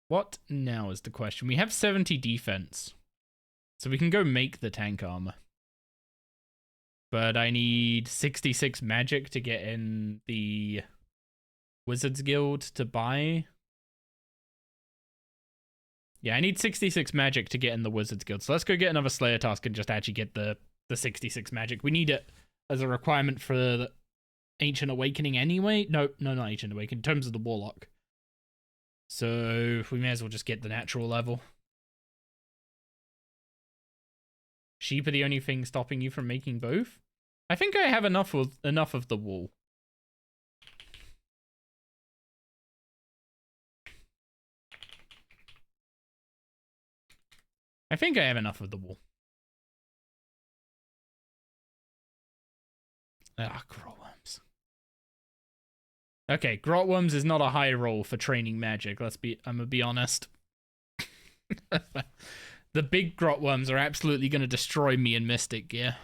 A: What now is the question? We have 70 defense, so we can go make the tank armor. But I need 66 magic to get in the Wizards Guild to buy. Yeah, I need 66 magic to get in the Wizards Guild. So let's go get another Slayer task and just actually get the 66 magic. We need it as a requirement for the Ancient Awakening anyway. No, not Ancient Awakening. In terms of the Warlock. So we may as well just get the natural level. Sheep are the only thing stopping you from making both? I think I have enough of the wool. I think I have enough of the wool. Ah, grotworms. Okay, grotworms is not a high roll for training magic. I'm gonna be honest. The big grotworms are absolutely gonna destroy me in Mystic gear.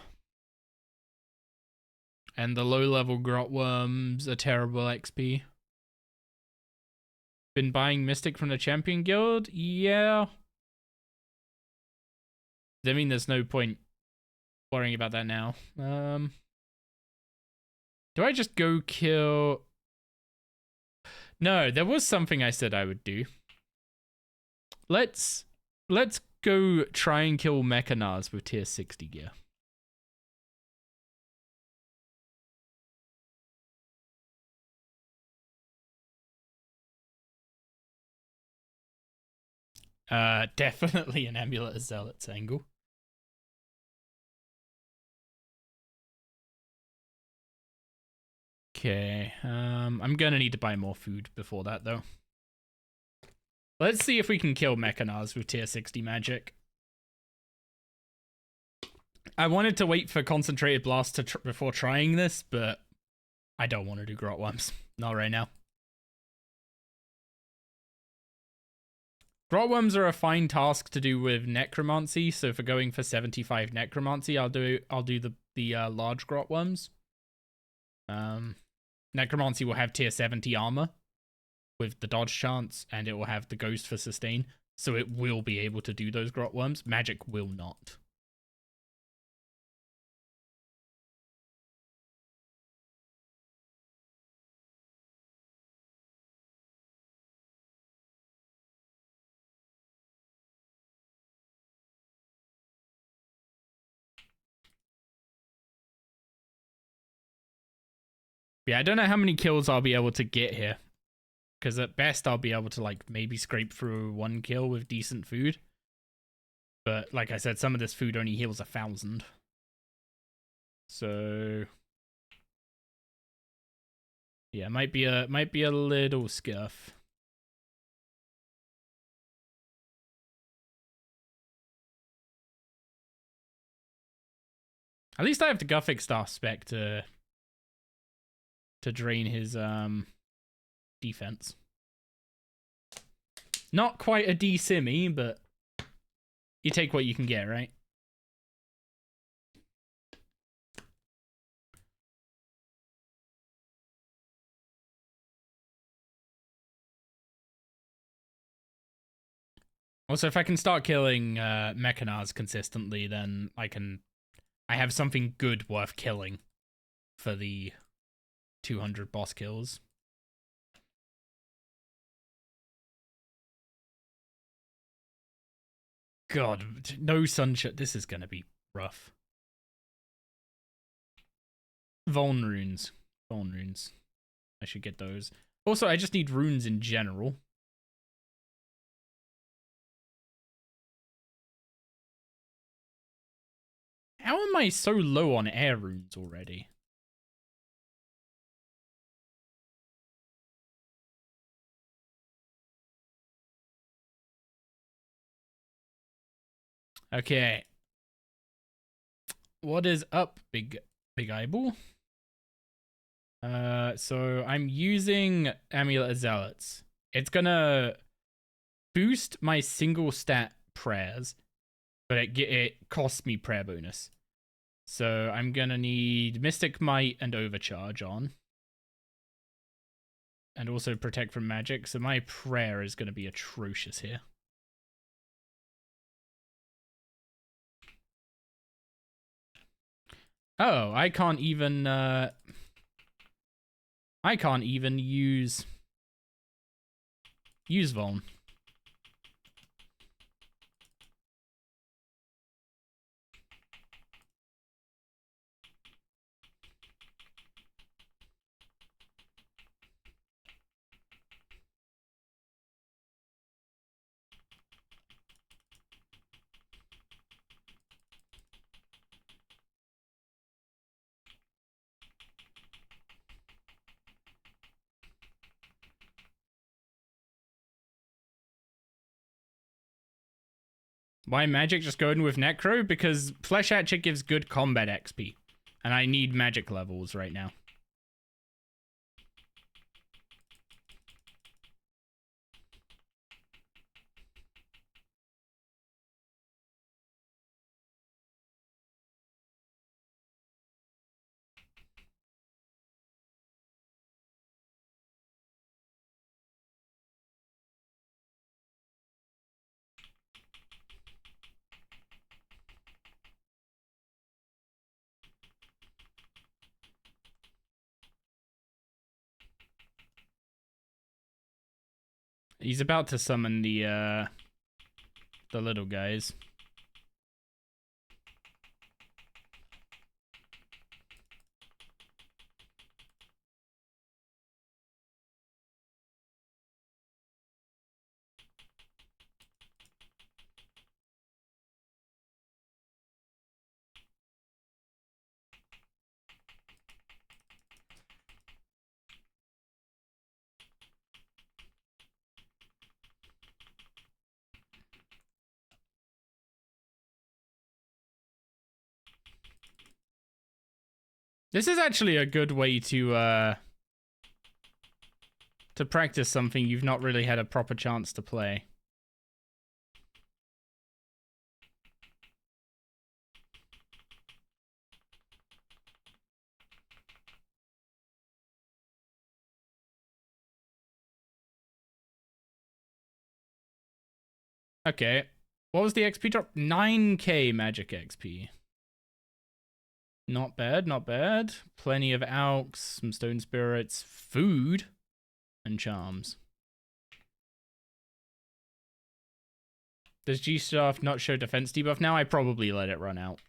A: And the low-level grotworms are terrible XP. Been buying Mystic from the Champion Guild? Yeah. I mean, there's no point worrying about that now. Do I just go kill... No, there was something I said I would do. Let's go try and kill Mechanars with tier 60 gear. Definitely an Amulet of Zealots angle. Okay, I'm gonna need to buy more food before that, though. Let's see if we can kill Mechanars with tier 60 magic. I wanted to wait for Concentrated Blast before trying this, but I don't want to do Grotworms. Not right now. Grotworms are a fine task to do with Necromancy, so for going for 75 Necromancy, I'll do the large Grotworms. Necromancy will have tier 70 armor with the dodge chance, and it will have the ghost for sustain, so it will be able to do those Grotworms. Magic will not. Yeah, I don't know how many kills I'll be able to get here. Because at best, I'll be able to, like, maybe scrape through 1 kill with decent food. But, like I said, some of this food only heals 1,000. So... yeah, might be a little scuff. At least I have the Guthic Staff spec to drain his defense. Not quite a D-Simmy, but you take what you can get, right? Also, if I can start killing Mechanars consistently, then I have something good worth killing for the 200 boss kills. God, no sunshine. This is gonna be rough. Vuln runes. I should get those. Also, I just need runes in general. How am I so low on air runes already? Okay. What is up, big eyeball? So I'm using Amulet of Zealots. It's gonna boost my single stat prayers, but it costs me prayer bonus. So I'm gonna need Mystic Might and Overcharge on. And also Protect from Magic, so my prayer is gonna be atrocious here. Oh, I can't even I can't even use Vuln. Why magic just going with Necro? Because Flesh Hatchet gives good combat XP. And I need magic levels right now. He's about to summon the little guys. This is actually a good way to practice something you've not really had a proper chance to play. Okay. What was the XP drop? 9k magic XP. Not bad, not bad. Plenty of alks, some stone spirits, food, and charms. Does G-Staff not show defense debuff now? I probably let it run out.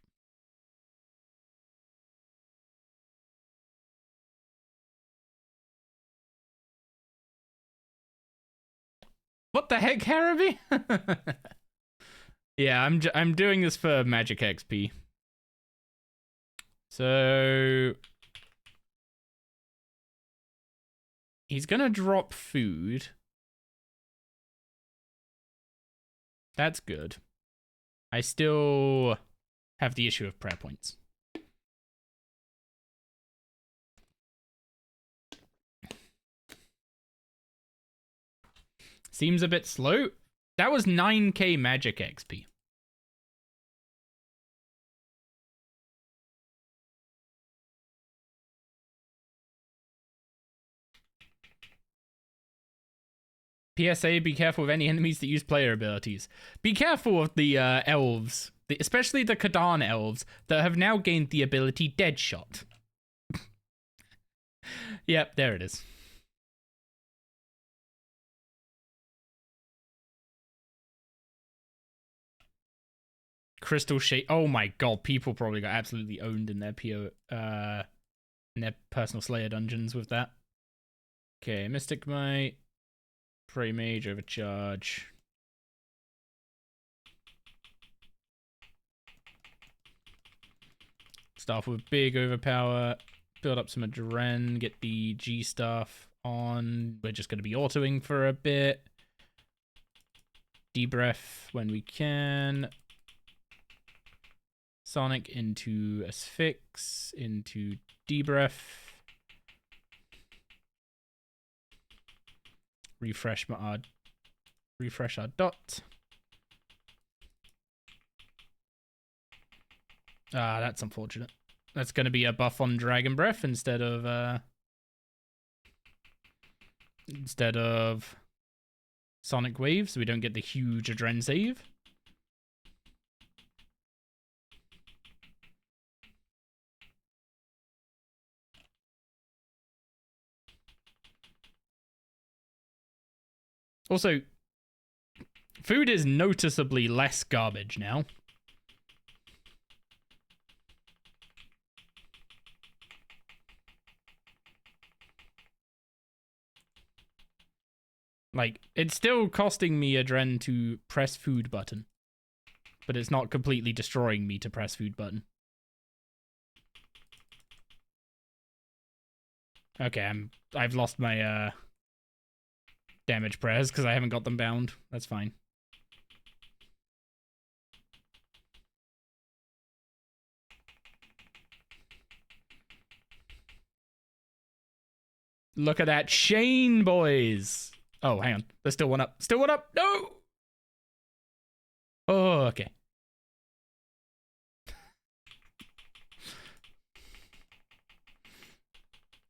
A: What the heck, Haraby? Yeah, I'm doing this for magic XP. So he's gonna drop food. That's good. I still have the issue of prayer points. Seems a bit slow. That was 9k magic XP. PSA, be careful of any enemies that use player abilities. Be careful of the elves, especially the Kadan elves, that have now gained the ability Deadshot. Yep, there it is. Crystal Shape. Oh my god, people probably got absolutely owned in their in their personal Slayer dungeons with that. Okay, Mystic Might. Prey Mage, Overcharge. Start off with big overpower. Build up some Adren. Get the G stuff on. We're just going to be autoing for a bit. Debrief when we can. Sonic into Asphyx. Into Debrief. Refresh our dot. Ah, that's unfortunate. That's going to be a buff on Dragon Breath instead of Sonic Wave, so we don't get the huge Adren save. Also, food is noticeably less garbage now. Like, it's still costing me a dren to press food button. But it's not completely destroying me to press food button. Okay, I've lost my damage prayers because I haven't got them bound. That's fine. Look at that Shane, boys. Oh, hang on. There's still one up. Still one up. No! Oh, okay.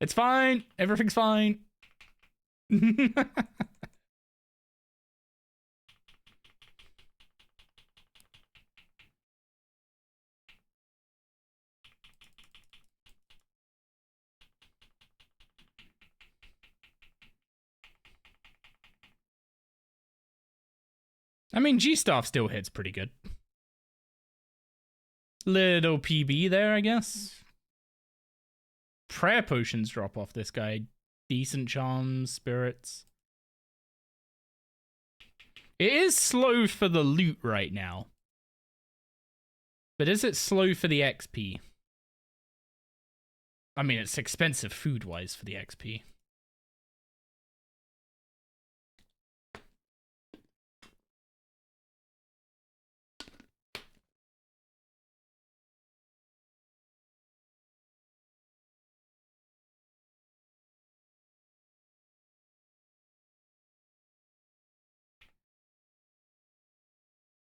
A: It's fine. Everything's fine. I mean, G-Staff still hits pretty good. Little PB there, I guess. Prayer potions drop off this guy. Decent charms, spirits. It is slow for the loot right now. But is it slow for the XP? I mean, it's expensive food-wise for the XP.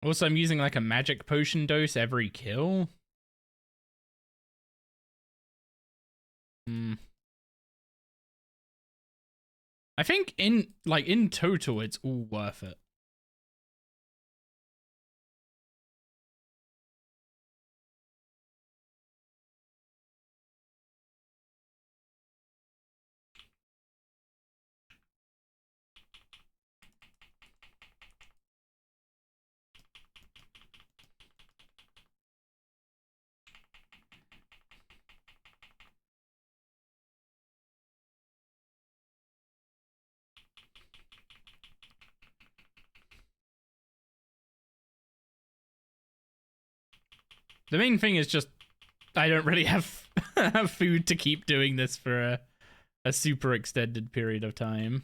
A: Also, I'm using like a magic potion dose every kill. I think in total, it's all worth it. The main thing is just I don't really have have food to keep doing this for a super extended period of time.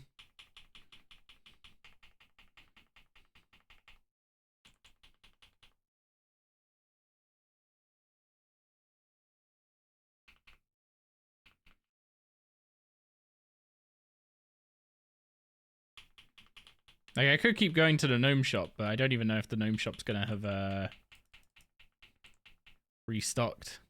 A: Like, I could keep going to the gnome shop, but I don't even know if the gnome shop's gonna have restocked.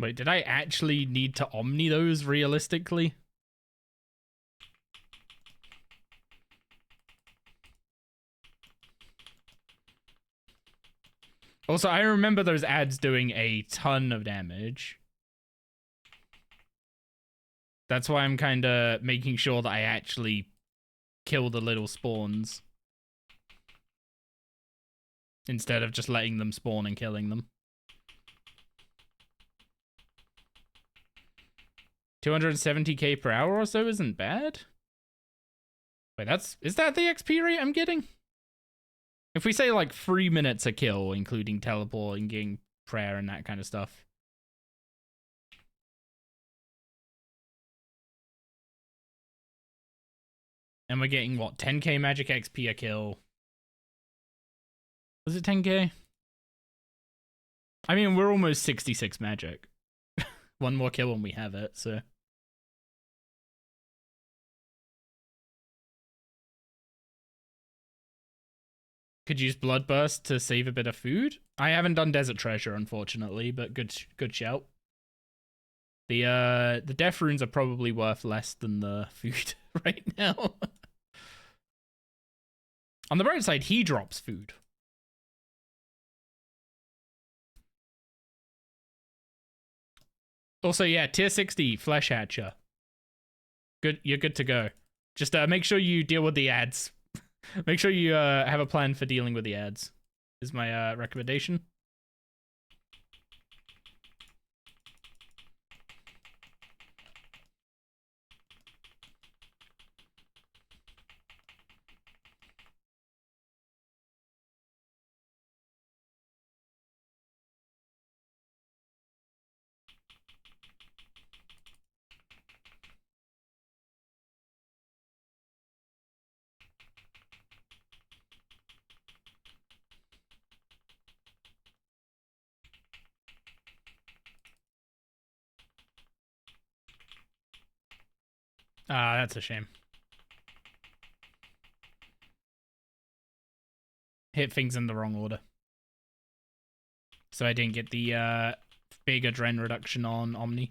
A: Wait, did I actually need to Omni those realistically? Also, I remember those ads doing a ton of damage. That's why I'm kind of making sure that I actually kill the little spawns. Instead of just letting them spawn and killing them. 270k per hour or so isn't bad. Wait, is that the XP rate I'm getting? If we say like 3 minutes a kill, including teleporting, getting prayer and that kind of stuff. And we're getting, what, 10k magic XP a kill. Was it 10k? I mean, we're almost 66 magic. One more kill when we have it, so. Could use Bloodburst to save a bit of food. I haven't done Desert Treasure, unfortunately, but good shout. The death runes are probably worth less than the food right now. On the bright side, he drops food. Also, yeah, tier 60 Flesh Hatcher. Good, you're good to go. Just make sure you deal with the ads. Make sure you have a plan for dealing with the ads, is my recommendation. Ah, that's a shame. Hit things in the wrong order. So I didn't get the big adren reduction on Omni.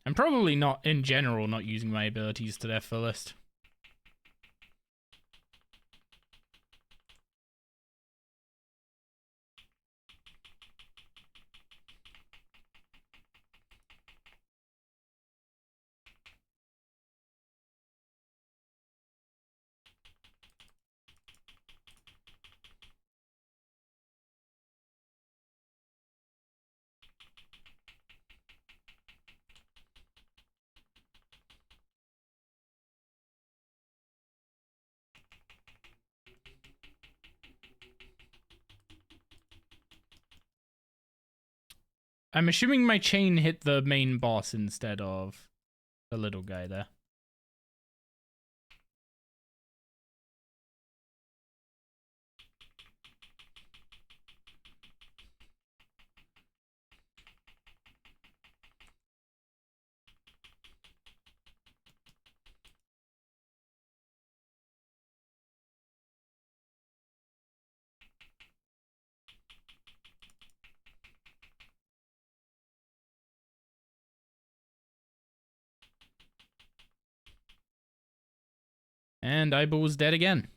A: I'm probably not, in general, not using my abilities to their fullest. I'm assuming my chain hit the main boss instead of the little guy there. And Eyeball's dead again.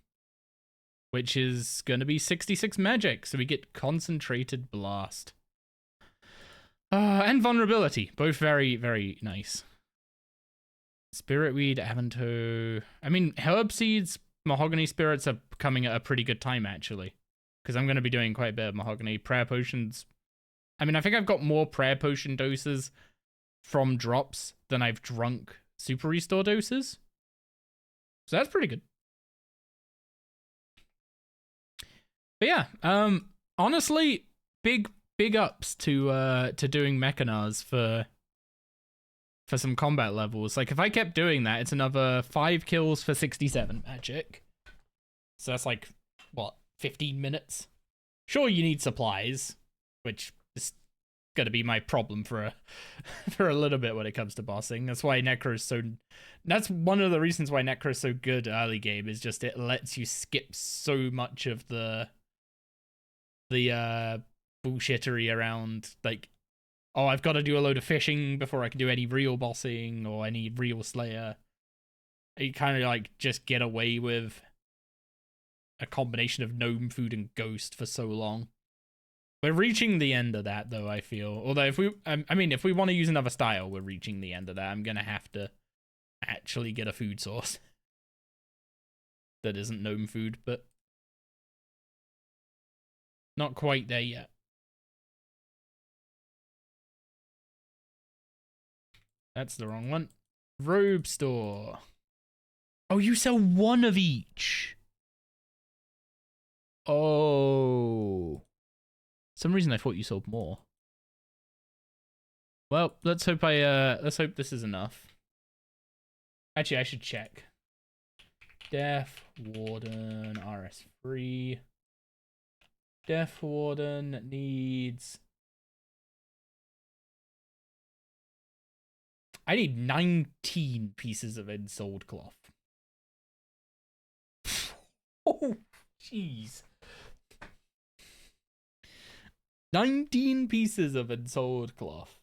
A: Which is going to be 66 magic, so we get Concentrated Blast. And Vulnerability, both very, very nice. Spiritweed, Avanto... I mean, Herb Seeds, Mahogany Spirits are coming at a pretty good time, actually. Because I'm going to be doing quite a bit of Mahogany. Prayer Potions... I mean, I think I've got more Prayer Potion doses from drops than I've drunk Super Restore doses. So that's pretty good. But yeah, honestly, big ups to doing Mechanars for some combat levels. Like, if I kept doing that, it's another 5 kills for 67 magic. So that's like, what, 15 minutes? Sure, you need supplies, which is gonna be my problem for a little bit when it comes to bossing. That's why Necro's so... That's one of the reasons why Necro's so good early game, is just it lets you skip so much of the bullshittery around, like, oh, I've got to do a load of fishing before I can do any real bossing or any real slayer. You kind of like just get away with a combination of gnome food and ghost for so long. We're reaching the end of that, though, I feel. Although if we, I mean, if we want to use another style, we're reaching the end of that. I'm gonna have to actually get a food source that isn't gnome food, but not quite there yet. That's the wrong one. Robe store. Oh, you sell one of each. Oh. Some reason I thought you sold more. Well, let's hope this is enough. Actually, I should check. Death Warden RS3. Death Warden needs... I need 19 pieces of unsold cloth. Oh, jeez. 19 pieces of unsold cloth.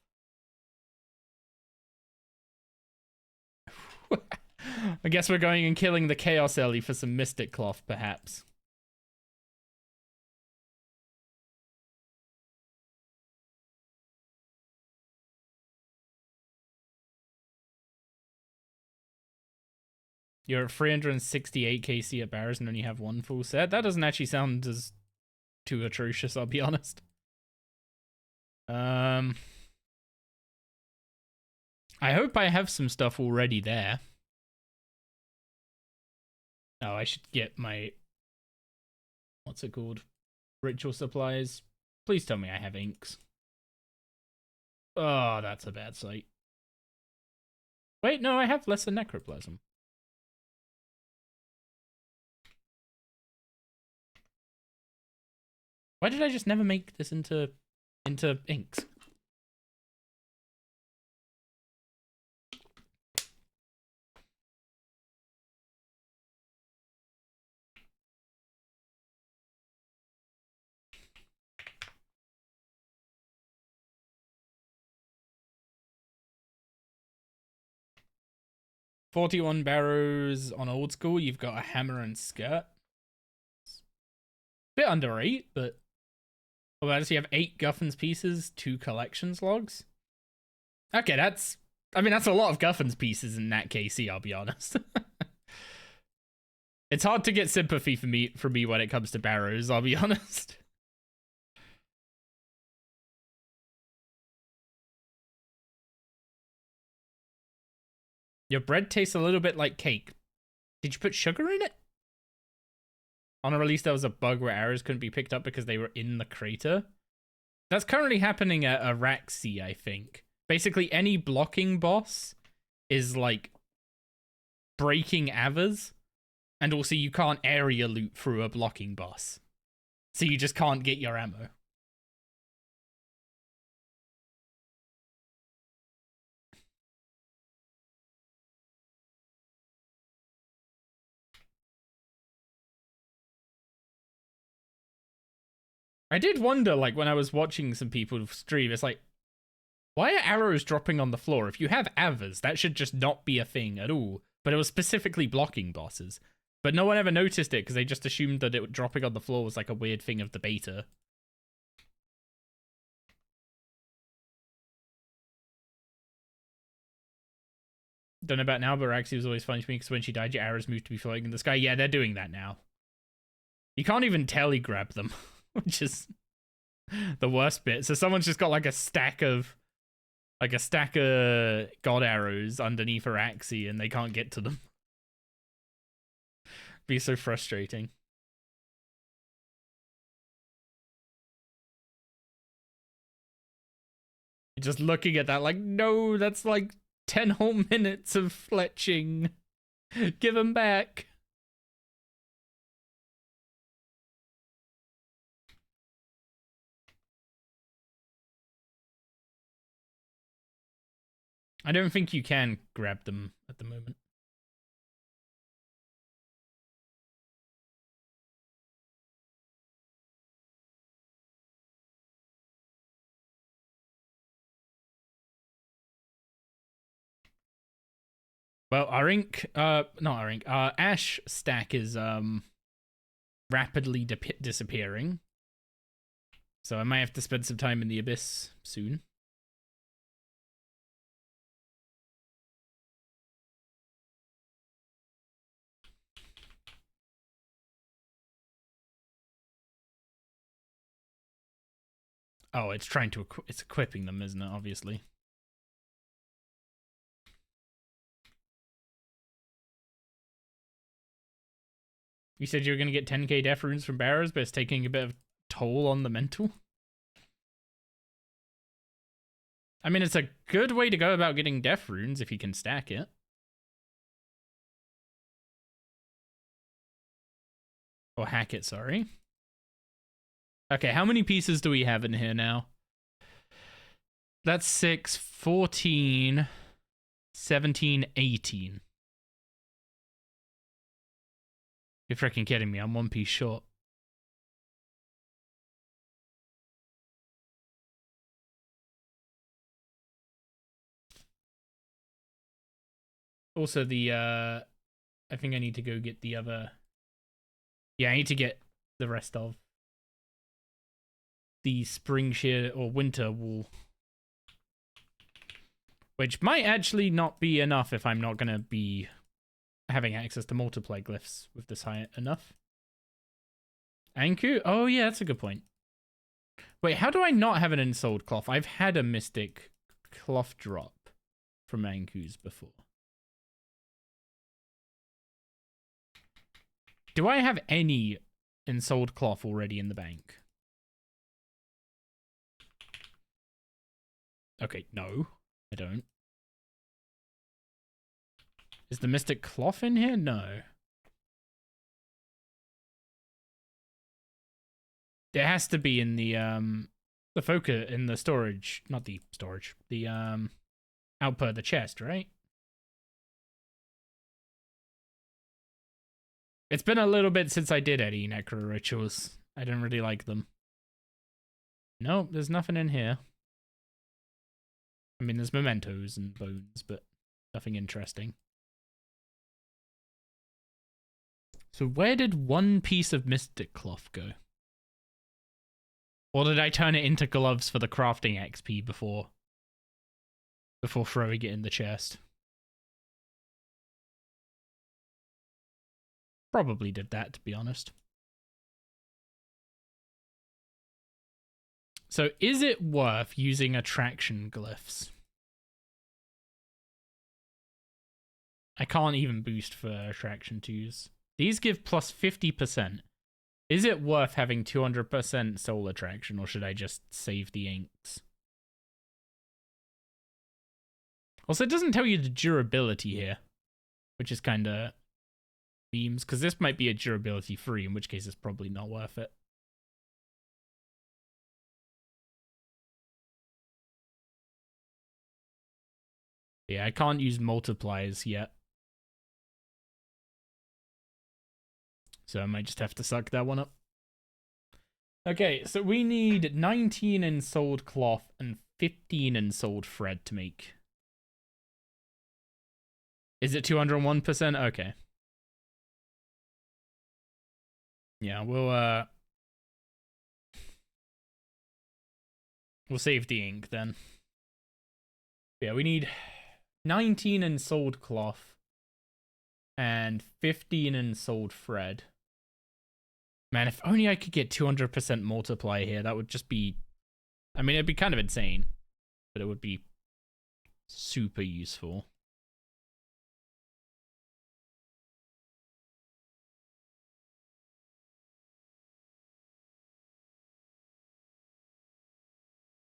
A: I guess we're going and killing the Chaos Ellie for some Mystic cloth, perhaps. You're at 368 KC at Barrows and only have one full set? That doesn't actually sound as too atrocious, I'll be honest. I hope I have some stuff already there. Oh, I should get my... What's it called? Ritual supplies. Please tell me I have inks. Oh, that's a bad sight. Wait, no, I have lesser necroplasm. Why did I just never make this into inks? $41 Barrows on old school. You've got a hammer and skirt. Bit under 8, but... Well, does you have 8 Guffins pieces, 2 collections logs? Okay, that's... I mean, that's a lot of Guffins pieces in that KC, I'll be honest. It's hard to get sympathy for me when it comes to Barrows, I'll be honest. Your bread tastes a little bit like cake. Did you put sugar in it? On a release, there was a bug where arrows couldn't be picked up because they were in the crater. That's currently happening at Araxi, I think. Basically, any blocking boss is, like, breaking Avers. And also, you can't area loot through a blocking boss. So you just can't get your ammo. I did wonder, like, when I was watching some people stream, it's like, why are arrows dropping on the floor? If you have Avers, that should just not be a thing at all. But it was specifically blocking bosses. But no one ever noticed it because they just assumed that it dropping on the floor was like a weird thing of the beta. Don't know about now, but Raxi was always funny to me because when she died, your arrows moved to be floating in the sky. Yeah, they're doing that now. You can't even tell he grabbed them, which is the worst bit. So someone's just got like a stack of god arrows underneath Araxi and they can't get to them. Be so frustrating. You're just looking at that like, no, that's like 10 whole minutes of fletching. Give them back. I don't think you can grab them at the moment. Well, our ash stack is rapidly disappearing. So I might have to spend some time in the abyss soon. Oh, it's trying to it's equipping them, isn't it? Obviously. You said you were going to get 10k death runes from bearers, but it's taking a bit of toll on the mental. I mean, it's a good way to go about getting death runes if you can stack it. Or hack it, sorry. Okay, how many pieces do we have in here now? That's 6, 14, 17, 18. You're freaking kidding me. I'm 1 piece short. Also, I think I need to go get the other... Yeah, I need to get the rest of the spring shear or winter wool. Which might actually not be enough if I'm not going to be having access to multiply glyphs with this high enough. Anku? Oh, yeah, that's a good point. Wait, how do I not have an ensouled cloth? I've had a mystic cloth drop from Anku's before. Do I have any ensouled cloth already in the bank? Okay, no, I don't. Is the mystic cloth in here? No. It has to be in the focus, in the storage, not the storage, the output of the chest, right? It's been a little bit since I did any Necro rituals. I didn't really like them. Nope, there's nothing in here. I mean, there's mementos and bones, but nothing interesting. So where did 1 piece of mystic cloth go? Or did I turn it into gloves for the crafting XP before throwing it in the chest? Probably did that, to be honest. So is it worth using attraction glyphs? I can't even boost for attraction 2s. These give plus 50%. Is it worth having 200% soul attraction, or should I just save the inks? Also, it doesn't tell you the durability here, which is kind of memes, because this might be a durability free, in which case it's probably not worth it. Yeah, I can't use multipliers yet. So I might just have to suck that one up. Okay, so we need 19 ensouled cloth and 15 ensouled thread to make. Is it 201%? Okay. Yeah, we'll save the ink then. Yeah, we need 19 ensouled cloth and 15 ensouled thread. Man, if only I could get 200% multiply here, that would just be... I mean, it'd be kind of insane, but it would be super useful.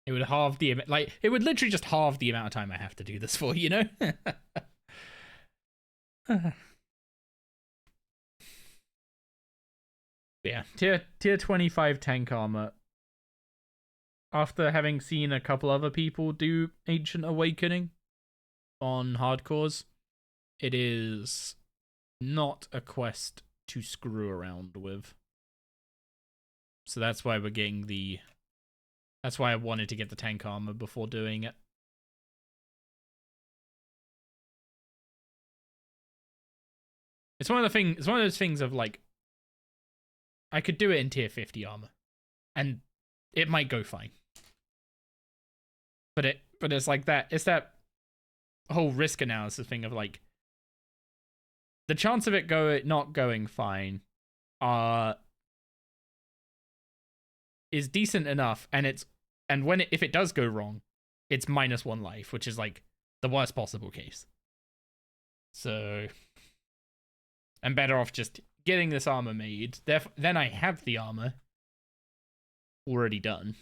A: It would halve the... Like, it would literally just halve the amount of time I have to do this for, you know? Yeah, tier 25 tank armor. After having seen a couple other people do Ancient Awakening on hardcores, it is not a quest to screw around with. So that's why we're getting the... That's why I wanted to get the tank armor before doing it. It's one of those things of like, I could do it in tier 50 armor, and it might go fine. But it's like that. It's that whole risk analysis thing of like, the chance of it not going fine, is decent enough, and if it does go wrong, it's -1 life, which is like the worst possible case. So I'm better off just getting this armor made. Then I have the armor already done.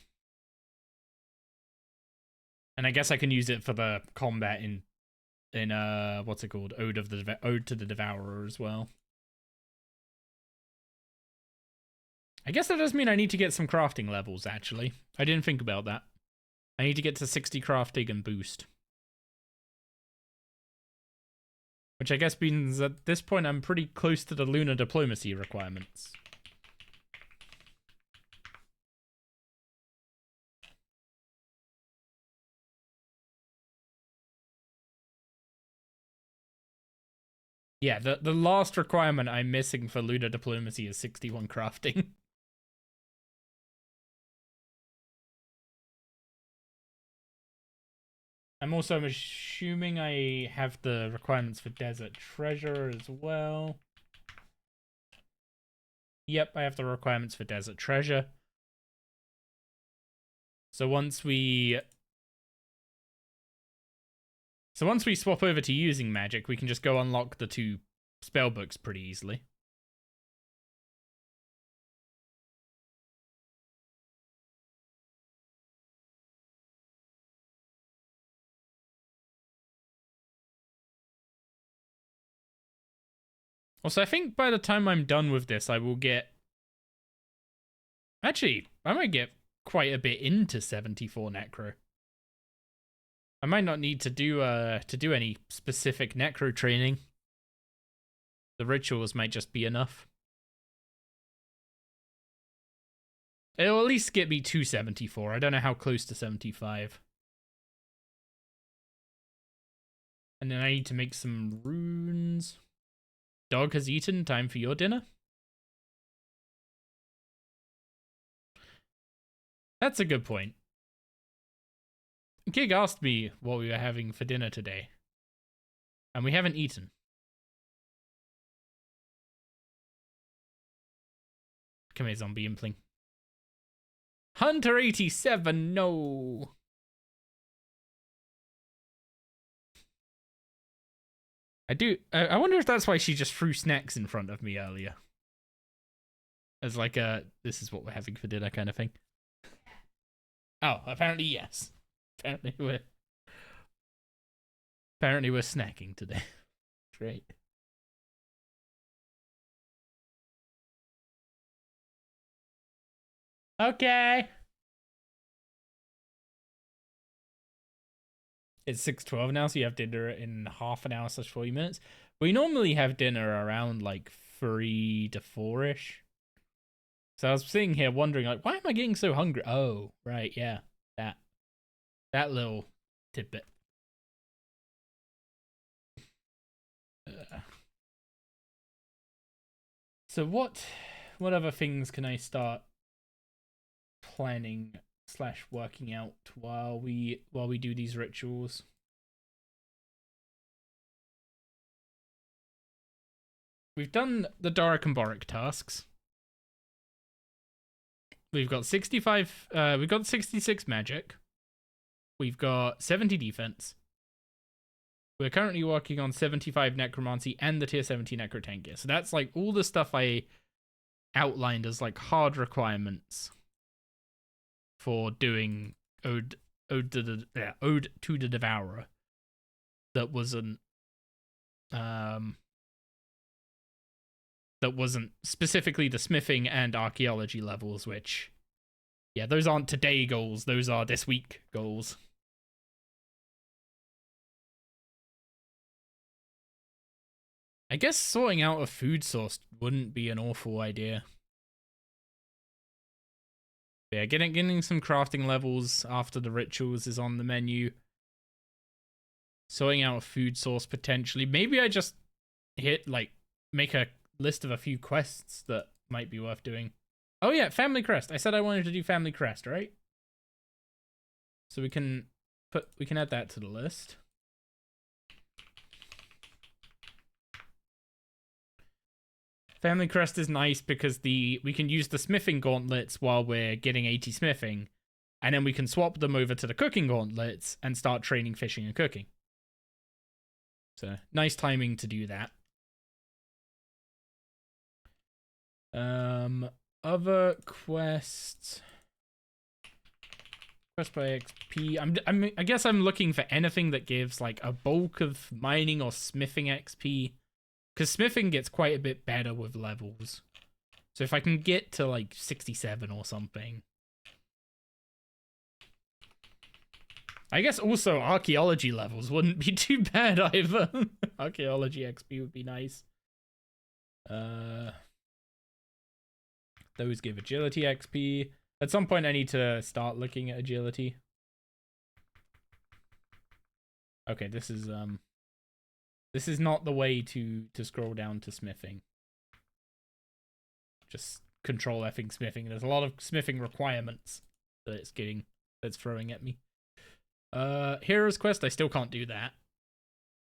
A: And I guess I can use it for the combat in what's it called? Ode to the Devourer as well. I guess that does mean I need to get some crafting levels, actually. I didn't think about that. I need to get to 60 crafting and boost. Which I guess means at this point I'm pretty close to the lunar diplomacy requirements. Yeah, the last requirement I'm missing for lunar diplomacy is 61 crafting. I'm also assuming I have the requirements for desert treasure as well. Yep, I have the requirements for desert treasure. So once we swap over to using magic, we can just go unlock the 2 spell books pretty easily. Also, I think by the time I'm done with this, I will get... Actually, I might get quite a bit into 74 Necro. I might not need to do any specific Necro training. The rituals might just be enough. It'll at least get me to 74. I don't know how close to 75. And then I need to make some runes. Dog has eaten. Time for your dinner? That's a good point. Gig asked me what we were having for dinner today. And we haven't eaten. Come here, zombie impling. Hunter 87, no! I wonder if that's why she just threw snacks in front of me earlier. As like a, this is what we're having for dinner kind of thing. Oh, apparently yes. Apparently we're snacking today. Great. Okay. It's 6:12 now, so you have dinner in half an hour / 40 minutes. We normally have dinner around like 3 to 4-ish. So I was sitting here wondering, like, why am I getting so hungry? Oh, right, yeah. That little tidbit. So what other things can I start planning / working out while we do these rituals? We've done the Doric and Boric tasks. We've got 65 we've got 66 magic. We've got 70 defense. We're currently working on 75 necromancy and the tier 70 necrotank gear. So that's like all the stuff I outlined as like hard requirements for doing Ode to the Devourer. That wasn't specifically the smithing and archaeology levels, which, yeah, those aren't today goals, those are this week goals. I guess sorting out a food source wouldn't be an awful idea. But yeah, getting some crafting levels after the rituals is on the menu. Sorting out a food source potentially. Maybe I just make a list of a few quests that might be worth doing. Oh yeah, Family Crest. I said I wanted to do Family Crest, right? So we can add that to the list. Family Crest is nice because we can use the smithing gauntlets while we're getting 80 smithing, and then we can swap them over to the cooking gauntlets and start training fishing and cooking. So nice timing to do that. Other quests. Quest by XP. I guess I'm looking for anything that gives like a bulk of mining or smithing XP. Because smithing gets quite a bit better with levels. So if I can get to like 67 or something. I guess also archaeology levels wouldn't be too bad either. Archaeology XP would be nice. Those give agility XP. At some point I need to start looking at agility. Okay, this is not the way to scroll down to smithing. Just control effing smithing. There's a lot of smithing requirements that it's throwing at me. Hero's Quest, I still can't do that.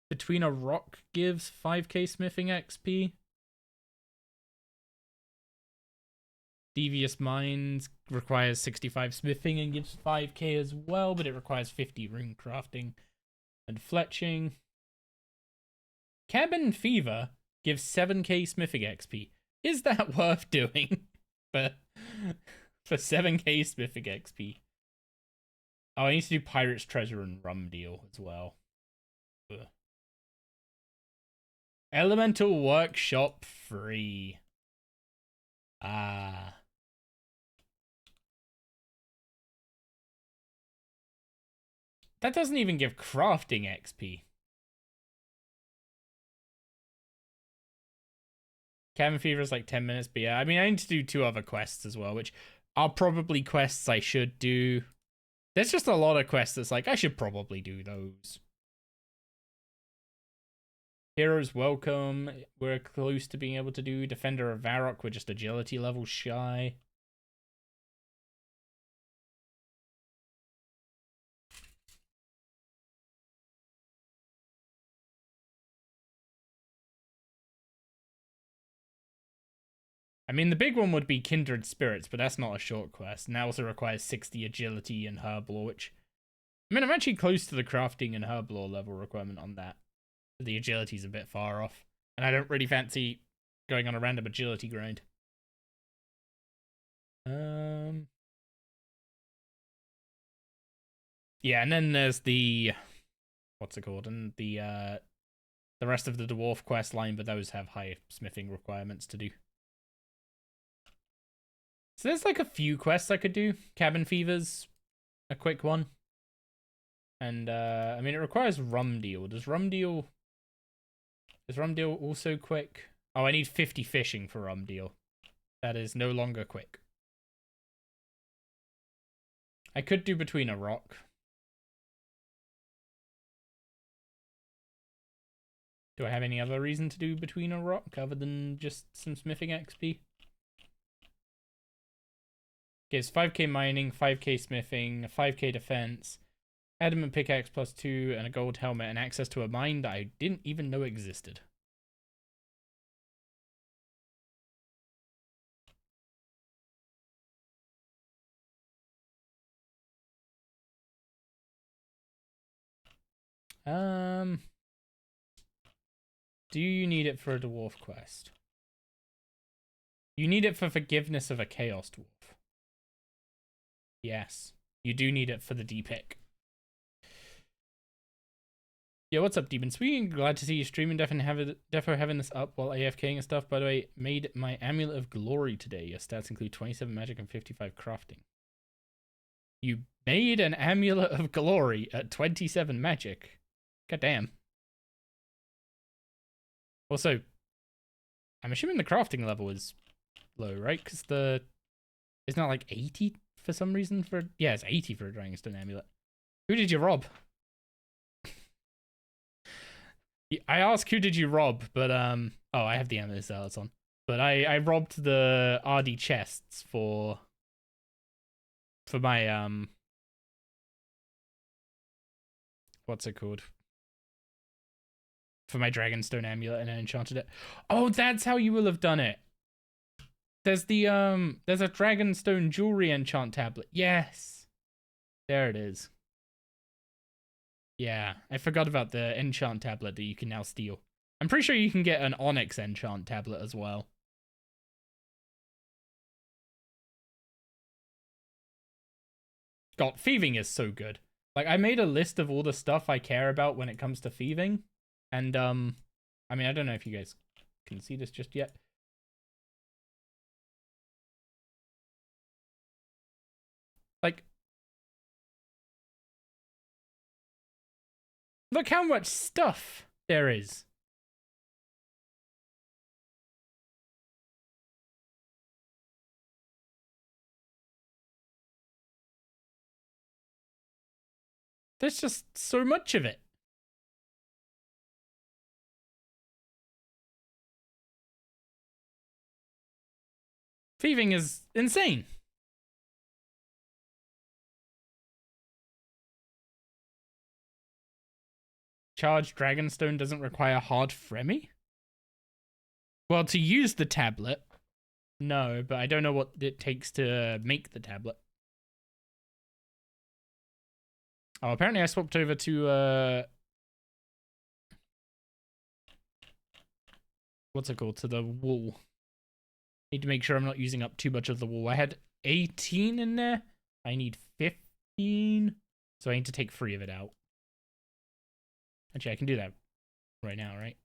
A: Between a Rock gives 5k smithing XP. Devious Minds requires 65 smithing and gives 5k as well, but it requires 50 rune crafting and fletching. Cabin Fever gives 7k smithing XP. Is that worth doing for 7k smithing XP? Oh, I need to do Pirate's Treasure and Rum Deal as well. Ugh. Elemental Workshop free. Ah. That doesn't even give crafting XP. Cabin Fever is like 10 minutes, but yeah, I mean, I need to do 2 other quests as well, which are probably quests I should do. There's just a lot of quests that's like, I should probably do those. Heroes Welcome, we're close to being able to do. Defender of Varrock, we're just agility level shy. I mean, the big one would be Kindred Spirits, but that's not a short quest. And that also requires 60 agility and herblore, which... I mean, I'm actually close to the crafting and herblore level requirement on that. The agility's a bit far off. And I don't really fancy going on a random agility grind. Yeah, and then there's the... What's it called? And the rest of the dwarf quest line, but those have high smithing requirements to do. So there's like a few quests I could do. Cabin Fever's a quick one. And, I mean, it requires Rum Deal. Is Rum Deal also quick? Oh, I need 50 fishing for Rum Deal. That is no longer quick. I could do Between a Rock. Do I have any other reason to do Between a Rock other than just some smithing XP? Okay, it's 5k mining, 5k smithing, 5k defense, adamant pickaxe +2, and a gold helmet, and access to a mine that I didn't even know existed. Do you need it for a dwarf quest? You need it for Forgiveness of a Chaos Dwarf. Yes, you do need it for the D-pick. Yeah, what's up, Demon Sweet? Glad to see you streaming. Defo having this up while AFKing and stuff. By the way, made my Amulet of Glory today. Your stats include 27 magic and 55 crafting. You made an Amulet of Glory at 27 magic. God damn. Also, I'm assuming the crafting level is low, right? Because it's not like 80 for some reason for... Yeah, it's 80 for a Dragonstone Amulet. Who did you rob? I asked who did you rob, but oh, I have the Amulet Zealots on. But I robbed the RD chests for my what's it called? For my Dragonstone Amulet, and I enchanted it. Oh, that's how you will have done it. There's the there's a Dragonstone jewelry enchant tablet. Yes. There it is. Yeah, I forgot about the enchant tablet that you can now steal. I'm pretty sure you can get an Onyx enchant tablet as well. God, thieving is so good. Like, I made a list of all the stuff I care about when it comes to thieving. And, I mean, I don't know if you guys can see this just yet. Like, look how much stuff there is. There's just so much of it. Thieving is insane. Charged Dragonstone doesn't require hard Fremi? Well, to use the tablet, no, but I don't know what it takes to make the tablet. Oh, apparently I swapped over to, what's it called? To the wool. Need to make sure I'm not using up too much of the wool. I had 18 in there. I need 15. So I need to take 3 of it out. Actually, I can do that right now, right?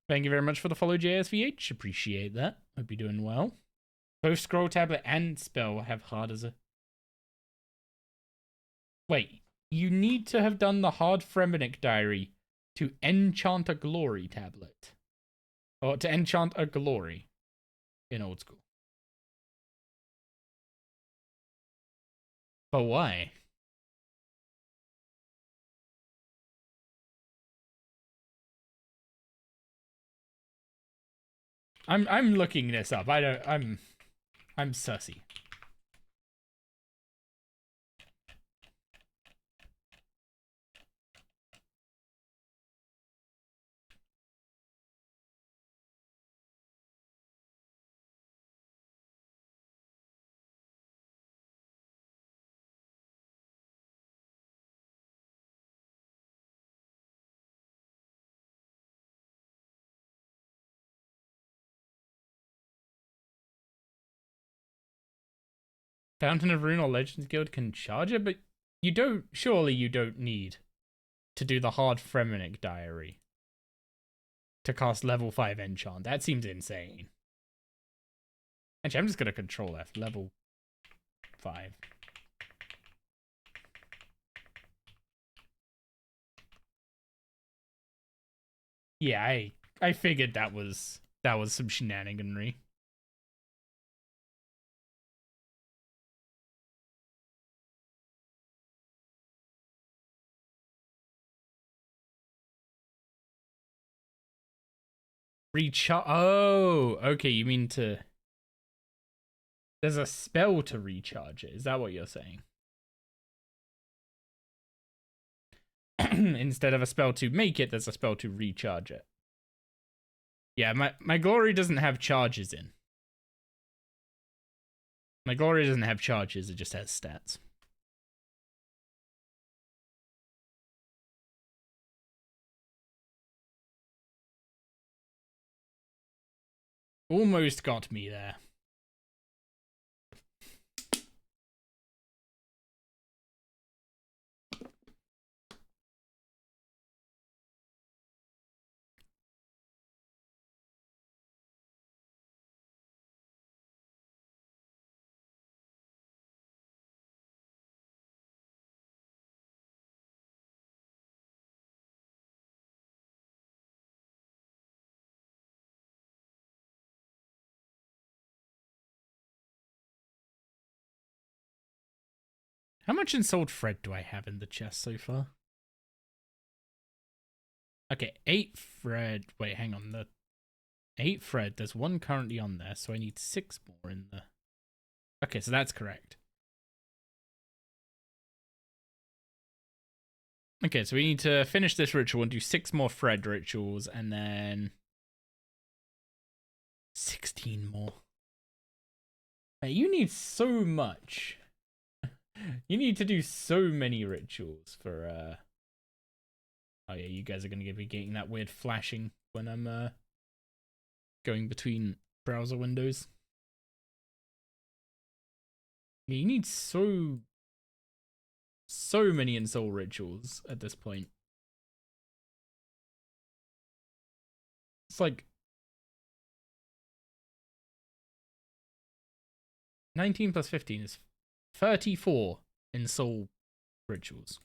A: Thank you very much for the follow, JSVH. Appreciate that. Hope you're doing well. Both scroll tablet and spell have hard as a... Wait, you need to have done the hard Fremenic diary to enchant a glory tablet. Or to enchant a glory in old school. But why? I'm looking this up. I'm sussy. Fountain of Rune or Legends Guild can charge it, but surely you don't need to do the hard Fremenic diary to cast level 5 enchant. That seems insane. Actually, I'm just gonna control F, level 5. Yeah, I figured that was some shenaniganry. Recharge. Oh, okay. You mean to... There's a spell to recharge it. Is that what you're saying? Instead of a spell to make it, there's a spell to recharge it. Yeah, my glory doesn't have charges in. My glory doesn't have charges. It just has stats. Almost got me there. How much ensouled thread do I have in the chest so far? Okay, 8 thread. Wait, hang on. The 8 thread. There's 1 currently on there, so I need 6 more in the... Okay, so that's correct. Okay, so we need to finish this ritual and do 6 more thread rituals, and then 16 more. Hey, you need so much. You need to do so many rituals for Oh yeah, you guys are gonna be getting that weird flashing when I'm going between browser windows. Yeah, you need so many Ensoul rituals at this point. It's like 19 plus 15 is 34 Ensoul rituals.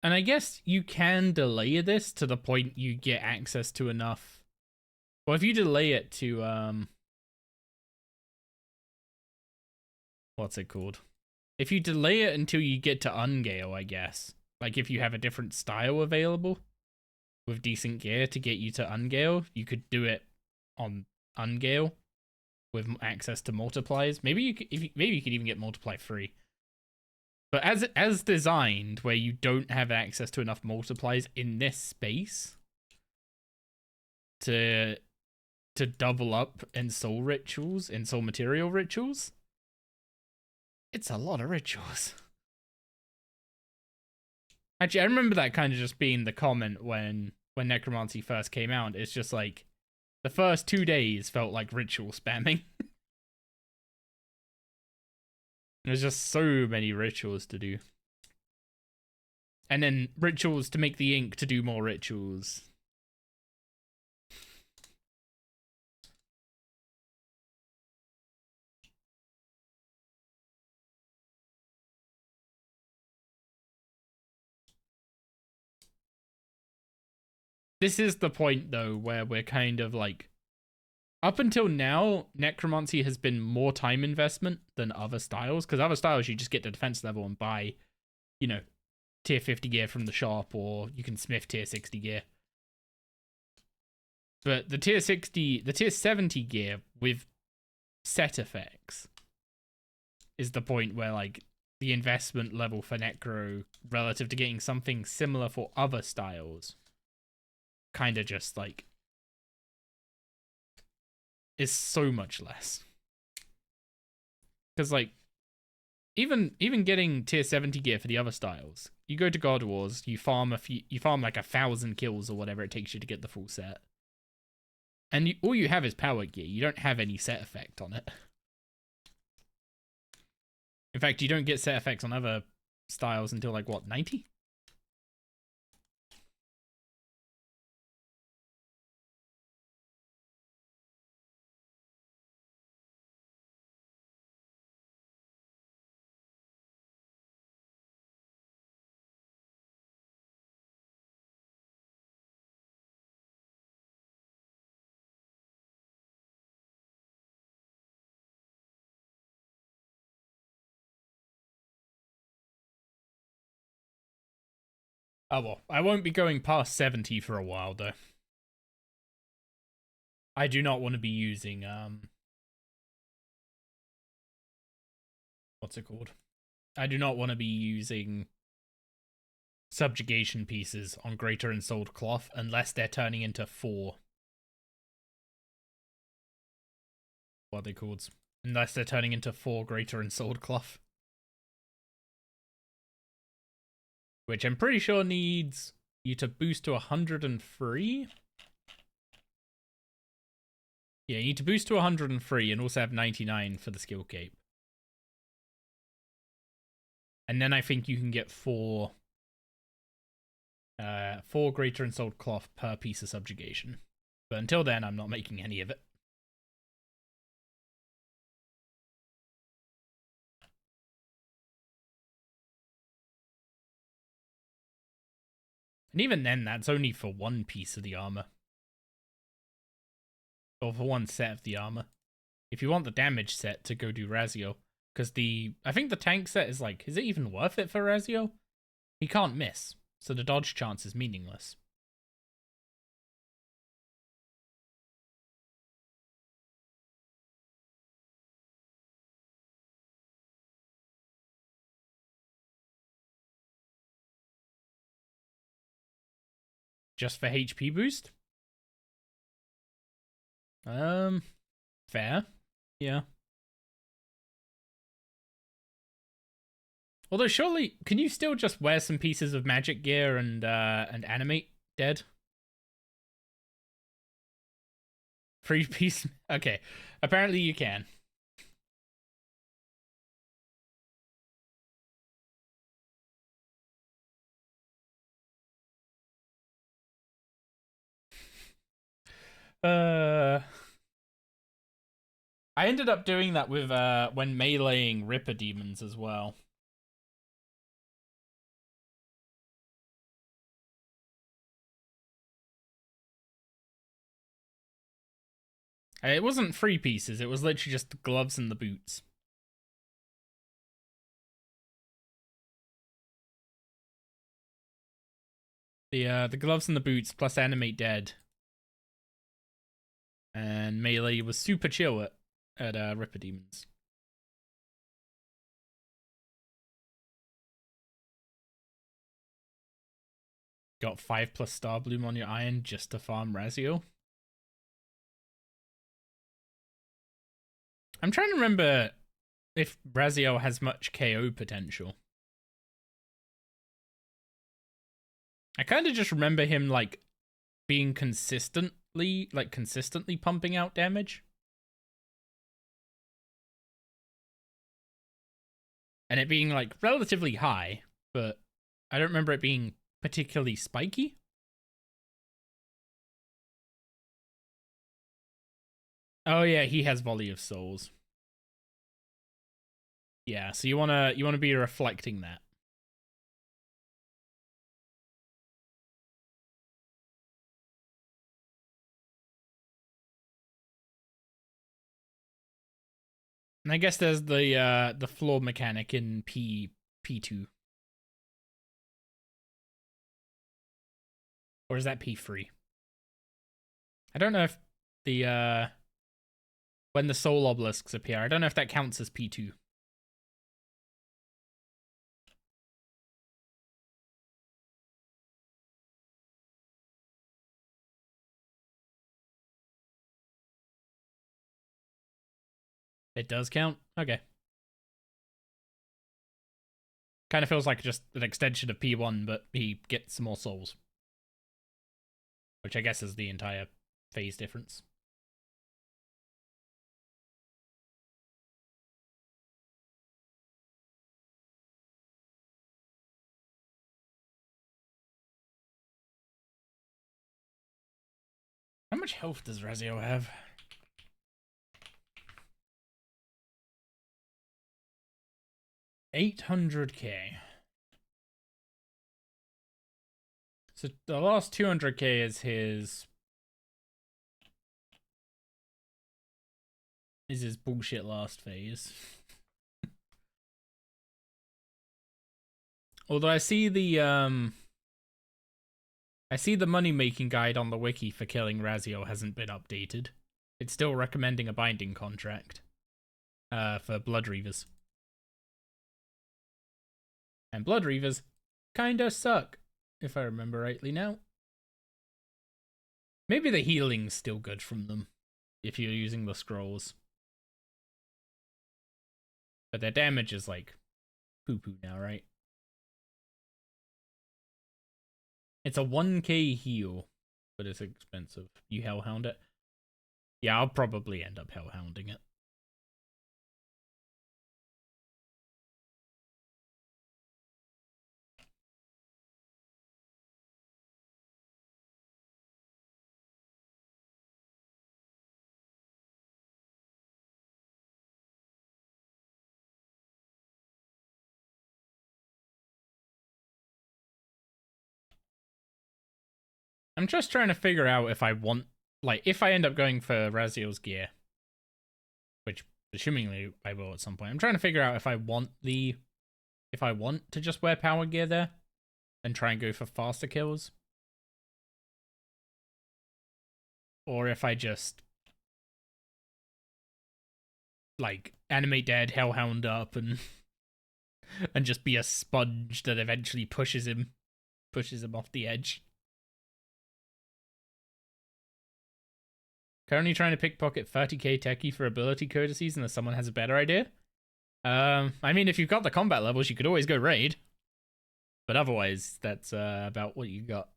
A: And I guess you can delay this to the point you get access to enough. Well, if you delay it to, what's it called? If you delay it until you get to Ungale, I guess. Like if you have a different style available with decent gear to get you to Ungale, you could do it on Ungale with access to multipliers. Maybe you could, maybe you could even get multiply free. But as designed, where you don't have access to enough multipliers in this space to double up Ensoul rituals, Ensoul material rituals, it's a lot of rituals. Actually, I remember that kind of just being the comment when Necromancy first came out. It's just like the first 2 days felt like ritual spamming. There's just so many rituals to do. And then rituals to make the ink to do more rituals. This is the point, though, where we're kind of like... Up until now, Necromancy has been more time investment than other styles. Because other styles, you just get to defense level and buy, you know, tier 50 gear from the shop, or you can smith tier 60 gear. But the tier 70 gear with set effects is the point where, like, the investment level for Necro relative to getting something similar for other styles kind of just, like, is so much less. Because, like, even getting tier 70 gear for the other styles, you go to God Wars, you farm like 1,000 kills or whatever it takes you to get the full set. And all you have is power gear. You don't have any set effect on it. In fact, you don't get set effects on other styles until, like, what, 90? Oh well, I won't be going past 70 for a while, though. I do not want to be using, what's it called? I do not want to be using subjugation pieces on Greater Ensouled Cloth unless they're turning into 4. What are they called? Unless they're turning into 4 Greater Ensouled Cloth. Which I'm pretty sure needs you to boost to 103. Yeah, you need to boost to 103 and also have 99 for the skill cape. And then I think you can get 4 Greater Ensouled Cloth per piece of subjugation. But until then, I'm not making any of it. And even then, that's only for 1 piece of the armor. Or for 1 set of the armor. If you want the damage set to go do Razio. Because I think the tank set is like, is it even worth it for Razio? He can't miss. So the dodge chance is meaningless. Just for HP boost? Fair. Yeah. Although surely, can you still just wear some pieces of magic gear and animate dead? Free piece? Okay. Apparently you can. I ended up doing that with when meleeing Ripper demons as well. It wasn't free pieces, it was literally just the gloves and the boots. The gloves and the boots plus animate dead. And melee was super chill at Ripper demons. Got 5+ star bloom on your iron just to farm Razio. I'm trying to remember if Razio has much KO potential. I kind of just remember him like being consistently pumping out damage. And it being like relatively high, but I don't remember it being particularly spiky. Oh yeah, he has Volley of Souls. Yeah, so you wanna be reflecting that. And I guess there's the floor mechanic in P2. Or is that P3? I don't know if the when the soul obelisks appear, I don't know if that counts as P2. It does count? Okay. Kind of feels like just an extension of P1, but he gets some more souls. Which I guess is the entire phase difference. How much health does Razio have? $800k. So the last 200k is his bullshit last phase. Although I see the money making guide on the wiki for killing Razio hasn't been updated. It's still recommending a binding contract for Blood Reavers. And Blood Reavers kinda suck, if I remember rightly now. Maybe the healing's still good from them, if you're using the scrolls. But their damage is like poo-poo now, right? It's a 1k heal, but it's expensive. You hellhound it? Yeah, I'll probably end up hellhounding it. I'm just trying to figure out if I want, like, if I end up going for Razio's gear, which assumingly I will at some point. I'm trying to figure out if I want to just wear power gear there and try and go for faster kills, or if I just like animate dead, hellhound up, and just be a sponge that eventually pushes him off the edge. Currently trying to pickpocket 30k techie for ability codices unless someone has a better idea. I mean, if you've got the combat levels, you could always go raid. But otherwise, that's about what you got.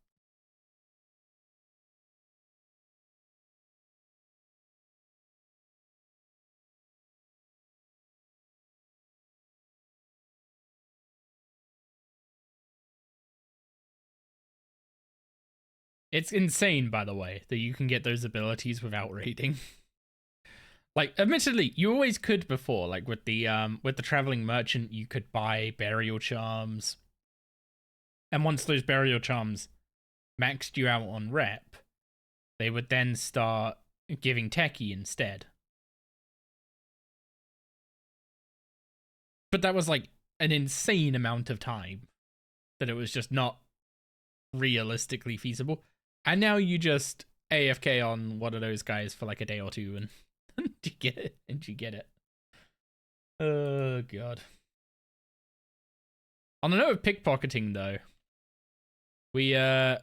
A: It's insane, by the way, that you can get those abilities without raiding. Like, admittedly, you always could before. Like with the traveling merchant, you could buy burial charms. And once those burial charms maxed you out on rep, they would then start giving techie instead. But that was like an insane amount of time that it was just not realistically feasible. And now you just AFK on one of those guys for like a day or two and you get it. And you get it. Oh god. On the note of pickpocketing though, we're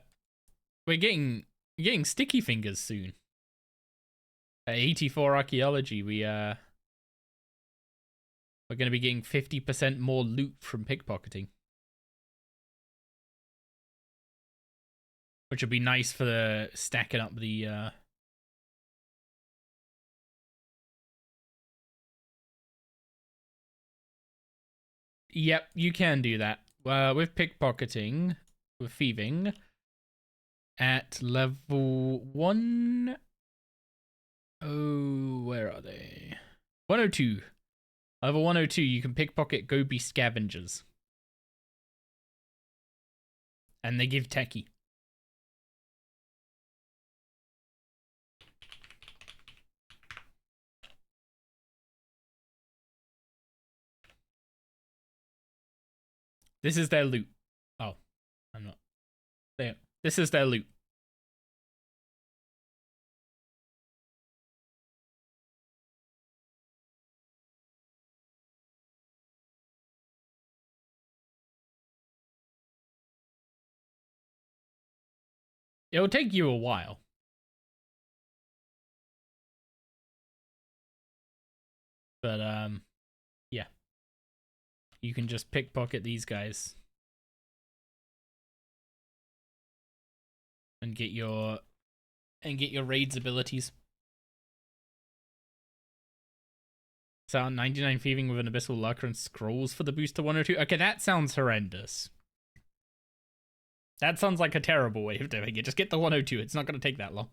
A: getting sticky fingers soon. At 84 archaeology, we're gonna be getting 50% more loot from pickpocketing. Which would be nice for the stacking up the Yep, you can do that. With pickpocketing, with thieving, at level 1... Oh, where are they? 102. Level 102, you can pickpocket Gobi scavengers. And they give techie. This is their loot. Oh, I'm not. There. This is their loot. It'll take you a while. But, yeah. You can just pickpocket these guys. And get your raids abilities. So 99 thieving with an abyssal lurker and scrolls for the boost to 102. Okay, that sounds horrendous. That sounds like a terrible way of doing it. Just get the 102. It's not going to take that long.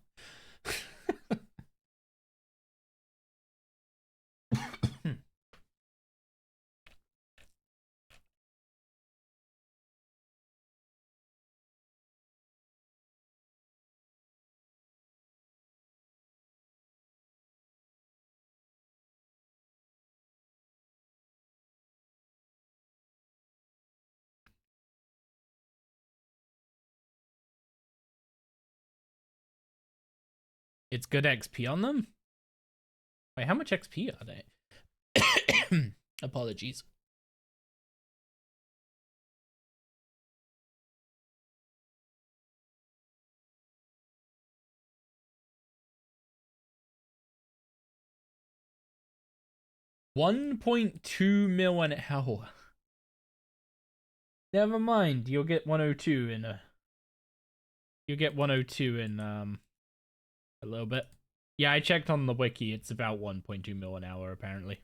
A: It's good XP on them? Wait, how much XP are they? Apologies. $1.2 million an hour. Never mind, you'll get 102 in a... You'll get 102 in, a little bit. Yeah, I checked on the wiki. It's about 1.2 mil an hour, apparently.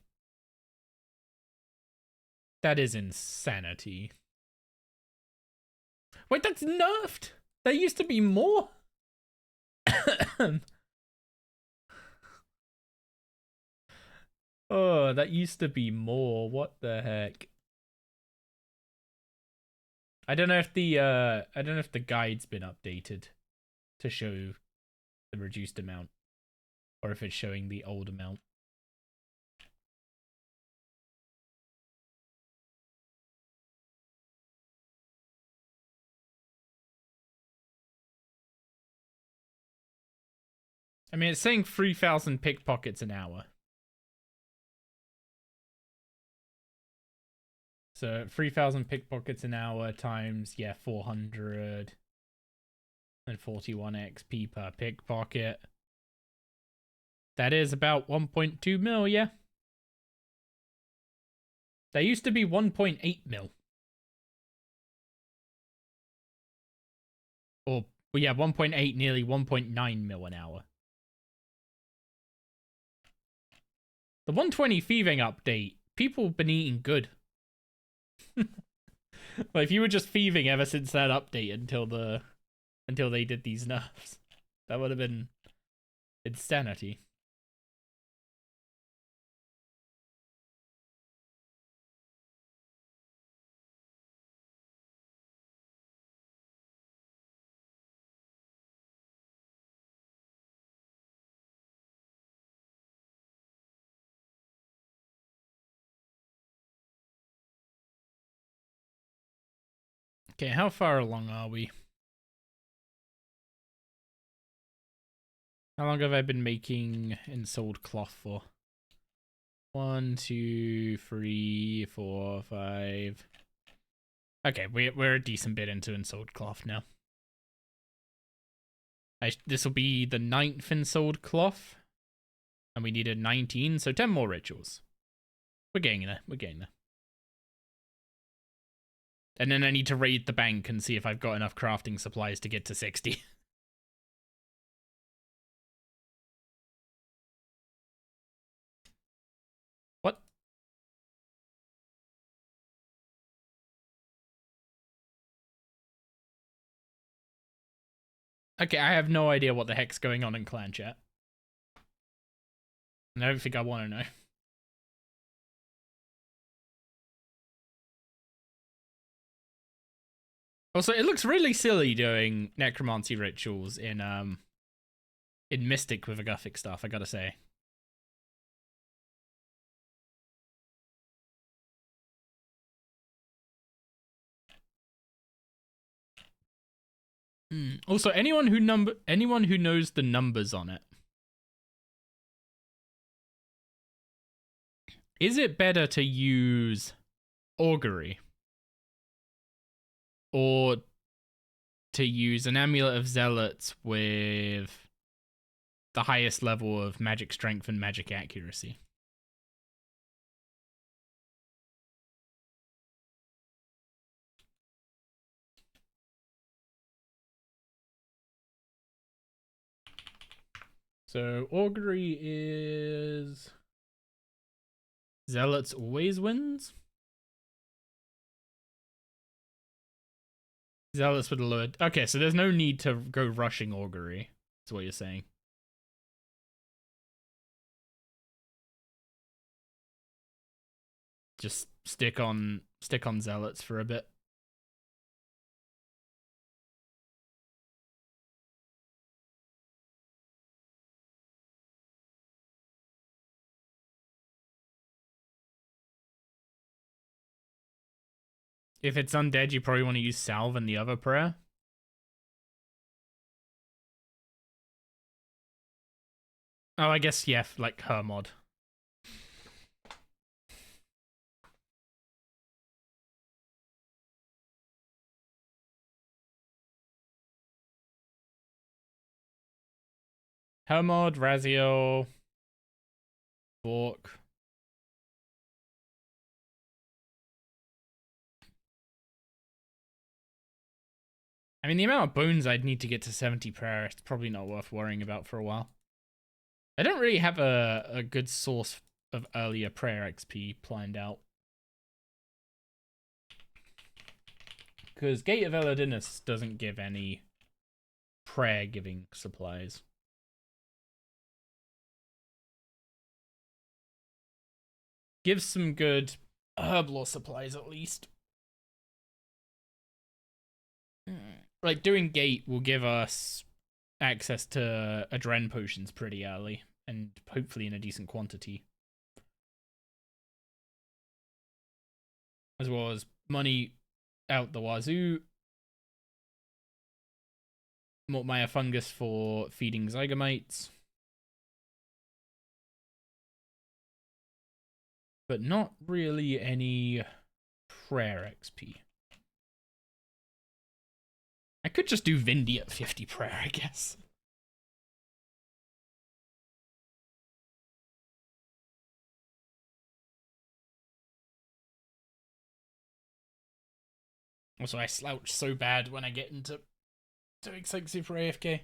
A: That is insanity. Wait, that's nerfed? There used to be more? Oh, that used to be more. What the heck? I don't know if the guide's been updated to show the reduced amount, or if it's showing the old amount. I mean, it's saying 3,000 pickpockets an hour. So 3,000 pickpockets an hour times, yeah, 441 XP per pickpocket. That is about 1.2 mil, yeah. There used to be 1.8 mil. Or, well, yeah, 1.8, nearly 1.9 mil an hour. The 120 thieving update, people have been eating good. Like, if you were just thieving ever since that update until they did these nerfs, that would have been insanity. Okay, how far along are we? How long have I been making ensouled cloth for? 1, 2, 3, 4, 5. Okay, we're a decent bit into ensouled cloth now. This will be the 9th ensouled cloth. And we needed 19, so 10 more rituals. We're getting there. We're getting there. And then I need to raid the bank and see if I've got enough crafting supplies to get to 60. What? Okay, I have no idea what the heck's going on in clan chat. And I don't think I want to know. Also, it looks really silly doing necromancy rituals in Mystic with a Gothic stuff, I gotta say. Also, anyone who knows the numbers on it, is it better to use augury or to use an amulet of zealots with the highest level of magic strength and magic accuracy? So augury is zealots always wins. Zealots with a lower. Okay, so there's no need to go rushing augury. That's what you're saying. Just stick on zealots for a bit. If it's undead, you probably want to use salve and the other prayer. Oh, I guess, yeah, like her mod. Her mod, Raziel, Bork. I mean, the amount of bones I'd need to get to 70 prayer, it's probably not worth worrying about for a while. I don't really have a good source of earlier prayer XP planned out. Because Gate of Eladinus doesn't give any prayer-giving supplies. Gives some good herb lore supplies, at least. Like, doing Gate will give us access to Adren potions pretty early, and hopefully in a decent quantity. As well as money out the wazoo. Mortmire fungus for feeding zygomites. But not really any prayer XP. I could just do Vindy at 50 prayer, I guess. Also, I slouch so bad when I get into doing something super AFK.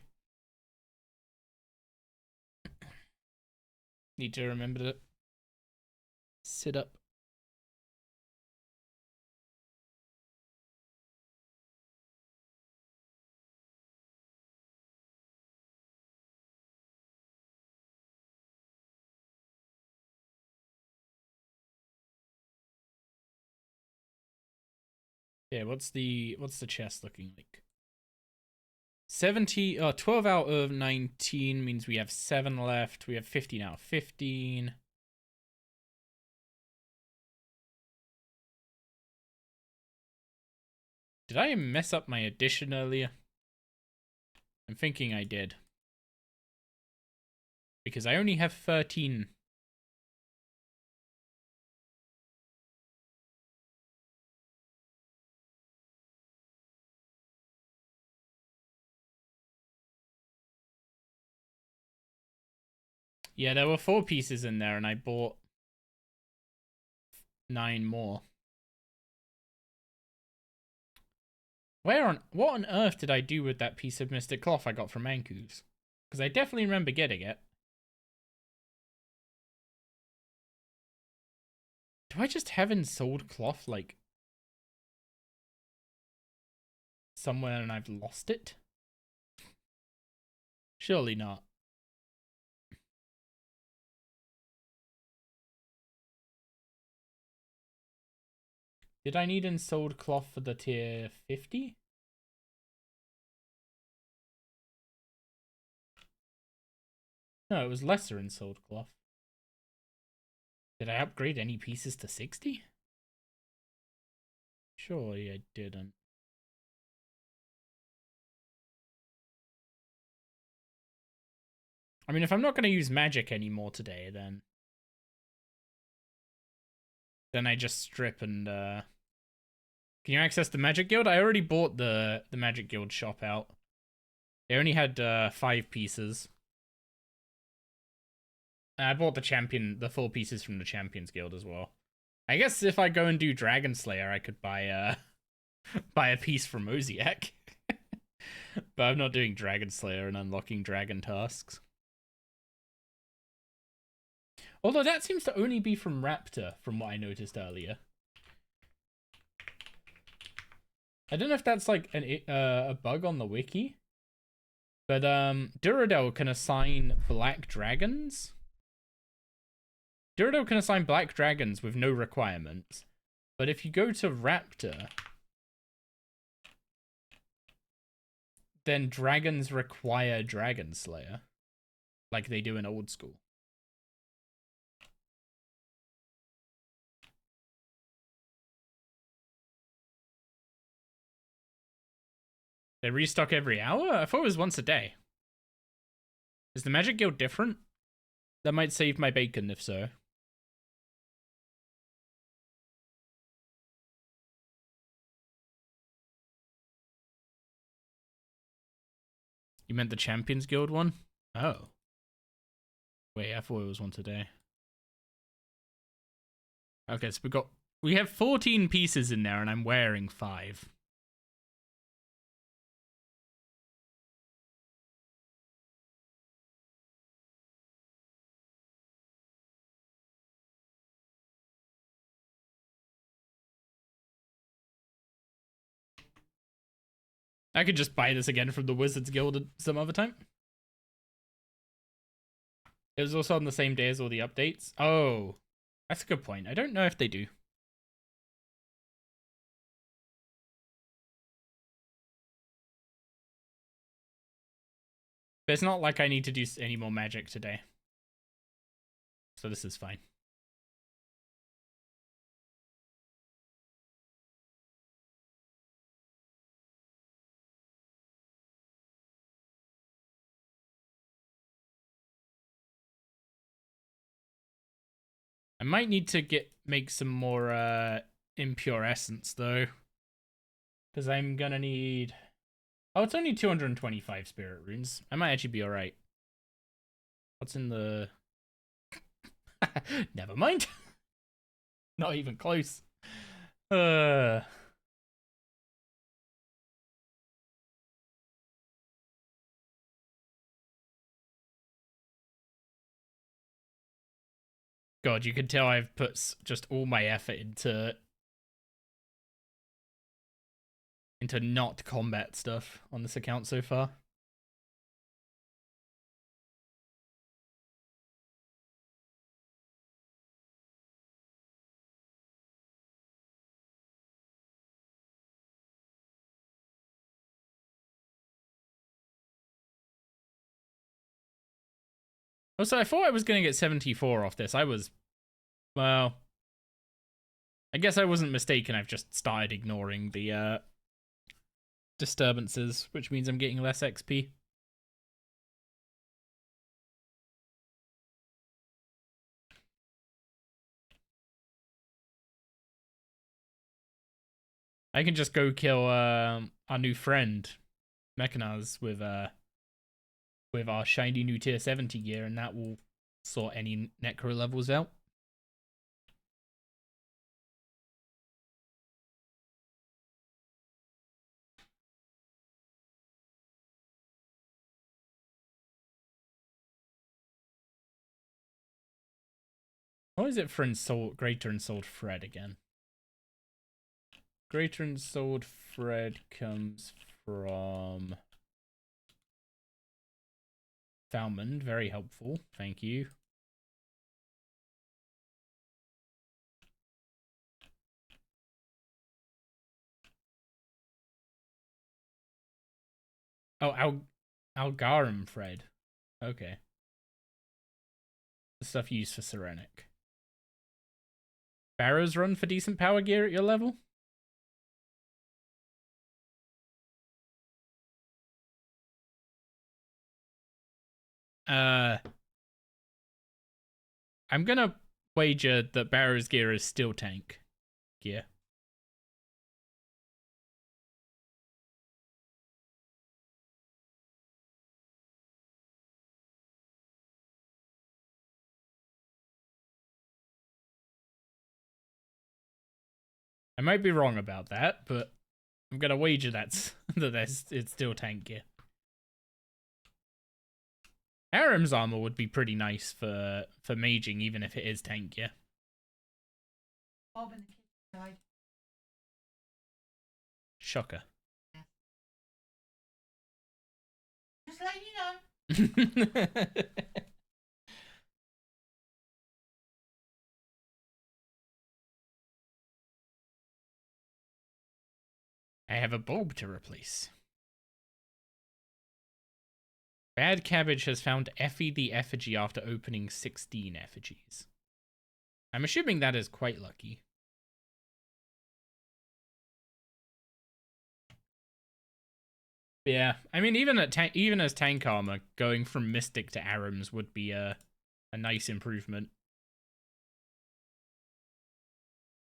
A: Need to remember to sit up. Yeah, what's the chest looking like? 12 out of 19 means we have 7 left. We have 15 out of 15. Did I mess up my addition earlier? I'm thinking I did. Because I only have 13. Yeah, there were 4 pieces in there and I bought 9 more. What on earth did I do with that piece of Mystic Cloth I got from Mancoos? Because I definitely remember getting it. Do I just have sold cloth, like, somewhere and I've lost it? Surely not. Did I need ensouled cloth for the tier 50? No, it was lesser ensouled cloth. Did I upgrade any pieces to 60? Surely I didn't. I mean, if I'm not going to use magic anymore today, then I just strip and, Can you access the Magic Guild? I already bought the Magic Guild shop out. They only had 5 pieces. I bought the 4 pieces from the Champions Guild as well. I guess if I go and do Dragon Slayer, I could buy buy a piece from Oziak. But I'm not doing Dragon Slayer and unlocking dragon tasks. Although that seems to only be from Raptor, from what I noticed earlier. I don't know if that's like a bug on the wiki. But Duradel can assign black dragons. Duradel can assign black dragons with no requirements. But if you go to Raptor, then dragons require Dragon Slayer. Like they do in old school. They restock every hour? I thought it was once a day. Is the Magic Guild different? That might save my bacon if so. You meant the Champions Guild one? Oh. Wait, I thought it was once a day. Okay, so we have 14 pieces in there and I'm wearing 5. I could just buy this again from the Wizards Guild some other time. It was also on the same day as all the updates. Oh, that's a good point. I don't know if they do. But it's not like I need to do any more magic today. So this is fine. I might need to make some more impure essence though. Because I'm gonna need... Oh, it's only 225 spirit runes. I might actually be alright. What's in the... Never mind. Not even close. God, you can tell I've put just all my effort into not combat stuff on this account so far. Also, I thought I was going to get 74 off this. Well, I guess I wasn't mistaken. I've just started ignoring the disturbances, which means I'm getting less XP. I can just go kill our new friend, Mechanaz, with our shiny new tier 70 gear, and that will sort any Necro levels out. What is it for Greater Ensouled Fred again? Greater Ensouled Fred comes from Falmond. Very helpful. Thank you. Oh, Algarum Fred. Okay. The stuff used for Serenic. Barrows run for decent power gear at your level? I'm gonna wager that Barrow's gear is still tank gear. I might be wrong about that, but I'm gonna wager it's still tank gear. Aram's armor would be pretty nice for maging, even if it is tank gear.
B: Bob and the kid died.
A: Shocker.
B: Yeah. Just letting you know.
A: I have a bulb to replace. Bad Cabbage has found Effie the effigy after opening 16 effigies. I'm assuming that is quite lucky. Yeah, I mean, even as tank armor, going from Mystic to Arams would be a nice improvement.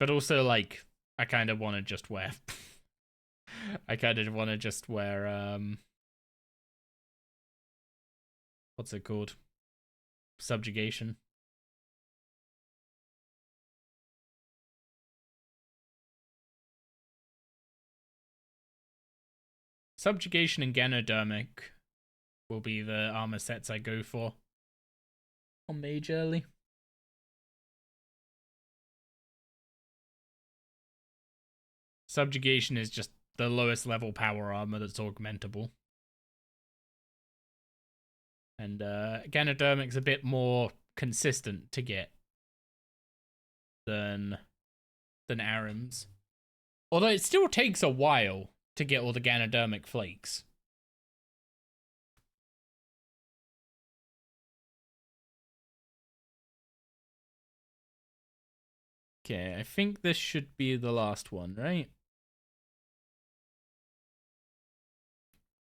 A: But also, like, I kind of want to just wear... what's it called? Subjugation. Subjugation and Ganodermic will be the armor sets I go for on Mage early. Subjugation is just the lowest level power armor that's augmentable. And Ganodermic's a bit more consistent to get than Arams. Although it still takes a while to get all the Ganodermic flakes. Okay, I think this should be the last one, right?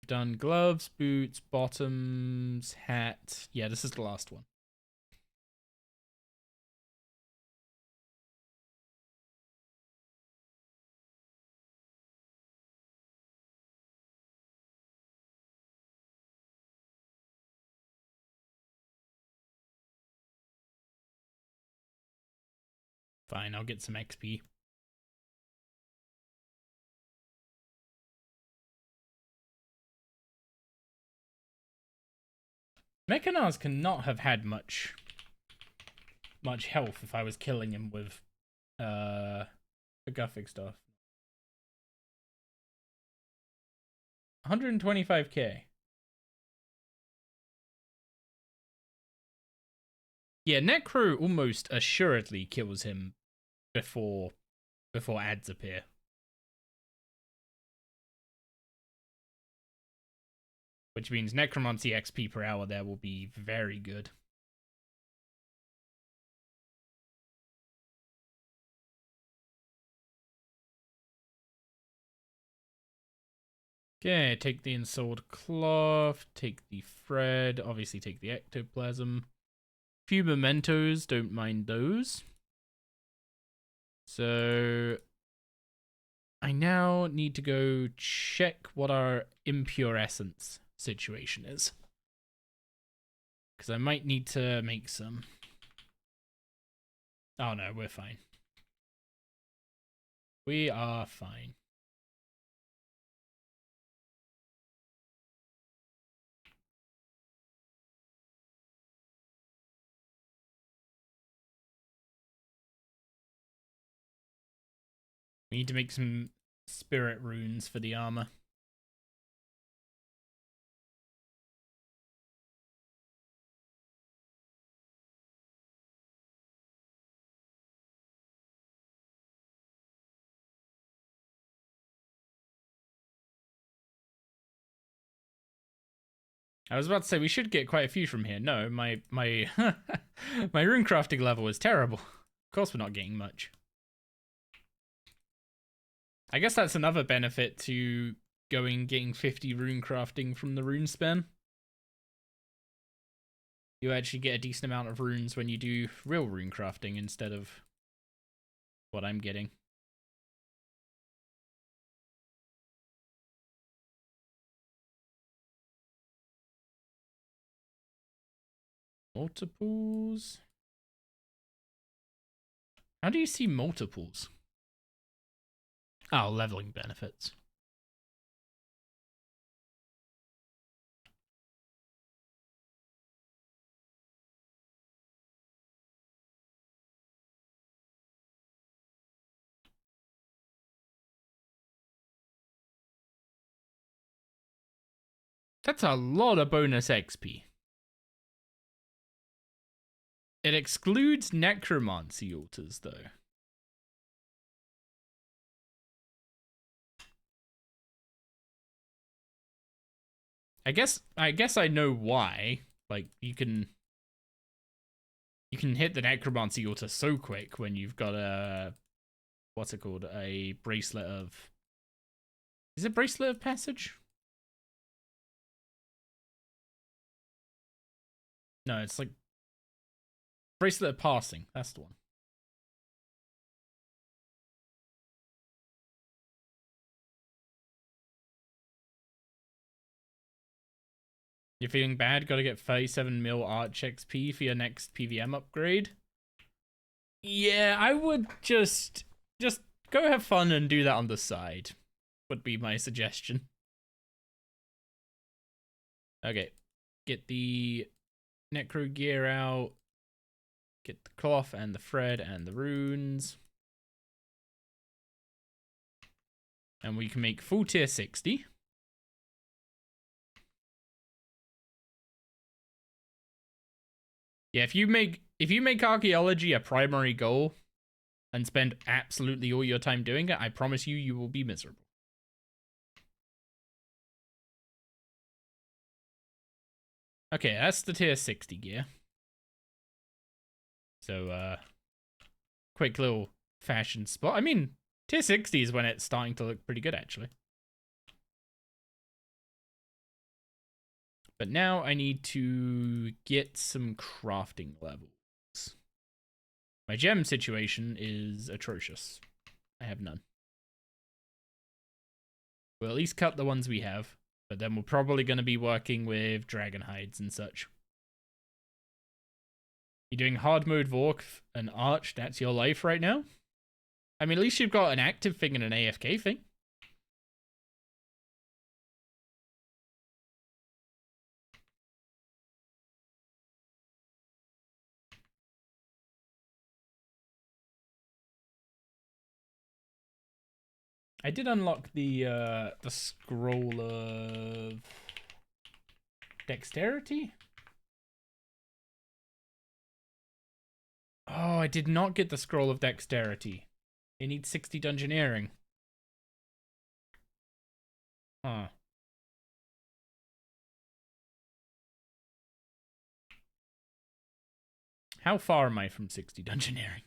A: Done gloves, boots, bottoms, hat. Yeah, this is the last one. Fine, I'll get some XP. Mechanars cannot have had much much health if I was killing him with the Gothic stuff. 125k. Yeah, Necro almost assuredly kills him before ads appear. Which means Necromancy XP per hour there will be very good. Okay, take the ensouled cloth, take the thread, obviously take the ectoplasm. Few mementos, don't mind those. So I now need to go check what our impure essence situation is. Because I might need to make some. Oh no, we're fine. We are fine. We need to make some spirit runes for the armor. I was about to say we should get quite a few from here. No, my my rune crafting level is terrible. Of course we're not getting much. I guess that's another benefit to getting 50 rune crafting from the rune span. You actually get a decent amount of runes when you do real rune crafting instead of what I'm getting. Multiples? How do you see multiples? Oh, leveling benefits. That's a lot of bonus XP. It excludes necromancy altars, though. I guess I know why. Like you can hit the necromancy altar so quick when you've got a what's it called? A bracelet of Is it bracelet of passage? No, it's like bracelet of passing. That's the one. You're feeling bad? Gotta get 37 mil Arch XP for your next PVM upgrade? Yeah, I would just go have fun and do that on the side. Would be my suggestion. Okay. Get the Necro gear out. Get the cloth and the thread and the runes. And we can make full tier 60. Yeah, if you make archaeology a primary goal and spend absolutely all your time doing it, I promise you, you will be miserable. Okay, that's the tier 60 gear. So, quick little fashion spot. I mean, tier 60 is when it's starting to look pretty good, actually. But now I need to get some crafting levels. My gem situation is atrocious. I have none. We'll at least cut the ones we have, but then we're probably going to be working with dragon hides and such. You're doing hard mode Vork and Arch, that's your life right now? I mean, at least you've got an active thing and an AFK thing. I did unlock the scroll of dexterity. Oh, I did not get the scroll of dexterity. It needs 60 dungeoneering. Huh. How far am I from 60 dungeoneering?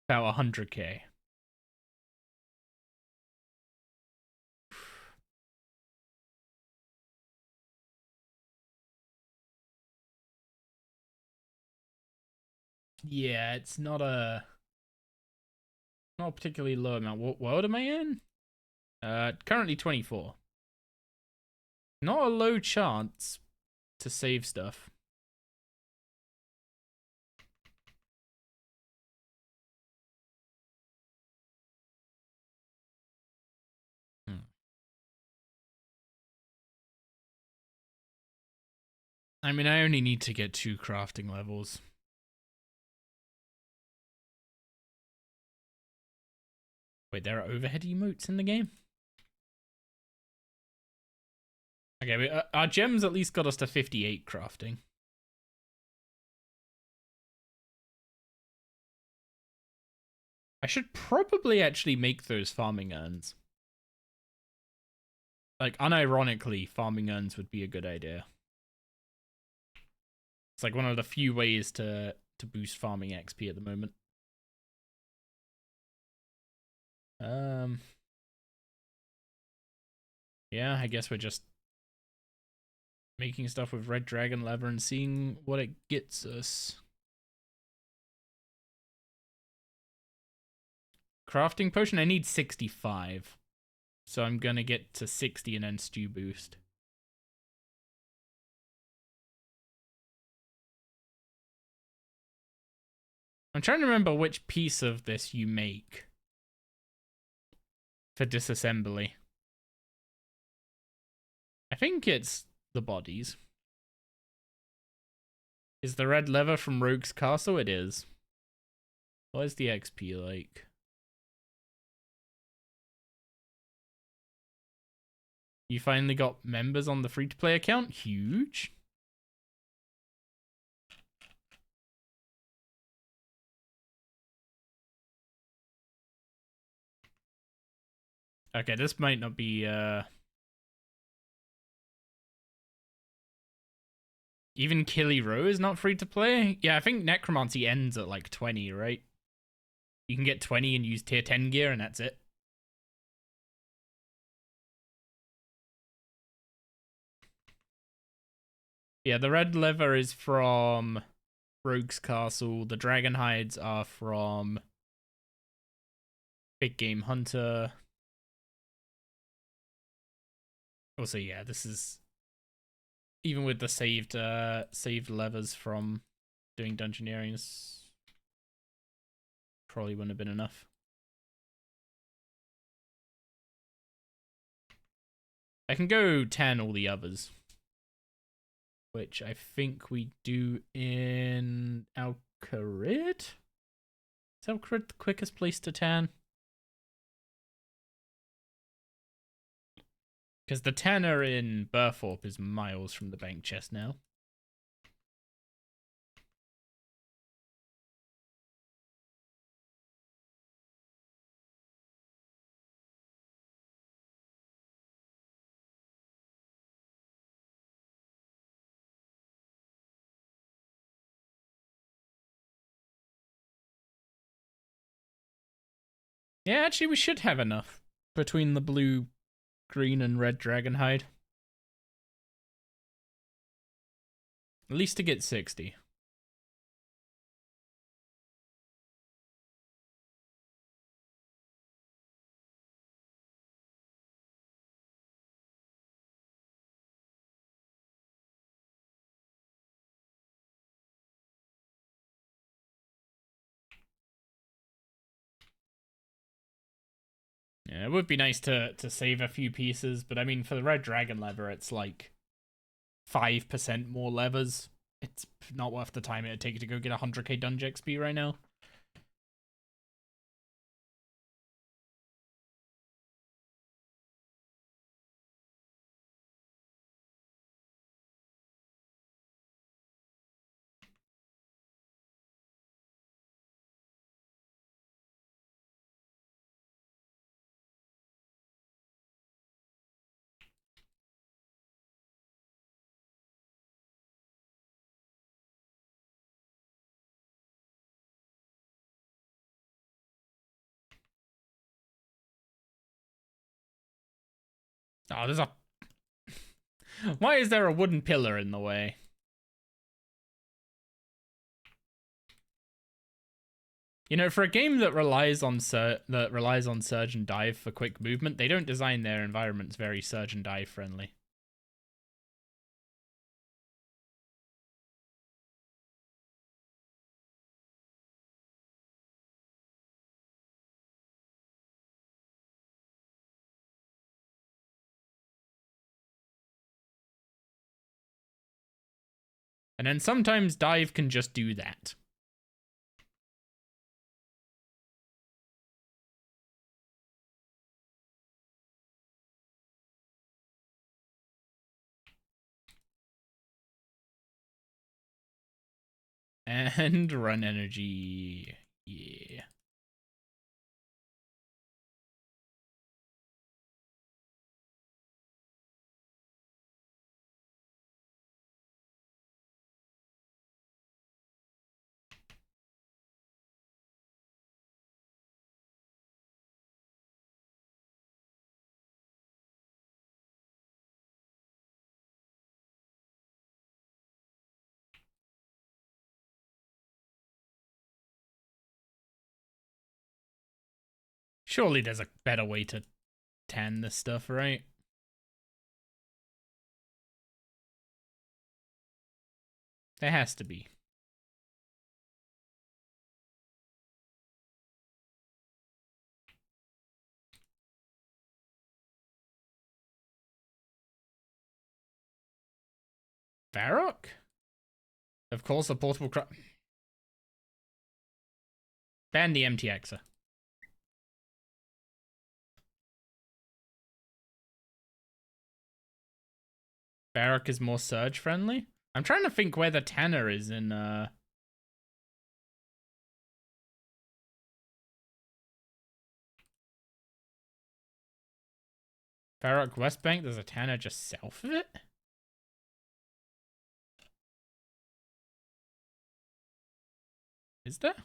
A: About 100k. Yeah, it's not a particularly low amount. What world am I in? Currently 24. Not a low chance to save stuff. I mean, I only need to get 2 crafting levels. Wait, there are overhead emotes in the game? Okay, our gems at least got us to 58 crafting. I should probably actually make those farming urns. Like, unironically, farming urns would be a good idea. It's like one of the few ways to boost farming XP at the moment. Yeah, I guess we're just making stuff with red dragon leather and seeing what it gets us. Crafting potion, I need 65. So I'm gonna get to 60 and then stew boost. I'm trying to remember which piece of this you make for disassembly. I think it's the bodies. Is the red leather from Rogue's Castle? It is. What is the XP like? You finally got members on the free-to-play account? Huge. Okay, this might not be, Even Killy Row is not free-to-play? Yeah, I think Necromancy ends at, like, 20, right? You can get 20 and use tier 10 gear, and that's it. Yeah, the red leather is from Rogue's Castle. The dragon hides are from Big Game Hunter. Also, yeah, this is even with the saved levers from doing dungeoneering, this probably wouldn't have been enough. I can go 10 all the others, which I think we do in Alcarid. Is Alcarid the quickest place to 10? Because the 10 are in Burthorpe is miles from the bank chest now. Yeah, actually, we should have enough between the blue, green, and red dragon hide. At least to get 60. Yeah, it would be nice to save a few pieces, but I mean, for the red dragon lever, it's like 5% more levers. It's not worth the time it'd take to go get 100k dungeon XP right now. Oh, there's a... Why is there a wooden pillar in the way? You know, for a game that relies on surge and dive for quick movement, they don't design their environments very surge and dive friendly. And then sometimes dive can just do that. And run energy. Yeah. Surely there's a better way to tan this stuff, right? There has to be. Varrock? Of course, a portable ban the MTXer. Varrock is more surge friendly? I'm trying to think where the Tanner is in, Varrock West Bank, there's a Tanner just south of it? Is there?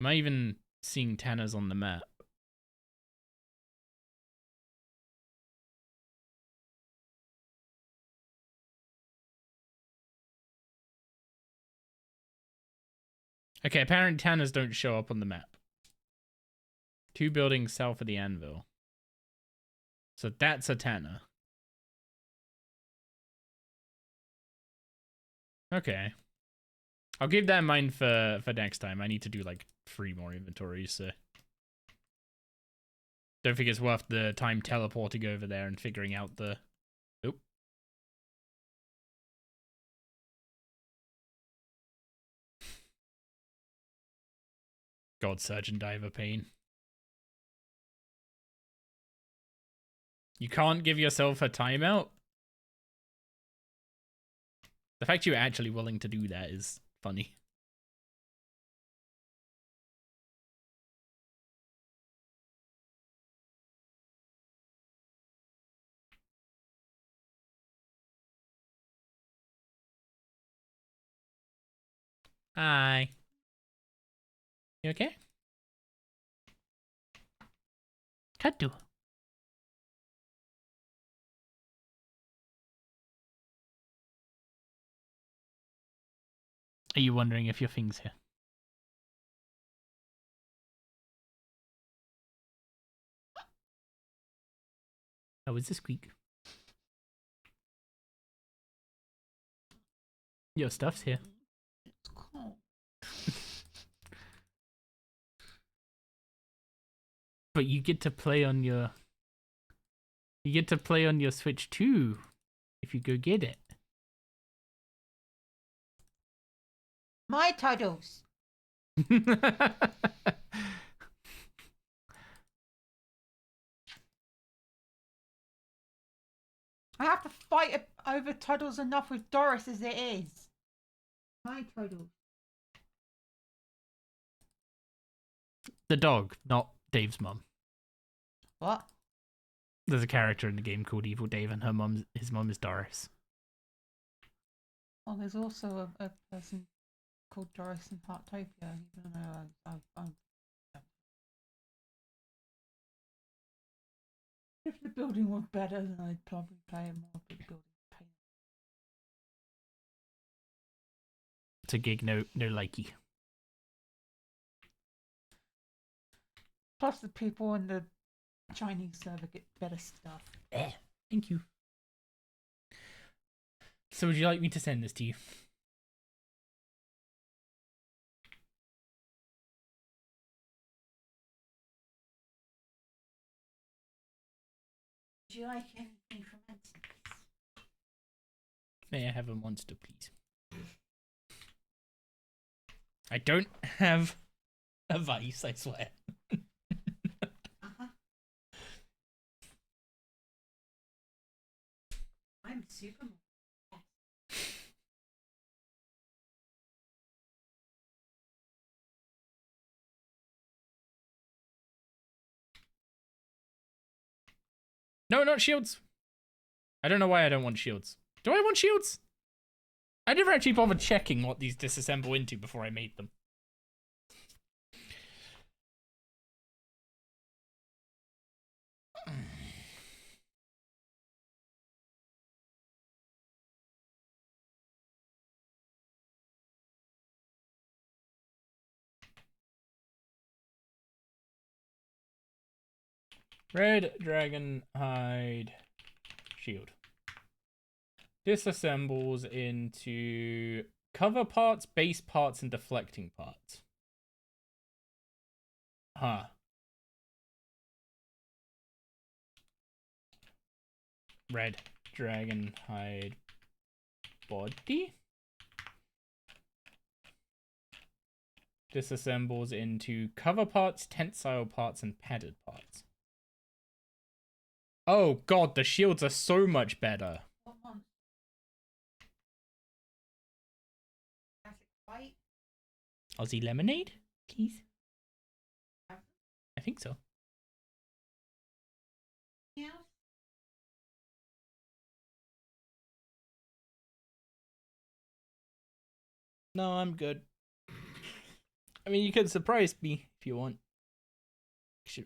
A: Am I even seeing Tanners on the map? Okay, apparently Tanners don't show up on the map. 2 buildings south of the anvil. So that's a Tanner. Okay. I'll keep that in mind for next time. I need to do like 3 more inventories, so don't think it's worth the time teleporting over there and figuring out the... Oop. God, Surgeon Diver pain. You can't give yourself a timeout? The fact you're actually willing to do that is funny. Hi. You okay? Kadu. Are you wondering if your thing's here? Oh, is this squeak? Your stuff's here.
B: It's cold.
A: But you get to play on your... You get to play on your Switch too, if you go get it.
B: My titles. I have to fight over titles enough with Doris as it is. My titles.
A: The dog, not Dave's mum.
B: What?
A: There's a character in the game called Evil Dave, and his mum is Doris.
B: Oh, there's also a person called Doris in Heartopia, even though I'm If the building was better, then I'd probably play a more big building.
A: It's a gig, no likey.
B: Plus, the people in the Chinese server get better stuff.
A: Thank you. So would you like me to send this to you?
B: Would you like anything from Edson?
A: May I have a monster, please? I don't have a vice, I swear.
B: I'm super.
A: No, not shields. I don't know why I don't want shields. Do I want shields? I never actually bothered checking what these disassemble into before I made them. Red dragon hide shield. Disassembles into cover parts, base parts, and deflecting parts. Huh. Red dragon hide body. Disassembles into cover parts, tensile parts, and padded parts. Oh god, the shields are so much better.
B: What one? Classic white.
A: Aussie lemonade, please. I think so.
B: Yeah.
A: No, I'm good. I mean, you can surprise me if you want. Should...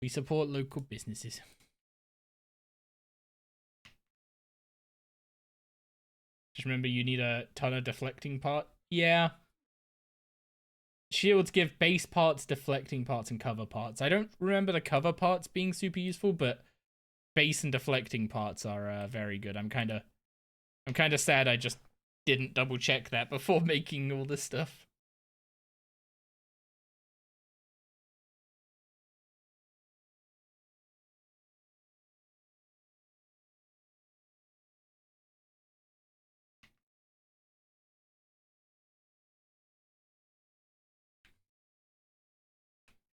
A: We support local businesses. Just remember, you need a ton of deflecting part. Yeah. Shields give base parts, deflecting parts, and cover parts. I don't remember the cover parts being super useful, but base and deflecting parts are very good. I'm kind of sad I just didn't double check that before making all this stuff.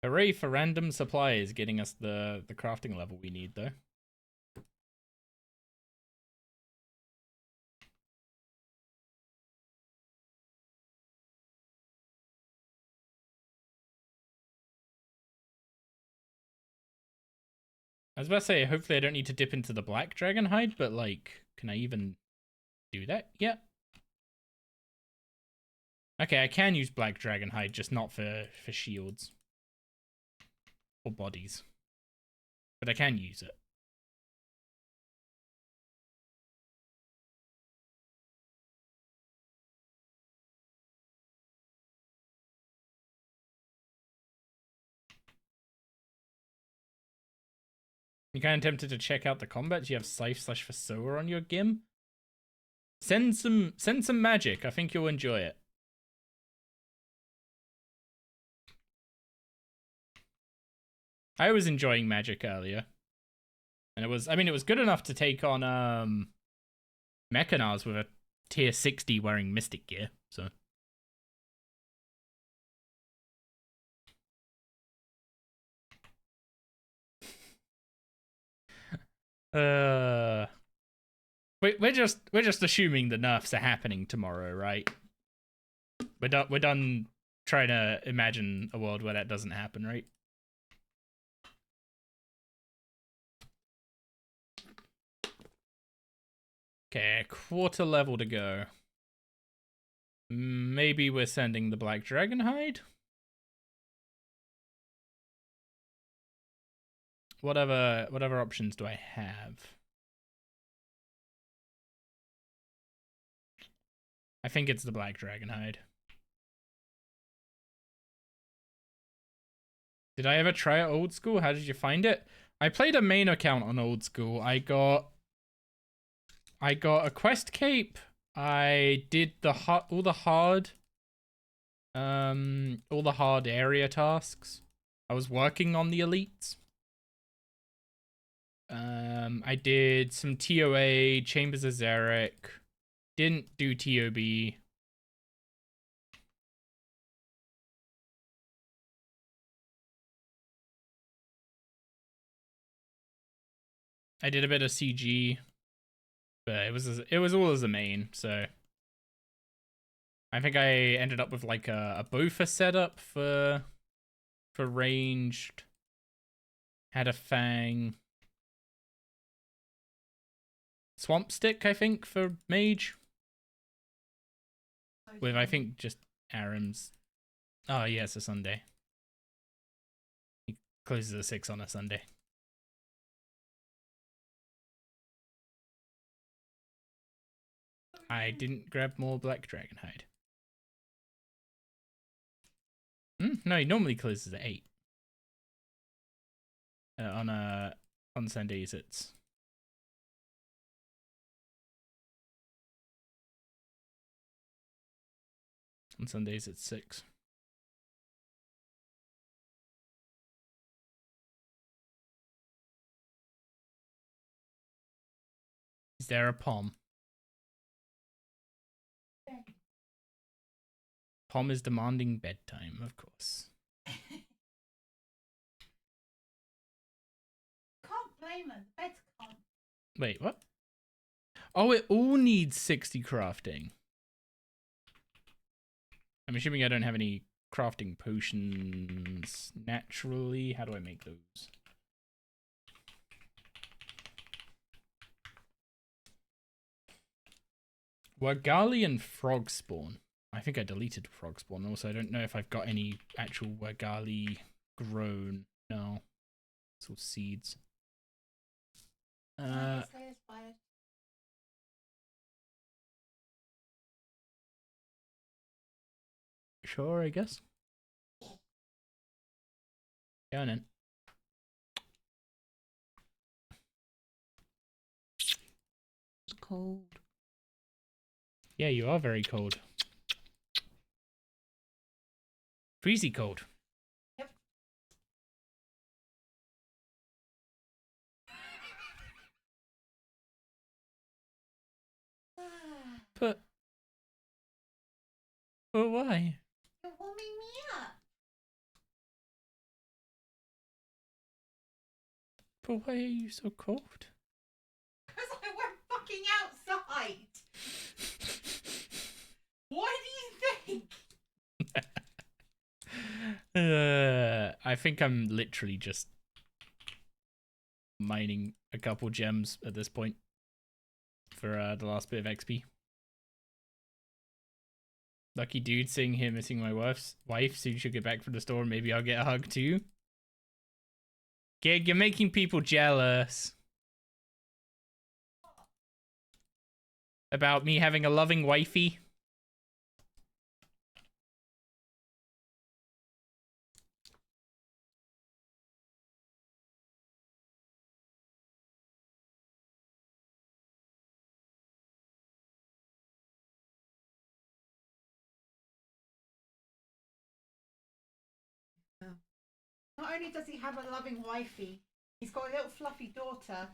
A: Hooray for random supplies getting us the crafting level we need, though. I was about to say, hopefully I don't need to dip into the black dragon hide, but like, can I even do that yet? Okay, I can use black dragon hide, just not for shields. Or bodies. But I can use it. You're kind of tempted to check out the combats. You have Scythe/Fasoa on your Gim. Send some magic. I think you'll enjoy it. I was enjoying magic earlier. And it was good enough to take on Mechanars with a tier 60 wearing Mystic gear, so. We're just assuming the nerfs are happening tomorrow, right? We're done trying to imagine a world where that doesn't happen, right? Okay, quarter level to go. Maybe we're sending the Black Dragon hide? Whatever options do I have? I think it's the Black Dragon hide. Did I ever try it old school? How did you find it? I played a main account on old school. I got a quest cape. I did all the hard area tasks. I was working on the elites. I did some TOA, Chambers of Zarek. Didn't do TOB. I did a bit of CG, but it was all as a main, so I think I ended up with like a Bofa setup for ranged. Had a Fang. Swamp Stick, I think, for mage. With, I think, just Aram's. Oh, yeah, it's a Sunday. He closes at 6 on a Sunday. I didn't grab more Black Dragon hide. No, he normally closes at 8. On Sundays it's... On Sundays it's 6. Is there a Pom? Pom is demanding bedtime, of course.
B: Can't blame her. The beds can't.
A: Wait, what? Oh, it all needs 60 crafting. I'm assuming I don't have any crafting potions naturally. How do I make those? Wergali and Frog Spawn. I think I deleted Frog Spawn. Also, I don't know if I've got any actual Wergali grown. No. It's all seeds. Sure, I guess. Go on in.
C: It's cold.
A: Yeah, you are very cold. Freezy cold.
B: Yep.
A: But why?
B: You're warming me up.
A: But why are you so cold?
B: Because I went fucking outside. Why do you think?
A: I think I'm literally just mining a couple gems at this point for the last bit of XP. Lucky dude, seeing here missing my wife. Soon she'll get back from the store. Maybe I'll get a hug too. Gig, you're making people jealous. About me having a loving wifey.
B: Not only does he have a loving wifey, he's got a little fluffy daughter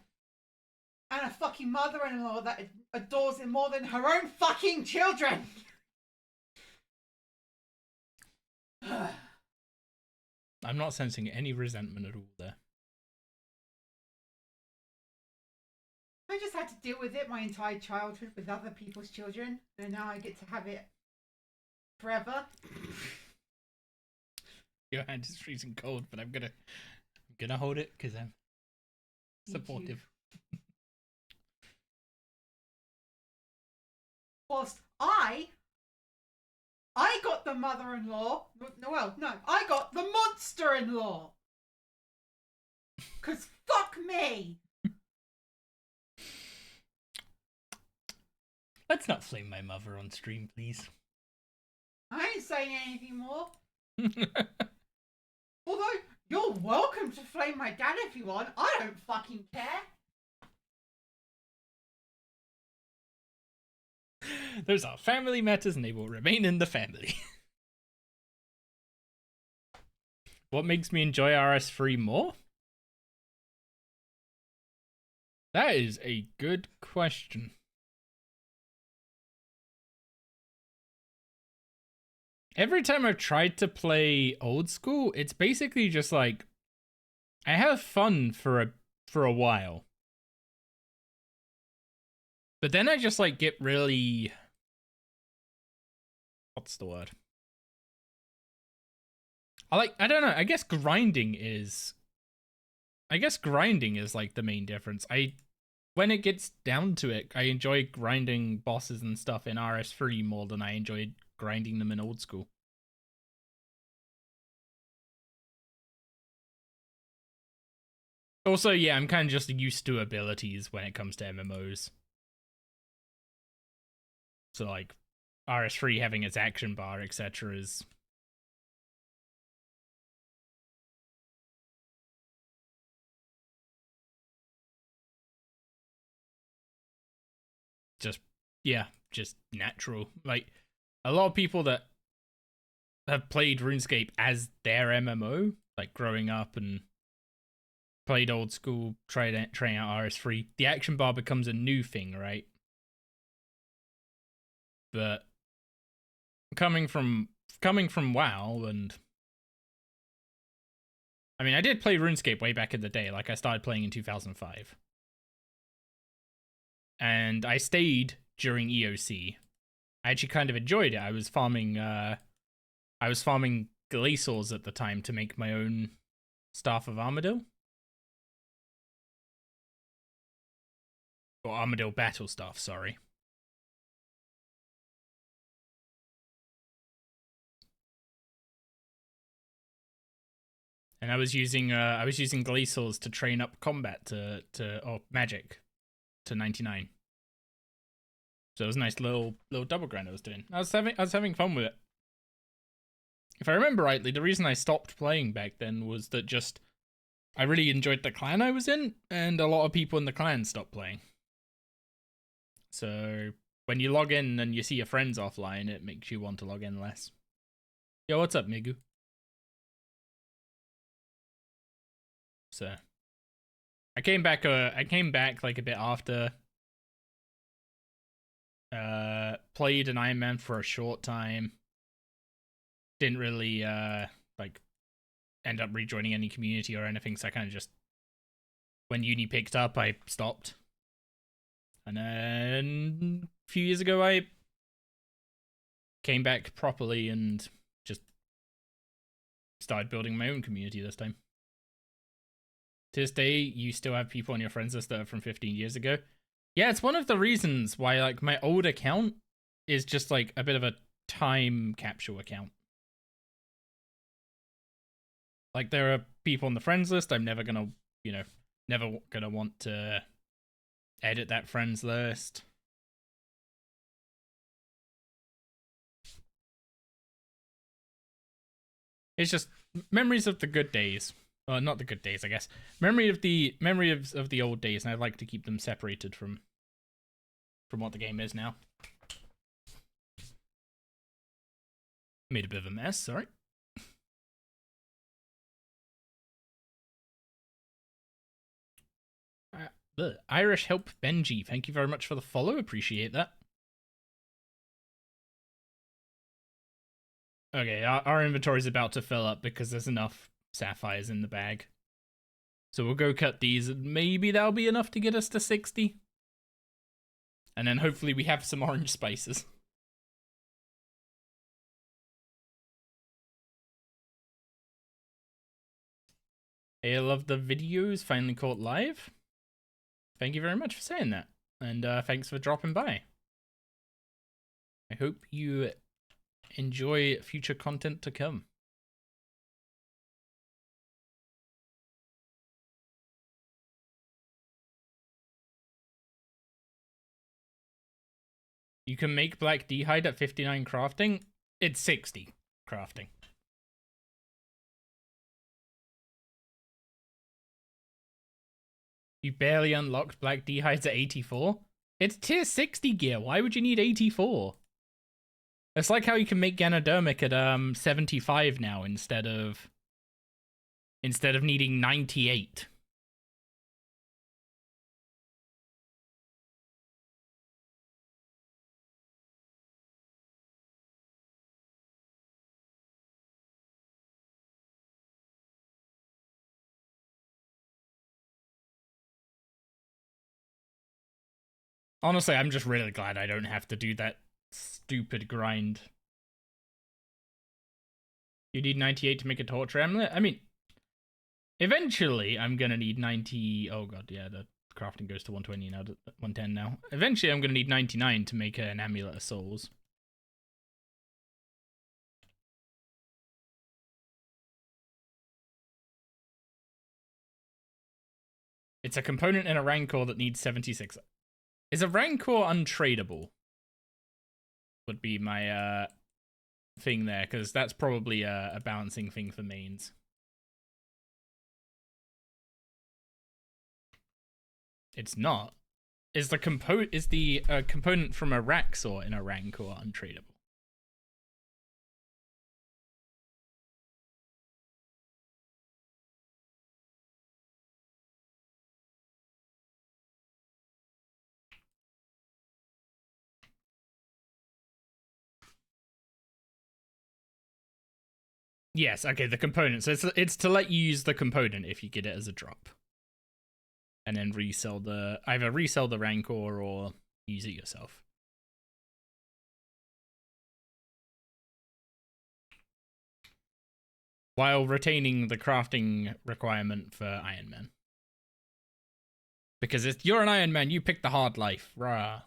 B: and a fucking mother-in-law that adores him more than her own fucking children.
A: I'm not sensing any resentment at all there.
B: I just had to deal with it my entire childhood with other people's children, and now I get to have it forever.
A: Your hand is freezing cold, but I'm gonna hold it because I'm supportive.
B: Whilst I I got the mother-in-law. No, I got the monster-in-law. Cause fuck me.
A: Let's not flame my mother on stream, please.
B: I ain't saying anything more. Although, you're welcome to flame my dad if you want. I don't fucking care.
A: Those are family matters and they will remain in the family. What makes me enjoy RS3 more? That is a good question. Every time I've tried to play old school, it's basically just like I have fun for a while. But then I just like get really, what's the word? I don't know, I guess grinding is like the main difference. When it gets down to it, I enjoy grinding bosses and stuff in RS3 more than I enjoyed grinding them in old school. Also, yeah, I'm kind of just used to abilities when it comes to MMOs. So, like, RS3 having its action bar, etc. is... just natural. Like, a lot of people that have played RuneScape as their MMO, like growing up and played old school, trying out RS3, the action bar becomes a new thing, right? But coming from WoW, and I mean, I did play RuneScape way back in the day. Like, I started playing in 2005, and I stayed during EOC. I actually kind of enjoyed it. I was farming glacials at the time to make my own Staff of Armadil. Or Armadil Battle Staff, sorry. And I was using glacials to train up combat or magic to 99. So it was a nice little double grind I was doing. I was having fun with it. If I remember rightly, the reason I stopped playing back then was that just I really enjoyed the clan I was in, and a lot of people in the clan stopped playing. So when you log in and you see your friends offline, it makes you want to log in less. Yo, what's up, Migu? So I came back like a bit after. Played an Ironman for a short time. Didn't really like end up rejoining any community or anything, so I kind of just, when uni picked up, I stopped. And then a few years ago I came back properly and just started building my own community this time. To this day, you still have people on your friends list that are from 15 years ago. Yeah, it's one of the reasons why, like, my old account is just like a bit of a time capsule account. Like, there are people on the friends list I'm never gonna, never gonna want to edit that friends list. It's just memories of the good days. Well, not the good days, I guess. Memory of the old days, and I'd like to keep them separated from what the game is now. Made a bit of a mess, sorry. Irish Help Benji, thank you very much for the follow, appreciate that. Okay, our inventory is about to fill up because there's enough sapphires in the bag. So we'll go cut these, and maybe that'll be enough to get us to 60. And then hopefully we have some orange spices. Hey, I love the videos finally caught live. Thank you very much for saying that. And thanks for dropping by. I hope you enjoy future content to come. You can make black D-hide at 59 crafting. It's 60 crafting. You barely unlocked black D-hides at 84. It's tier 60 gear. Why would you need 84? It's like how you can make Ganodermic at 75 now instead of needing 98. Honestly, I'm just really glad I don't have to do that stupid grind. You need 98 to make a torture amulet? I mean, eventually I'm gonna need 90... Oh god, yeah, the crafting goes to 120 now, 110 now. Eventually I'm gonna need 99 to make an amulet of souls. It's a component in a Rancor that needs 76. Is a Rancor untradeable? Would be my thing there, because that's probably a balancing thing for mains. It's not. Is the component from a Raxor in a Rancor untradeable? Yes, okay, the component. So it's to let you use the component if you get it as a drop. And then either resell the Rancor or use it yourself. While retaining the crafting requirement for Ironman. Because you're an Ironman, you pick the hard life. Rah.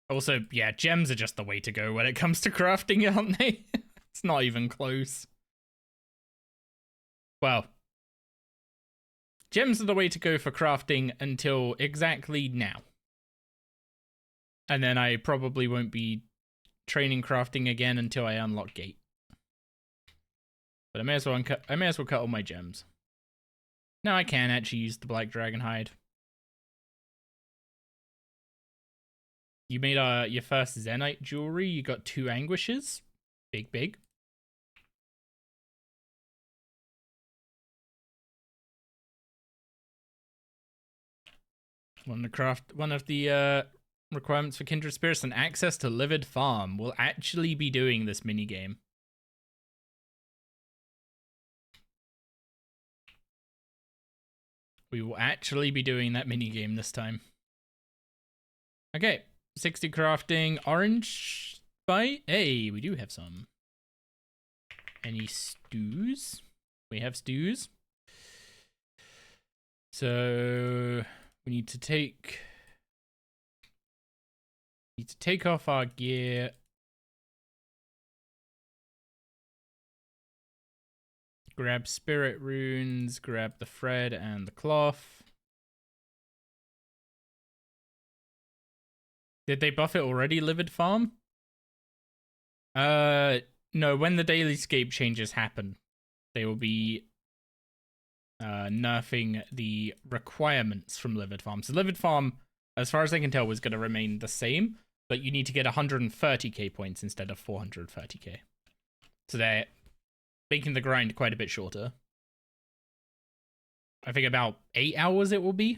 A: Also, yeah, gems are just the way to go when it comes to crafting, aren't they? It's not even close. Well, gems are the way to go for crafting until exactly now. And then I probably won't be training crafting again until I unlock Gate. But I may as well cut all my gems. Now I can actually use the Black Dragon hide. You made your first Zenite jewelry. You got 2 anguishes. Big. One of the requirements for Kindred Spirits and access to Livid Farm. We'll actually be doing this minigame. We will actually be doing that minigame this time. Okay. 60 crafting, orange bite. Hey, we do have some. Any stews? We have stews. So we need to take off our gear. Grab spirit runes, grab the thread and the cloth. Did they buff it already, Livid Farm? No, when the daily scape changes happen, they will be nerfing the requirements from Livid Farm. So Livid Farm, as far as I can tell, was going to remain the same, but you need to get 130k points instead of 430k. So they're making the grind quite a bit shorter. I think about 8 hours it will be,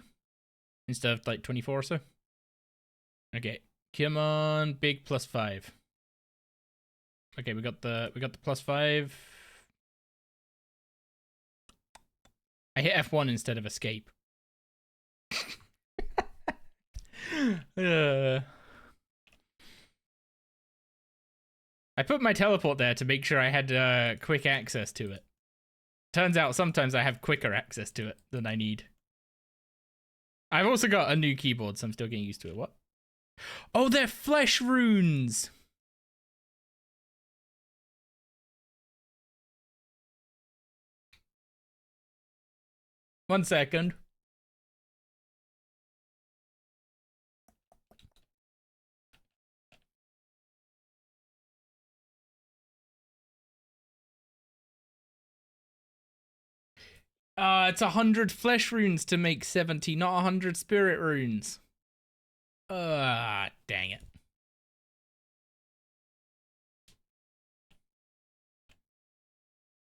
A: instead of like 24 or so. Okay, come on, big +5. Okay, we got the +5. I hit F1 instead of escape. I put my teleport there to make sure I had quick access to it. Turns out sometimes I have quicker access to it than I need. I've also got a new keyboard, so I'm still getting used to it. What? Oh, they're flesh runes! One second. It's 100 flesh runes to make 70, not 100 spirit runes. Dang it.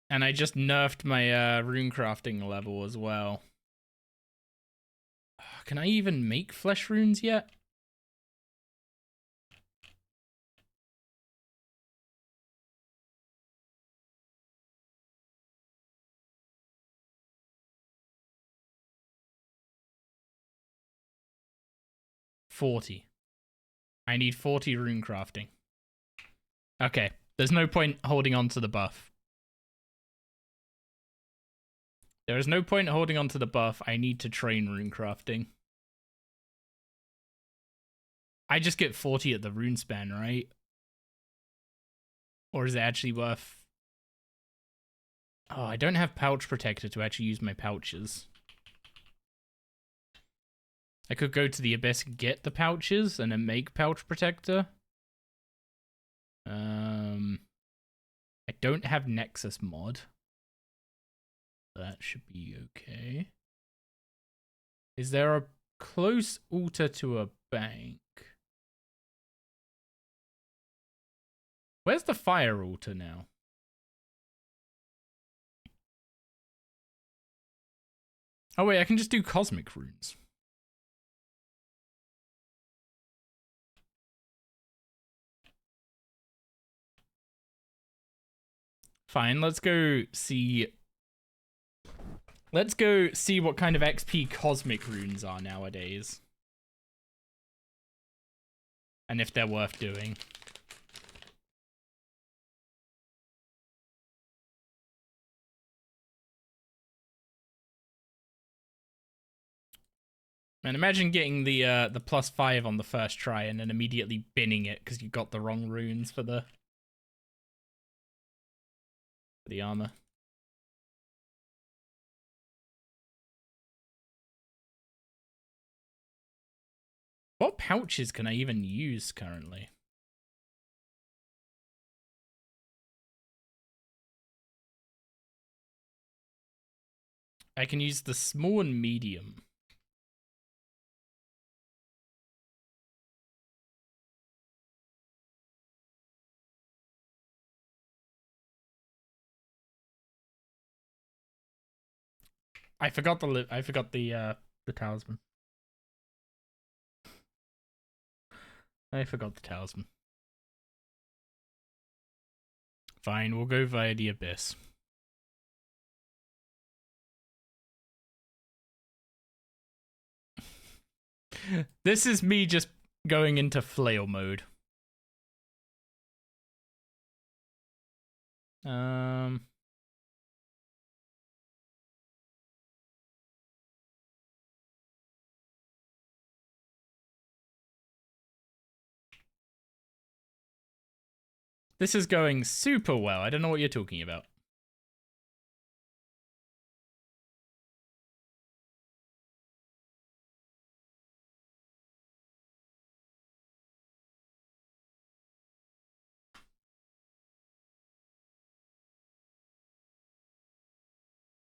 A: And I just nerfed my rune crafting level as well. Can I even make flesh runes yet? I need 40 rune crafting. Okay, there's no point holding on to the buff. There is no point holding on to the buff. I need to train rune crafting. I just get 40 at the rune span, right? Or is it actually worth... Oh, I don't have pouch protector to actually use my pouches. I could go to the Abyss, get the pouches, and then make pouch protector. I don't have Nexus mod. That should be okay. Is there a close altar to a bank? Where's the fire altar now? Oh wait, I can just do cosmic runes. Fine, let's go see what kind of XP cosmic runes are nowadays. And if they're worth doing. And imagine getting the +5 on the first try and then immediately binning it because you got the wrong runes for the armor. What pouches can I even use currently? I can use the small and medium. I forgot the talisman. I forgot the talisman. Fine, we'll go via the Abyss. This is me just going into flail mode. This is going super well. I don't know what you're talking about.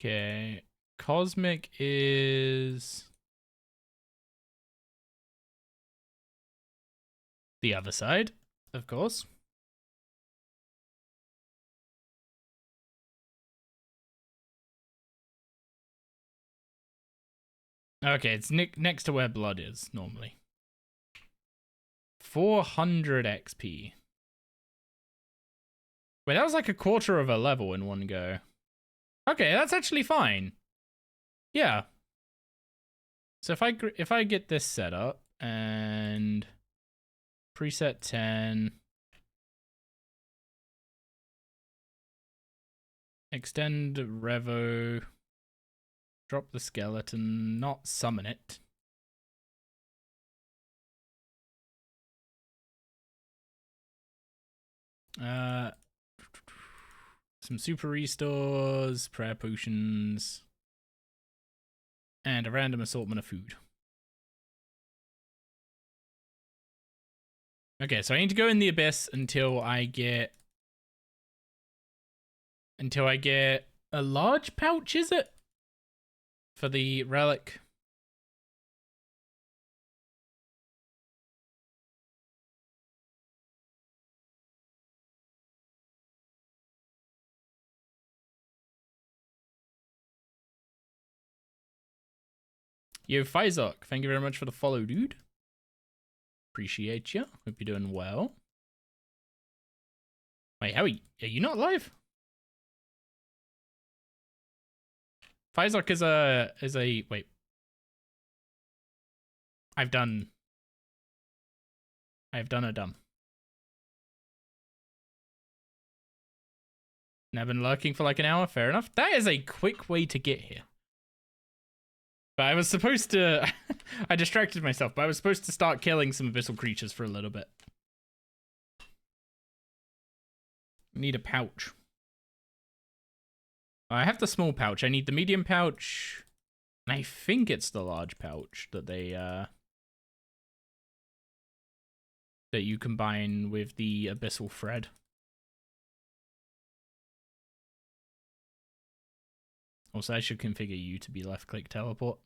A: Okay. Cosmic is the other side, of course. Okay, it's next to where blood is, normally. 400 XP. Wait, that was like a quarter of a level in one go. Okay, that's actually fine. Yeah. So if I get this set up and preset 10, Extend Revo. Drop the skeleton, not summon it. Some super restores, prayer potions, and a random assortment of food. Okay, so I need to go in the abyss until I get a large pouch, is it? For the relic. Yo, Fizok, thank you very much for the follow, dude. Appreciate you. Hope you're doing well. Wait, how are you not live? Fizok is a wait. I've done a dumb. And I've been lurking for like an hour, fair enough. That is a quick way to get here. But I was supposed to... I distracted myself, but I was supposed to start killing some abyssal creatures for a little bit. I need a pouch. I have the small pouch. I need the medium pouch. And I think it's the large pouch that they... that you combine with the abyssal thread. Also, I should configure you to be left-click teleport.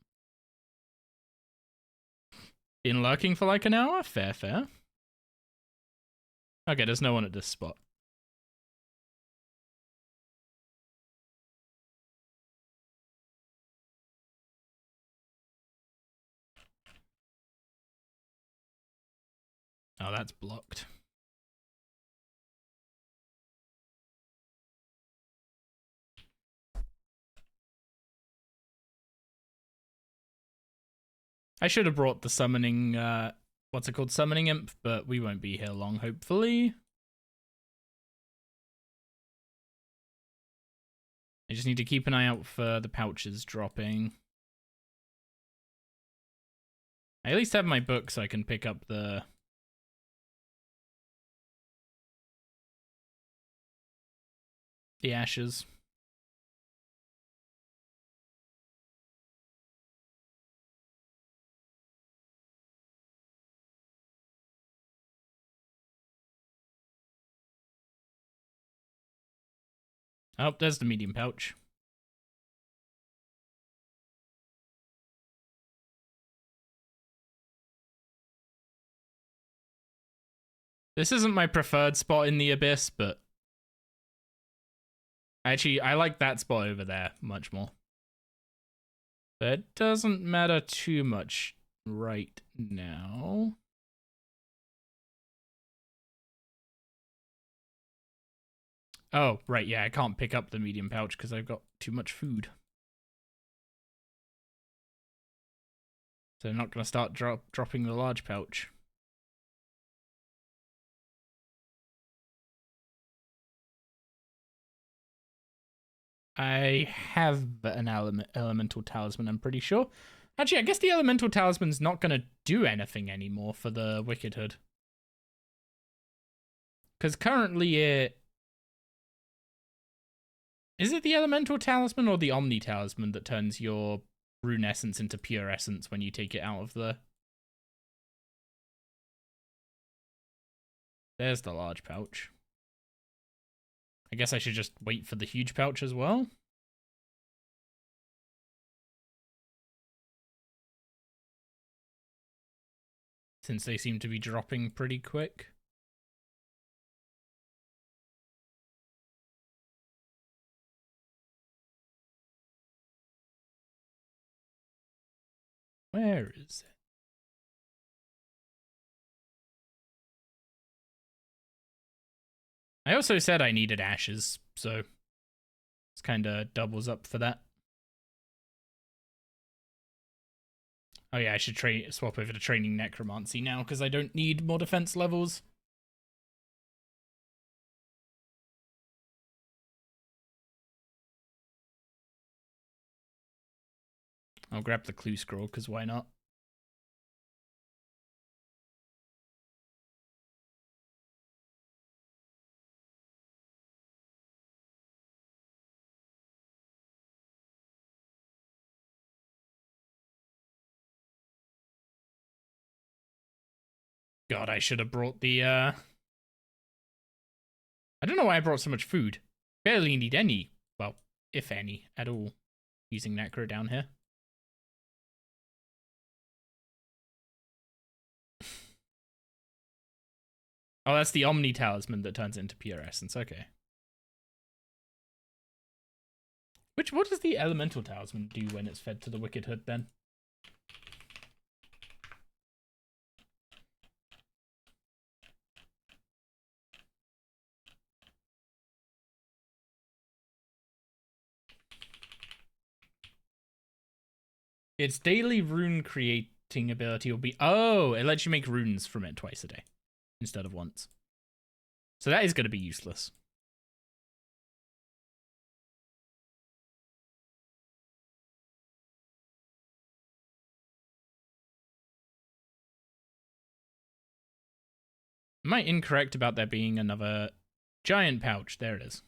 A: Been lurking for like an hour? Fair, fair. Okay, there's no one at this spot. Oh, that's blocked. I should have brought the summoning, what's it called? Summoning imp, but we won't be here long, hopefully. I just need to keep an eye out for the pouches dropping. I at least have my book so I can pick up the... ashes. Oh, there's the medium pouch. This isn't my preferred spot in the abyss, but actually, I like that spot over there much more. But it doesn't matter too much right now. Oh, right, yeah, I can't pick up the medium pouch because I've got too much food. So I'm not going to start dropping the large pouch. I have an elemental talisman, I'm pretty sure. Actually, I guess the elemental talisman's not going to do anything anymore for the Wicked Hood. Because currently it... Is it the elemental talisman or the omni talisman that turns your rune essence into pure essence when you take it out of the... There's the large pouch. I guess I should just wait for the huge pouch as well. Since they seem to be dropping pretty quick. Where is it? I also said I needed ashes, so it's kind of doubles up for that. Oh yeah, I should swap over to training necromancy now because I don't need more defense levels. I'll grab the clue scroll, because why not? God, I should have brought the, I don't know why I brought so much food. Barely need any, well, if any, at all, using Necro down here. Oh, that's the Omni Talisman that turns into pure essence, okay. What does the Elemental Talisman do when it's fed to the Wicked Hood, then? Its daily rune creating ability will be... Oh, it lets you make runes from it twice a day instead of once. So that is going to be useless. Am I incorrect about there being another giant pouch? There it is.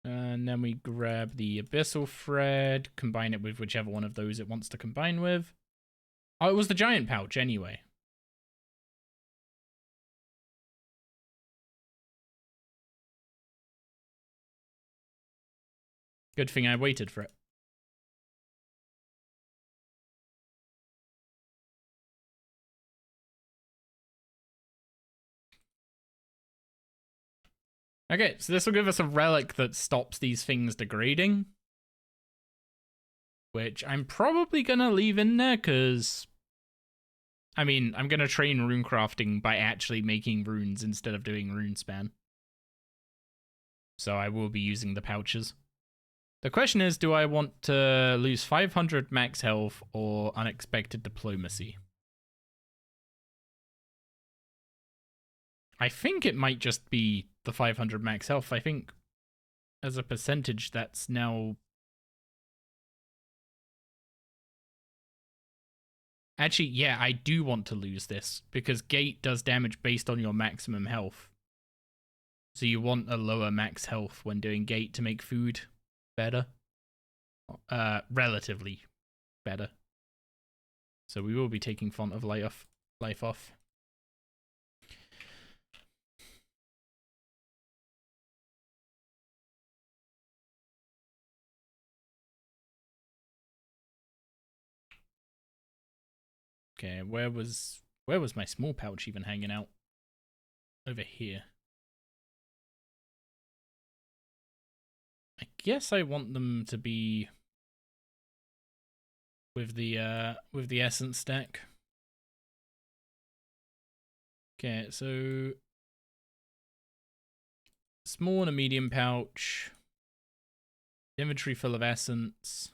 A: And then we grab the Abyssal Thread, combine it with whichever one of those it wants to combine with. Oh, it was the giant pouch anyway. Good thing I waited for it. Okay, so this will give us a relic that stops these things degrading. Which I'm probably gonna leave in there, because... I mean, I'm gonna train runecrafting by actually making runes instead of doing runespan. So I will be using the pouches. The question is, do I want to lose 500 max health or unexpected diplomacy? I think it might just be the 500 max health. I think as a percentage that's now... Actually, yeah, I do want to lose this because gate does damage based on your maximum health. So you want a lower max health when doing gate to make food better. Relatively better. So we will be taking Font of Life off. Okay, where was my small pouch even hanging out? Over here. I guess I want them to be with the essence stack. Okay, so small and a medium pouch. Inventory full of essence.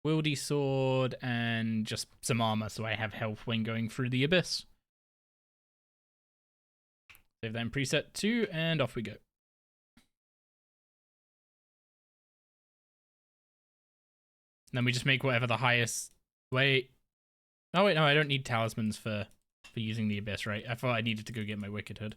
A: Wieldy sword and just some armor so I have health when going through the abyss. Save that in preset 2 and off we go. And then we just make whatever the highest... Wait. Oh wait, no, I don't need talismans for using the abyss, right? I thought I needed to go get my Wicked Hood.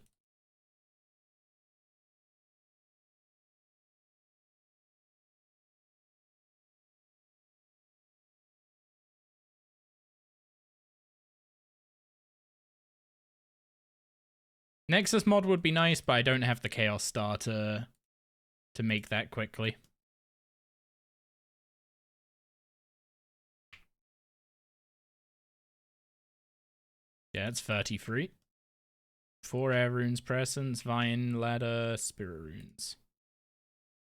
A: Nexus mod would be nice, but I don't have the Chaos Star to make that quickly. Yeah, it's 33. 4 air runes, presence, vine, ladder, spirit runes.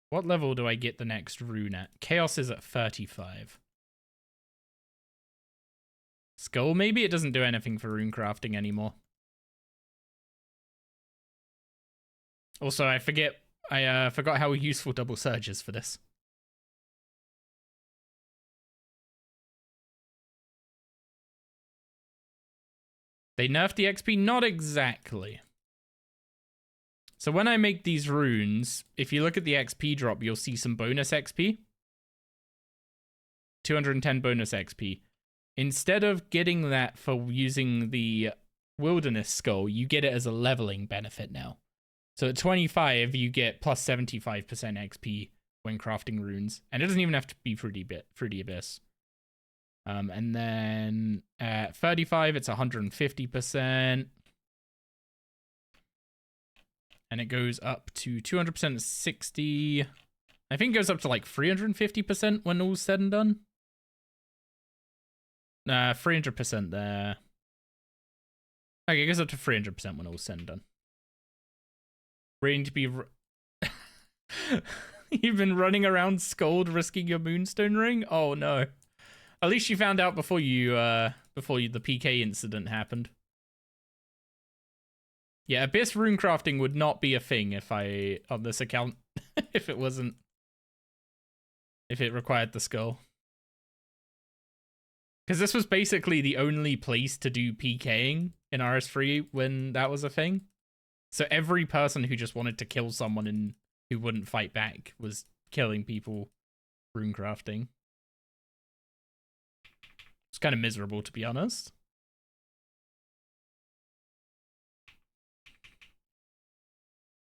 A: What level do I get the next rune at? Chaos is at 35. Skull, maybe it doesn't do anything for rune crafting anymore. Also, I forgot how useful double surge is for this. They nerfed the XP? Not exactly. So when I make these runes, if you look at the XP drop, you'll see some bonus XP. 210 bonus XP. Instead of getting that for using the Wilderness Skull, you get it as a leveling benefit now. So at 25, you get plus 75% XP when crafting runes. And it doesn't even have to be through the Abyss. And then at 35, it's 150%. And it goes up to 200% at 60. I think it goes up to like 350% when all's said and done. 300% there. Okay, it goes up to 300% when all's said and done. Waiting to be... You've been running around Scold risking your Moonstone ring? Oh no. At least you found out before the PK incident happened. Yeah, Abyss rune crafting would not be a thing if on this account, if it required the skull. Because this was basically the only place to do PKing in RS3 when that was a thing. So every person who just wanted to kill someone and who wouldn't fight back was killing people rune crafting. It's kind of miserable, to be honest.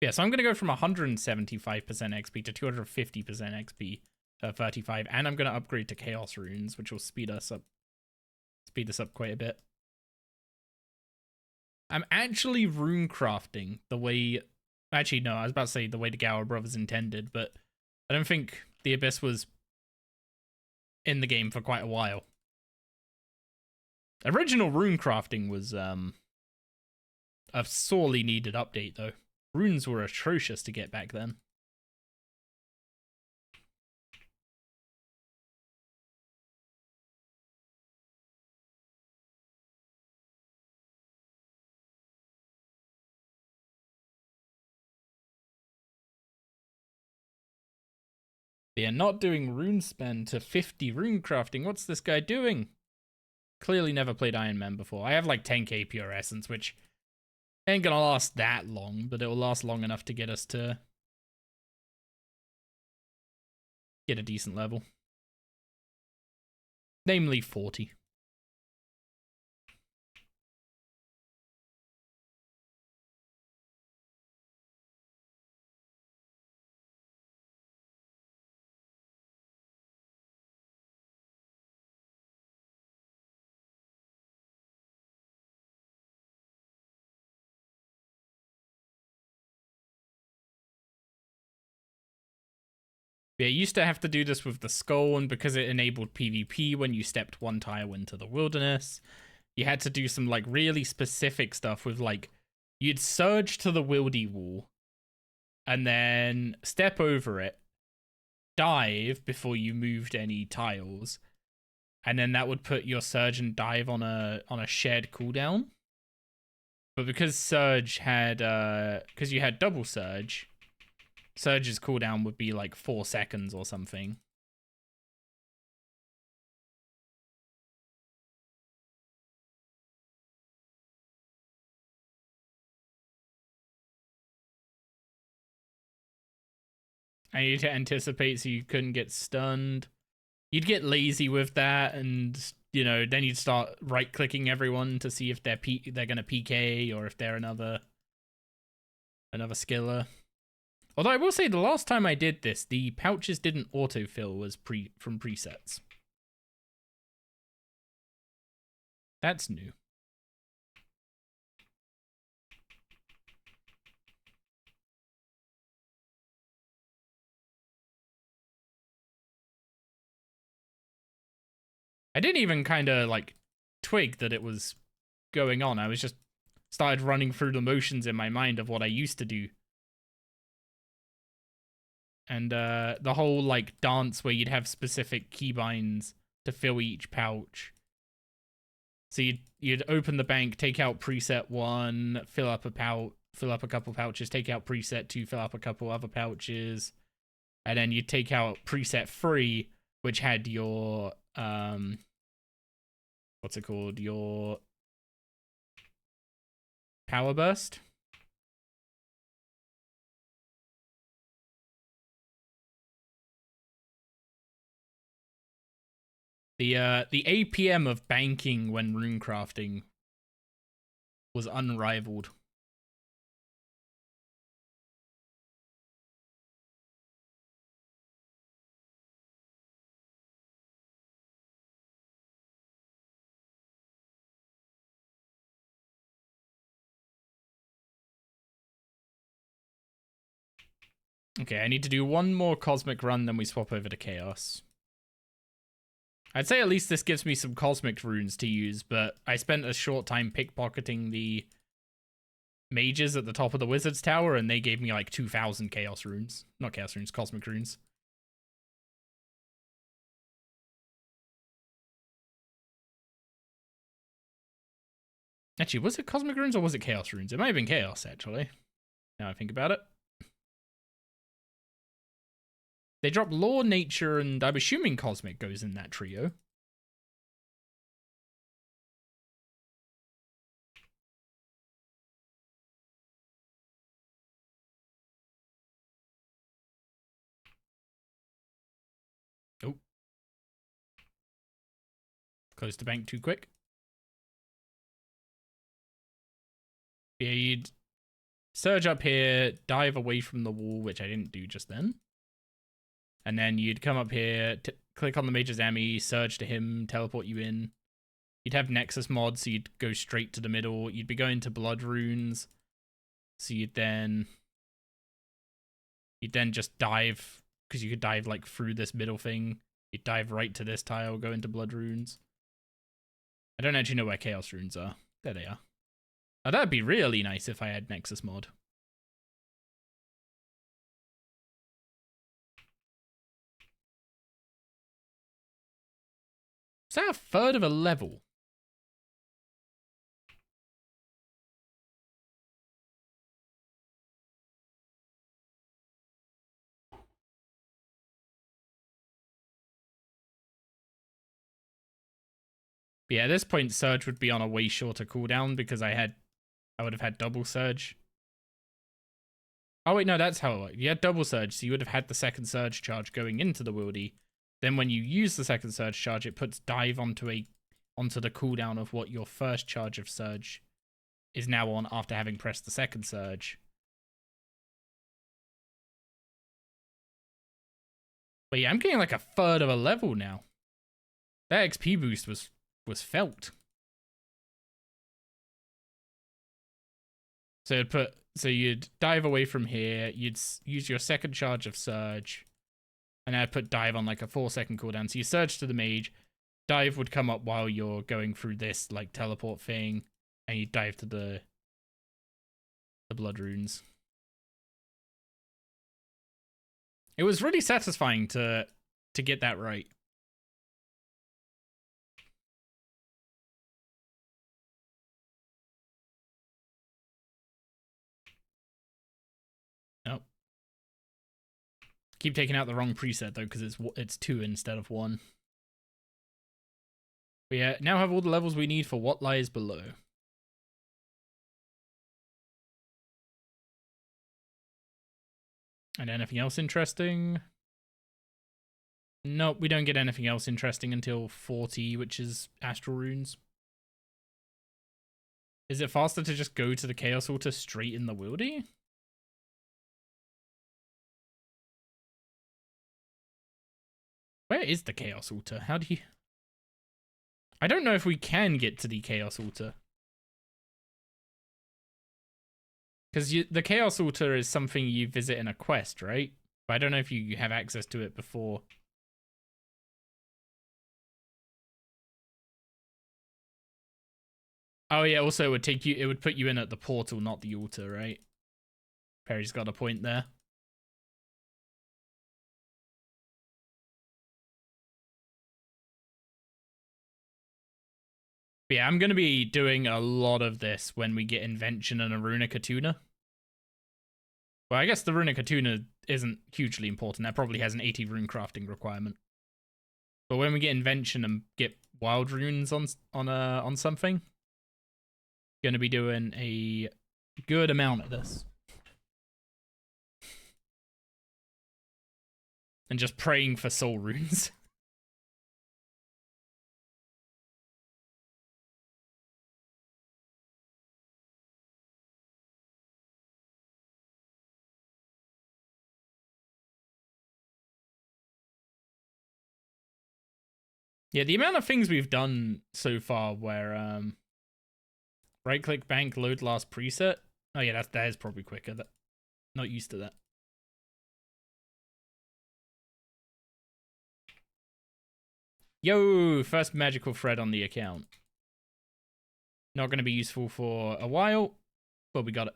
A: Yeah, so I'm going to go from 175% XP to 250% XP at 35, and I'm going to upgrade to Chaos Runes, which will speed this up quite a bit. I'm actually rune crafting the way... Actually, no, I was about to say the way the Gower brothers intended, but I don't think the Abyss was in the game for quite a while. Original rune crafting was a sorely needed update, though. Runes were atrocious to get back then. Yeah, not doing rune spend to 50 rune crafting. What's this guy doing? Clearly never played Ironman before. I have like 10k pure essence, which ain't gonna last that long, but it will last long enough to get us to get a decent level. Namely 40. Yeah, you used to have to do this with the skull, and because it enabled PvP when you stepped one tile into the wilderness, you had to do some like really specific stuff with like, you'd surge to the wildy wall, and then step over it, dive before you moved any tiles, and then that would put your surge and dive on a shared cooldown. But because surge had, because you had double surge, Surge's cooldown would be like 4 seconds or something. And you'd anticipate so you couldn't get stunned. You'd get lazy with that, and you know, then you'd start right-clicking everyone to see if they're gonna PK or if they're another skiller. Although I will say the last time I did this, the pouches didn't autofill as from presets. That's new. I didn't even kind of like twig that it was going on. I was just started running through the motions in my mind of what I used to do. And the whole like dance where you'd have specific keybinds to fill each pouch. So you'd open the bank, take out preset 1, fill up a couple pouches, take out preset 2, fill up a couple other pouches, and then you'd take out preset 3, which had your what's it called? Your Power Burst. The APM of banking when runecrafting was unrivaled. Okay, I need to do one more Cosmic run, then we swap over to Chaos. I'd say at least this gives me some Cosmic runes to use, but I spent a short time pickpocketing the mages at the top of the Wizard's Tower, and they gave me like 2,000 Chaos runes. Not Chaos runes, Cosmic runes. Actually, was it Cosmic runes or was it Chaos runes? It might have been Chaos, actually. Now I think about it. They drop Law, Nature, and I'm assuming Cosmic goes in that trio. Oh. Close the bank too quick. Yeah, you'd surge up here, dive away from the wall, which I didn't do just then. And then you'd come up here, click on the Mage's Ami, surge to him, teleport you in. You'd have Nexus mod, so you'd go straight to the middle. You'd be going to Blood Runes, so you'd then just dive, because you could dive like through this middle thing. You'd dive right to this tile, go into Blood Runes. I don't actually know where Chaos Runes are. There they are. Oh, that'd be really nice if I had Nexus mod. Is that a third of a level? But yeah, at this point, Surge would be on a way shorter cooldown because I would have had double Surge. Oh wait, no, that's how it worked. You had double Surge, so you would have had the second Surge charge going into the Wildy. Then when you use the second Surge charge, it puts Dive onto the cooldown of what your first charge of Surge is now on after having pressed the second Surge. But yeah, I'm getting like a third of a level now. That XP boost was felt. So you'd dive away from here, you'd use your second charge of Surge, and I'd put Dive on like a 4-second cooldown. So you surge to the mage, Dive would come up while you're going through this like teleport thing, and you dive to the Blood Runes. It was really satisfying to get that right. Oh. Keep taking out the wrong preset though, because it's 2 instead of 1. We now have all the levels we need for What Lies Below. And anything else interesting? Nope, we don't get anything else interesting until 40, which is Astral Runes. Is it faster to just go to the Chaos Altar straight in the Wildy? Where is the Chaos Altar? How do you... I don't know if we can get to the Chaos Altar. Because the Chaos Altar is something you visit in a quest, right? But I don't know if you have access to it before. Oh yeah, also it would put you in at the portal, not the altar, right? Perry's got a point there. But yeah, I'm going to be doing a lot of this when we get Invention and a Runic Attuna. Well, I guess the Runic Attuna isn't hugely important. That probably has an 80 rune crafting requirement. But when we get Invention and get Wild Runes on something, going to be doing a good amount of this. And just praying for soul runes. Yeah, the amount of things we've done so far where right click bank load last preset. Oh yeah, that is probably quicker. Not used to that. Yo, first magical thread on the account. Not going to be useful for a while, but we got it.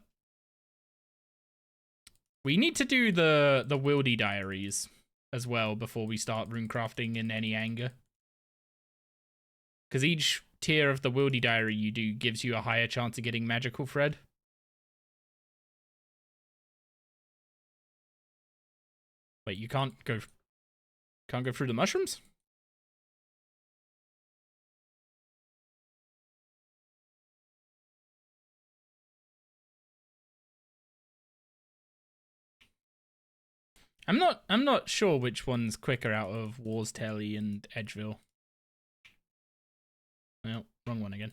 A: We need to do the wildy diaries as well before we start runecrafting in any anger. Because each tier of the wildy diary you do gives you a higher chance of getting magical thread. Wait, you can't go through the mushrooms? I'm not sure which one's quicker out of Wars Telly and Edgeville. No, wrong one again.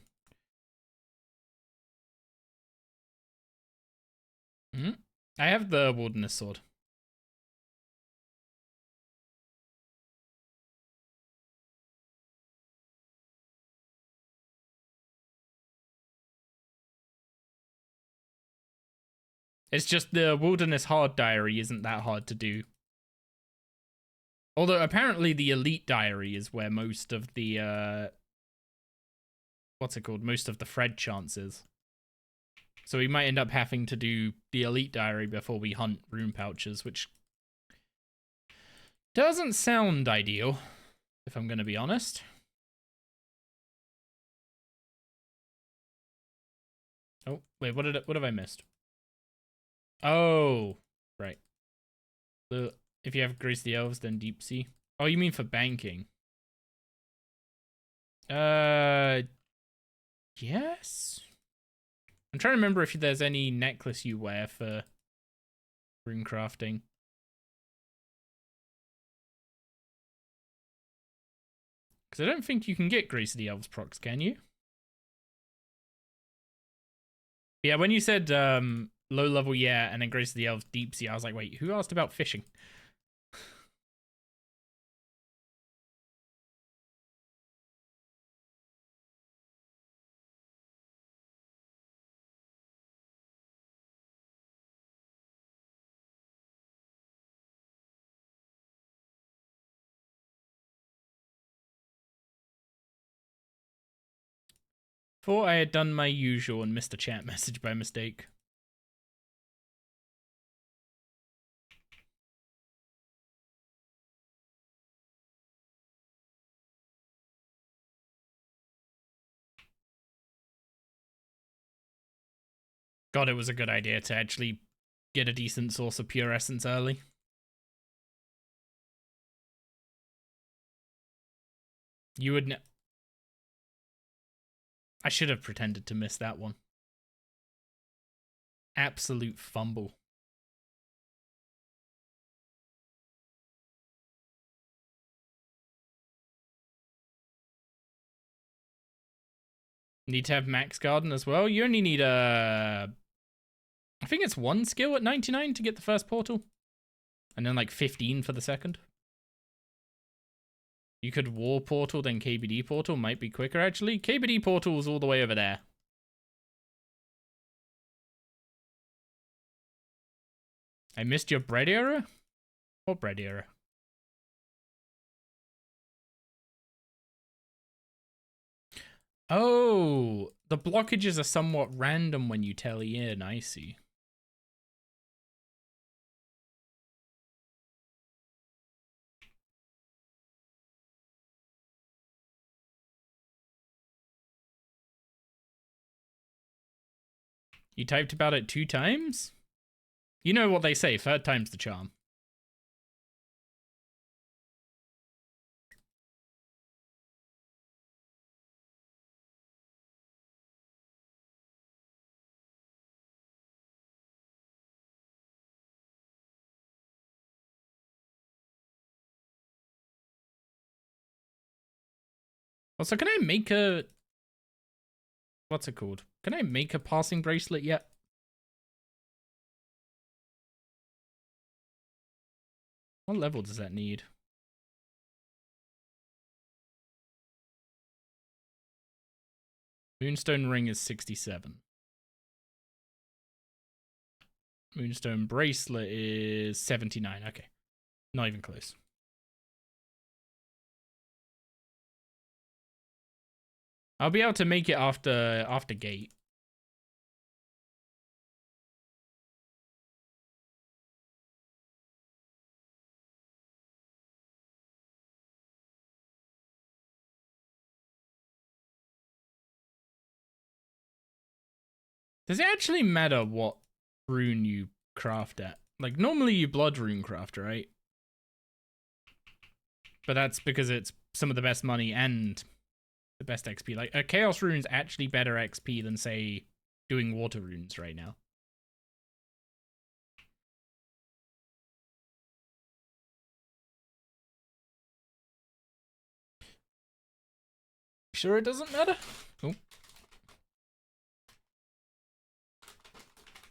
A: I have the Wilderness Sword. It's just the Wilderness Hard Diary isn't that hard to do. Although apparently the Elite Diary is where most of the what's it called? Most of the Fred chance is. So we might end up having to do the Elite Diary before we hunt rune pouches, which doesn't sound ideal, if I'm going to be honest. Oh, wait, what have I missed? Oh, right. If you have Grace the Elves, then Deep Sea. Oh, you mean for banking? Yes. I'm trying to remember if there's any necklace you wear for rune crafting. Because I don't think you can get Grace of the Elves procs, can you? Yeah, when you said low level, yeah, and then Grace of the Elves deep sea, I was like, wait, who asked about fishing? Thought I had done my usual and missed a chat message by mistake. God, it was a good idea to actually get a decent source of pure essence early. You would I should have pretended to miss that one. Absolute fumble. Need to have Max Garden as well. You only need I think it's 1 skill at 99 to get the first portal. And then like 15 for the second. You could War Portal, then KBD Portal. Might be quicker, actually. KBD Portal is all the way over there. I missed your bread era? What bread era? Oh, the blockages are somewhat random when you tally in, I see. You typed about it 2 times? You know what they say, 3rd time's the charm. Also, can I make a... What's it called? Can I make a passing bracelet yet? What level does that need? Moonstone ring is 67. Moonstone bracelet is 79. Okay. Not even close. I'll be able to make it after gate. Does it actually matter what rune you craft at? Like, normally you blood rune craft, right? But that's because it's some of the best money and the best XP. Like, a Chaos rune's actually better XP than, say, doing water runes right now. Sure it doesn't matter? Oh.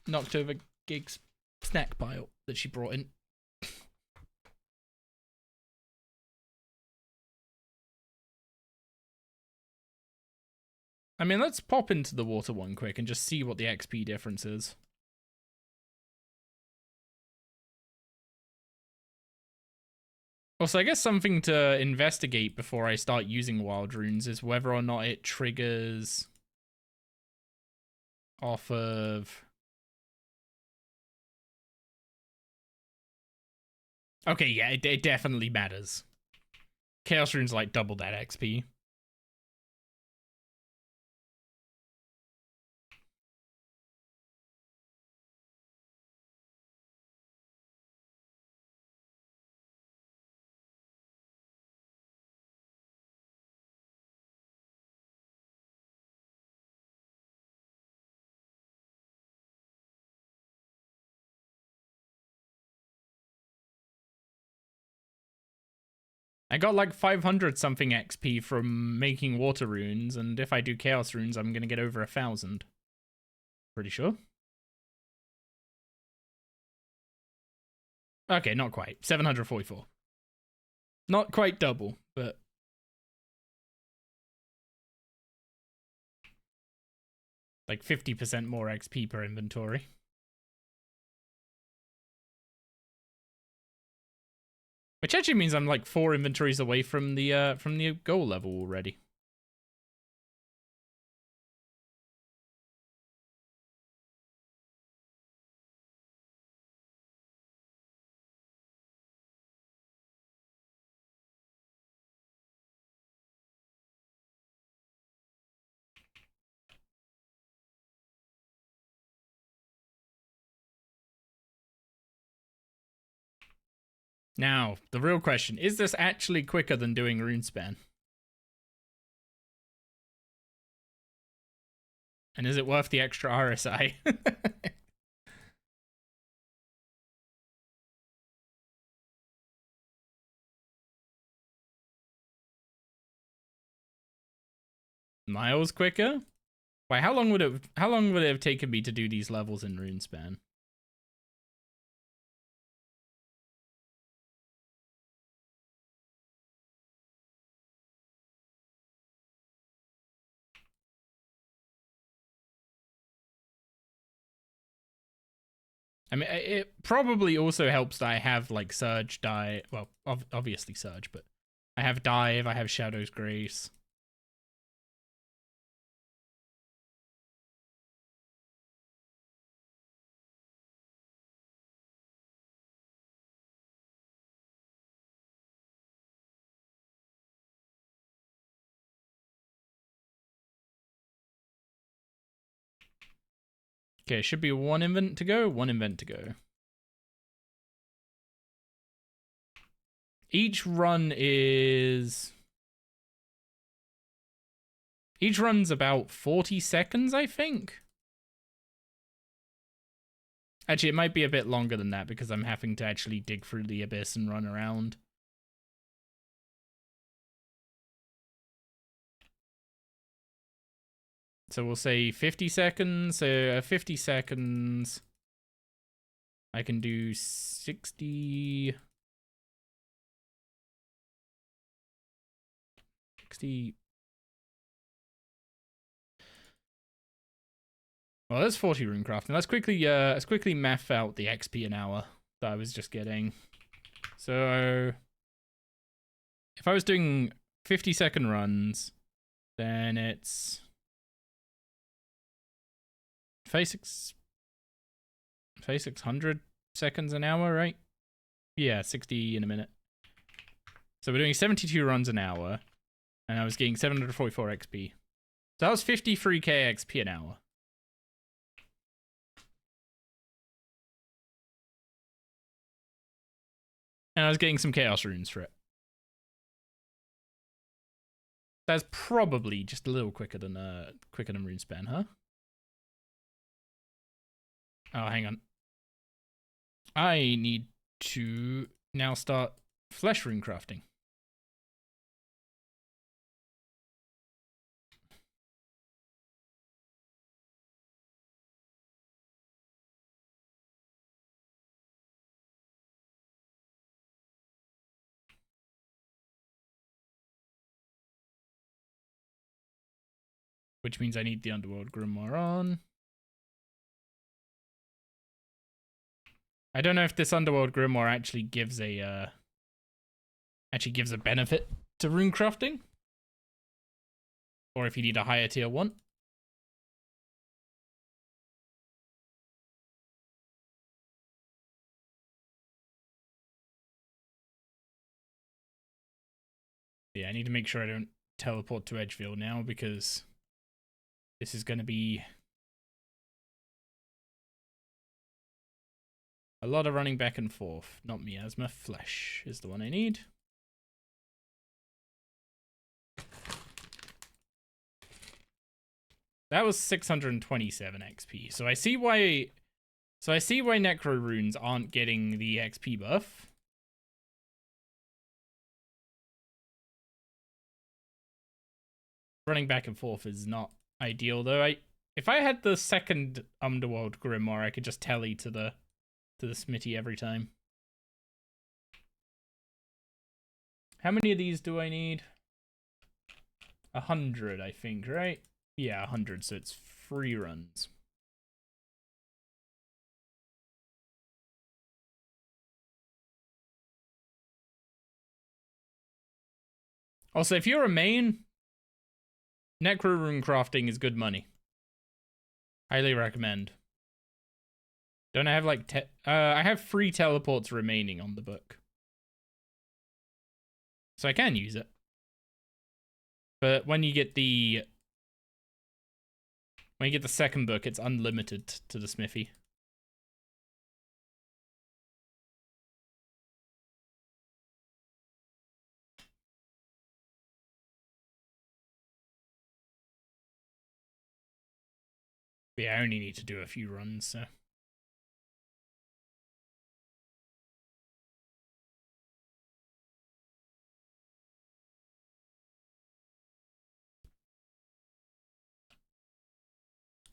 A: Knocked over Gig's snack pile that she brought in. I mean, let's pop into the water one quick and just see what the XP difference is. Also, I guess something to investigate before I start using wild runes is whether or not it triggers off of... Okay, yeah, it definitely matters. Chaos runes like double that XP. I got like 500 something XP from making water runes, and if I do chaos runes, I'm gonna get over 1,000. Pretty sure. Okay, not quite. 744. Not quite double, but... like 50% more XP per inventory. Which actually means I'm like 4 inventories away from the goal level already. Now, the real question, is this actually quicker than doing RuneSpan? And is it worth the extra RSI? Miles quicker? Wait, how long would it have taken me to do these levels in RuneSpan? I mean, it probably also helps that I have, like, Surge, Dive... Well, obviously Surge, but... I have Dive, I have Shadow's Grace. Okay, should be 1 invent to go, 1 invent to go. Each run is... Each run's about 40 seconds, I think. Actually, it might be a bit longer than that because I'm having to actually dig through the abyss and run around. So we'll say 50 seconds. So 50 seconds. I can do 60. 60. Well, there's 40 rune crafting. Let's quickly math out the XP an hour that I was just getting. So if I was doing 50-second runs, then it's 600 seconds an hour, right? Yeah, 60 in a minute. So we're doing 72 runs an hour, and I was getting 744 XP. So that was 53k XP an hour. And I was getting some chaos runes for it. That's probably just a little quicker than RuneSpan, huh? Oh, hang on. I need to now start flesh rune crafting. Which means I need the Underworld Grimoire on. I don't know if this Underworld Grimoire actually gives a benefit to rune crafting, or if you need a higher tier one. Yeah, I need to make sure I don't teleport to Edgefield now, because this is going to be a lot of running back and forth. Not miasma, flesh is the one I need. That was 627 XP. So I see why Necro runes aren't getting the XP buff. Running back and forth is not ideal though. If I had the second Underworld Grimoire, I could just tally to the smithy every time. How many of these do I need? 100, I think, right? Yeah, 100, so it's 3 runs. Also, if you're a main, Necro rune crafting is good money. Highly recommend. Don't I have like I have 3 teleports remaining on the book, so I can use it. But when you get the second book, it's unlimited to the smithy. But yeah, I only need to do a few runs, so.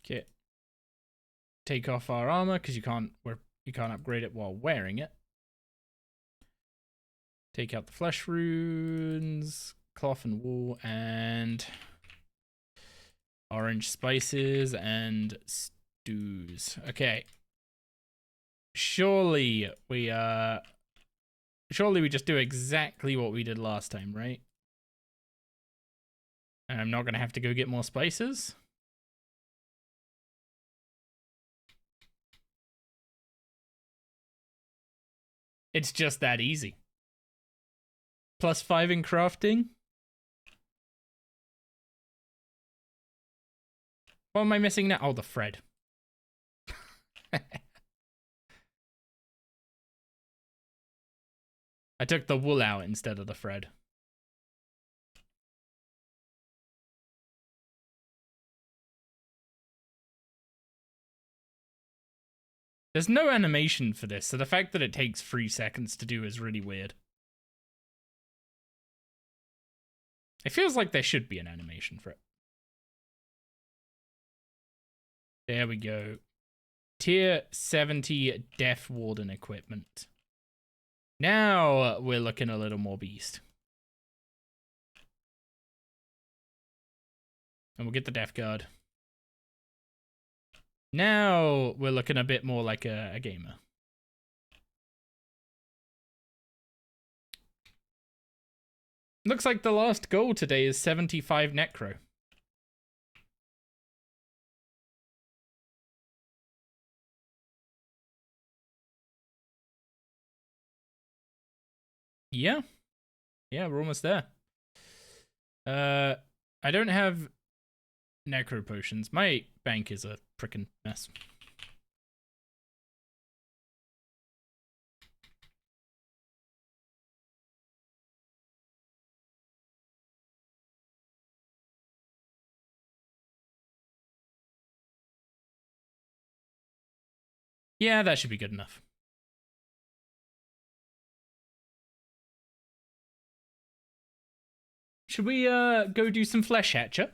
A: Okay. Take off our armor because you can't upgrade it while wearing it. Take out the flesh runes, cloth and wool, and orange spices and stews. Okay. Surely we just do exactly what we did last time, right? And I'm not gonna have to go get more spices. It's just that easy. +5 in crafting. What am I missing now? Oh, the thread. I took the wool out instead of the thread. There's no animation for this, so the fact that it takes 3 seconds to do is really weird. It feels like there should be an animation for it. There we go. Tier 70 Death Warden equipment. Now we're looking a little more beast. And we'll get the Death Guard. Now we're looking a bit more like a gamer. Looks like the last goal today is 75 Necro. Yeah. Yeah, we're almost there. I don't have Necro potions. My bank is a frickin' mess. Yeah, that should be good enough. Should we go do some Flesh Hatcher?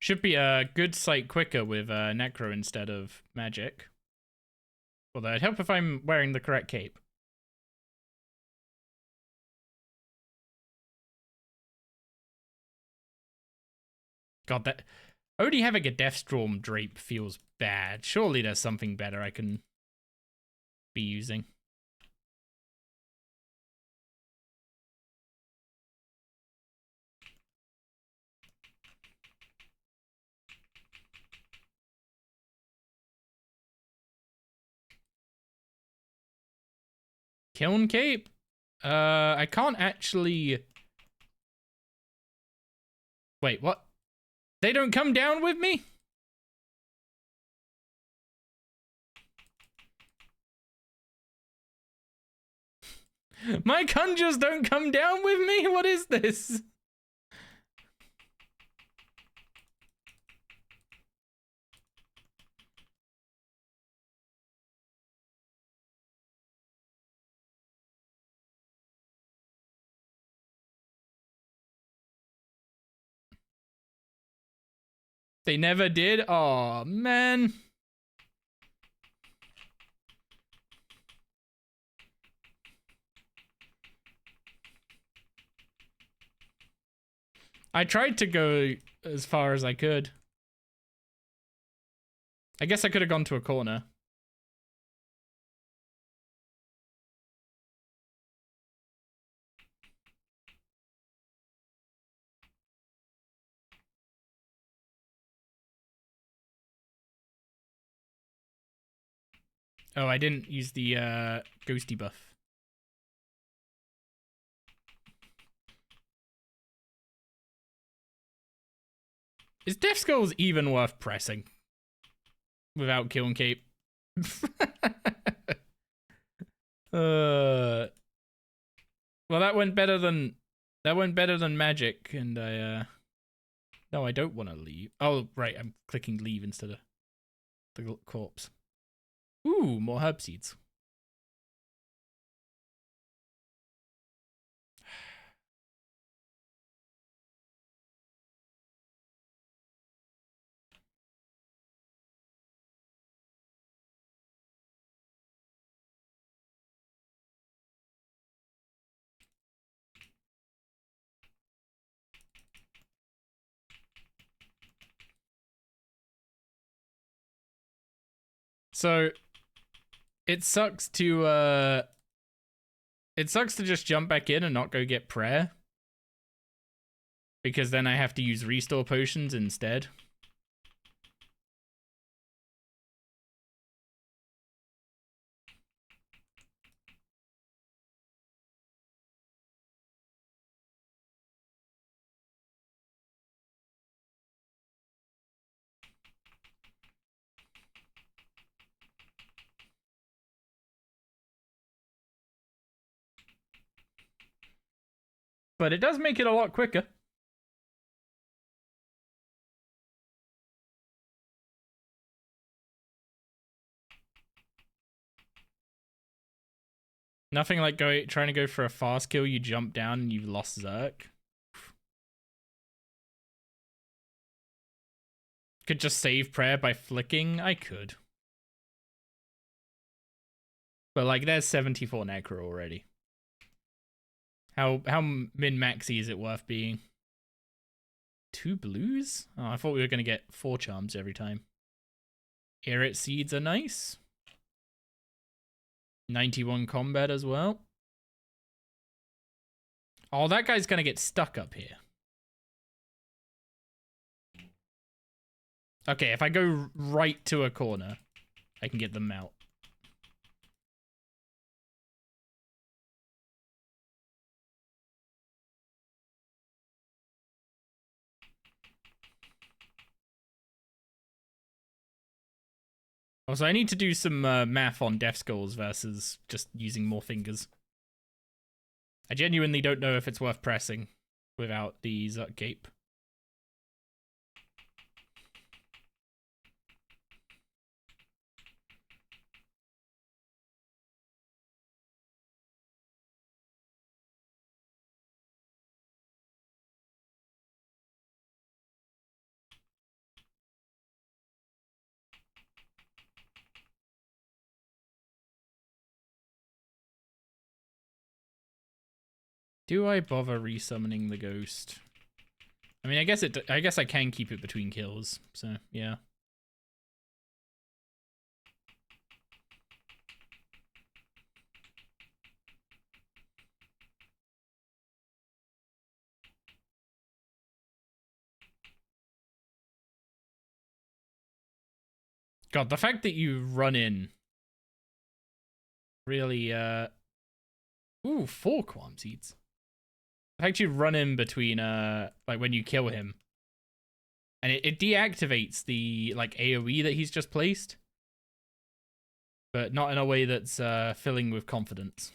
A: Should be a good sight quicker with Necro instead of magic. Although it'd help if I'm wearing the correct cape. God, that only having a Deathstorm drape feels bad. Surely there's something better I can be using. Kiln cape? I can't actually... Wait, what? They don't come down with me? My conjures don't come down with me? What is this? They never did? Aw, man. I tried to go as far as I could. I guess I could have gone to a corner. Oh, I didn't use the ghosty buff. Is Death Skulls even worth pressing? Without Kiln Cape. Well, that went better than magic, and I no, I don't want to leave. Oh, right, I'm clicking leave instead of the corpse. Ooh, more herb seeds. So it sucks to just jump back in and not go get prayer. Because then I have to use restore potions instead. But it does make it a lot quicker. Nothing like trying to go for a fast kill, you jump down and you've lost Zerk. Could just save prayer by flicking? I could. But like there's 74 Necro already. How min-maxy is it worth being? 2 blues? Oh, I thought we were going to get 4 charms every time. Aerith seeds are nice. 91 combat as well. Oh, that guy's going to get stuck up here. Okay, if I go right to a corner, I can get them out. Also, I need to do some math on death skulls versus just using more fingers. I genuinely don't know if it's worth pressing without the Zerk cape. Do I bother resummoning the ghost? I mean, I guess I can keep it between kills, so yeah. God, the fact that you run in really, ooh, 4 qualm seeds. The fact you run in between, like when you kill him, and it deactivates the, like, AoE that he's just placed, but not in a way that's, filling with confidence.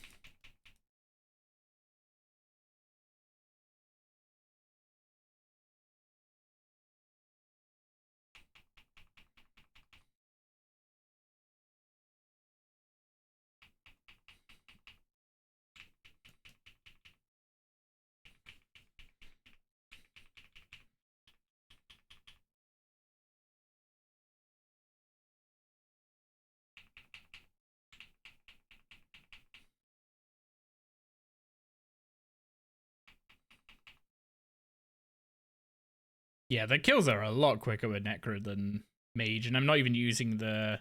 A: Yeah, the kills are a lot quicker with Necro than Mage, and I'm not even using the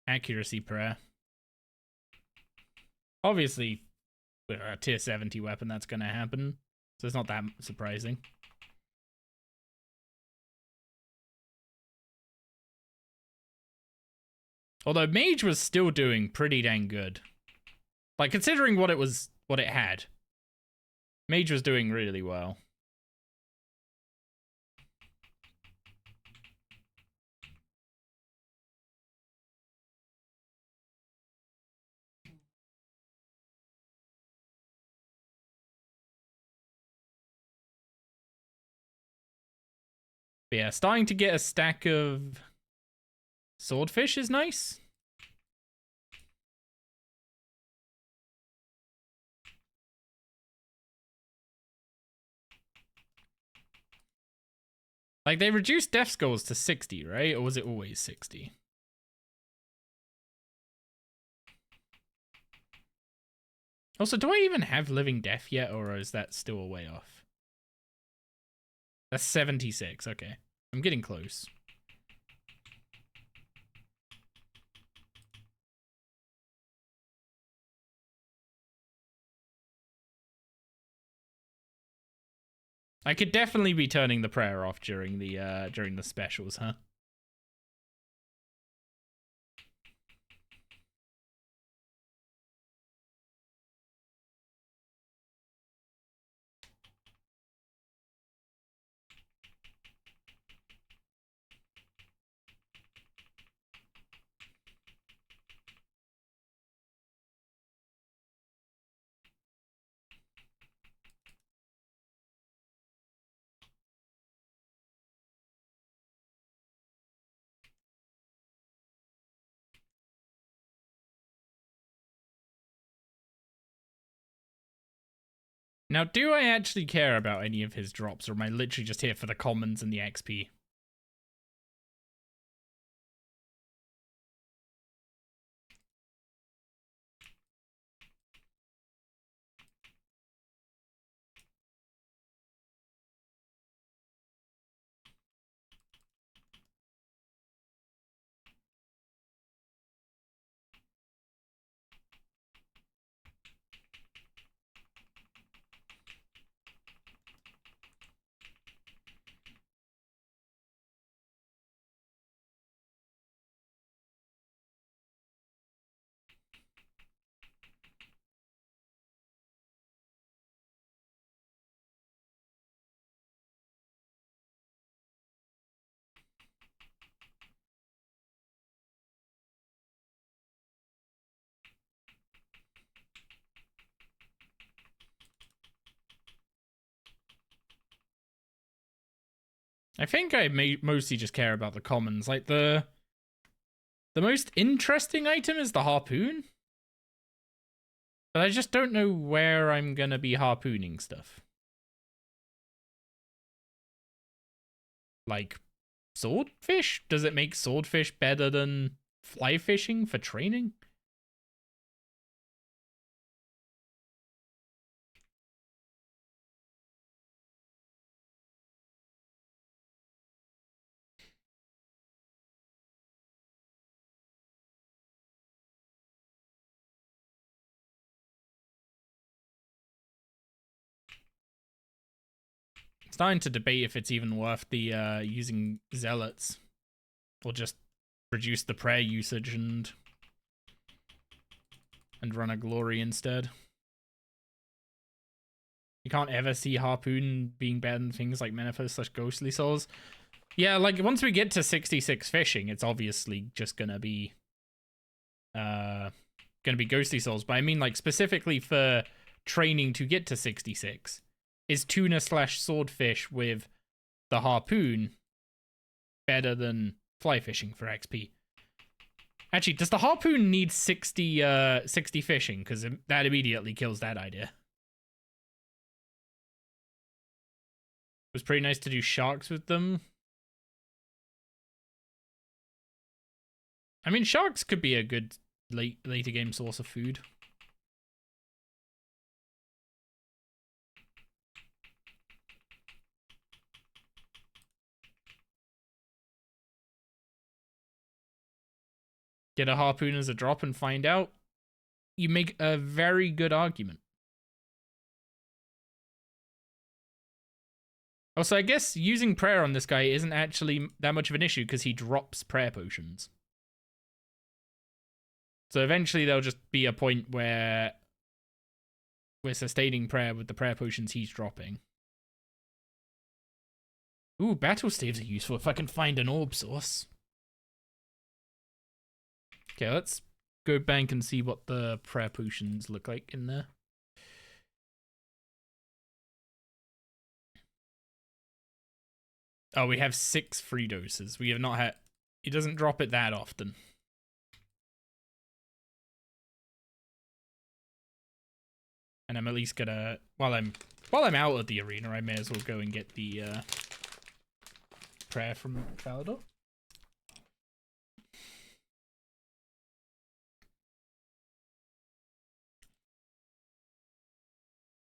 A: accuracy prayer. Obviously, with a tier 70 weapon, that's going to happen, so it's not that surprising. Although Mage was still doing pretty dang good. Like, considering what it had. Mage was doing really well. But yeah, starting to get a stack of swordfish is nice. Like, they reduced death skulls to 60, right? Or was it always 60? Also, do I even have living death yet, or is that still a way off? That's 76, okay. I'm getting close. I could definitely be turning the prayer off during the specials, huh? Now, do I actually care about any of his drops, or am I literally just here for the commons and the XP? I think I mostly just care about the commons. Like, the most interesting item is the harpoon. But I just don't know where I'm gonna be harpooning stuff. Like, swordfish? Does it make swordfish better than fly fishing for training? Starting to debate if it's even worth the using zealots, or just reduce the prayer usage and run a glory instead. You can't ever see harpoon being better than things like Manifest / Ghostly Souls. Yeah, like once we get to 66 fishing, it's obviously just gonna be Ghostly Souls. But I mean, like, specifically for training to get to 66. Is tuna / swordfish with the harpoon better than fly fishing for XP? Actually, does the harpoon need 60 fishing? Because that immediately kills that idea. It was pretty nice to do sharks with them. I mean, sharks could be a good later game source of food. Get a harpoon as a drop and find out. You make a very good argument. Also, I guess using prayer on this guy isn't actually that much of an issue because he drops prayer potions. So eventually there'll just be a point where we're sustaining prayer with the prayer potions he's dropping. Ooh, battle staves are useful if I can find an orb source. Okay, let's go back and see what the prayer potions look like in there. Oh, we have 6 free doses. We have not had... It doesn't drop it that often. And I'm at least gonna... While I'm out of the arena, I may as well go and get the prayer from Falador.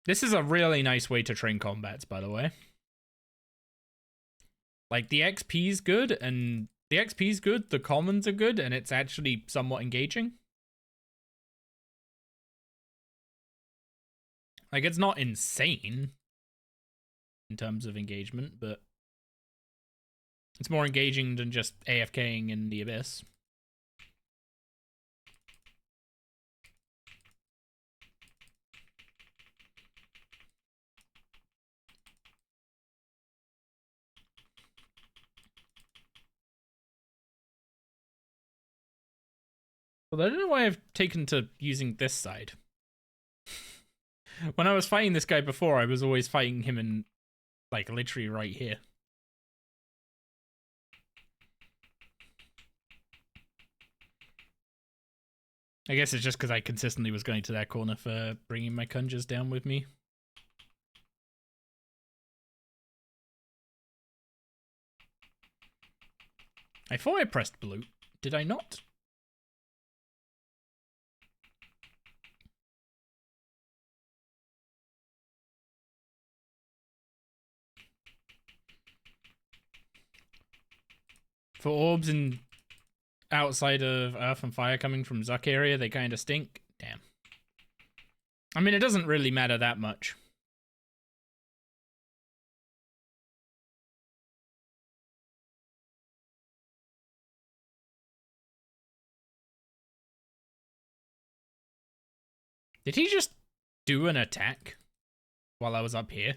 A: This is a really nice way to train combats, by the way. Like, the XP's good, and the XP's good, the commons are good, and it's actually somewhat engaging. Like, it's not insane in terms of engagement, but it's more engaging than just AFKing in the Abyss. Well, I don't know why I've taken to using this side. When I was fighting this guy before, I was always fighting him in, like, literally right here. I guess it's just because I consistently was going to that corner for bringing my conjures down with me. I thought I pressed blue. Did I not? For orbs and outside of Earth and Fire coming from Zuck area, they kind of stink. Damn. I mean, it doesn't really matter that much. Did he just do an attack while I was up here?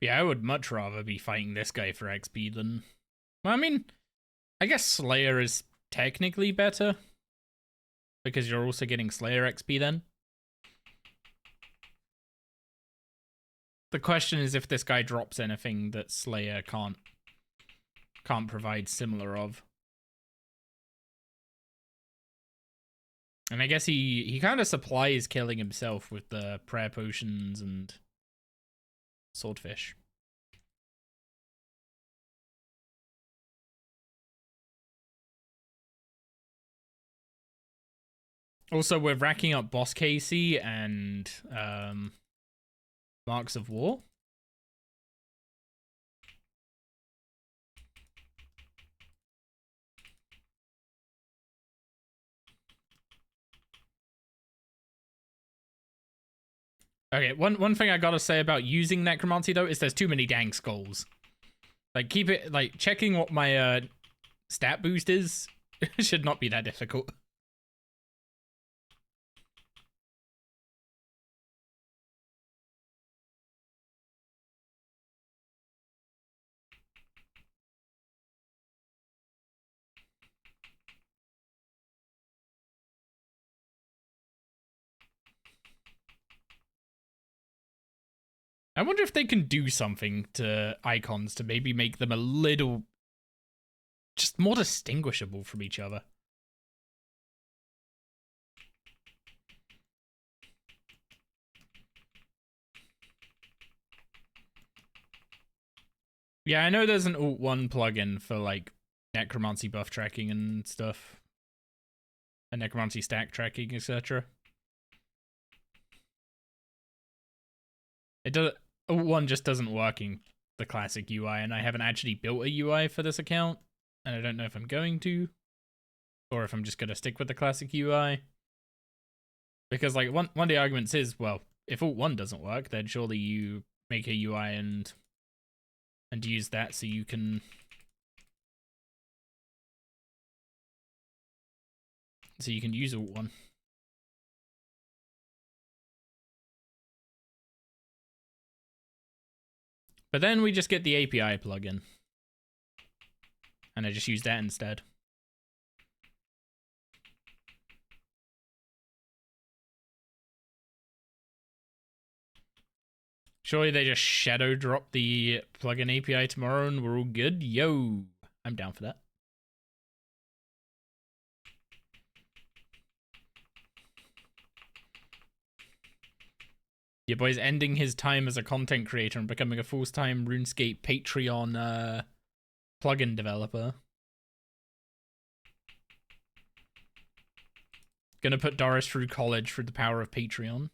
A: Yeah, I would much rather be fighting this guy for XP than... Well, I mean, I guess Slayer is technically better. Because you're also getting Slayer XP then. The question is if this guy drops anything that Slayer can't provide similar of. And I guess he kind of supplies killing himself with the prayer potions and swordfish. Also, we're racking up Boss Casey and Marks of War. Okay, one thing I gotta say about using Necromancy though is there's too many dang skulls. Like, keep it, like, checking what my stat boost is should not be that difficult. I wonder if they can do something to icons to maybe make them a little just more distinguishable from each other. Yeah, I know there's an Alt 1 plugin for like necromancy buff tracking and stuff. And necromancy stack tracking, etc. It does. Alt 1 just doesn't work in the classic UI, and I haven't actually built a UI for this account, and I don't know if I'm going to, or if I'm just gonna stick with the classic UI. Because like one of the arguments is, well, if Alt 1 doesn't work, then surely you make a UI and use that so you can use Alt 1. But then we just get the API plugin. And I just use that instead. Surely they just shadow drop the plugin API tomorrow and we're all good? Yo, I'm down for that. Your boy's ending his time as a content creator and becoming a full-time RuneScape Patreon plugin developer. Gonna put Doris through college through the power of Patreon.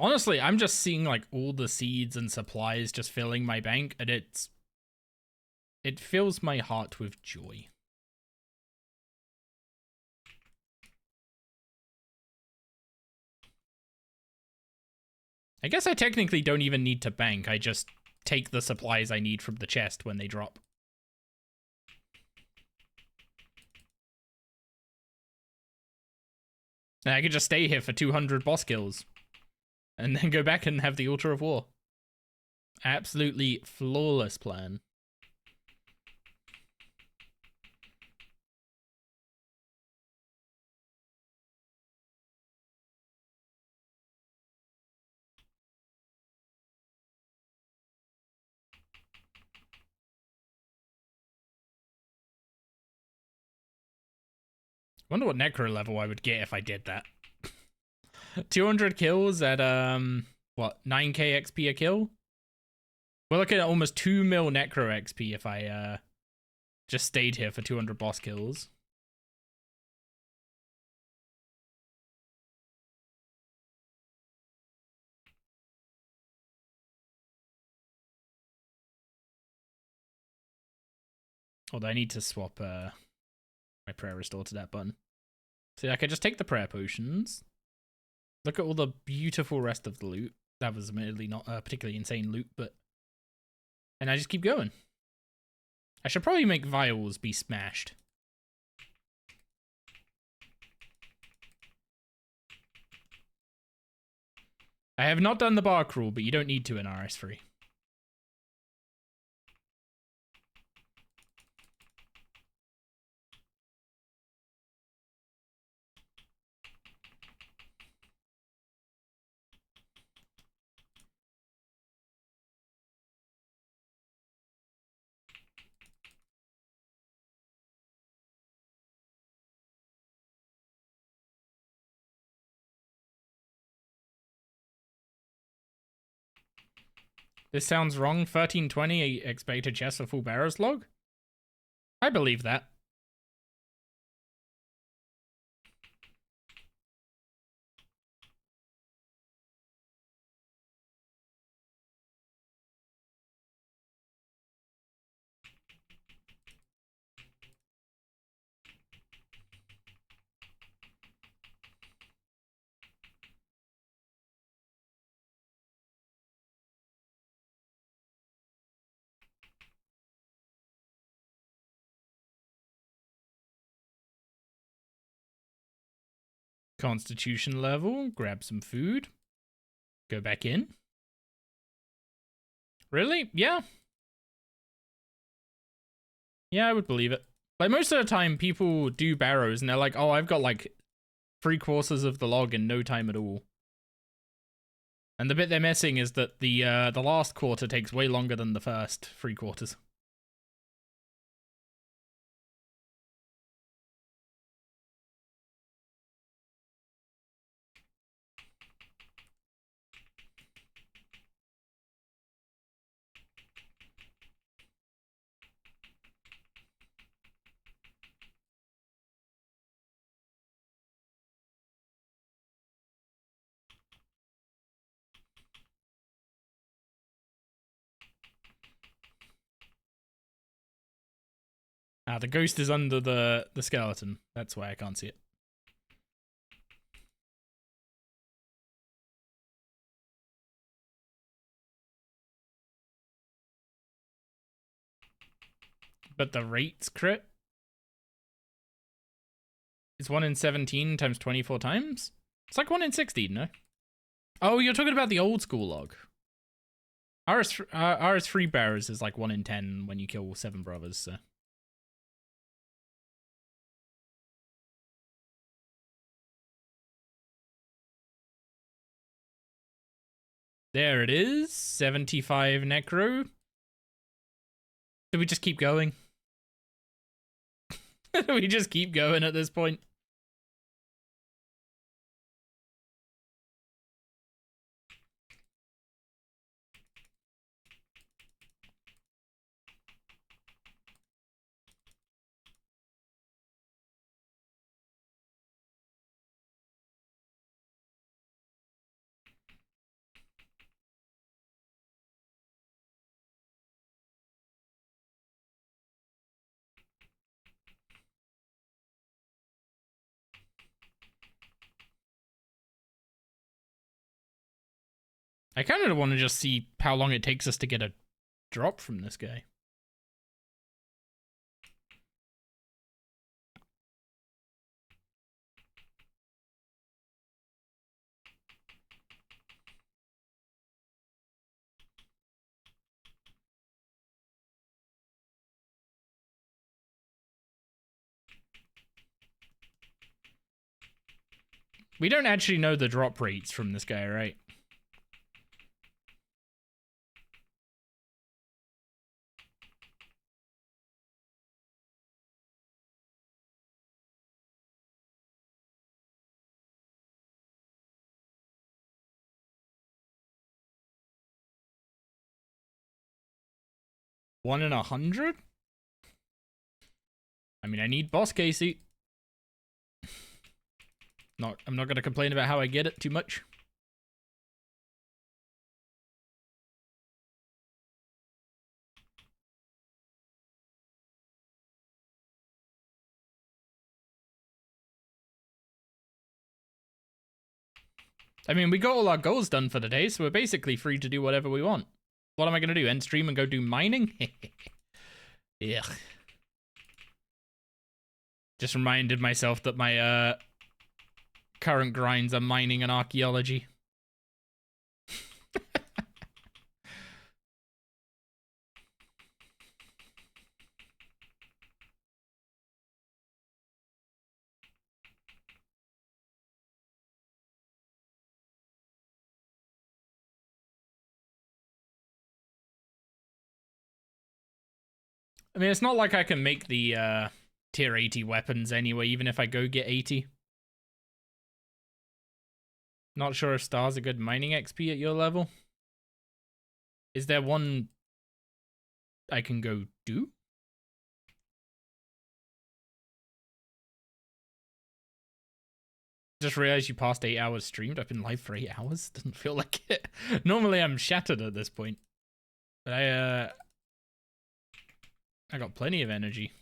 A: Honestly, I'm just seeing like all the seeds and supplies just filling my bank, and it fills my heart with joy. I guess I technically don't even need to bank. I just take the supplies I need from the chest when they drop. And I could just stay here for 200 boss kills. And then go back and have the Altar of War. Absolutely flawless plan. Wonder what Necro level I would get if I did that. 200 kills at, what, 9k XP a kill? We're looking at almost 2 mil Necro XP if I, just stayed here for 200 boss kills. Although I need to swap, my prayer restore to that button. See, I could just take the prayer potions. Look at all the beautiful rest of the loot. That was admittedly not a particularly insane loot, but... And I just keep going. I should probably make vials be smashed. I have not done the bar crawl, but you don't need to in RS3. This sounds wrong. 1320 expected chest for full barrow's log? I believe that. Constitution level, grab some food, go back in. Really? Yeah. Yeah, I would believe it. Like, most of the time, people do barrows and they're like, oh, I've got like 3/4 of the log in no time at all. And the bit they're missing is that the last quarter takes way longer than the first 3/4. Ah, the ghost is under the skeleton. That's why I can't see it. But the rates crit is 1 in 17 times 24 times? It's like 1 in 16, no? Oh, you're talking about the old school log. RS3 barrows is like 1 in 10 when you kill 7 brothers, so... There it is. 75 Necro. Do we just keep going? Do we just keep going at this point? I kind of want to just see how long it takes us to get a drop from this guy. We don't actually know the drop rates from this guy, right? One in 100? I mean, I need boss Casey. I'm not gonna complain about how I get it too much. I mean, we got all our goals done for the day, so we're basically free to do whatever we want. What am I gonna do? End stream and go do mining? Ugh. Just reminded myself that my current grinds are mining and archaeology. I mean, it's not like I can make the tier 80 weapons anyway, even if I go get 80. Not sure if stars are good mining XP at your level. Is there one I can go do? Just realized you passed 8 hours streamed. I've been live for 8 hours. Doesn't feel like it. Normally I'm shattered at this point. But I got plenty of energy.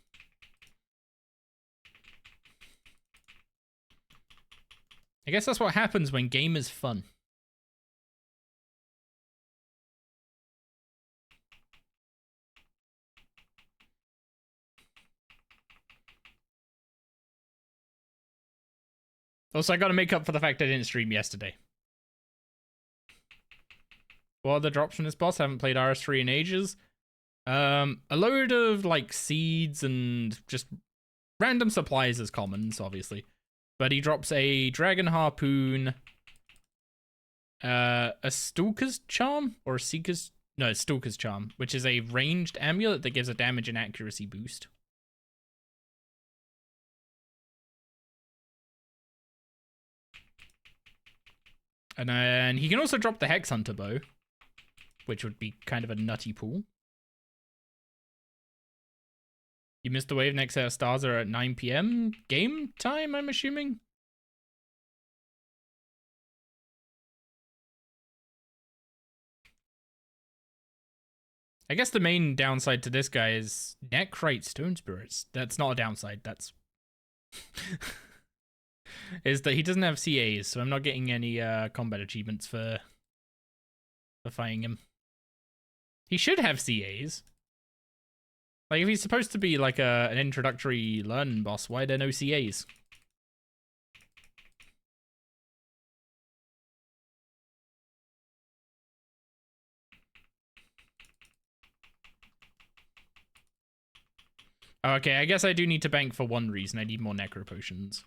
A: I guess that's what happens when game is fun. Also, I gotta make up for the fact I didn't stream yesterday. What are the drops from this boss? I haven't played RS3 in ages. A load of, like, seeds and just random supplies as commons, obviously. But he drops a Dragon Harpoon, a Stalker's Charm, or a Seeker's... No, Stalker's Charm, which is a ranged amulet that gives a damage and accuracy boost. And then he can also drop the Hex Hunter Bow, which would be kind of a nutty pool. You missed the wave. Next set of stars are at 9 PM game time, I'm assuming. I guess the main downside to this guy is Necrite Stone Spirits. That's not a downside, that's... is that he doesn't have CAs, so I'm not getting any combat achievements for fighting him. He should have CAs. Like, if he's supposed to be like an introductory learn boss, why are there no CAs? Okay, I guess I do need to bank for one reason. I need more Necro Potions.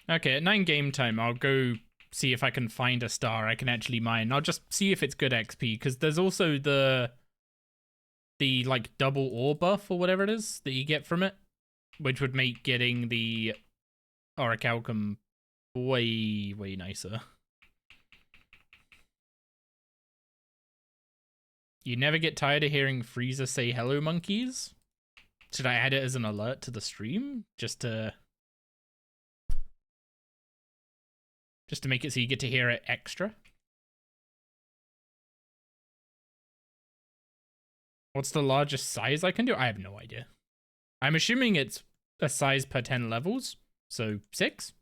A: Okay, at 9 game time, I'll go see if I can find a star I can actually mine. I'll just see if it's good XP, because there's also the like double ore buff or whatever it is that you get from it, which would make getting the Orichalcum way nicer. You never get tired of hearing Frieza say hello, monkeys? Should I add it as an alert to the stream? Just to make it so you get to hear it extra? What's the largest size I can do? I have no idea. I'm assuming it's a size per 10 levels. So 6?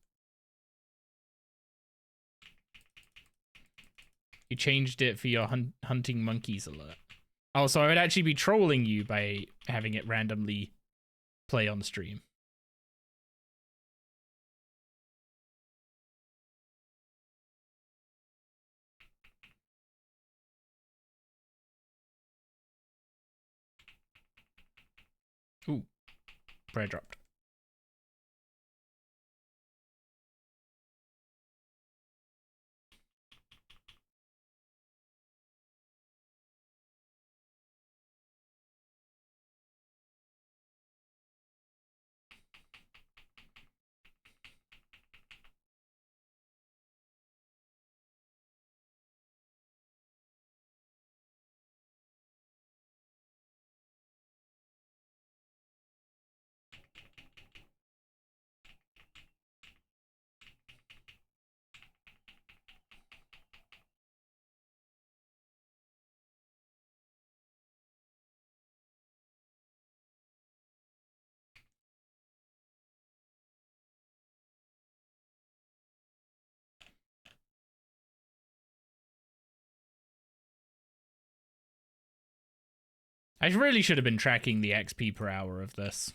A: You changed it for your hunting monkeys alert. Oh, so I would actually be trolling you by having it randomly play on stream. Ooh, prayer dropped. I really should have been tracking the XP per hour of this.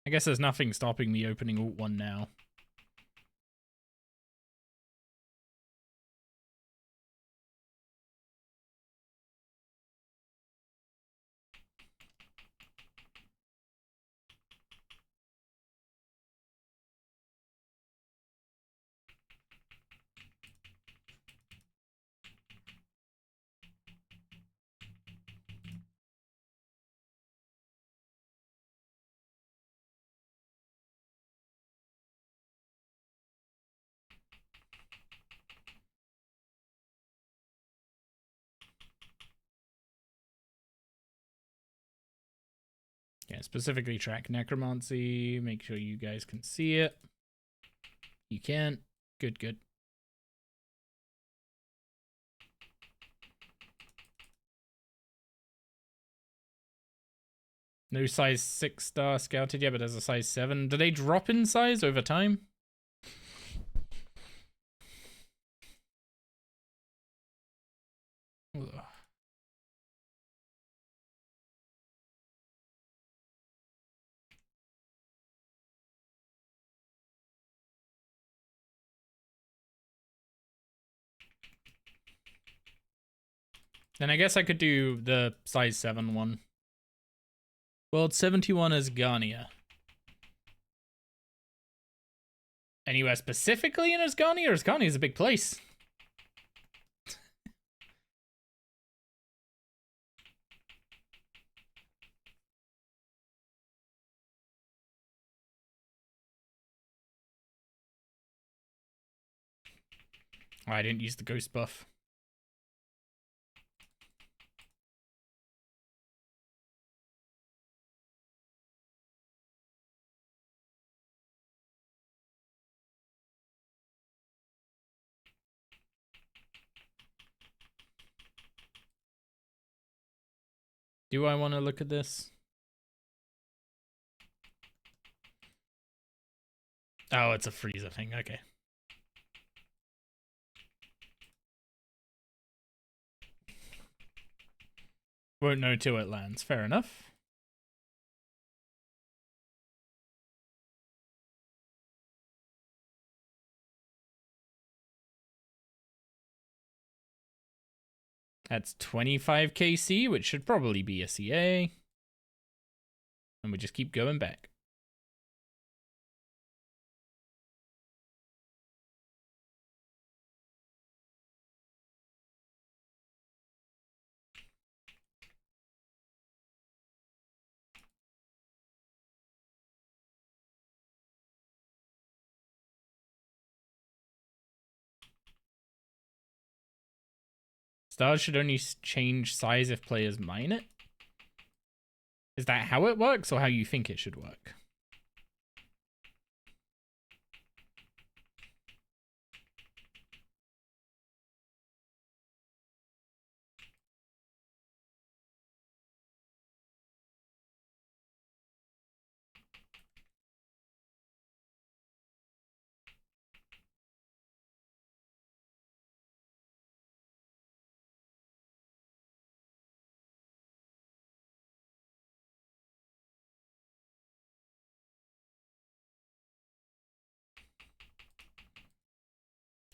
A: I guess there's nothing stopping me opening Alt 1 now. Yeah, specifically track necromancy. Make sure you guys can see it. You can. Good, good. No size 6 star scouted yet, but there's a size 7. Do they drop in size over time? Ugh. Then I guess I could do the size 7 one. World 71 is Asgania. Anywhere specifically in Asgania? Asgania is a big place. Oh, I didn't use the ghost buff. Do I want to look at this? Oh, it's a freezer thing. Okay. Won't know till it lands. Fair enough. That's 25 KC, which should probably be a CA. And we just keep going back. Stars should only change size if players mine it. Is that how it works or how you think it should work?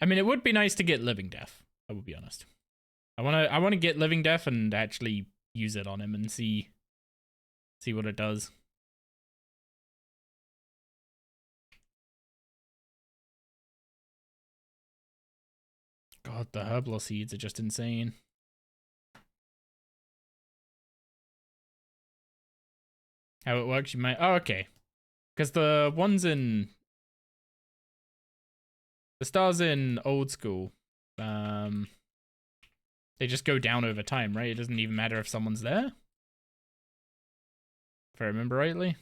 A: I mean, it would be nice to get Living Death. I will be honest. I wanna get Living Death and actually use it on him and see what it does. God, the herbal seeds are just insane. How it works, you might... Oh, okay. Because the ones in... The stars in old school, they just go down over time, right? It doesn't even matter if someone's there. If I remember rightly.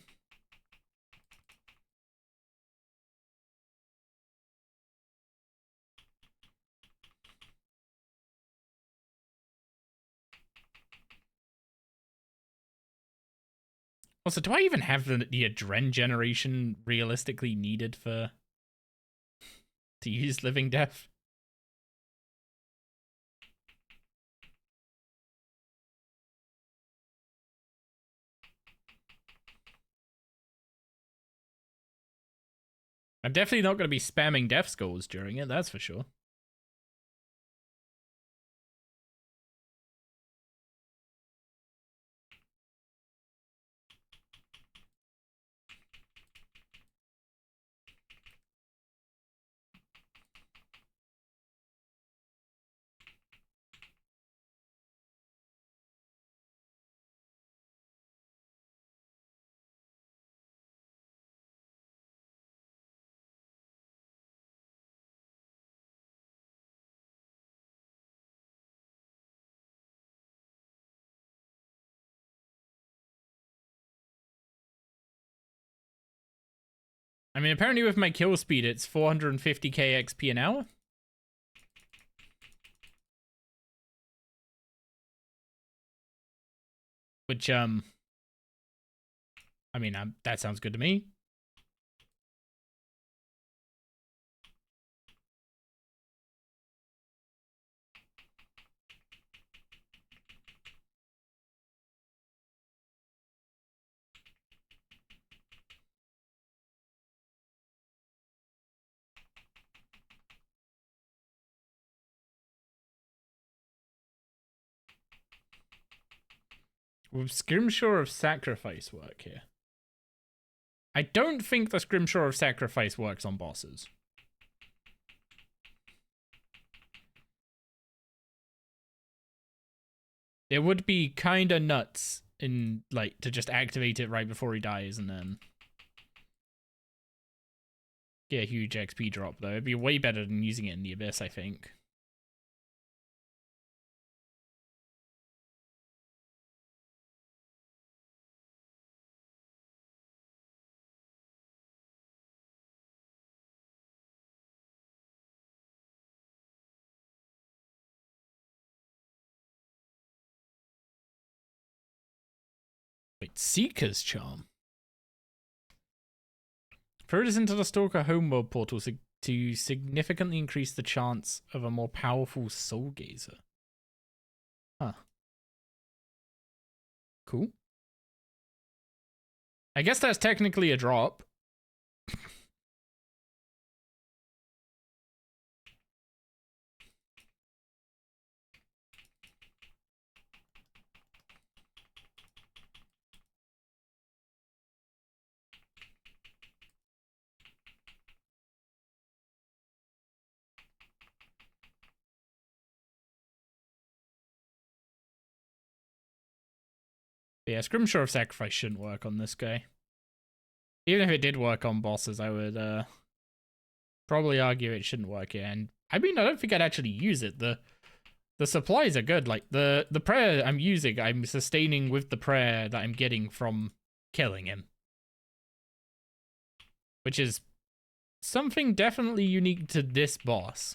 A: Also, do I even have the adren generation realistically needed for... to use Living Death? I'm definitely not going to be spamming death skulls during it, that's for sure. I mean, apparently with my kill speed, it's 450k XP an hour. Which, I mean, that sounds good to me. Will Scrimshaw of Sacrifice work here? I don't think the Scrimshaw of Sacrifice works on bosses. It would be kinda nuts in, like, to just activate it right before he dies and then get a huge XP drop, though. It'd be way better than using it in the Abyss, I think. Wait, Seeker's Charm? Throw this into the Stalker Homeworld portal to significantly increase the chance of a more powerful Soul Gazer. Huh. Cool. I guess that's technically a drop. Yeah, Scrimshaw of Sacrifice shouldn't work on this guy. Even if it did work on bosses, I would probably argue it shouldn't work here. And I mean, I don't think I'd actually use it. The The supplies are good. Like, the prayer I'm using, I'm sustaining with the prayer that I'm getting from killing him. Which is something definitely unique to this boss.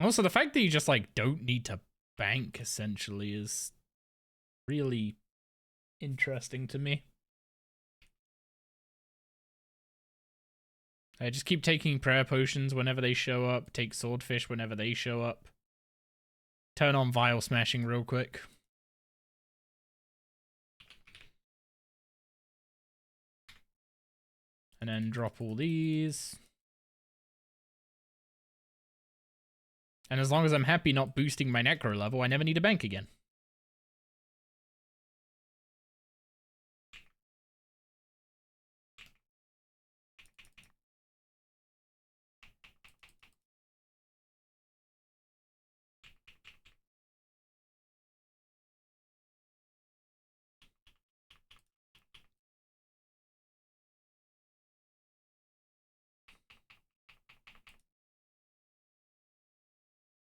A: Also, the fact that you just, like, don't need to bank, essentially, is really interesting to me. I just keep taking prayer potions whenever they show up, take swordfish whenever they show up. Turn on vial smashing real quick. And then drop all these. And as long as I'm happy not boosting my Necro level, I never need a bank again.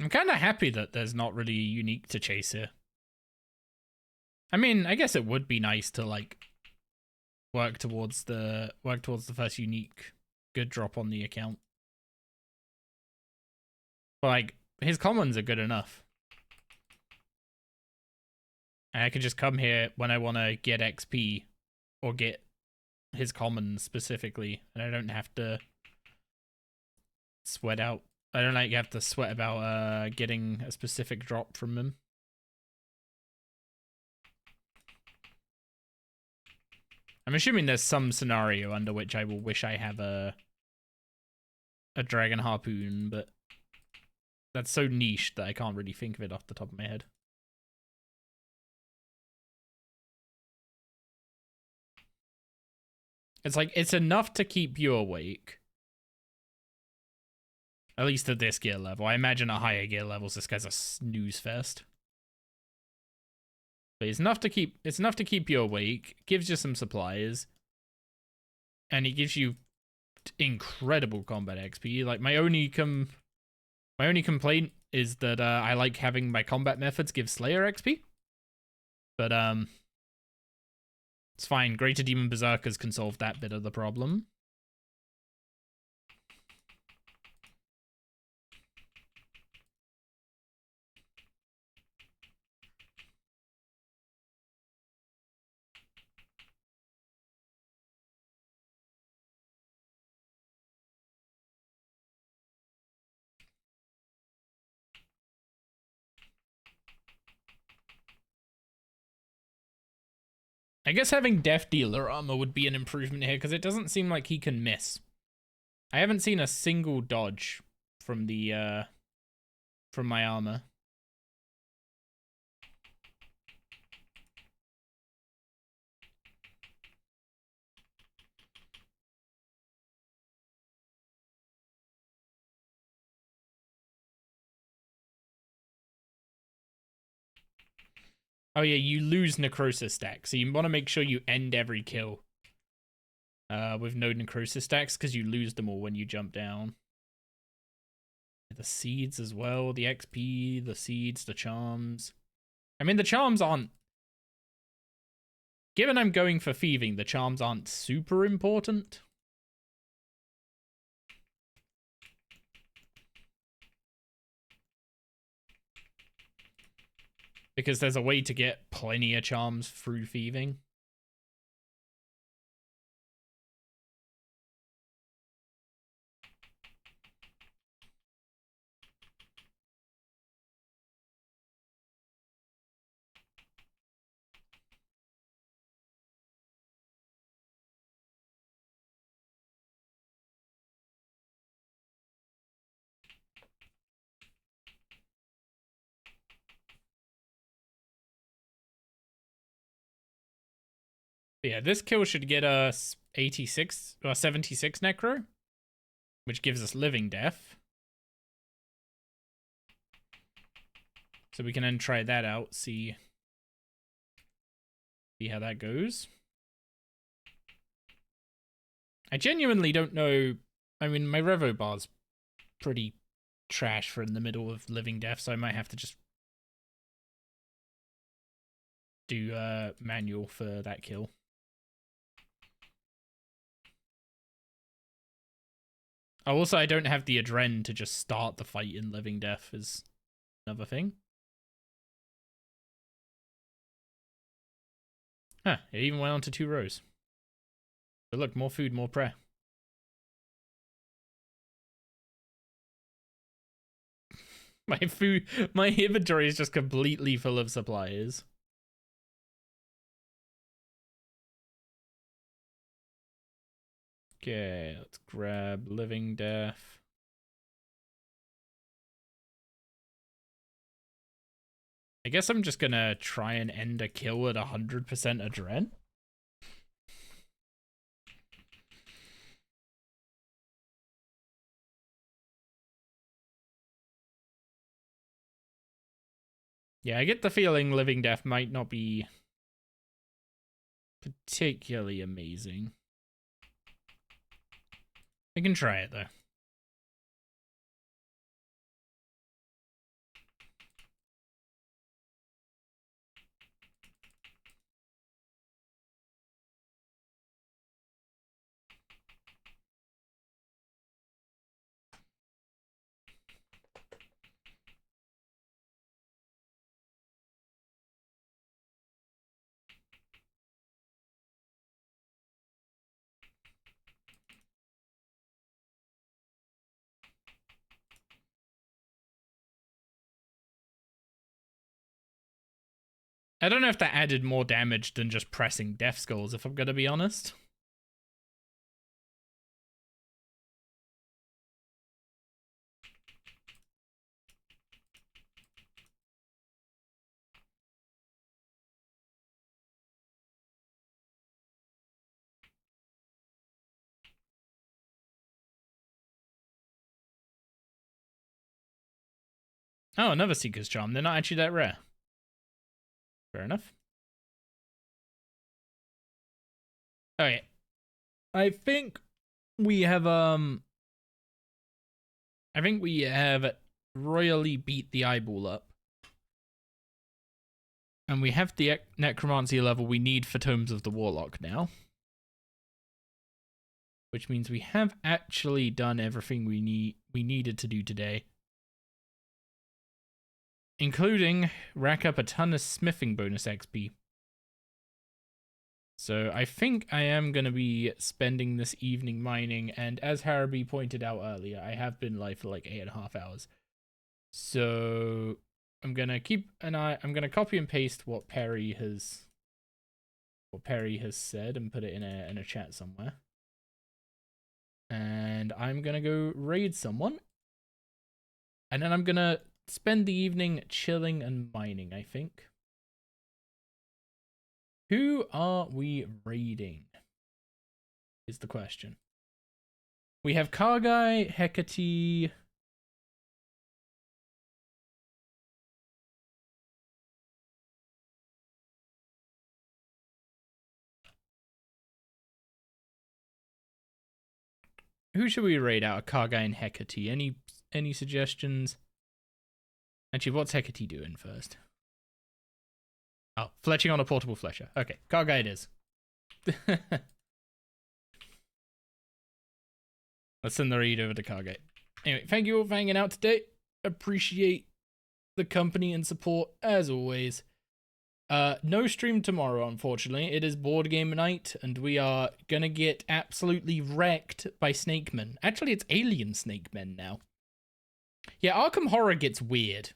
A: I'm kind of happy that there's not really unique to chase here. I mean, I guess it would be nice to, like, work towards the first unique good drop on the account. But, like, his commons are good enough. And I could just come here when I want to get XP or get his commons specifically, and I don't have to sweat out. I don't like have to sweat about getting a specific drop from him. I'm assuming there's some scenario under which I will wish I have a dragon harpoon, but that's so niche that I can't really think of it off the top of my head. It's like, it's enough to keep you awake. At least at this gear level. I imagine at higher gear levels this guy's a snooze fest. But it's enough to keep you awake, gives you some supplies, and it gives you incredible combat XP. Like, my only complaint is that I like having my combat methods give Slayer XP. But it's fine. Greater Demon Berserkers can solve that bit of the problem. I guess having Death Dealer armor would be an improvement here, because it doesn't seem like he can miss. I haven't seen a single dodge from the from my armor. Oh yeah, you lose necrosis stacks, so you want to make sure you end every kill with no necrosis stacks, because you lose them all when you jump down. The seeds as well, the XP, the seeds, the charms. I mean, the charms aren't... Given I'm going for thieving, the charms aren't super important. Because there's a way to get plenty of charms through thieving. But yeah, this kill should get us 86 or 76 Necro, which gives us living death. So we can then try that out, see how that goes. I genuinely don't know. I mean, my Revo bar's pretty trash for in the middle of living death, so I might have to just do manual for that kill. Oh, also, I don't have the adren to just start the fight in living death is another thing. Huh, it even went on to 2 rows. But look, more food, more prayer. My inventory is just completely full of supplies. Okay, let's grab living death. I guess I'm just gonna try and end a kill at 100% adren. Yeah, I get the feeling living death might not be particularly amazing. I can try it though. I don't know if that added more damage than just pressing death skulls, if I'm gonna be honest. Oh, another Seeker's Charm. They're not actually that rare. Fair enough. Okay. I think we have royally beat the eyeball up. And we have the necromancy level we need for Tomes of the Warlock now. Which means we have actually done everything we needed to do today. Including rack up a ton of smithing bonus XP. So I think I am going to be spending this evening mining, and as Haraby pointed out earlier, I have been live for like 8.5 hours. So I'm going to keep an eye, I'm going to copy and paste what Perry has said and put it in a chat somewhere. And I'm going to go raid someone. And then I'm going to spend the evening chilling and mining, I think. Who are we raiding? Is the question. We have Kargai, Hecate. Who should we raid out of Kargai and Hecate? Any suggestions? Actually, what's Hecate doing first? Oh, fletching on a portable fletcher. Okay, Kargai it is. Let's send the raid over to Kargai. Anyway, thank you all for hanging out today. Appreciate the company and support, as always. No stream tomorrow, unfortunately. It is board game night, and we are gonna get absolutely wrecked by snake men. Actually, it's alien snake men now. Yeah, Arkham Horror gets weird.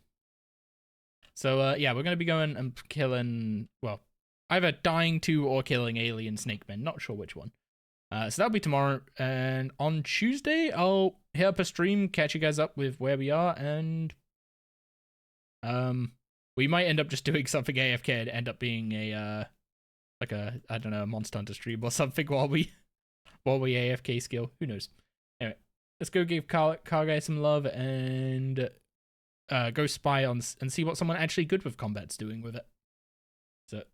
A: So, yeah, we're going to be going and killing, well, either dying to or killing alien snake men. Not sure which one. So that'll be tomorrow. And on Tuesday, I'll hit up a stream, catch you guys up with where we are, and we might end up just doing something AFK and end up being a, like a, I don't know, a Monster Hunter stream or something while we AFK skill. Who knows? Anyway, let's go give Kargai some love, and go spy on and see what someone actually good with combat's doing with it.